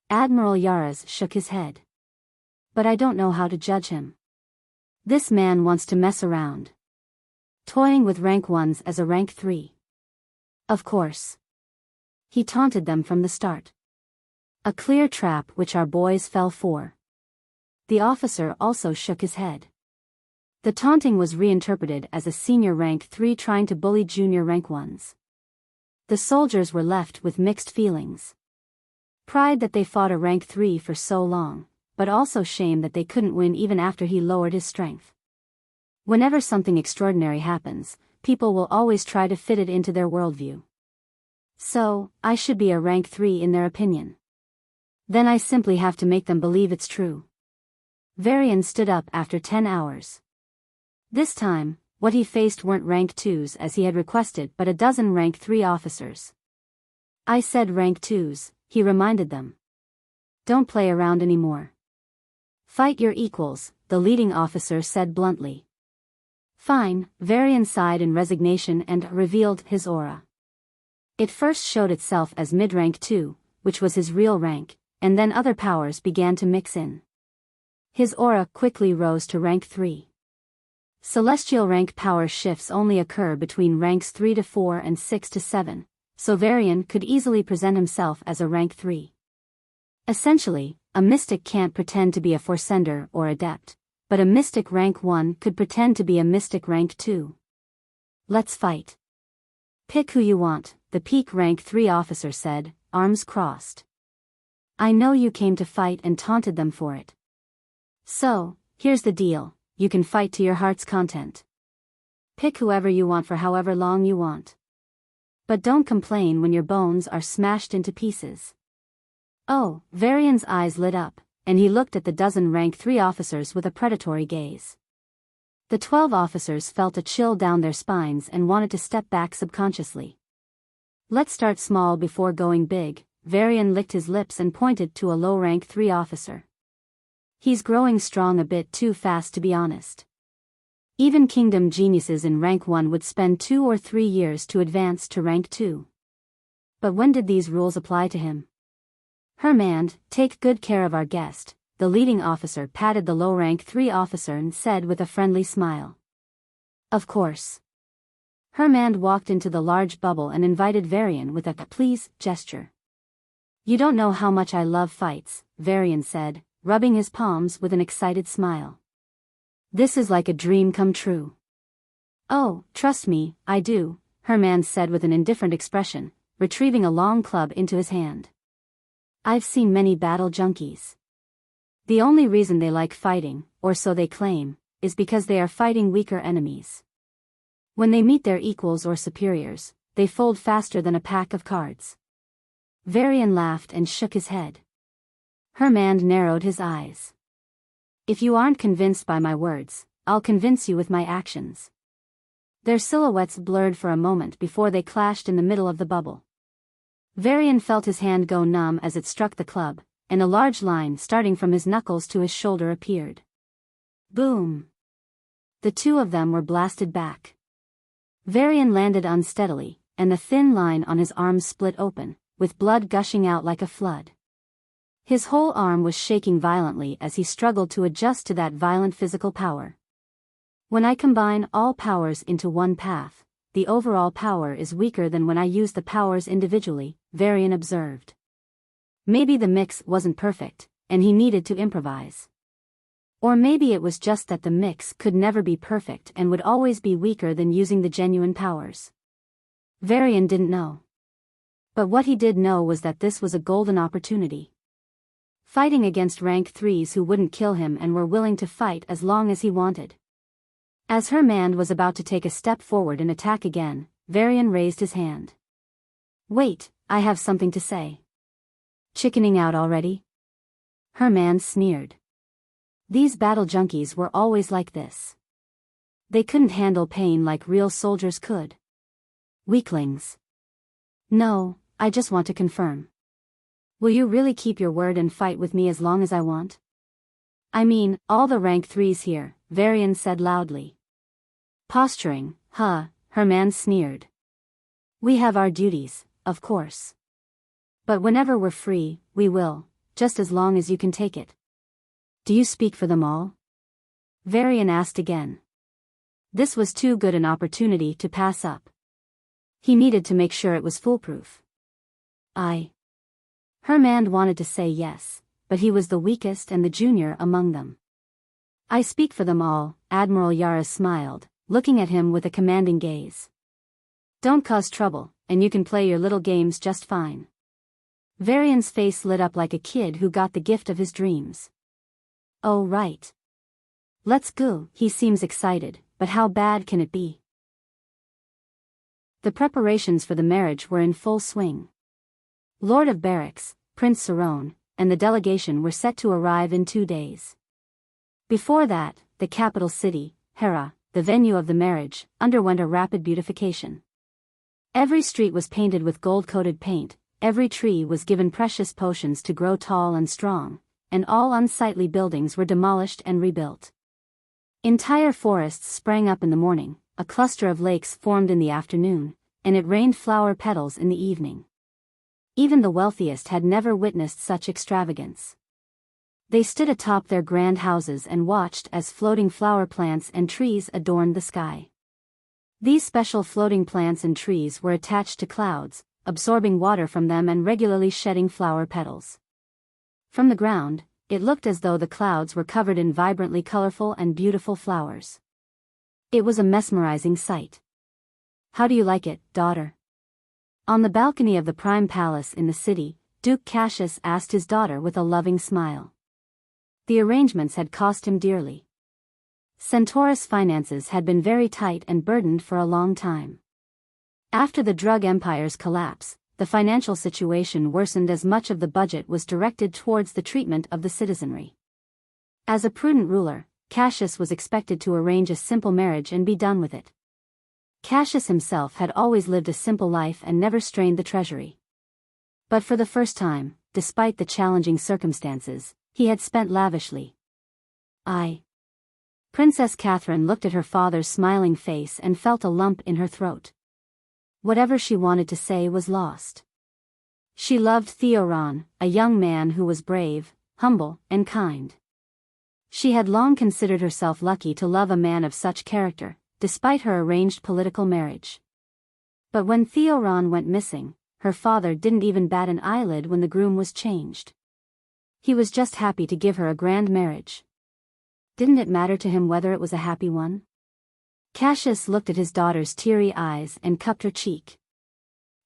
Admiral Yaras shook his head. But I don't know how to judge him. This man wants to mess around. Toying with rank 1s as a rank 3. Of course. He taunted them from the start. A clear trap which our boys fell for. The officer also shook his head. The taunting was reinterpreted as a senior rank 3 trying to bully junior rank 1s. The soldiers were left with mixed feelings. Pride that they fought a rank 3 for so long, but also shame that they couldn't win even after he lowered his strength. Whenever something extraordinary happens, people will always try to fit it into their worldview. So, I should be a rank 3 in their opinion. Then I simply have to make them believe it's true. Varian stood up after 10 hours. This time, what he faced weren't rank 2s as he had requested but a dozen rank 3 officers. I said rank 2s, he reminded them. Don't play around anymore. Fight your equals, the leading officer said bluntly. Fine, Varian sighed in resignation and revealed his aura. It first showed itself as mid-rank 2, which was his real rank, and then other powers began to mix in. His aura quickly rose to rank 3. Celestial rank power shifts only occur between ranks 3 to 4 and 6 to 7, so Varian could easily present himself as a rank 3. Essentially, a mystic can't pretend to be a Forsender or Adept, but a mystic rank 1 could pretend to be a mystic rank 2. Let's fight. Pick who you want, the peak rank 3 officer said, arms crossed. I know you came to fight and taunted them for it. So, here's the deal, you can fight to your heart's content. Pick whoever you want for however long you want. But don't complain when your bones are smashed into pieces. Oh, Varian's eyes lit up, and he looked at the dozen rank 3 officers with a predatory gaze. The 12 officers felt a chill down their spines and wanted to step back subconsciously. Let's start small before going big, Varian licked his lips and pointed to a low rank 3 officer. He's growing strong a bit too fast to be honest. Even kingdom geniuses in rank 1 would spend 2 or 3 years to advance to rank 2. But when did these rules apply to him? Hermand, take good care of our guest, the leading officer patted the low rank 3 officer and said with a friendly smile. Of course. Hermand walked into the large bubble and invited Varian with a please gesture. You don't know how much I love fights, Varian said, rubbing his palms with an excited smile. This is like a dream come true. Oh, trust me, I do, Hermand said with an indifferent expression, retrieving a long club into his hand. I've seen many battle junkies. The only reason they like fighting, or so they claim, is because they are fighting weaker enemies. When they meet their equals or superiors, they fold faster than a pack of cards. Varian laughed and shook his head. Hermand narrowed his eyes. If you aren't convinced by my words, I'll convince you with my actions. Their silhouettes blurred for a moment before they clashed in the middle of the bubble. Varian felt his hand go numb as it struck the club, and a large line starting from his knuckles to his shoulder appeared. Boom! The two of them were blasted back. Varian landed unsteadily, and the thin line on his arm split open, with blood gushing out like a flood. His whole arm was shaking violently as he struggled to adjust to that violent physical power. When I combine all powers into one path, the overall power is weaker than when I use the powers individually, Varian observed. Maybe the mix wasn't perfect, and he needed to improvise. Or maybe it was just that the mix could never be perfect and would always be weaker than using the genuine powers. Varian didn't know. But what he did know was that this was a golden opportunity. Fighting against rank 3s who wouldn't kill him and were willing to fight as long as he wanted. As Hermand was about to take a step forward and attack again, Varian raised his hand. Wait, I have something to say. Chickening out already? Hermand sneered. These battle junkies were always like this. They couldn't handle pain like real soldiers could. Weaklings. No, I just want to confirm. Will you really keep your word and fight with me as long as I want? I mean, all the rank 3s here, Varian said loudly. Posturing, huh, Hermand sneered. We have our duties, of course. But whenever we're free, we will, just as long as you can take it. Do you speak for them all? Varian asked again. This was too good an opportunity to pass up. He needed to make sure it was foolproof. Hermand wanted to say yes, but he was the weakest and the junior among them. I speak for them all, Admiral Yara smiled, looking at him with a commanding gaze. Don't cause trouble, and you can play your little games just fine. Varian's face lit up like a kid who got the gift of his dreams. Oh right. Let's go. He seems excited, but how bad can it be? The preparations for the marriage were in full swing. Lord of Barracks, Prince Theoron, and the delegation were set to arrive in 2 days. Before that, the capital city, Hera, the venue of the marriage, underwent a rapid beautification. Every street was painted with gold-coated paint, every tree was given precious potions to grow tall and strong, and all unsightly buildings were demolished and rebuilt. Entire forests sprang up in the morning, a cluster of lakes formed in the afternoon, and it rained flower petals in the evening. Even the wealthiest had never witnessed such extravagance. They stood atop their grand houses and watched as floating flower plants and trees adorned the sky. These special floating plants and trees were attached to clouds, absorbing water from them and regularly shedding flower petals. From the ground, it looked as though the clouds were covered in vibrantly colorful and beautiful flowers. It was a mesmerizing sight. How do you like it, daughter? On the balcony of the prime palace in the city, Duke Cassius asked his daughter with a loving smile. The arrangements had cost him dearly. Centaurus' finances had been very tight and burdened for a long time. After the drug empire's collapse, the financial situation worsened as much of the budget was directed towards the treatment of the citizenry. As a prudent ruler, Cassius was expected to arrange a simple marriage and be done with it. Cassius himself had always lived a simple life and never strained the treasury. But for the first time, despite the challenging circumstances, he had spent lavishly. Princess Catherine looked at her father's smiling face and felt a lump in her throat. Whatever she wanted to say was lost. She loved Theoron, a young man who was brave, humble, and kind. She had long considered herself lucky to love a man of such character, despite her arranged political marriage. But when Theoron went missing, her father didn't even bat an eyelid when the groom was changed. He was just happy to give her a grand marriage. Didn't it matter to him whether it was a happy one? Cassius looked at his daughter's teary eyes and cupped her cheek.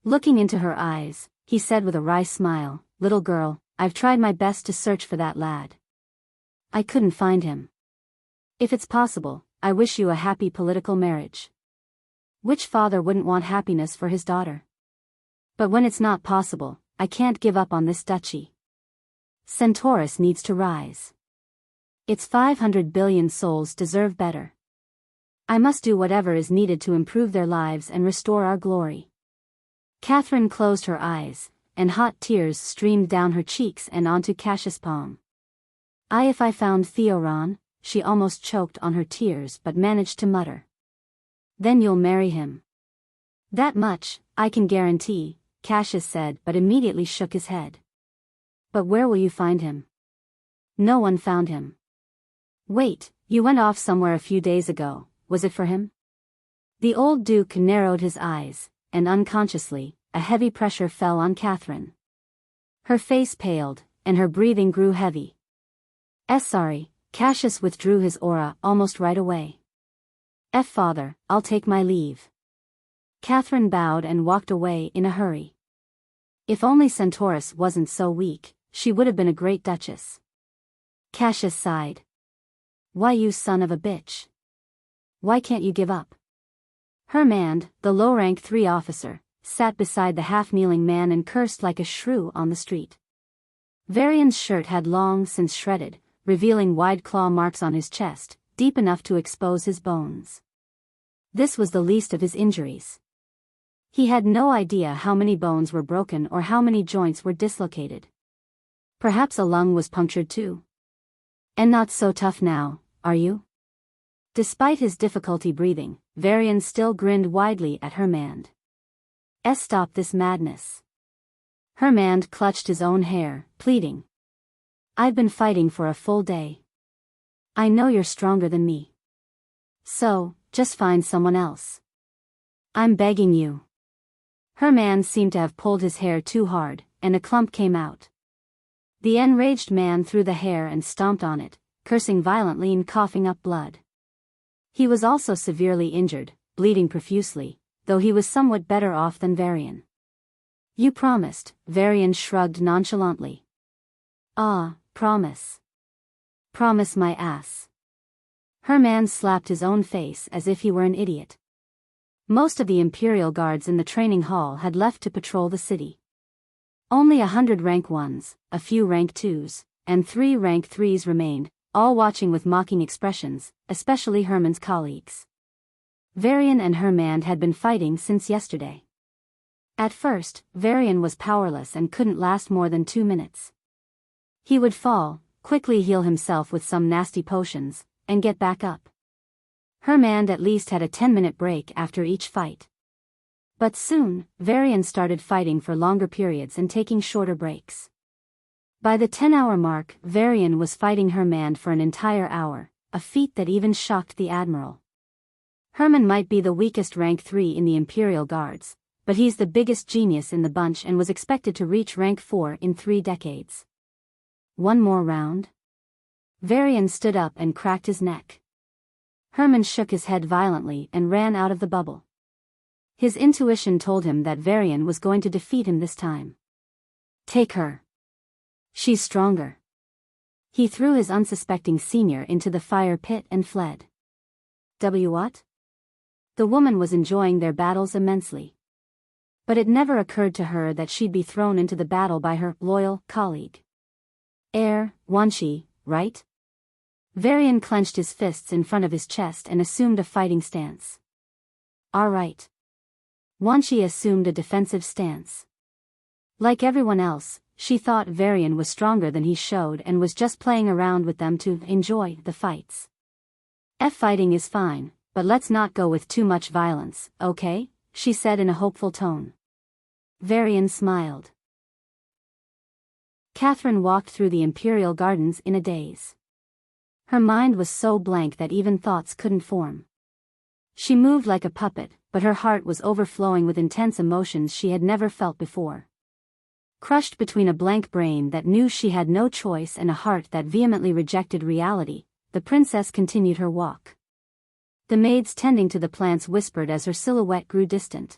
Looking into her eyes, he said with a wry smile, "Little girl, I've tried my best to search for that lad. I couldn't find him. If it's possible, I wish you a happy political marriage." Which father wouldn't want happiness for his daughter? But when it's not possible, I can't give up on this duchy. Centaurus needs to rise. Its 500 billion souls deserve better. I must do whatever is needed to improve their lives and restore our glory. Catherine closed her eyes, and hot tears streamed down her cheeks and onto Cassius' palm. If I found Theoron," she almost choked on her tears but managed to mutter. "Then you'll marry him." "That much, I can guarantee," Cassius said but immediately shook his head. "But where will you find him?" "No one found him." "Wait, you went off somewhere a few days ago, was it for him?" The old duke narrowed his eyes, and unconsciously, a heavy pressure fell on Catherine. Her face paled, and her breathing grew heavy. Sorry, Cassius withdrew his aura almost right away. Father, I'll take my leave." Catherine bowed and walked away in a hurry. If only Centaurus wasn't so weak, she would have been a great duchess. Cassius sighed. "Why, you son of a bitch? Why can't you give up?" Hermand, the low-rank 3 officer, sat beside the half-kneeling man and cursed like a shrew on the street. Varian's shirt had long since shredded, revealing wide claw marks on his chest, deep enough to expose his bones. This was the least of his injuries. He had no idea how many bones were broken or how many joints were dislocated. Perhaps a lung was punctured too. "And not so tough now, are you?" Despite his difficulty breathing, Varian still grinned widely at Hermand. Stop this madness." Hermand clutched his own hair, pleading. "I've been fighting for a full day. I know you're stronger than me. So, just find someone else. I'm begging you." Hermand seemed to have pulled his hair too hard, and a clump came out. The enraged man threw the hair and stomped on it, cursing violently and coughing up blood. He was also severely injured, bleeding profusely, though he was somewhat better off than Varian. You promised, Varian shrugged nonchalantly. Ah, promise. Promise my ass. Herman slapped his own face as if he were an idiot. Most of the Imperial guards in the training hall had left to patrol the city. Only 100 rank 1s, a few rank 2s, and 3 rank 3s remained, all watching with mocking expressions, especially Herman's colleagues. Varian and Herman had been fighting since yesterday. At first, Varian was powerless and couldn't last more than 2 minutes. He would fall, quickly heal himself with some nasty potions, and get back up. Herman at least had a 10-minute break after each fight. But soon, Varian started fighting for longer periods and taking shorter breaks. By the 10-hour mark, Varian was fighting Herman for an entire hour, a feat that even shocked the Admiral. Herman might be the weakest rank 3 in the Imperial Guards, but he's the biggest genius in the bunch and was expected to reach rank 4 in 3 decades. One more round? Varian stood up and cracked his neck. Herman shook his head violently and ran out of the bubble. His intuition told him that Varian was going to defeat him this time. Take her. She's stronger. He threw his unsuspecting senior into the fire pit and fled. What? The woman was enjoying their battles immensely. But it never occurred to her that she'd be thrown into the battle by her loyal colleague. Wanshi, right? Varian clenched his fists in front of his chest and assumed a fighting stance. All right. Wanshi assumed a defensive stance. Like everyone else, she thought Varian was stronger than he showed and was just playing around with them to enjoy the fights. Fighting is fine, but let's not go with too much violence, okay? She said in a hopeful tone. Varian smiled. Catherine walked through the Imperial Gardens in a daze. Her mind was so blank that even thoughts couldn't form. She moved like a puppet, but her heart was overflowing with intense emotions she had never felt before. Crushed between a blank brain that knew she had no choice and a heart that vehemently rejected reality, the princess continued her walk. The maids tending to the plants whispered as her silhouette grew distant.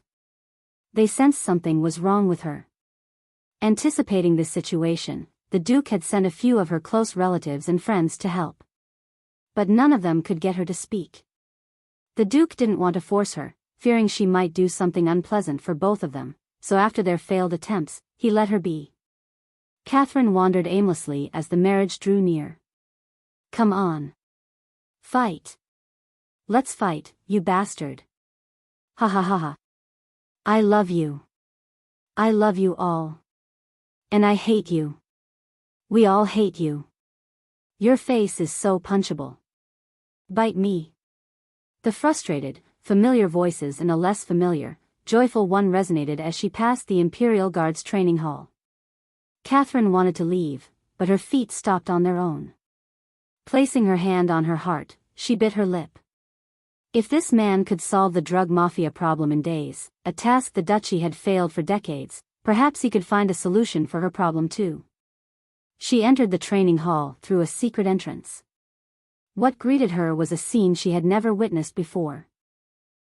They sensed something was wrong with her. Anticipating this situation, the Duke had sent a few of her close relatives and friends to help. But none of them could get her to speak. The Duke didn't want to force her, fearing she might do something unpleasant for both of them, so after their failed attempts, he let her be. Catherine wandered aimlessly as the marriage drew near. Come on. Fight. Let's fight, you bastard. Ha ha ha ha. I love you. I love you all. And I hate you. We all hate you. Your face is so punchable. Bite me. The frustrated, familiar voices and a less familiar, joyful one resonated as she passed the Imperial Guards training hall. Catherine wanted to leave, but her feet stopped on their own. Placing her hand on her heart, she bit her lip. If this man could solve the drug mafia problem in days, a task the Duchy had failed for decades, perhaps he could find a solution for her problem too. She entered the training hall through a secret entrance. What greeted her was a scene she had never witnessed before.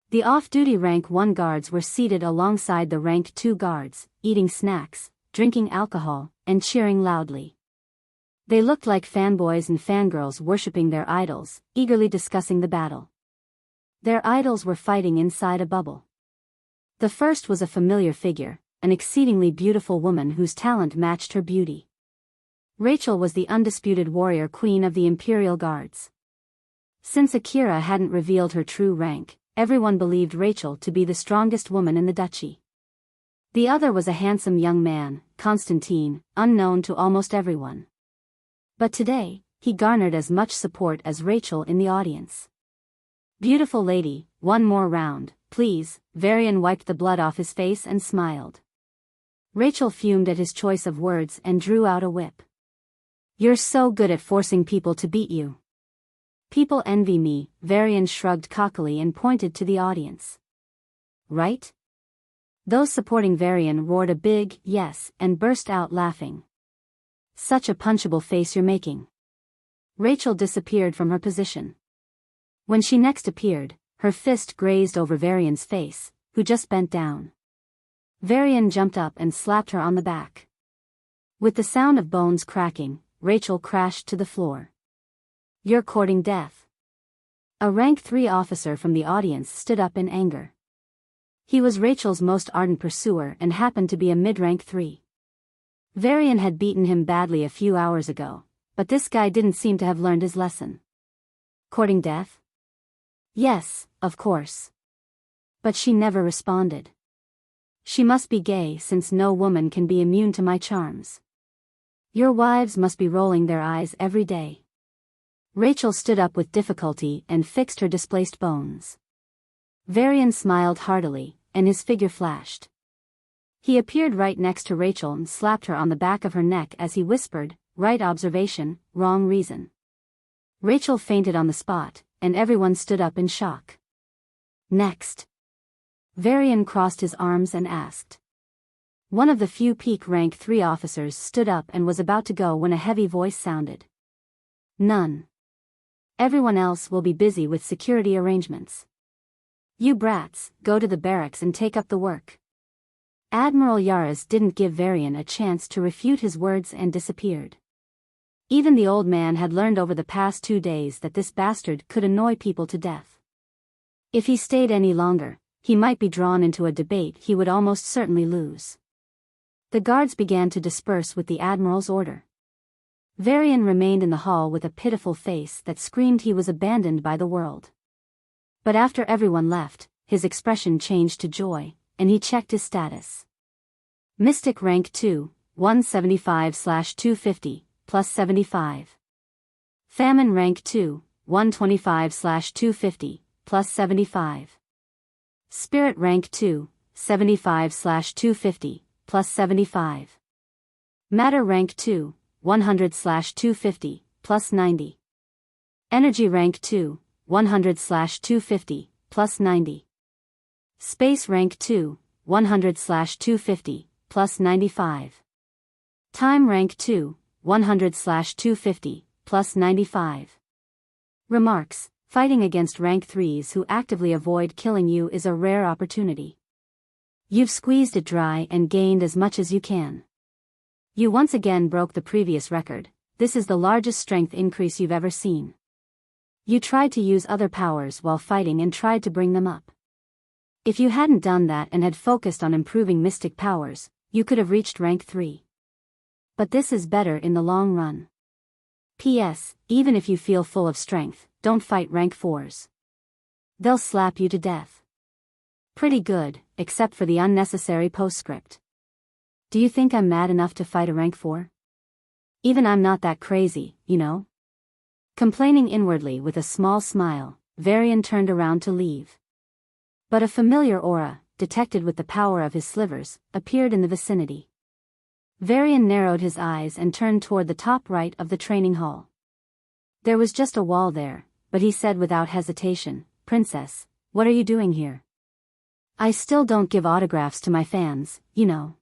The off-duty rank 1 guards were seated alongside the rank 2 guards, eating snacks, drinking alcohol, and cheering loudly. They looked like fanboys and fangirls worshipping their idols, eagerly discussing the battle. Their idols were fighting inside a bubble. The first was a familiar figure, an exceedingly beautiful woman whose talent matched her beauty. Rachel was the undisputed warrior queen of the Imperial Guards. Since Akira hadn't revealed her true rank, everyone believed Rachel to be the strongest woman in the Duchy. The other was a handsome young man, Constantine, unknown to almost everyone. But today, he garnered as much support as Rachel in the audience. Beautiful lady, one more round, please. Varian wiped the blood off his face and smiled. Rachel fumed at his choice of words and drew out a whip. You're so good at forcing people to beat you. People envy me, Varian shrugged cockily and pointed to the audience. Right? Those supporting Varian roared a big yes and burst out laughing. Such a punchable face you're making. Rachel disappeared from her position. When she next appeared, her fist grazed over Varian's face, who just bent down. Varian jumped up and slapped her on the back. With the sound of bones cracking, Rachel crashed to the floor. "You're courting death." A rank 3 officer from the audience stood up in anger. He was Rachel's most ardent pursuer and happened to be a mid-rank 3. Varian had beaten him badly a few hours ago, but this guy didn't seem to have learned his lesson. Courting death? Yes, of course. But she never responded. She must be gay since no woman can be immune to my charms. Your wives must be rolling their eyes every day. Rachel stood up with difficulty and fixed her displaced bones. Varian smiled heartily, and his figure flashed. He appeared right next to Rachel and slapped her on the back of her neck as he whispered, "Right observation, wrong reason." Rachel fainted on the spot, and everyone stood up in shock. "Next." Varian crossed his arms and asked. One of the few peak rank 3 officers stood up and was about to go when a heavy voice sounded. "None. Everyone else will be busy with security arrangements. You brats, go to the barracks and take up the work." Admiral Yaras didn't give Varian a chance to refute his words and disappeared. Even the old man had learned over the past 2 days that this bastard could annoy people to death. If he stayed any longer, he might be drawn into a debate he would almost certainly lose. The guards began to disperse with the Admiral's order. Varian remained in the hall with a pitiful face that screamed he was abandoned by the world. But after everyone left, his expression changed to joy, and he checked his status. Mystic rank 2, 175/250, plus 75. Famine rank 2, 125/250, plus 75. Spirit rank 2, 75/250, plus 75. Matter rank 2, 100/250, plus 90. Energy rank 2, 100/250, plus 90. Space rank 2, 100/250, plus 95. Time rank 2, 100/250, plus 95. Remarks: fighting against rank 3s who actively avoid killing you is a rare opportunity. You've squeezed it dry and gained as much as you can. You once again broke the previous record. This is the largest strength increase you've ever seen. You tried to use other powers while fighting and tried to bring them up. If you hadn't done that and had focused on improving mystic powers, you could have reached rank 3. But this is better in the long run. P.S. Even if you feel full of strength, don't fight rank 4s. They'll slap you to death. Pretty good, except for the unnecessary postscript. Do you think I'm mad enough to fight a rank 4? Even I'm not that crazy, you know? Complaining inwardly with a small smile, Varian turned around to leave. But a familiar aura, detected with the power of his slivers, appeared in the vicinity. Varian narrowed his eyes and turned toward the top right of the training hall. There was just a wall there, but he said without hesitation, "Princess, what are you doing here?" "I still don't give autographs to my fans, you know."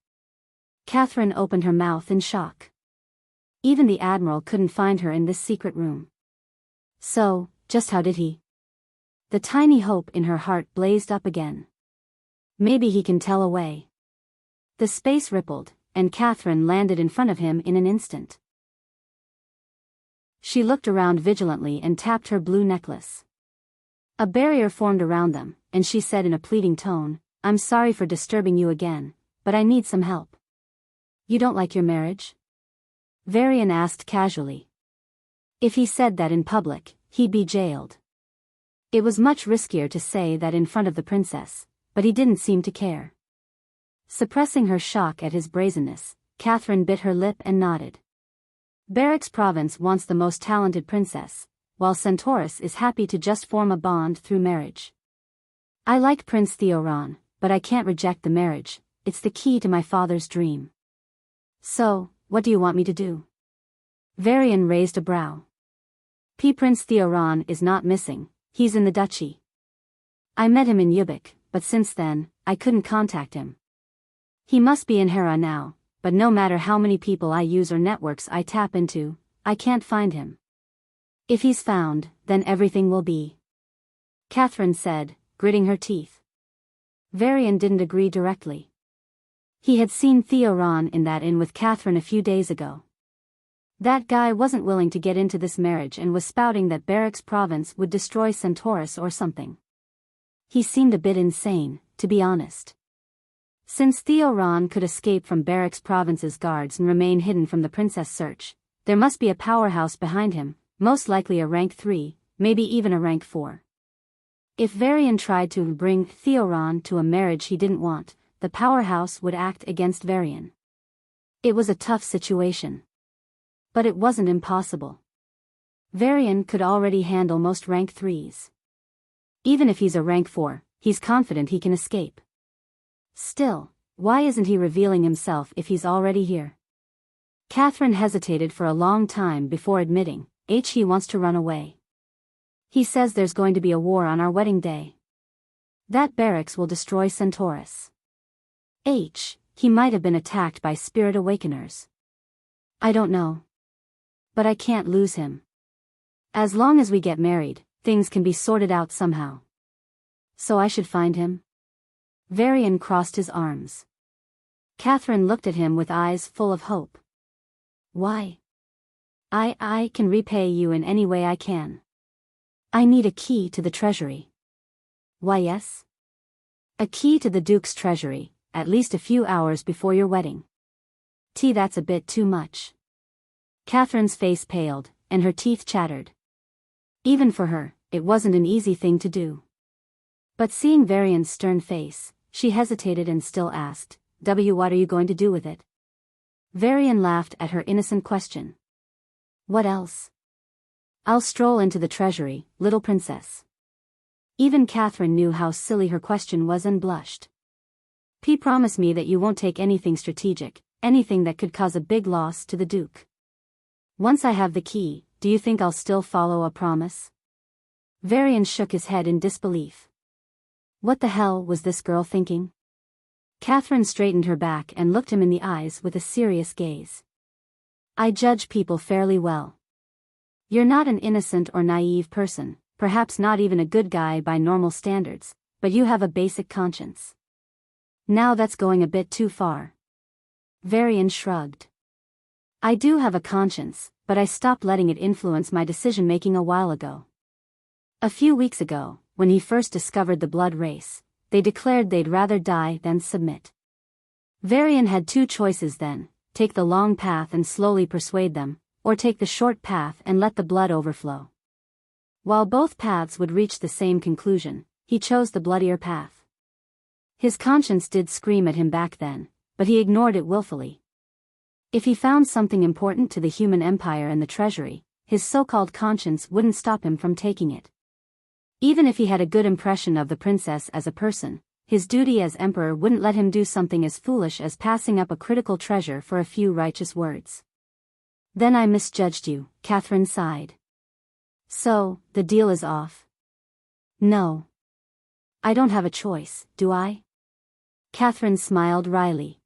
Catherine opened her mouth in shock. Even the Admiral couldn't find her in this secret room. So, just how did he? The tiny hope in her heart blazed up again. Maybe he can tell a way. The space rippled, and Catherine landed in front of him in an instant. She looked around vigilantly and tapped her blue necklace. A barrier formed around them, and she said in a pleading tone, "I'm sorry for disturbing you again, but I need some help." "You don't like your marriage?" Varian asked casually. If he said that in public, he'd be jailed. It was much riskier to say that in front of the princess, but he didn't seem to care. Suppressing her shock at his brazenness, Catherine bit her lip and nodded. Barracks Province wants the most talented princess, while Centaurus is happy to just form a bond through marriage. I like Prince Theoron, but I can't reject the marriage. It's the key to my father's dream. So, what do you want me to do? Varian raised a brow. Prince Theoron is not missing, he's in the Duchy. I met him in Havoc, but since then, I couldn't contact him. He must be in Hera now, but no matter how many people I use or networks I tap into, I can't find him. If he's found, then everything will be. Catherine said, gritting her teeth. Varian didn't agree directly. He had seen Theoron in that inn with Catherine a few days ago. That guy wasn't willing to get into this marriage and was spouting that Barrack's province would destroy Centaurus or something. He seemed a bit insane, to be honest. Since Theoron could escape from Barrack's province's guards and remain hidden from the princess search, there must be a powerhouse behind him, most likely a rank 3, maybe even a rank 4. If Varian tried to bring Theoron to a marriage he didn't want, the powerhouse would act against Varian. It was a tough situation. But it wasn't impossible. Varian could already handle most rank 3s. Even if he's a rank 4, he's confident he can escape. Still, why isn't he revealing himself if he's already here? Catherine hesitated for a long time before admitting, he wants to run away. He says there's going to be a war on our wedding day. That barracks will destroy Centaurus. He might have been attacked by spirit awakeners. I don't know. But I can't lose him. As long as we get married, things can be sorted out somehow. So I should find him? Varian crossed his arms. Catherine looked at him with eyes full of hope. Why? I can repay you in any way I can. I need a key to the treasury. Why yes? A key to the Duke's treasury, at least a few hours before your wedding. That's a bit too much. Catherine's face paled, and her teeth chattered. Even for her, it wasn't an easy thing to do. But seeing Varian's stern face, she hesitated and still asked, what are you going to do with it? Varian laughed at her innocent question. What else? I'll stroll into the treasury, little princess. Even Catherine knew how silly her question was and blushed. Promise me that you won't take anything strategic, anything that could cause a big loss to the Duke. Once I have the key, do you think I'll still follow a promise? Varian shook his head in disbelief. What the hell was this girl thinking? Catherine straightened her back and looked him in the eyes with a serious gaze. I judge people fairly well. You're not an innocent or naive person, perhaps not even a good guy by normal standards, but you have a basic conscience. Now that's going a bit too far. Varian shrugged. I do have a conscience, but I stopped letting it influence my decision-making a while ago. A few weeks ago, when he first discovered the blood race, they declared they'd rather die than submit. Varian had two choices then, take the long path and slowly persuade them, or take the short path and let the blood overflow. While both paths would reach the same conclusion, he chose the bloodier path. His conscience did scream at him back then, but he ignored it willfully. If he found something important to the human empire and the treasury, his so-called conscience wouldn't stop him from taking it. Even if he had a good impression of the princess as a person, his duty as emperor wouldn't let him do something as foolish as passing up a critical treasure for a few righteous words. Then I misjudged you, Catherine sighed. So, the deal is off? No. I don't have a choice, do I? Catherine smiled wryly.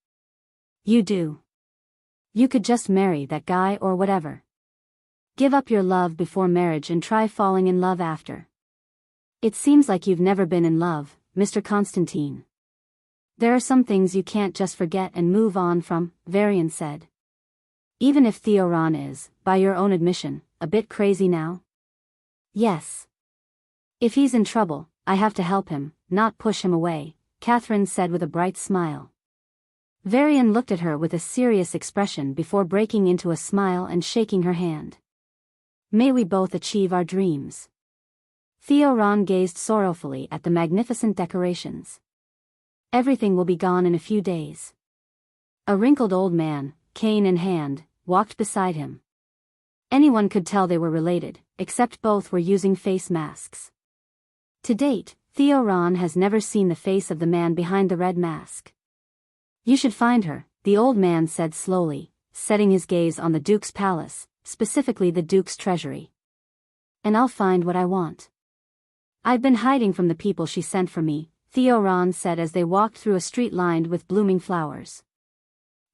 You do. You could just marry that guy or whatever. Give up your love before marriage and try falling in love after. It seems like you've never been in love, Mr. Constantine. There are some things you can't just forget and move on from, Varian said. Even if Theoron is, by your own admission, a bit crazy now? Yes. If he's in trouble, I have to help him, not push him away, Catherine said with a bright smile. Varian looked at her with a serious expression before breaking into a smile and shaking her hand. May we both achieve our dreams. Theoron gazed sorrowfully at the magnificent decorations. Everything will be gone in a few days. A wrinkled old man, cane in hand, walked beside him. Anyone could tell they were related, except both were using face masks. To date, Theoron has never seen the face of the man behind the red mask. You should find her, the old man said slowly, setting his gaze on the Duke's palace, specifically the Duke's treasury. And I'll find what I want. I've been hiding from the people she sent for me, Theoron said as they walked through a street lined with blooming flowers.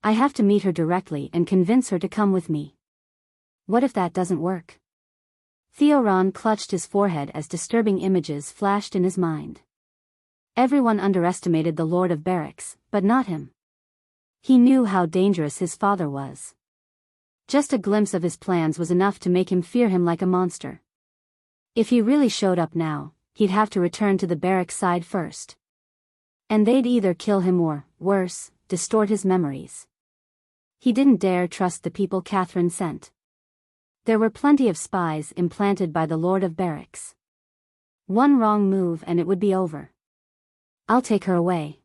I have to meet her directly and convince her to come with me. What if that doesn't work? Theoron clutched his forehead as disturbing images flashed in his mind. Everyone underestimated the Lord of Barracks, but not him. He knew how dangerous his father was. Just a glimpse of his plans was enough to make him fear him like a monster. If he really showed up now, he'd have to return to the barracks side first. And they'd either kill him or, worse, distort his memories. He didn't dare trust the people Catherine sent. There were plenty of spies implanted by the Lord of Barracks. One wrong move and it would be over. I'll take her away.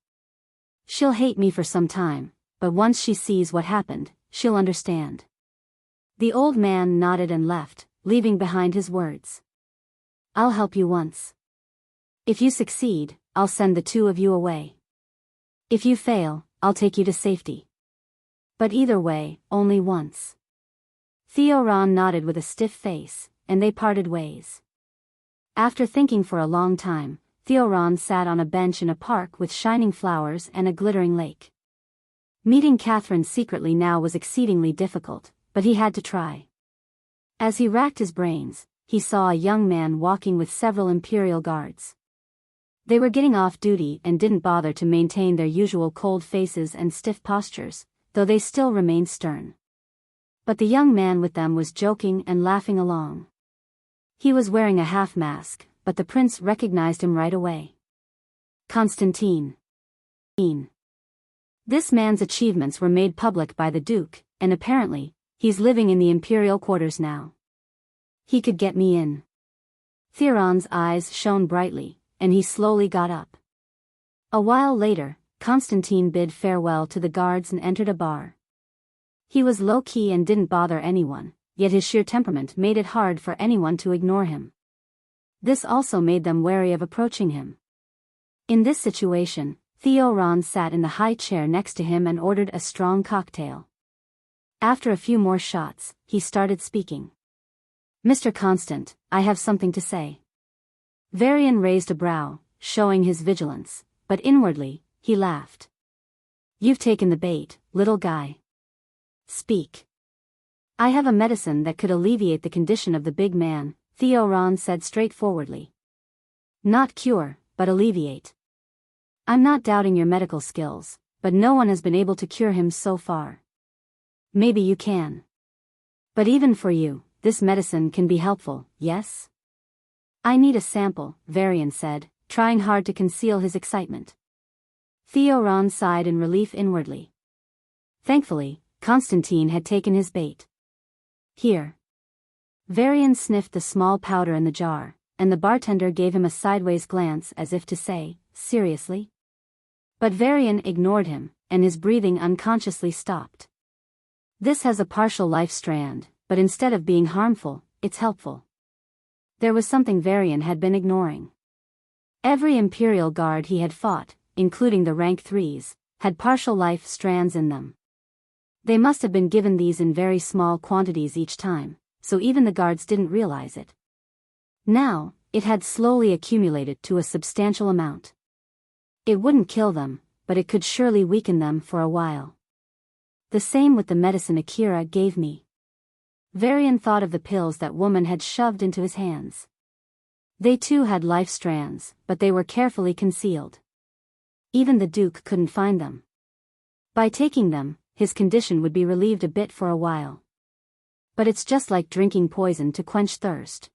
She'll hate me for some time, but once she sees what happened, she'll understand. The old man nodded and left, leaving behind his words. I'll help you once. If you succeed, I'll send the two of you away. If you fail, I'll take you to safety. But either way, only once. Theoron nodded with a stiff face, and they parted ways. After thinking for a long time, Theoron sat on a bench in a park with shining flowers and a glittering lake. Meeting Catherine secretly now was exceedingly difficult, but he had to try. As he racked his brains, he saw a young man walking with several Imperial guards. They were getting off duty and didn't bother to maintain their usual cold faces and stiff postures, though they still remained stern. But the young man with them was joking and laughing along. He was wearing a half-mask, but the prince recognized him right away. Constantine. This man's achievements were made public by the Duke, and apparently, he's living in the Imperial quarters now. He could get me in. Theron's eyes shone brightly, and he slowly got up. A while later, Constantine bid farewell to the guards and entered a bar. He was low-key and didn't bother anyone, yet his sheer temperament made it hard for anyone to ignore him. This also made them wary of approaching him. In this situation, Theoron sat in the high chair next to him and ordered a strong cocktail. After a few more shots, he started speaking. Mr. Constant, I have something to say. Varian raised a brow, showing his vigilance, but inwardly, he laughed. You've taken the bait, little guy. Speak. I have a medicine that could alleviate the condition of the big man, Theoron said straightforwardly. Not cure, but alleviate. I'm not doubting your medical skills, but no one has been able to cure him so far. Maybe you can. But even for you, this medicine can be helpful, yes? I need a sample, Varian said, trying hard to conceal his excitement. Theoron sighed in relief inwardly. Thankfully, Constantine had taken his bait. Here. Varian sniffed the small powder in the jar, and the bartender gave him a sideways glance as if to say, seriously? But Varian ignored him, and his breathing unconsciously stopped. This has a partial life strand, but instead of being harmful, it's helpful. There was something Varian had been ignoring. Every Imperial guard he had fought, including the rank 3s, had partial life strands in them. They must have been given these in very small quantities each time, so even the guards didn't realize it. Now, it had slowly accumulated to a substantial amount. It wouldn't kill them, but it could surely weaken them for a while. The same with the medicine Akira gave me. Varian thought of the pills that woman had shoved into his hands. They too had life strands, but they were carefully concealed. Even the Duke couldn't find them. By taking them, his condition would be relieved a bit for a while. But it's just like drinking poison to quench thirst.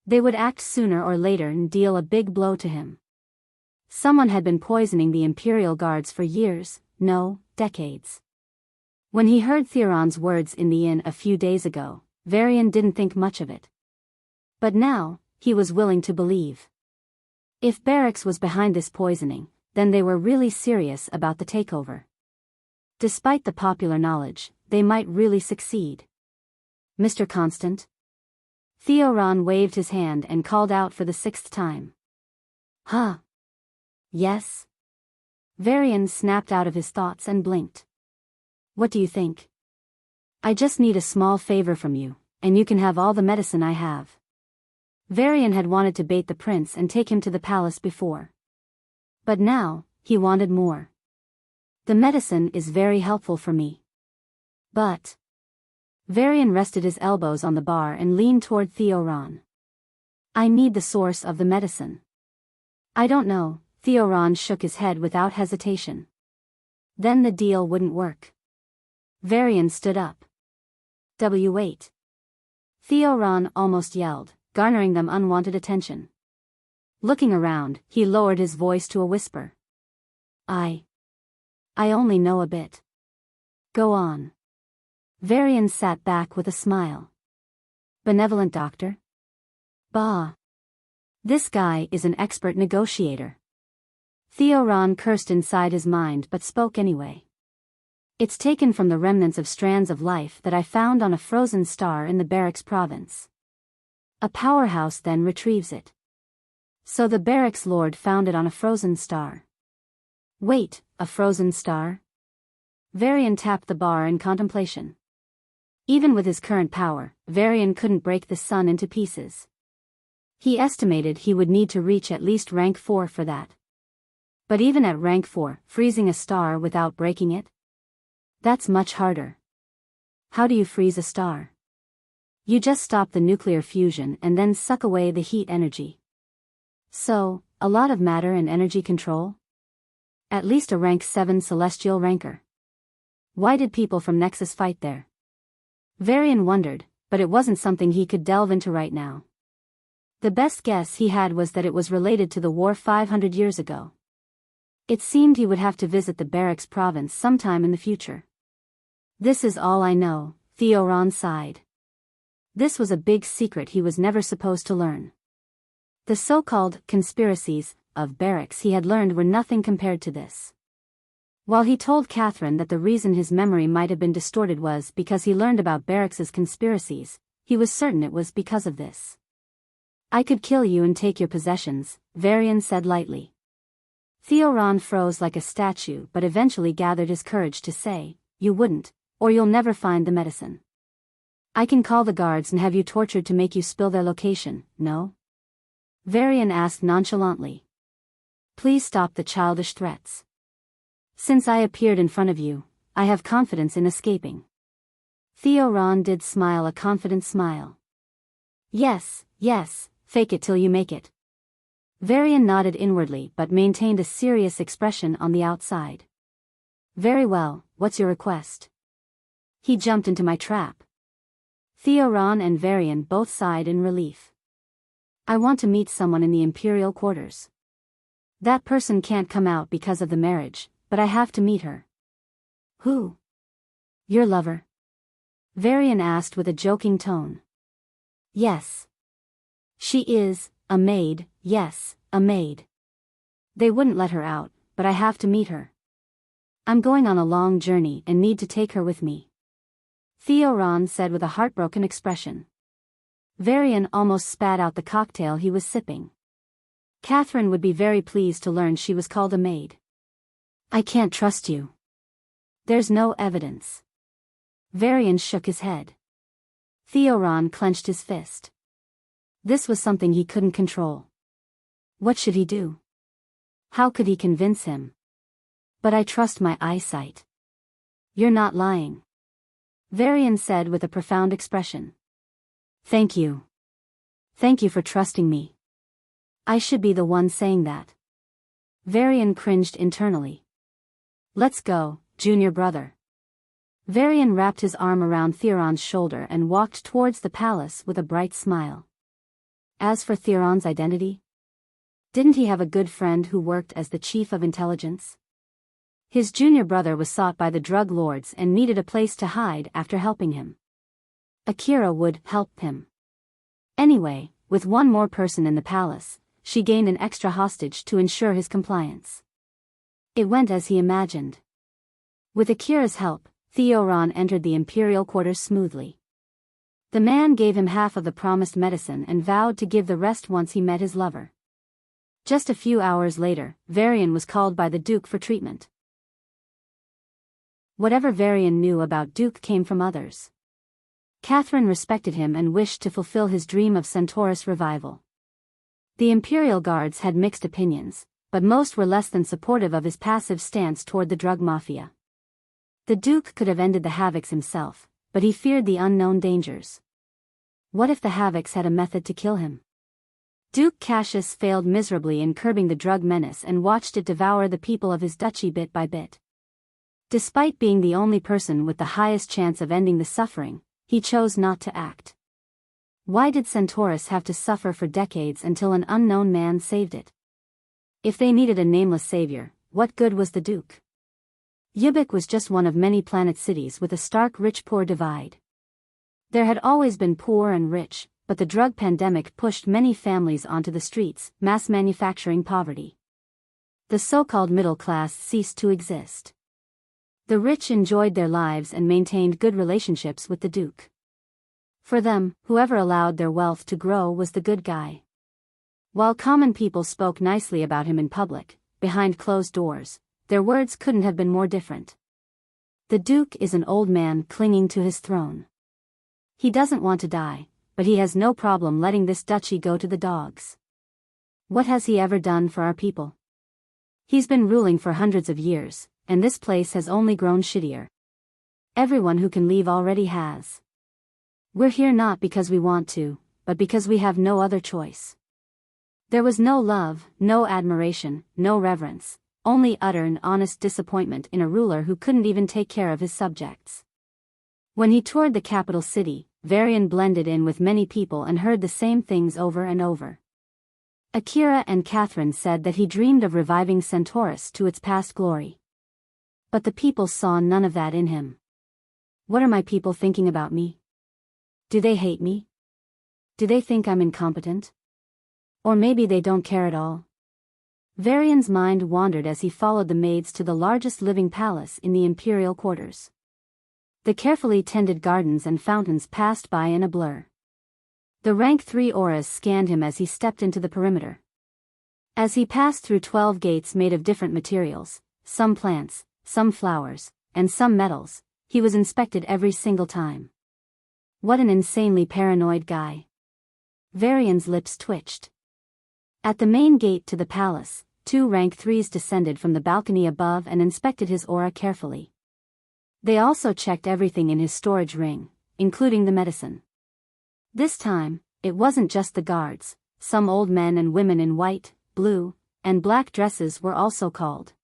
They would act sooner or later and deal a big blow to him. Someone had been poisoning the Imperial guards for years, no, decades. When he heard Theron's words in the inn a few days ago, Varian didn't think much of it. But now, he was willing to believe. If Barracks was behind this poisoning, then they were really serious about the takeover. Despite the popular knowledge, they might really succeed. Mr. Constant? Theoron waved his hand and called out for the 6th time. Huh? Yes? Varian snapped out of his thoughts and blinked. What do you think? I just need a small favor from you, and you can have all the medicine I have. Varian had wanted to bait the prince and take him to the palace before. But now, he wanted more. The medicine is very helpful for me. But... Varian rested his elbows on the bar and leaned toward Theoron. I need the source of the medicine. I don't know, Theoron shook his head without hesitation. Then the deal wouldn't work. Varian stood up. Wait. Theoron almost yelled, garnering them unwanted attention. Looking around, he lowered his voice to a whisper. I only know a bit. Go on. Varian sat back with a smile. Benevolent doctor? Bah. This guy is an expert negotiator. Theoron cursed inside his mind but spoke anyway. It's taken from the remnants of strands of life that I found on a frozen star in the Barracks province. A powerhouse then retrieves it. So the Barracks lord found it on a frozen star. Wait, a frozen star? Varian tapped the bar in contemplation. Even with his current power, Varian couldn't break the sun into pieces. He estimated he would need to reach at least rank 4 for that. But even at rank 4, freezing a star without breaking it? That's much harder. How do you freeze a star? You just stop the nuclear fusion and then suck away the heat energy. So, a lot of matter and energy control? At least a rank 7 celestial ranker. Why did people from Nexus fight there? Varian wondered, but it wasn't something he could delve into right now. The best guess he had was that it was related to the war 500 years ago. It seemed he would have to visit the Barracks province sometime in the future. This is all I know, Theoron sighed. This was a big secret he was never supposed to learn. The so-called conspiracies of Barracks he had learned were nothing compared to this. While he told Catherine that the reason his memory might have been distorted was because he learned about Barracks's conspiracies, he was certain it was because of this. I could kill you and take your possessions, Varian said lightly. Theoron froze like a statue but eventually gathered his courage to say, you wouldn't, or you'll never find the medicine. I can call the guards and have you tortured to make you spill their location, no? Varian asked nonchalantly. Please stop the childish threats. Since I appeared in front of you, I have confidence in escaping. Theoron did smile a confident smile. Yes, fake it till you make it. Varian nodded inwardly but maintained a serious expression on the outside. Very well, what's your request? He jumped into my trap. Theoron and Varian both sighed in relief. I want to meet someone in the Imperial quarters. That person can't come out because of the marriage, but I have to meet her. Who? Your lover? Varian asked with a joking tone. Yes. She is, a maid, yes, a maid. They wouldn't let her out, but I have to meet her. I'm going on a long journey and need to take her with me. Theoron said with a heartbroken expression. Varian almost spat out the cocktail he was sipping. Catherine would be very pleased to learn she was called a maid. I can't trust you. There's no evidence. Varian shook his head. Theoron clenched his fist. This was something he couldn't control. What should he do? How could he convince him? But I trust my eyesight. You're not lying. Varian said with a profound expression. Thank you. Thank you for trusting me. I should be the one saying that. Varian cringed internally. Let's go, junior brother. Varian wrapped his arm around Theoron's shoulder and walked towards the palace with a bright smile. As for Theoron's identity? Didn't he have a good friend who worked as the chief of intelligence? His junior brother was sought by the drug lords and needed a place to hide after helping him. Akira would help him. Anyway, with one more person in the palace, she gained an extra hostage to ensure his compliance. It went as he imagined. With Akira's help, Theoron entered the Imperial quarters smoothly. The man gave him half of the promised medicine and vowed to give the rest once he met his lover. Just a few hours later, Varian was called by the Duke for treatment. Whatever Varian knew about Duke came from others. Catherine respected him and wished to fulfill his dream of Centaurus revival. The Imperial guards had mixed opinions, but most were less than supportive of his passive stance toward the drug mafia. The Duke could have ended the Havocs himself, but he feared the unknown dangers. What if the Havocs had a method to kill him? Duke Cassius failed miserably in curbing the drug menace and watched it devour the people of his duchy bit by bit. Despite being the only person with the highest chance of ending the suffering, he chose not to act. Why did Centaurus have to suffer for decades until an unknown man saved it? If they needed a nameless savior, what good was the Duke? Havoc was just one of many planet cities with a stark rich-poor divide. There had always been poor and rich, but the drug pandemic pushed many families onto the streets, mass manufacturing poverty. The so-called middle class ceased to exist. The rich enjoyed their lives and maintained good relationships with the Duke. For them, whoever allowed their wealth to grow was the good guy. While common people spoke nicely about him in public, behind closed doors, their words couldn't have been more different. The Duke is an old man clinging to his throne. He doesn't want to die, but he has no problem letting this duchy go to the dogs. What has he ever done for our people? He's been ruling for hundreds of years, and this place has only grown shittier. Everyone who can leave already has. We're here not because we want to, but because we have no other choice. There was no love, no admiration, no reverence, only utter and honest disappointment in a ruler who couldn't even take care of his subjects. When he toured the capital city, Varian blended in with many people and heard the same things over and over. Akira and Catherine said that he dreamed of reviving Centaurus to its past glory. But the people saw none of that in him. What are my people thinking about me? Do they hate me? Do they think I'm incompetent? Or maybe they don't care at all? Varian's mind wandered as he followed the maids to the largest living palace in the imperial quarters. The carefully tended gardens and fountains passed by in a blur. The rank 3 auras scanned him as he stepped into the perimeter. As he passed through 12 gates made of different materials, some plants, some flowers, and some metals, he was inspected every single time. What an insanely paranoid guy. Varian's lips twitched. At the main gate to the palace, 2 rank 3s descended from the balcony above and inspected his aura carefully. They also checked everything in his storage ring, including the medicine. This time, it wasn't just the guards, some old men and women in white, blue, and black dresses were also called.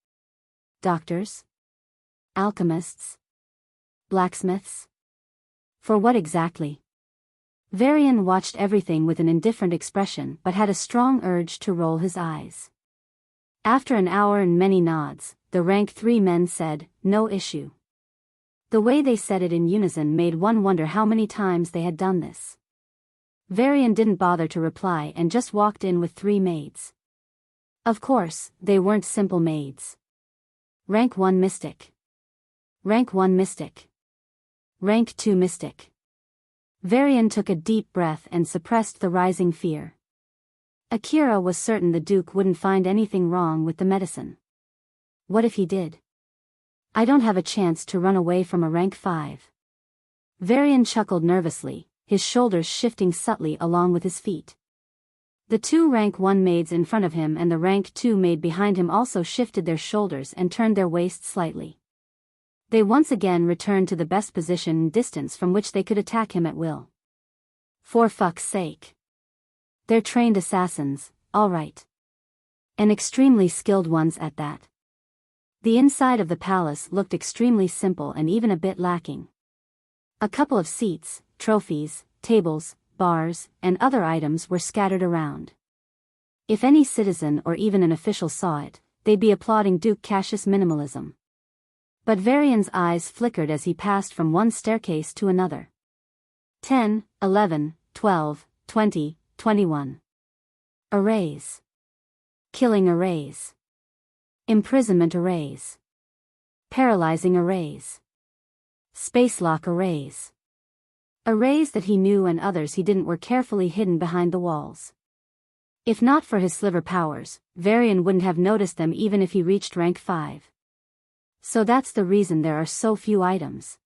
Doctors? Alchemists? Blacksmiths? For what exactly? Varian watched everything with an indifferent expression but had a strong urge to roll his eyes. After an hour and many nods, the rank 3 men said, "No issue." The way they said it in unison made one wonder how many times they had done this. Varian didn't bother to reply and just walked in with 3 maids. Of course, they weren't simple maids. Rank 1 Mystic. Rank 1 Mystic. Rank 2 Mystic. Varian took a deep breath and suppressed the rising fear. Akira was certain the Duke wouldn't find anything wrong with the medicine. What if he did? I don't have a chance to run away from a rank 5. Varian chuckled nervously, his shoulders shifting subtly along with his feet. The 2 rank 1 maids in front of him and the rank 2 maid behind him also shifted their shoulders and turned their waists slightly. They once again returned to the best position and distance from which they could attack him at will. For fuck's sake. They're trained assassins, all right. And extremely skilled ones at that. The inside of the palace looked extremely simple and even a bit lacking. A couple of seats, trophies, tables, bars, and other items were scattered around. If any citizen or even an official saw it, they'd be applauding Duke Cassius' minimalism. But Varian's eyes flickered as he passed from one staircase to another. 10, 11, 12, 20, 21. Arrays. Killing arrays. Imprisonment arrays. Paralyzing arrays. Spacelock arrays. Arrays that he knew and others he didn't were carefully hidden behind the walls. If not for his sliver powers, Varian wouldn't have noticed them even if he reached rank 5. So that's the reason there are so few items.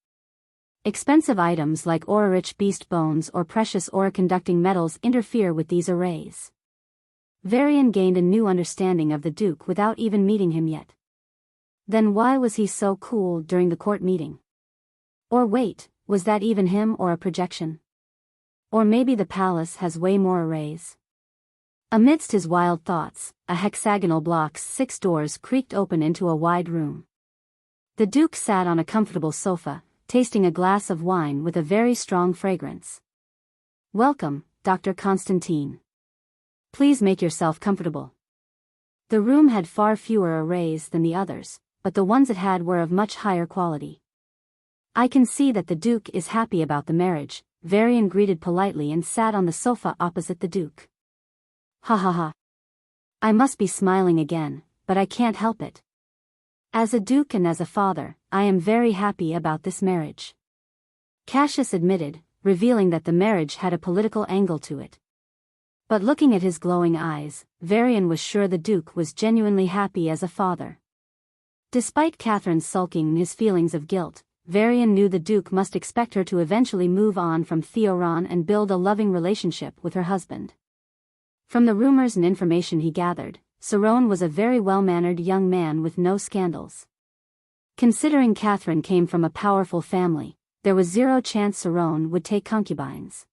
Expensive items like aura-rich beast bones or precious aura-conducting metals interfere with these arrays. Varian gained a new understanding of the Duke without even meeting him yet. Then why was he so cool during the court meeting? Or wait, was that even him or a projection? Or maybe the palace has way more arrays? Amidst his wild thoughts, a hexagonal block's 6 doors creaked open into a wide room. The Duke sat on a comfortable sofa, tasting a glass of wine with a very strong fragrance. "Welcome, Dr. Constantine. Please make yourself comfortable." The room had far fewer arrays than the others, but the ones it had were of much higher quality. "I can see that the Duke is happy about the marriage," Varian greeted politely and sat on the sofa opposite the Duke. "Ha ha ha. I must be smiling again, but I can't help it. As a Duke and as a father, I am very happy about this marriage," Cassius admitted, revealing that the marriage had a political angle to it. But looking at his glowing eyes, Varian was sure the Duke was genuinely happy as a father. Despite Catherine's sulking and his feelings of guilt, Varian knew the Duke must expect her to eventually move on from Theoron and build a loving relationship with her husband. From the rumors and information he gathered, Theoron was a very well-mannered young man with no scandals. Considering Catherine came from a powerful family, there was zero chance Theoron would take concubines.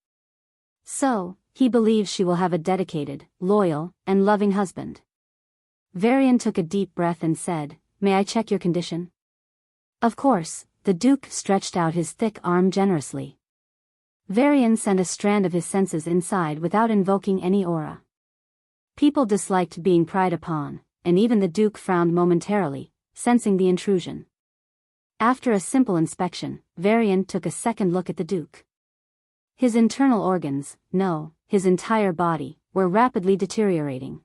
So, he believes she will have a dedicated, loyal, and loving husband. Varian took a deep breath and said, "May I check your condition?" "Of course." The Duke stretched out his thick arm generously. Varian sent a strand of his senses inside without invoking any aura. People disliked being pried upon, and even the Duke frowned momentarily, sensing the intrusion. After a simple inspection, Varian took a second look at the Duke. His internal organs, no, his entire body, were rapidly deteriorating.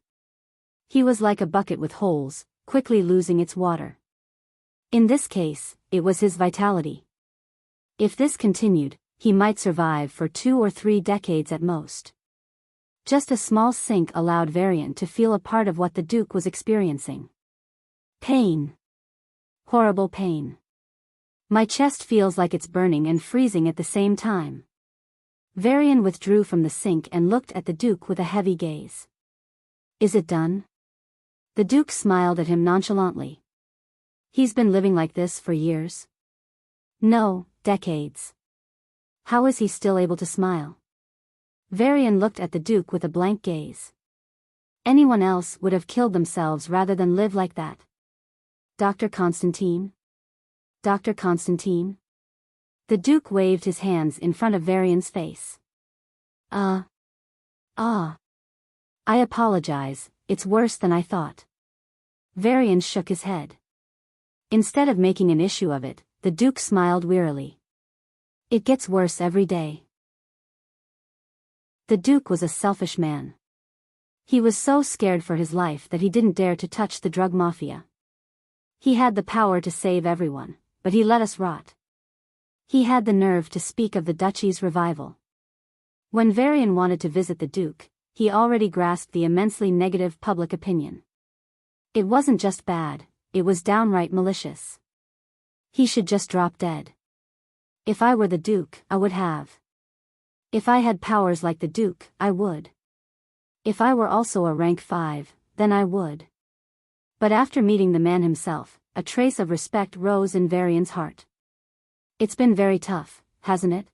He was like a bucket with holes, quickly losing its water. In this case, it was his vitality. If this continued, he might survive for 2 or 3 decades at most. Just a small sink allowed Varian to feel a part of what the Duke was experiencing. Pain. Horrible pain. "My chest feels like it's burning and freezing at the same time." Varian withdrew from the sink and looked at the Duke with a heavy gaze. "Is it done?" The Duke smiled at him nonchalantly. "He's been living like this for years?" "No, decades." "How is he still able to smile?" Varian looked at the Duke with a blank gaze. Anyone else would have killed themselves rather than live like that. "Dr. Constantine? Dr. Constantine?" The Duke waved his hands in front of Varian's face. I apologize, it's worse than I thought." Varian shook his head. Instead of making an issue of it, the Duke smiled wearily. "It gets worse every day." The Duke was a selfish man. He was so scared for his life that he didn't dare to touch the drug mafia. He had the power to save everyone, but he let us rot. He had the nerve to speak of the Duchy's revival. When Varian wanted to visit the Duke, he already grasped the immensely negative public opinion. It wasn't just bad, it was downright malicious. He should just drop dead. If I were the Duke, I would have. If I had powers like the Duke, I would. If I were also a rank 5, then I would. But after meeting the man himself, a trace of respect rose in Varian's heart. "It's been very tough, hasn't it?"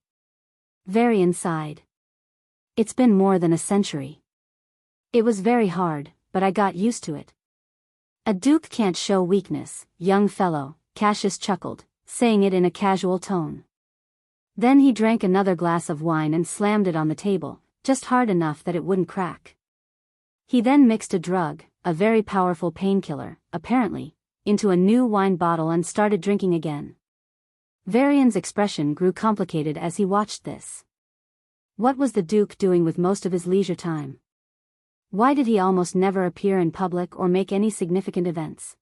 Varian sighed. "It's been more than a century. It was very hard, but I got used to it." "A Duke can't show weakness, young fellow," Cassius chuckled, saying it in a casual tone. Then he drank another glass of wine and slammed it on the table, just hard enough that it wouldn't crack. He then mixed a drug, a very powerful painkiller, apparently, into a new wine bottle and started drinking again. Varian's expression grew complicated as he watched this. What was the Duke doing with most of his leisure time? Why did he almost never appear in public or make any significant events?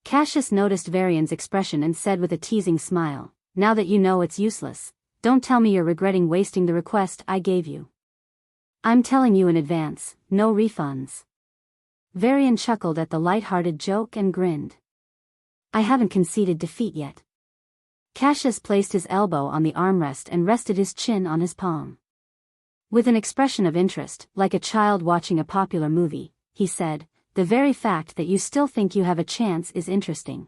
Cassius noticed Varian's expression and said with a teasing smile, "Now that you know it's useless, don't tell me you're regretting wasting the request I gave you. I'm telling you in advance, no refunds." Varian chuckled at the light-hearted joke and grinned. "I haven't conceded defeat yet." Cassius placed his elbow on the armrest and rested his chin on his palm. With an expression of interest, like a child watching a popular movie, he said, "The very fact that you still think you have a chance is interesting.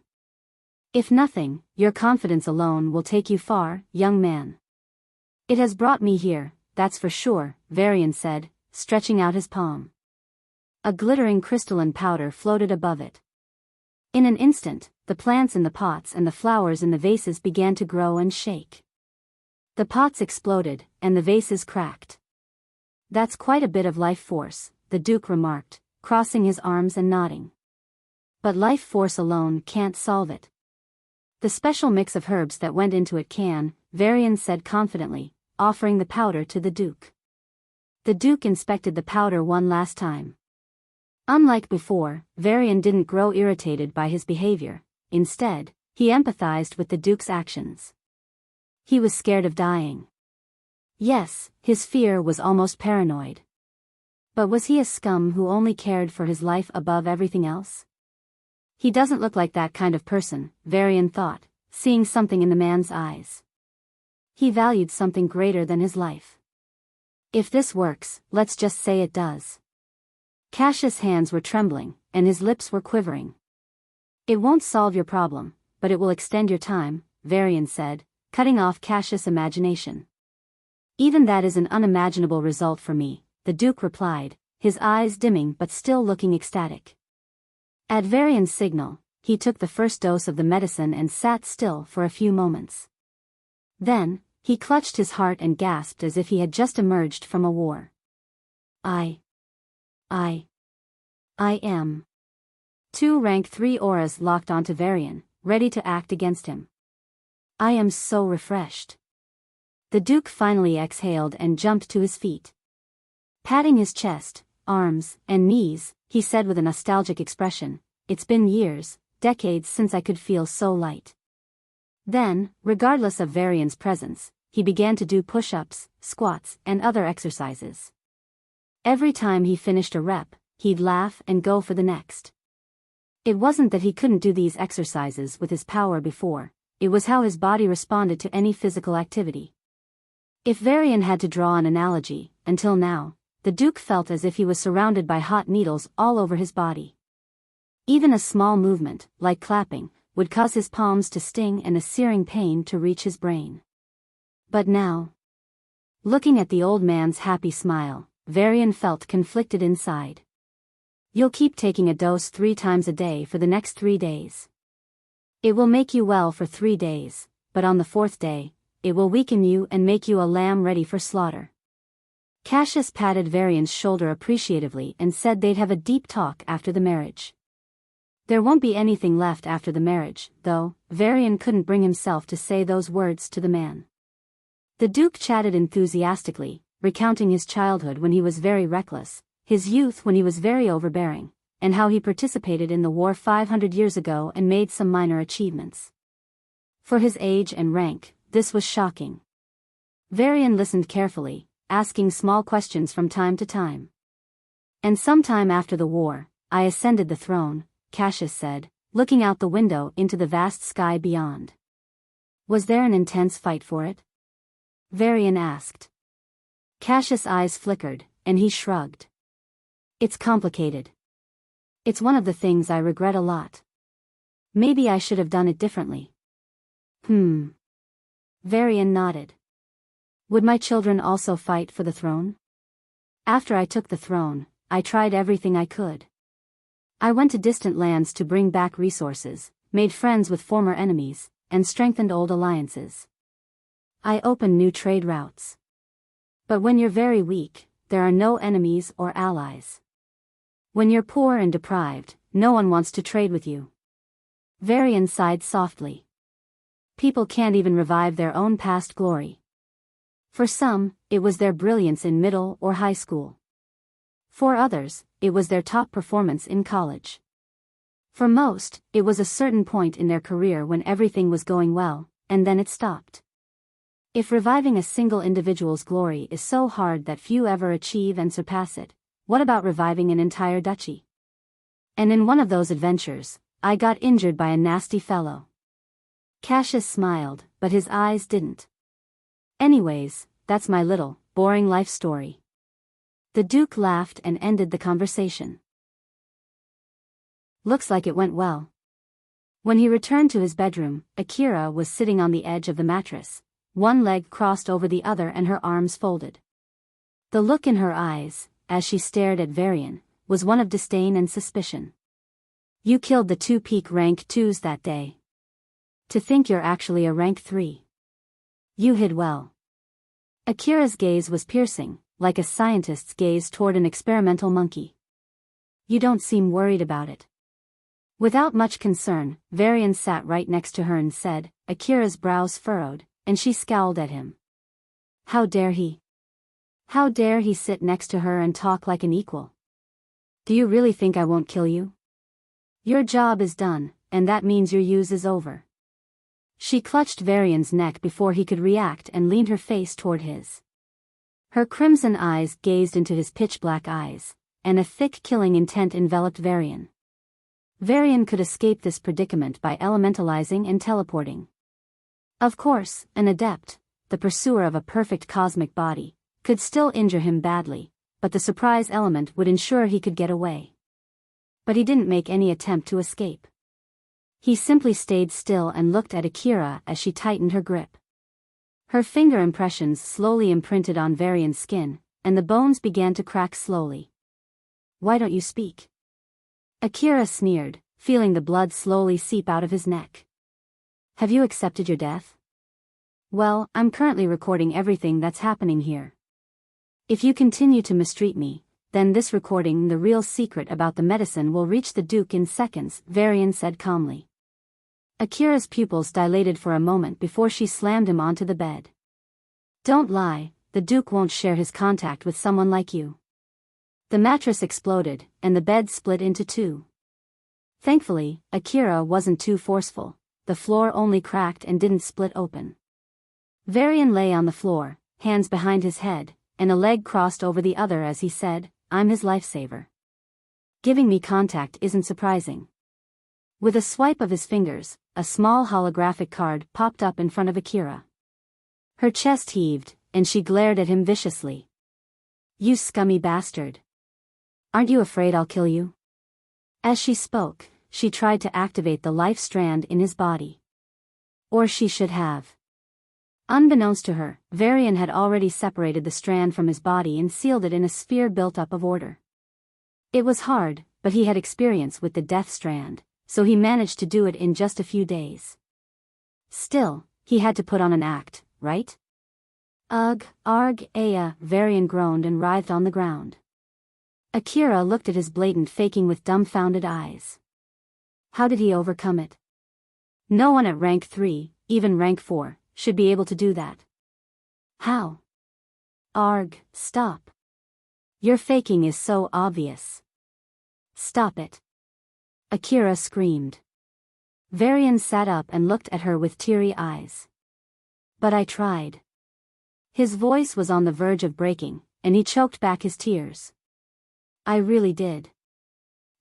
If nothing, your confidence alone will take you far, young man." "It has brought me here, that's for sure," Varian said, stretching out his palm. A glittering crystalline powder floated above it. In an instant, the plants in the pots and the flowers in the vases began to grow and shake. The pots exploded, and the vases cracked. "That's quite a bit of life force," the Duke remarked, crossing his arms and nodding. "But life force alone can't solve it. The special mix of herbs that went into it can," Varian said confidently, offering the powder to the Duke. The Duke inspected the powder one last time. Unlike before, Varian didn't grow irritated by his behavior. Instead, he empathized with the Duke's actions. He was scared of dying. Yes, his fear was almost paranoid. But was he a scum who only cared for his life above everything else? He doesn't look like that kind of person, Varian thought, seeing something in the man's eyes. He valued something greater than his life. If this works, let's just say it does. Cassius' hands were trembling, and his lips were quivering. "It won't solve your problem, but it will extend your time," Varian said, cutting off Cassius' imagination. "Even that is an unimaginable result for me," the Duke replied, his eyes dimming but still looking ecstatic. At Varian's signal, he took the first dose of the medicine and sat still for a few moments. Then, he clutched his heart and gasped as if he had just emerged from a war. I am. 2 rank 3 auras locked onto Varian, ready to act against him. "I am so refreshed." The Duke finally exhaled and jumped to his feet. Patting his chest, arms, and knees, he said with a nostalgic expression, "It's been years, decades since I could feel so light." Then, regardless of Varian's presence, he began to do push-ups, squats, and other exercises. Every time he finished a rep, he'd laugh and go for the next. It wasn't that he couldn't do these exercises with his power before, it was how his body responded to any physical activity. If Varian had to draw an analogy, until now, the Duke felt as if he was surrounded by hot needles all over his body. Even a small movement, like clapping, would cause his palms to sting and a searing pain to reach his brain. But now, looking at the old man's happy smile, Varian felt conflicted inside. "You'll keep taking a dose 3 times a day for the next 3 days. It will make you well for 3 days, but on the 4th day, it will weaken you and make you a lamb ready for slaughter." Cassius patted Varian's shoulder appreciatively and said they'd have a deep talk after the marriage. There won't be anything left after the marriage, though. Varian couldn't bring himself to say those words to the man. The Duke chatted enthusiastically, recounting his childhood when he was very reckless, his youth when he was very overbearing, and how he participated in the war 500 years ago and made some minor achievements. For his age and rank, this was shocking. Varian listened carefully, asking small questions from time to time. "And sometime after the war, I ascended the throne," Cassius said, looking out the window into the vast sky beyond. "Was there an intense fight for it?" Varian asked. Cassius' eyes flickered, and he shrugged. "It's complicated. It's one of the things I regret a lot. Maybe I should have done it differently." Varian nodded. "Would my children also fight for the throne?" "After I took the throne, I tried everything I could. I went to distant lands to bring back resources, made friends with former enemies, and strengthened old alliances. I opened new trade routes. But when you're very weak, there are no enemies or allies. When you're poor and deprived, no one wants to trade with you." Varian sighed softly. "People can't even revive their own past glory. For some, it was their brilliance in middle or high school. For others, it was their top performance in college. For most, it was a certain point in their career when everything was going well, and then it stopped. If reviving a single individual's glory is so hard that few ever achieve and surpass it, what about reviving an entire duchy? And in one of those adventures, I got injured by a nasty fellow." Cassius smiled, but his eyes didn't. "Anyways, that's my little, boring life story." The Duke laughed and ended the conversation. "Looks like it went well." When he returned to his bedroom, Akira was sitting on the edge of the mattress, one leg crossed over the other and her arms folded. The look in her eyes, as she stared at Varian, was one of disdain and suspicion. You killed the 2 peak rank 2s that day. To think you're actually a rank 3. You hid well. Akira's gaze was piercing, like a scientist's gaze toward an experimental monkey. You don't seem worried about it. Without much concern, Varian sat right next to her and said, Akira's brows furrowed, and she scowled at him. How dare he? How dare he sit next to her and talk like an equal? Do you really think I won't kill you? Your job is done, and that means your use is over. She clutched Varian's neck before he could react and leaned her face toward his. Her crimson eyes gazed into his pitch-black eyes, and a thick killing intent enveloped Varian. Varian could escape this predicament by elementalizing and teleporting. Of course, an adept, the pursuer of a perfect cosmic body, could still injure him badly, but the surprise element would ensure he could get away. But he didn't make any attempt to escape. He simply stayed still and looked at Akira as she tightened her grip. Her finger impressions slowly imprinted on Varian's skin, and the bones began to crack slowly. Why don't you speak? Akira sneered, feeling the blood slowly seep out of his neck. Have you accepted your death? Well, I'm currently recording everything that's happening here. If you continue to mistreat me, then this recording, the real secret about the medicine, will reach the Duke in seconds, Varian said calmly. Akira's pupils dilated for a moment before she slammed him onto the bed. Don't lie, the Duke won't share his contact with someone like you. The mattress exploded, and the bed split into 2. Thankfully, Akira wasn't too forceful, the floor only cracked and didn't split open. Varian lay on the floor, hands behind his head, and a leg crossed over the other as he said, I'm his lifesaver. Giving me contact isn't surprising. With a swipe of his fingers, a small holographic card popped up in front of Akira. Her chest heaved, and she glared at him viciously. You scummy bastard. Aren't you afraid I'll kill you? As she spoke, she tried to activate the life strand in his body. Or she should have. Unbeknownst to her, Varian had already separated the strand from his body and sealed it in a sphere built up of order. It was hard, but he had experience with the death strand, so he managed to do it in just a few days. Still, he had to put on an act, right? Ugh, arg, aya, Varian groaned and writhed on the ground. Akira looked at his blatant faking with dumbfounded eyes. How did he overcome it? No one at rank 3, even rank 4, should be able to do that. How? Arg, stop. Your faking is so obvious. Stop it. Akira screamed. Varian sat up and looked at her with teary eyes. But I tried. His voice was on the verge of breaking, and he choked back his tears. I really did.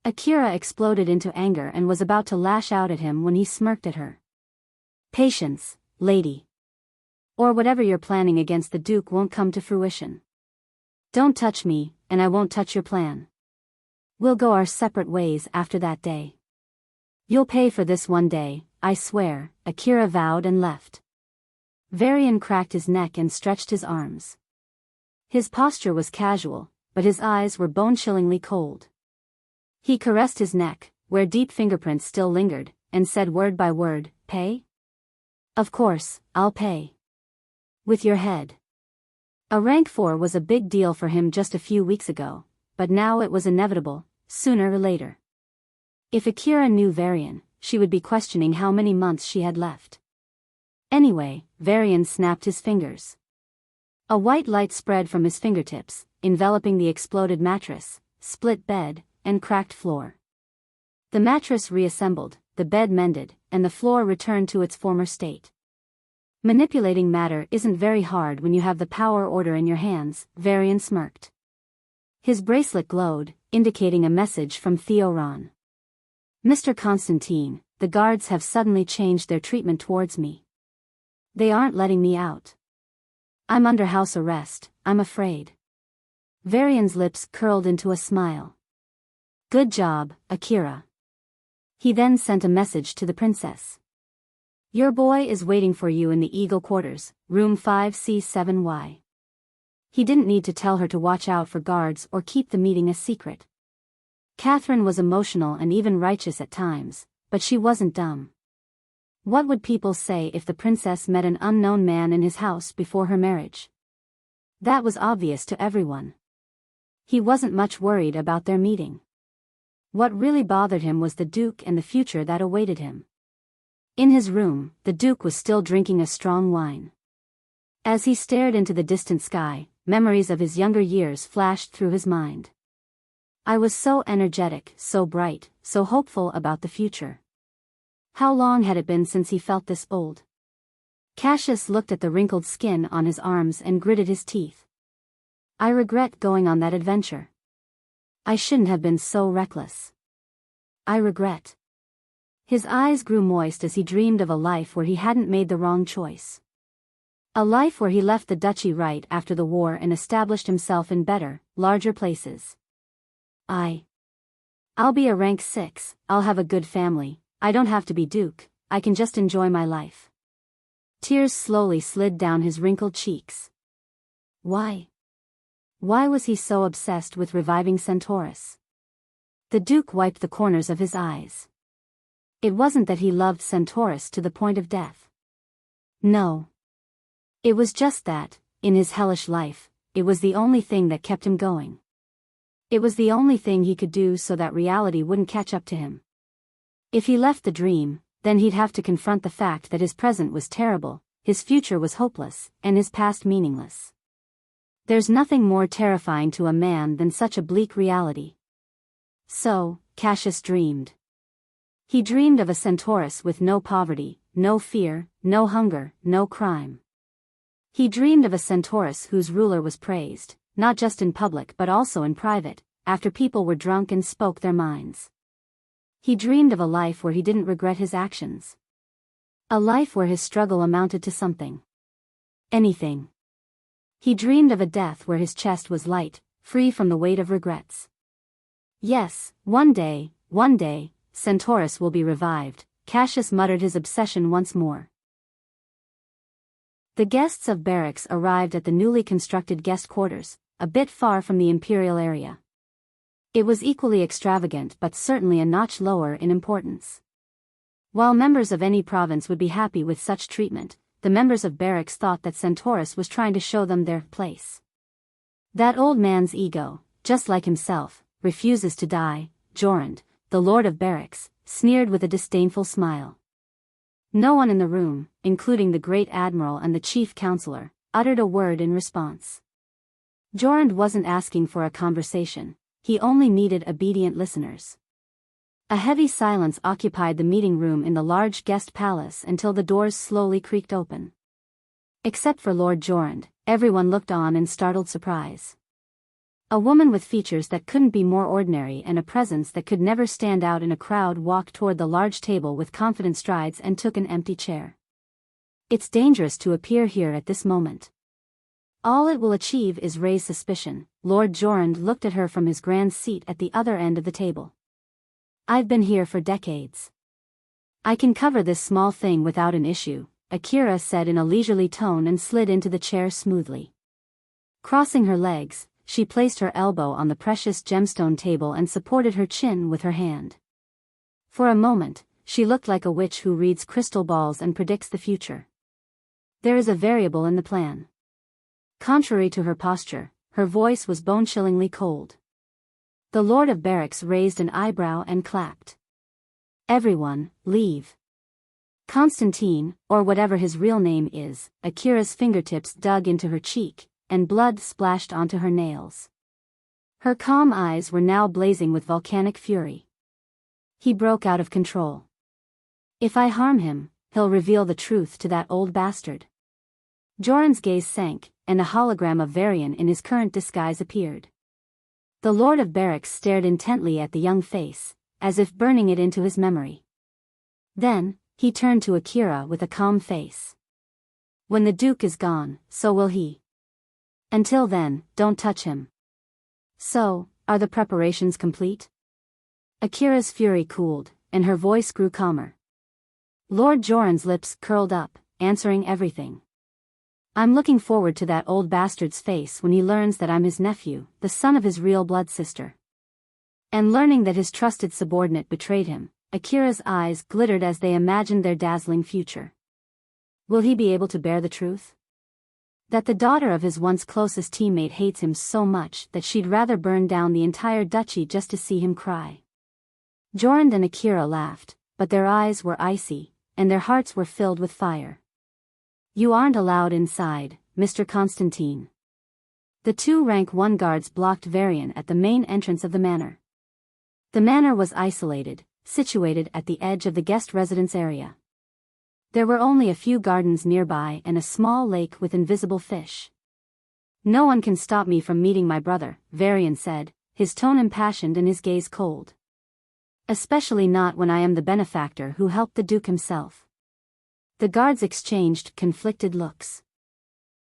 Akira exploded into anger and was about to lash out at him when he smirked at her. Patience, lady. Or whatever you're planning against the Duke won't come to fruition. Don't touch me, and I won't touch your plan. We'll go our separate ways after that day. You'll pay for this one day, I swear, Akira vowed and left. Varian cracked his neck and stretched his arms. His posture was casual, but his eyes were bone-chillingly cold. He caressed his neck, where deep fingerprints still lingered, and said word by word, pay? Of course, I'll pay. With your head. A rank 4 was a big deal for him just a few weeks ago, but now it was inevitable, sooner or later. If Akira knew Varian, she would be questioning how many months she had left. Anyway, Varian snapped his fingers. A white light spread from his fingertips, enveloping the exploded mattress, split bed, and cracked floor. The mattress reassembled, the bed mended, and the floor returned to its former state. Manipulating matter isn't very hard when you have the power order in your hands, Varian smirked. His bracelet glowed, indicating a message from Theoron. Mr. Constantine, the guards have suddenly changed their treatment towards me. They aren't letting me out. I'm under house arrest, I'm afraid. Varian's lips curled into a smile. Good job, Akira. He then sent a message to the princess. Your boy is waiting for you in the Eagle quarters, room 5C7Y. He didn't need to tell her to watch out for guards or keep the meeting a secret. Catherine was emotional and even righteous at times, but she wasn't dumb. What would people say if the princess met an unknown man in his house before her marriage? That was obvious to everyone. He wasn't much worried about their meeting. What really bothered him was the Duke and the future that awaited him. In his room, the Duke was still drinking a strong wine. As he stared into the distant sky, memories of his younger years flashed through his mind. I was so energetic, so bright, so hopeful about the future. How long had it been since he felt this old? Cassius looked at the wrinkled skin on his arms and gritted his teeth. I regret going on that adventure. I shouldn't have been so reckless. I regret. His eyes grew moist as he dreamed of a life where he hadn't made the wrong choice. A life where he left the duchy right after the war and established himself in better, larger places. I'll be a rank 6, I'll have a good family, I don't have to be Duke, I can just enjoy my life. Tears slowly slid down his wrinkled cheeks. Why? Why was he so obsessed with reviving Centaurus? The Duke wiped the corners of his eyes. It wasn't that he loved Centaurus to the point of death. No. It was just that, in his hellish life, it was the only thing that kept him going. It was the only thing he could do so that reality wouldn't catch up to him. If he left the dream, then he'd have to confront the fact that his present was terrible, his future was hopeless, and his past meaningless. There's nothing more terrifying to a man than such a bleak reality. So, Cassius dreamed. He dreamed of a Centaurus with no poverty, no fear, no hunger, no crime. He dreamed of a Centaurus whose ruler was praised, not just in public but also in private, after people were drunk and spoke their minds. He dreamed of a life where he didn't regret his actions. A life where his struggle amounted to something. Anything. He dreamed of a death where his chest was light, free from the weight of regrets. Yes, one day, Centaurus will be revived, Cassius muttered his obsession once more. The guests of barracks arrived at the newly constructed guest quarters, a bit far from the imperial area. It was equally extravagant but certainly a notch lower in importance. While members of any province would be happy with such treatment, the members of barracks thought that Centaurus was trying to show them their place. That old man's ego, just like himself, refuses to die, Jorand, the lord of barracks, sneered with a disdainful smile. No one in the room, including the great admiral and the chief counselor, uttered a word in response. Jorand wasn't asking for a conversation, he only needed obedient listeners. A heavy silence occupied the meeting room in the large guest palace until the doors slowly creaked open. Except for Lord Jorand, everyone looked on in startled surprise. A woman with features that couldn't be more ordinary and a presence that could never stand out in a crowd walked toward the large table with confident strides and took an empty chair. It's dangerous to appear here at this moment. All it will achieve is raise suspicion. Lord Jorand looked at her from his grand seat at the other end of the table. I've been here for decades. I can cover this small thing without an issue, Akira said in a leisurely tone and slid into the chair smoothly. Crossing her legs, she placed her elbow on the precious gemstone table and supported her chin with her hand. For a moment, she looked like a witch who reads crystal balls and predicts the future. There is a variable in the plan. Contrary to her posture, her voice was bone-chillingly cold. The Lord of Barracks raised an eyebrow and clapped. Everyone, leave. Constantine, or whatever his real name is, Akira's fingertips dug into her cheek, and blood splashed onto her nails. Her calm eyes were now blazing with volcanic fury. He broke out of control. If I harm him, he'll reveal the truth to that old bastard. Jorand's gaze sank, and a hologram of Varian in his current disguise appeared. The Lord of Barracks stared intently at the young face, as if burning it into his memory. Then, he turned to Akira with a calm face. When the Duke is gone, so will he. Until then, don't touch him. So, are the preparations complete? Akira's fury cooled, and her voice grew calmer. Lord Jorand's lips curled up, answering everything. I'm looking forward to that old bastard's face when he learns that I'm his nephew, the son of his real blood sister. And learning that his trusted subordinate betrayed him, Akira's eyes glittered as they imagined their dazzling future. Will he be able to bear the truth? That the daughter of his once closest teammate hates him so much that she'd rather burn down the entire duchy just to see him cry. Jorand and Akira laughed, but their eyes were icy, and their hearts were filled with fire. You aren't allowed inside, Mr. Constantine. The two rank 1 guards blocked Varian at the main entrance of the manor. The manor was isolated, situated at the edge of the guest residence area. There were only a few gardens nearby and a small lake with invisible fish. No one can stop me from meeting my brother, Varian said, his tone impassioned and his gaze cold. Especially not when I am the benefactor who helped the Duke himself. The guards exchanged conflicted looks.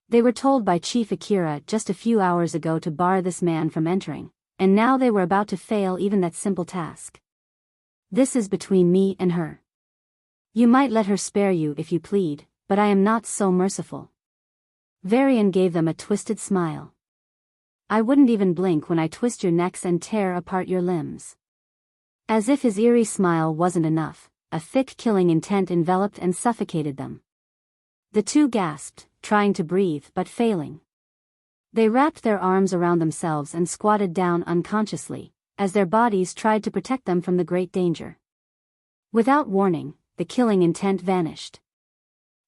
They were told by Chief Akira just a few hours ago to bar this man from entering, and now they were about to fail even that simple task. This is between me and her. You might let her spare you if you plead, but I am not so merciful. Varian gave them a twisted smile. I wouldn't even blink when I twist your necks and tear apart your limbs. As if his eerie smile wasn't enough, a thick killing intent enveloped and suffocated them. The two gasped, trying to breathe but failing. They wrapped their arms around themselves and squatted down unconsciously, as their bodies tried to protect them from the great danger. Without warning, the killing intent vanished.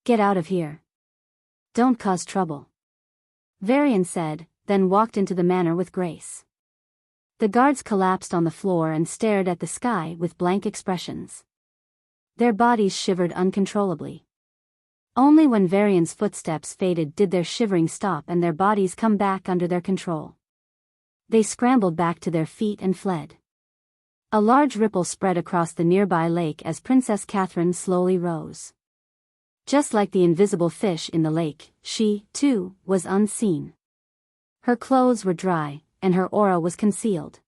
Get out of here. Don't cause trouble. Varian said, then walked into the manor with grace. The guards collapsed on the floor and stared at the sky with blank expressions. Their bodies shivered uncontrollably. Only when Varian's footsteps faded did their shivering stop and their bodies come back under their control. They scrambled back to their feet and fled. A large ripple spread across the nearby lake as Princess Catherine slowly rose. Just like the invisible fish in the lake, she, too, was unseen. Her clothes were dry, and her aura was concealed.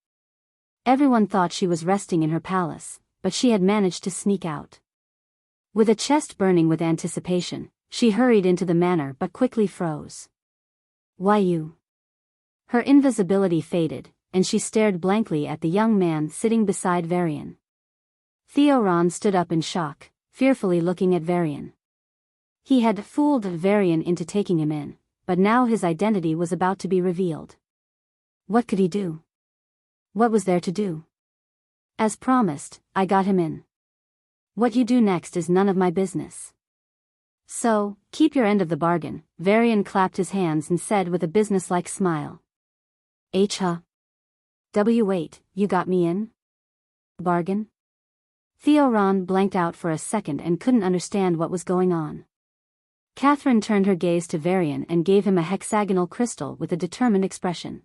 Everyone thought she was resting in her palace, but she had managed to sneak out. With a chest burning with anticipation, she hurried into the manor but quickly froze. Why you? Her invisibility faded, and she stared blankly at the young man sitting beside Varian. Theoron stood up in shock, fearfully looking at Varian. He had fooled Varian into taking him in, but now his identity was about to be revealed. What could he do? What was there to do? As promised, I got him in. What you do next is none of my business. So, keep your end of the bargain, Varian clapped his hands and said with a businesslike smile. Wait, you got me in? Bargain? Theoron blanked out for a second and couldn't understand what was going on. Catherine turned her gaze to Varian and gave him a hexagonal crystal with a determined expression.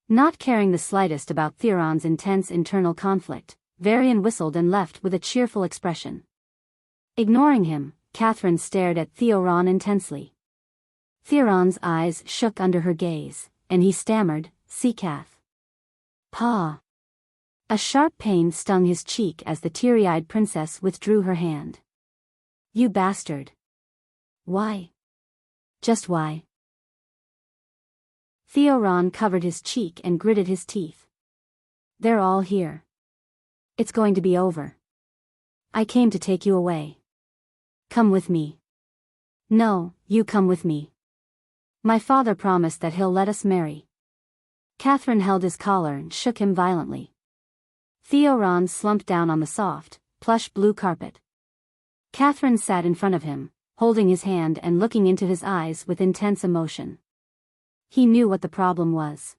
Not caring the slightest about Theoron's intense internal conflict, Varian whistled and left with a cheerful expression. Ignoring him, Catherine stared at Theoron intensely. Theoron's eyes shook under her gaze, and he stammered, "Cath. Pa." A sharp pain stung his cheek as the teary-eyed princess withdrew her hand. You bastard. Why? Just why? Theoron covered his cheek and gritted his teeth. They're all here. It's going to be over. I came to take you away. Come with me. No, you come with me. My father promised that he'll let us marry. Catherine held his collar and shook him violently. Theoron slumped down on the soft, plush blue carpet. Catherine sat in front of him, holding his hand and looking into his eyes with intense emotion. He knew what the problem was.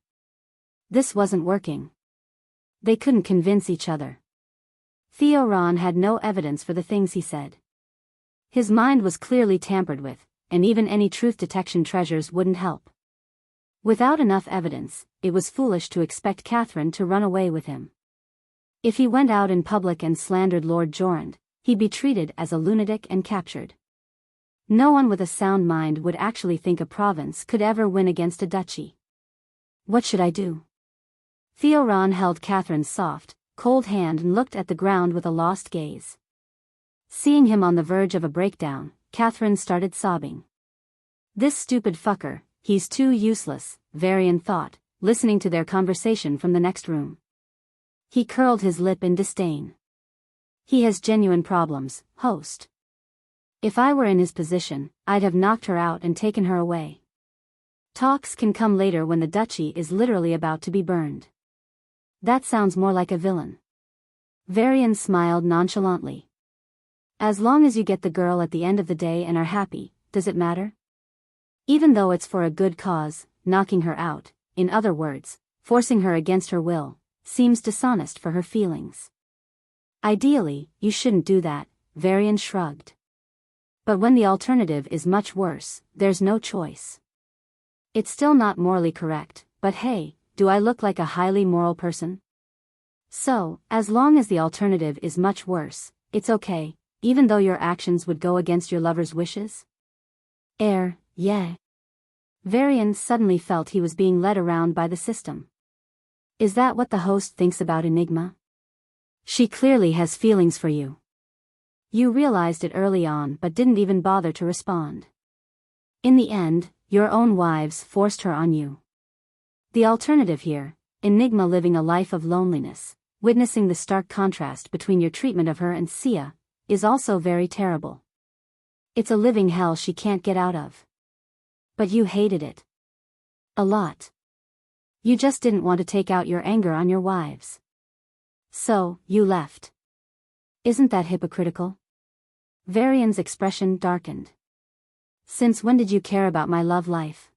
This wasn't working. They couldn't convince each other. Theoron had no evidence for the things he said. His mind was clearly tampered with, and even any truth detection treasures wouldn't help. Without enough evidence, it was foolish to expect Catherine to run away with him. If he went out in public and slandered Lord Jorand, he'd be treated as a lunatic and captured. No one with a sound mind would actually think a province could ever win against a duchy. What should I do? Theoron held Catherine's soft, cold hand and looked at the ground with a lost gaze. Seeing him on the verge of a breakdown, Catherine started sobbing. This stupid fucker, he's too useless, Varian thought, listening to their conversation from the next room. He curled his lip in disdain. He has genuine problems, host. If I were in his position, I'd have knocked her out and taken her away. Talks can come later when the duchy is literally about to be burned. That sounds more like a villain. Varian smiled nonchalantly. As long as you get the girl at the end of the day and are happy, does it matter? Even though it's for a good cause, knocking her out, in other words, forcing her against her will, seems dishonest for her feelings. Ideally, you shouldn't do that, Varian shrugged. But when the alternative is much worse, there's no choice. It's still not morally correct, but hey, do I look like a highly moral person? So, as long as the alternative is much worse, it's okay, even though your actions would go against your lover's wishes? Yeah. Varian suddenly felt he was being led around by the system. Is that what the host thinks about Enigma? She clearly has feelings for you. You realized it early on but didn't even bother to respond. In the end, your own wives forced her on you. The alternative here, Enigma living a life of loneliness, witnessing the stark contrast between your treatment of her and Sia, is also very terrible. It's a living hell she can't get out of. But you hated it. A lot. You just didn't want to take out your anger on your wives. So, you left. Isn't that hypocritical? Varian's expression darkened. Since when did you care about my love life?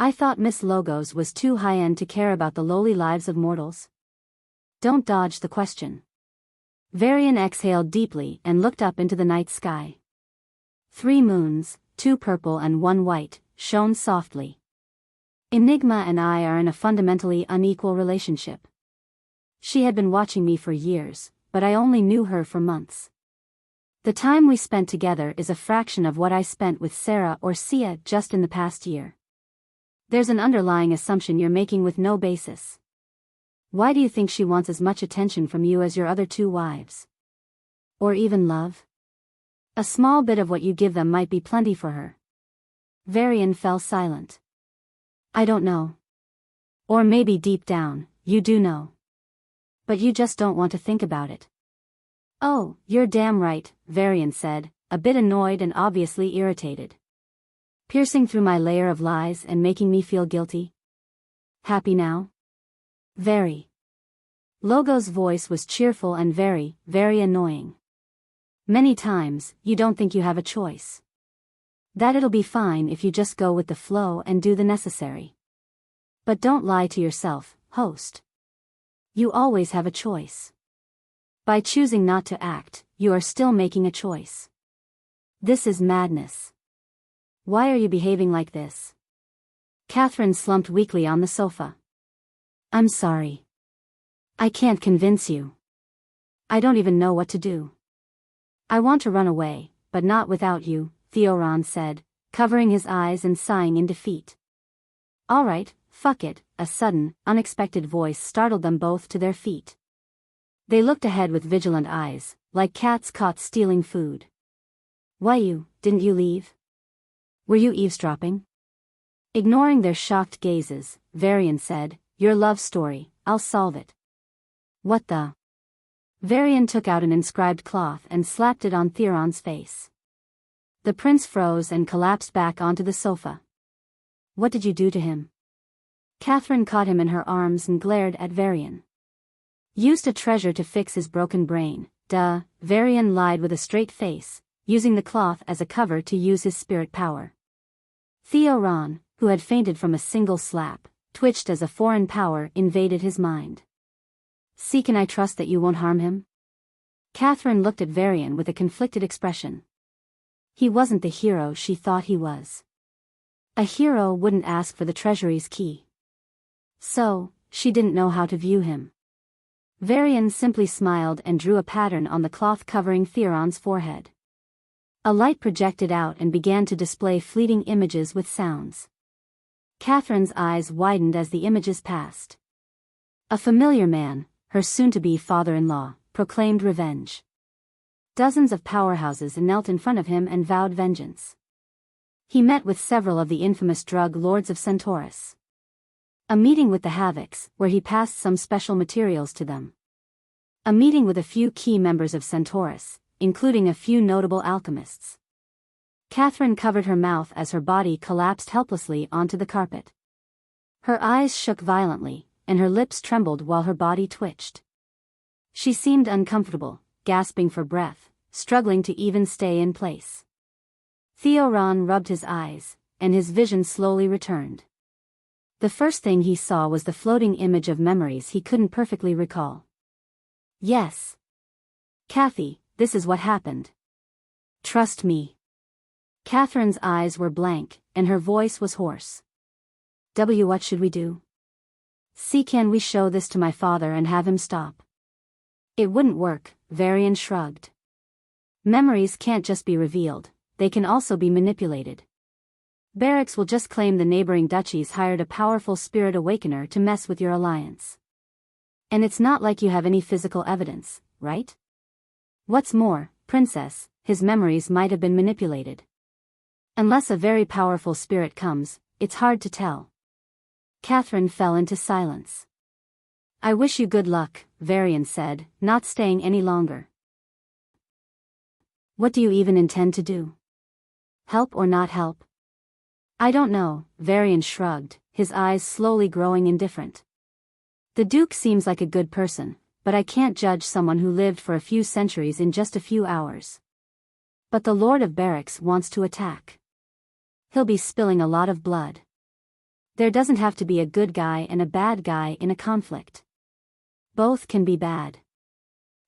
I thought Miss Logos was too high-end to care about the lowly lives of mortals. Don't dodge the question. Varian exhaled deeply and looked up into the night sky. 3 moons, 2 purple and 1 white, shone softly. Enigma and I are in a fundamentally unequal relationship. She had been watching me for years, but I only knew her for months. The time we spent together is a fraction of what I spent with Sarah or Sia just in the past year. There's an underlying assumption you're making with no basis. Why do you think she wants as much attention from you as your other 2 wives? Or even love? A small bit of what you give them might be plenty for her. Varian fell silent. I don't know. Or maybe deep down, you do know. But you just don't want to think about it. Oh, you're damn right, Varian said, a bit annoyed and obviously irritated. Piercing through my layer of lies and making me feel guilty. Happy now? Very. Logo's voice was cheerful and very, very annoying. Many times, you don't think you have a choice. That it'll be fine if you just go with the flow and do the necessary. But don't lie to yourself, host. You always have a choice. By choosing not to act, you are still making a choice. This is madness. Why are you behaving like this? Catherine slumped weakly on the sofa. I'm sorry. I can't convince you. I don't even know what to do. I want to run away, but not without you, Theoron said, covering his eyes and sighing in defeat. All right, fuck it, a sudden, unexpected voice startled them both to their feet. They looked ahead with vigilant eyes, like cats caught stealing food. Why didn't you leave? Were you eavesdropping? Ignoring their shocked gazes, Varian said, your love story, I'll solve it. What the? Varian took out an inscribed cloth and slapped it on Theron's face. The prince froze and collapsed back onto the sofa. What did you do to him? Catherine caught him in her arms and glared at Varian. Used a treasure to fix his broken brain, duh, Varian lied with a straight face, using the cloth as a cover to use his spirit power. Theoron, who had fainted from a single slap, twitched as a foreign power invaded his mind. See, can I trust that you won't harm him? Catherine looked at Varian with a conflicted expression. He wasn't the hero she thought he was. A hero wouldn't ask for the treasury's key. So, she didn't know how to view him. Varian simply smiled and drew a pattern on the cloth covering Theron's forehead. A light projected out and began to display fleeting images with sounds. Catherine's eyes widened as the images passed. A familiar man, her soon-to-be father-in-law, proclaimed revenge. Dozens of powerhouses knelt in front of him and vowed vengeance. He met with several of the infamous drug lords of Centaurus. A meeting with the Havocs, where he passed some special materials to them. A meeting with a few key members of Centaurus, including a few notable alchemists. Catherine covered her mouth as her body collapsed helplessly onto the carpet. Her eyes shook violently, and her lips trembled while her body twitched. She seemed uncomfortable, gasping for breath, struggling to even stay in place. Theoron rubbed his eyes, and his vision slowly returned. The first thing he saw was the floating image of memories he couldn't perfectly recall. Yes. Kathy, this is what happened. Trust me. Catherine's eyes were blank, and her voice was hoarse. What should we do? Can we show this to my father and have him stop? It wouldn't work, Varian shrugged. Memories can't just be revealed, they can also be manipulated. Barracks will just claim the neighboring duchies hired a powerful spirit awakener to mess with your alliance. And it's not like you have any physical evidence, right? What's more, Princess, his memories might have been manipulated. Unless a very powerful spirit comes, it's hard to tell. Catherine fell into silence. I wish you good luck, Varian said, not staying any longer. What do you even intend to do? Help or not help? I don't know, Varian shrugged, his eyes slowly growing indifferent. The Duke seems like a good person, but I can't judge someone who lived for a few centuries in just a few hours. But the Lord of Barracks wants to attack. He'll be spilling a lot of blood. There doesn't have to be a good guy and a bad guy in a conflict. Both can be bad.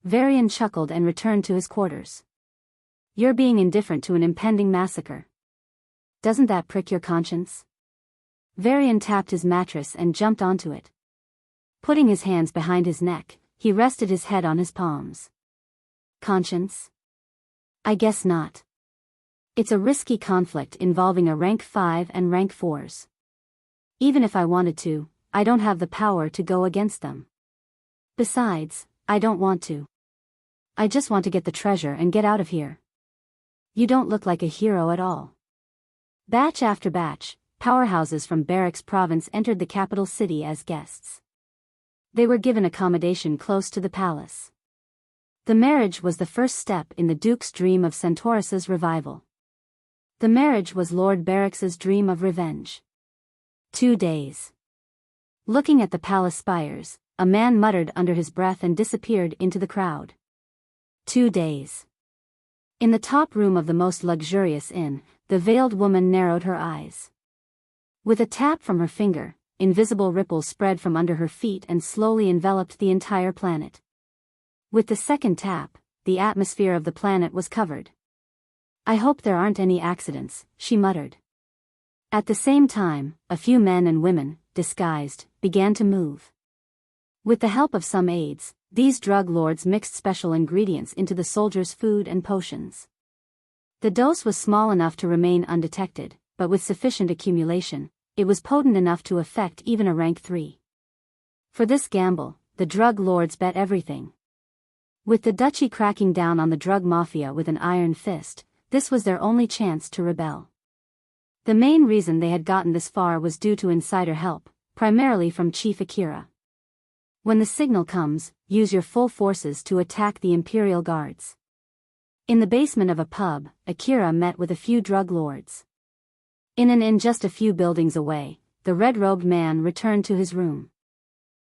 Varian chuckled and returned to his quarters. You're being indifferent to an impending massacre. Doesn't that prick your conscience? Varian tapped his mattress and jumped onto it. Putting his hands behind his neck, he rested his head on his palms. Conscience? I guess not. It's a risky conflict involving a rank 5 and rank 4s. Even if I wanted to, I don't have the power to go against them. Besides, I don't want to. I just want to get the treasure and get out of here. You don't look like a hero at all. Batch after batch, powerhouses from Barracks province entered the capital city as guests. They were given accommodation close to the palace. The marriage was the first step in the Duke's dream of Centaurus's revival. The marriage was Lord Barracks's dream of revenge. 2 days. Looking at the palace spires, a man muttered under his breath and disappeared into the crowd. 2 days. In the top room of the most luxurious inn, the veiled woman narrowed her eyes. With a tap from her finger, invisible ripples spread from under her feet and slowly enveloped the entire planet. With the second tap, the atmosphere of the planet was covered. I hope there aren't any accidents, she muttered. At the same time, a few men and women, disguised, began to move. With the help of some aides, these drug lords mixed special ingredients into the soldiers' food and potions. The dose was small enough to remain undetected, but with sufficient accumulation, it was potent enough to affect even a rank 3. For this gamble, the drug lords bet everything. With the duchy cracking down on the drug mafia with an iron fist, this was their only chance to rebel. The main reason they had gotten this far was due to insider help, primarily from Chief Akira. When the signal comes, use your full forces to attack the Imperial Guards. In the basement of a pub, Akira met with a few drug lords. In an inn just a few buildings away, the red-robed man returned to his room.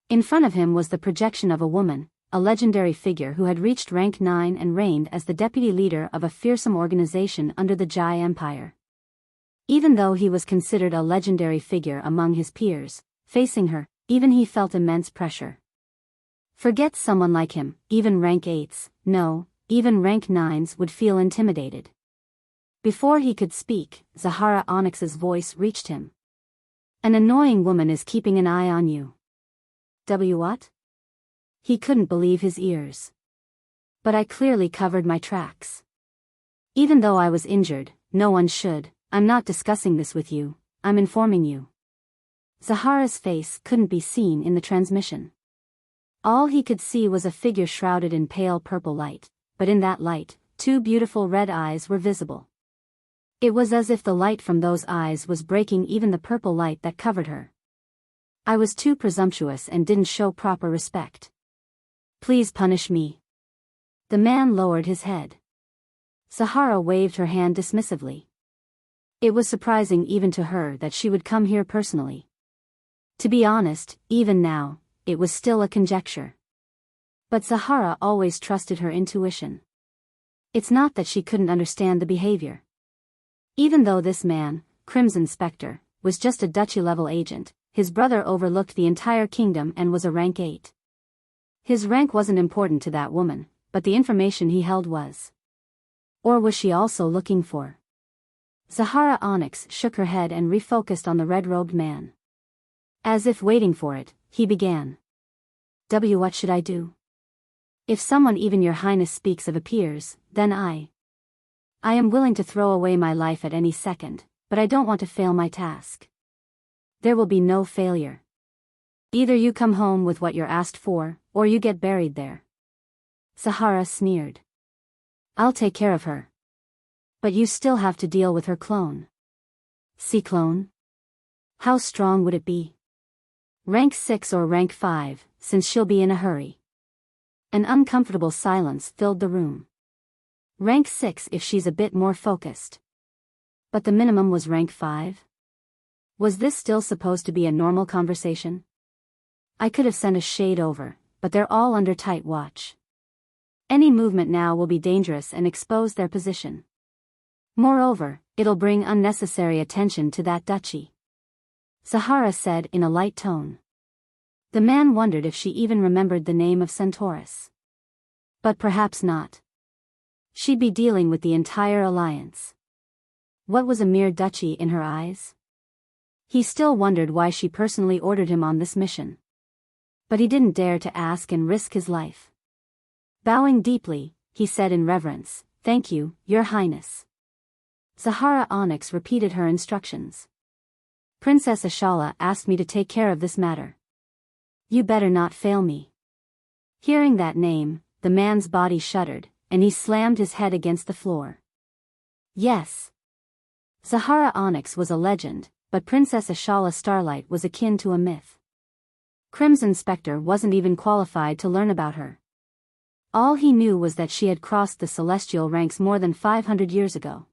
In front of him was the projection of a woman, a legendary figure who had reached rank 9 and reigned as the deputy leader of a fearsome organization under the Jai Empire. Even though he was considered a legendary figure among his peers, facing her, even he felt immense pressure. Forget someone like him, even rank 8s, no, even rank 9s would feel intimidated. Before he could speak, Zahara Onyx's voice reached him. An annoying woman is keeping an eye on you. What? He couldn't believe his ears. But I clearly covered my tracks. Even though I was injured, no one should. I'm not discussing this with you, I'm informing you. Zahara's face couldn't be seen in the transmission. All he could see was a figure shrouded in pale purple light, but in that light, 2 beautiful red eyes were visible. It was as if the light from those eyes was breaking even the purple light that covered her. I was too presumptuous and didn't show proper respect. Please punish me. The man lowered his head. Zahara waved her hand dismissively. It was surprising even to her that she would come here personally. To be honest, even now, it was still a conjecture. But Zahara always trusted her intuition. It's not that she couldn't understand the behavior. Even though this man, Crimson Spectre, was just a Duchy-level agent, his brother overlooked the entire kingdom and was a rank 8. His rank wasn't important to that woman, but the information he held was. Or was she also looking for? Zahara Onyx shook her head and refocused on the red-robed man. As if waiting for it, he began. What should I do? If someone even your highness speaks of appears, then I am willing to throw away my life at any second, but I don't want to fail my task. There will be no failure. Either you come home with what you're asked for, or you get buried there. Zahara sneered. I'll take care of her. But you still have to deal with her clone. See clone? How strong would it be? Rank 6 or rank 5, since she'll be in a hurry. An uncomfortable silence filled the room. Rank 6 if she's a bit more focused. But the minimum was rank 5? Was this still supposed to be a normal conversation? I could have sent a shade over, but they're all under tight watch. Any movement now will be dangerous and expose their position. Moreover, it'll bring unnecessary attention to that duchy. Zahara said in a light tone. The man wondered if she even remembered the name of Centaurus. But perhaps not. She'd be dealing with the entire alliance. What was a mere duchy in her eyes? He still wondered why she personally ordered him on this mission. But he didn't dare to ask and risk his life. Bowing deeply, he said in reverence, Thank you, Your Highness. Zahara Onyx repeated her instructions. Princess Ashala asked me to take care of this matter. You better not fail me. Hearing that name, the man's body shuddered, and he slammed his head against the floor. Yes. Zahara Onyx was a legend, but Princess Ashala Starlight was akin to a myth. Crimson Spectre wasn't even qualified to learn about her. All he knew was that she had crossed the celestial ranks more than 500 years ago.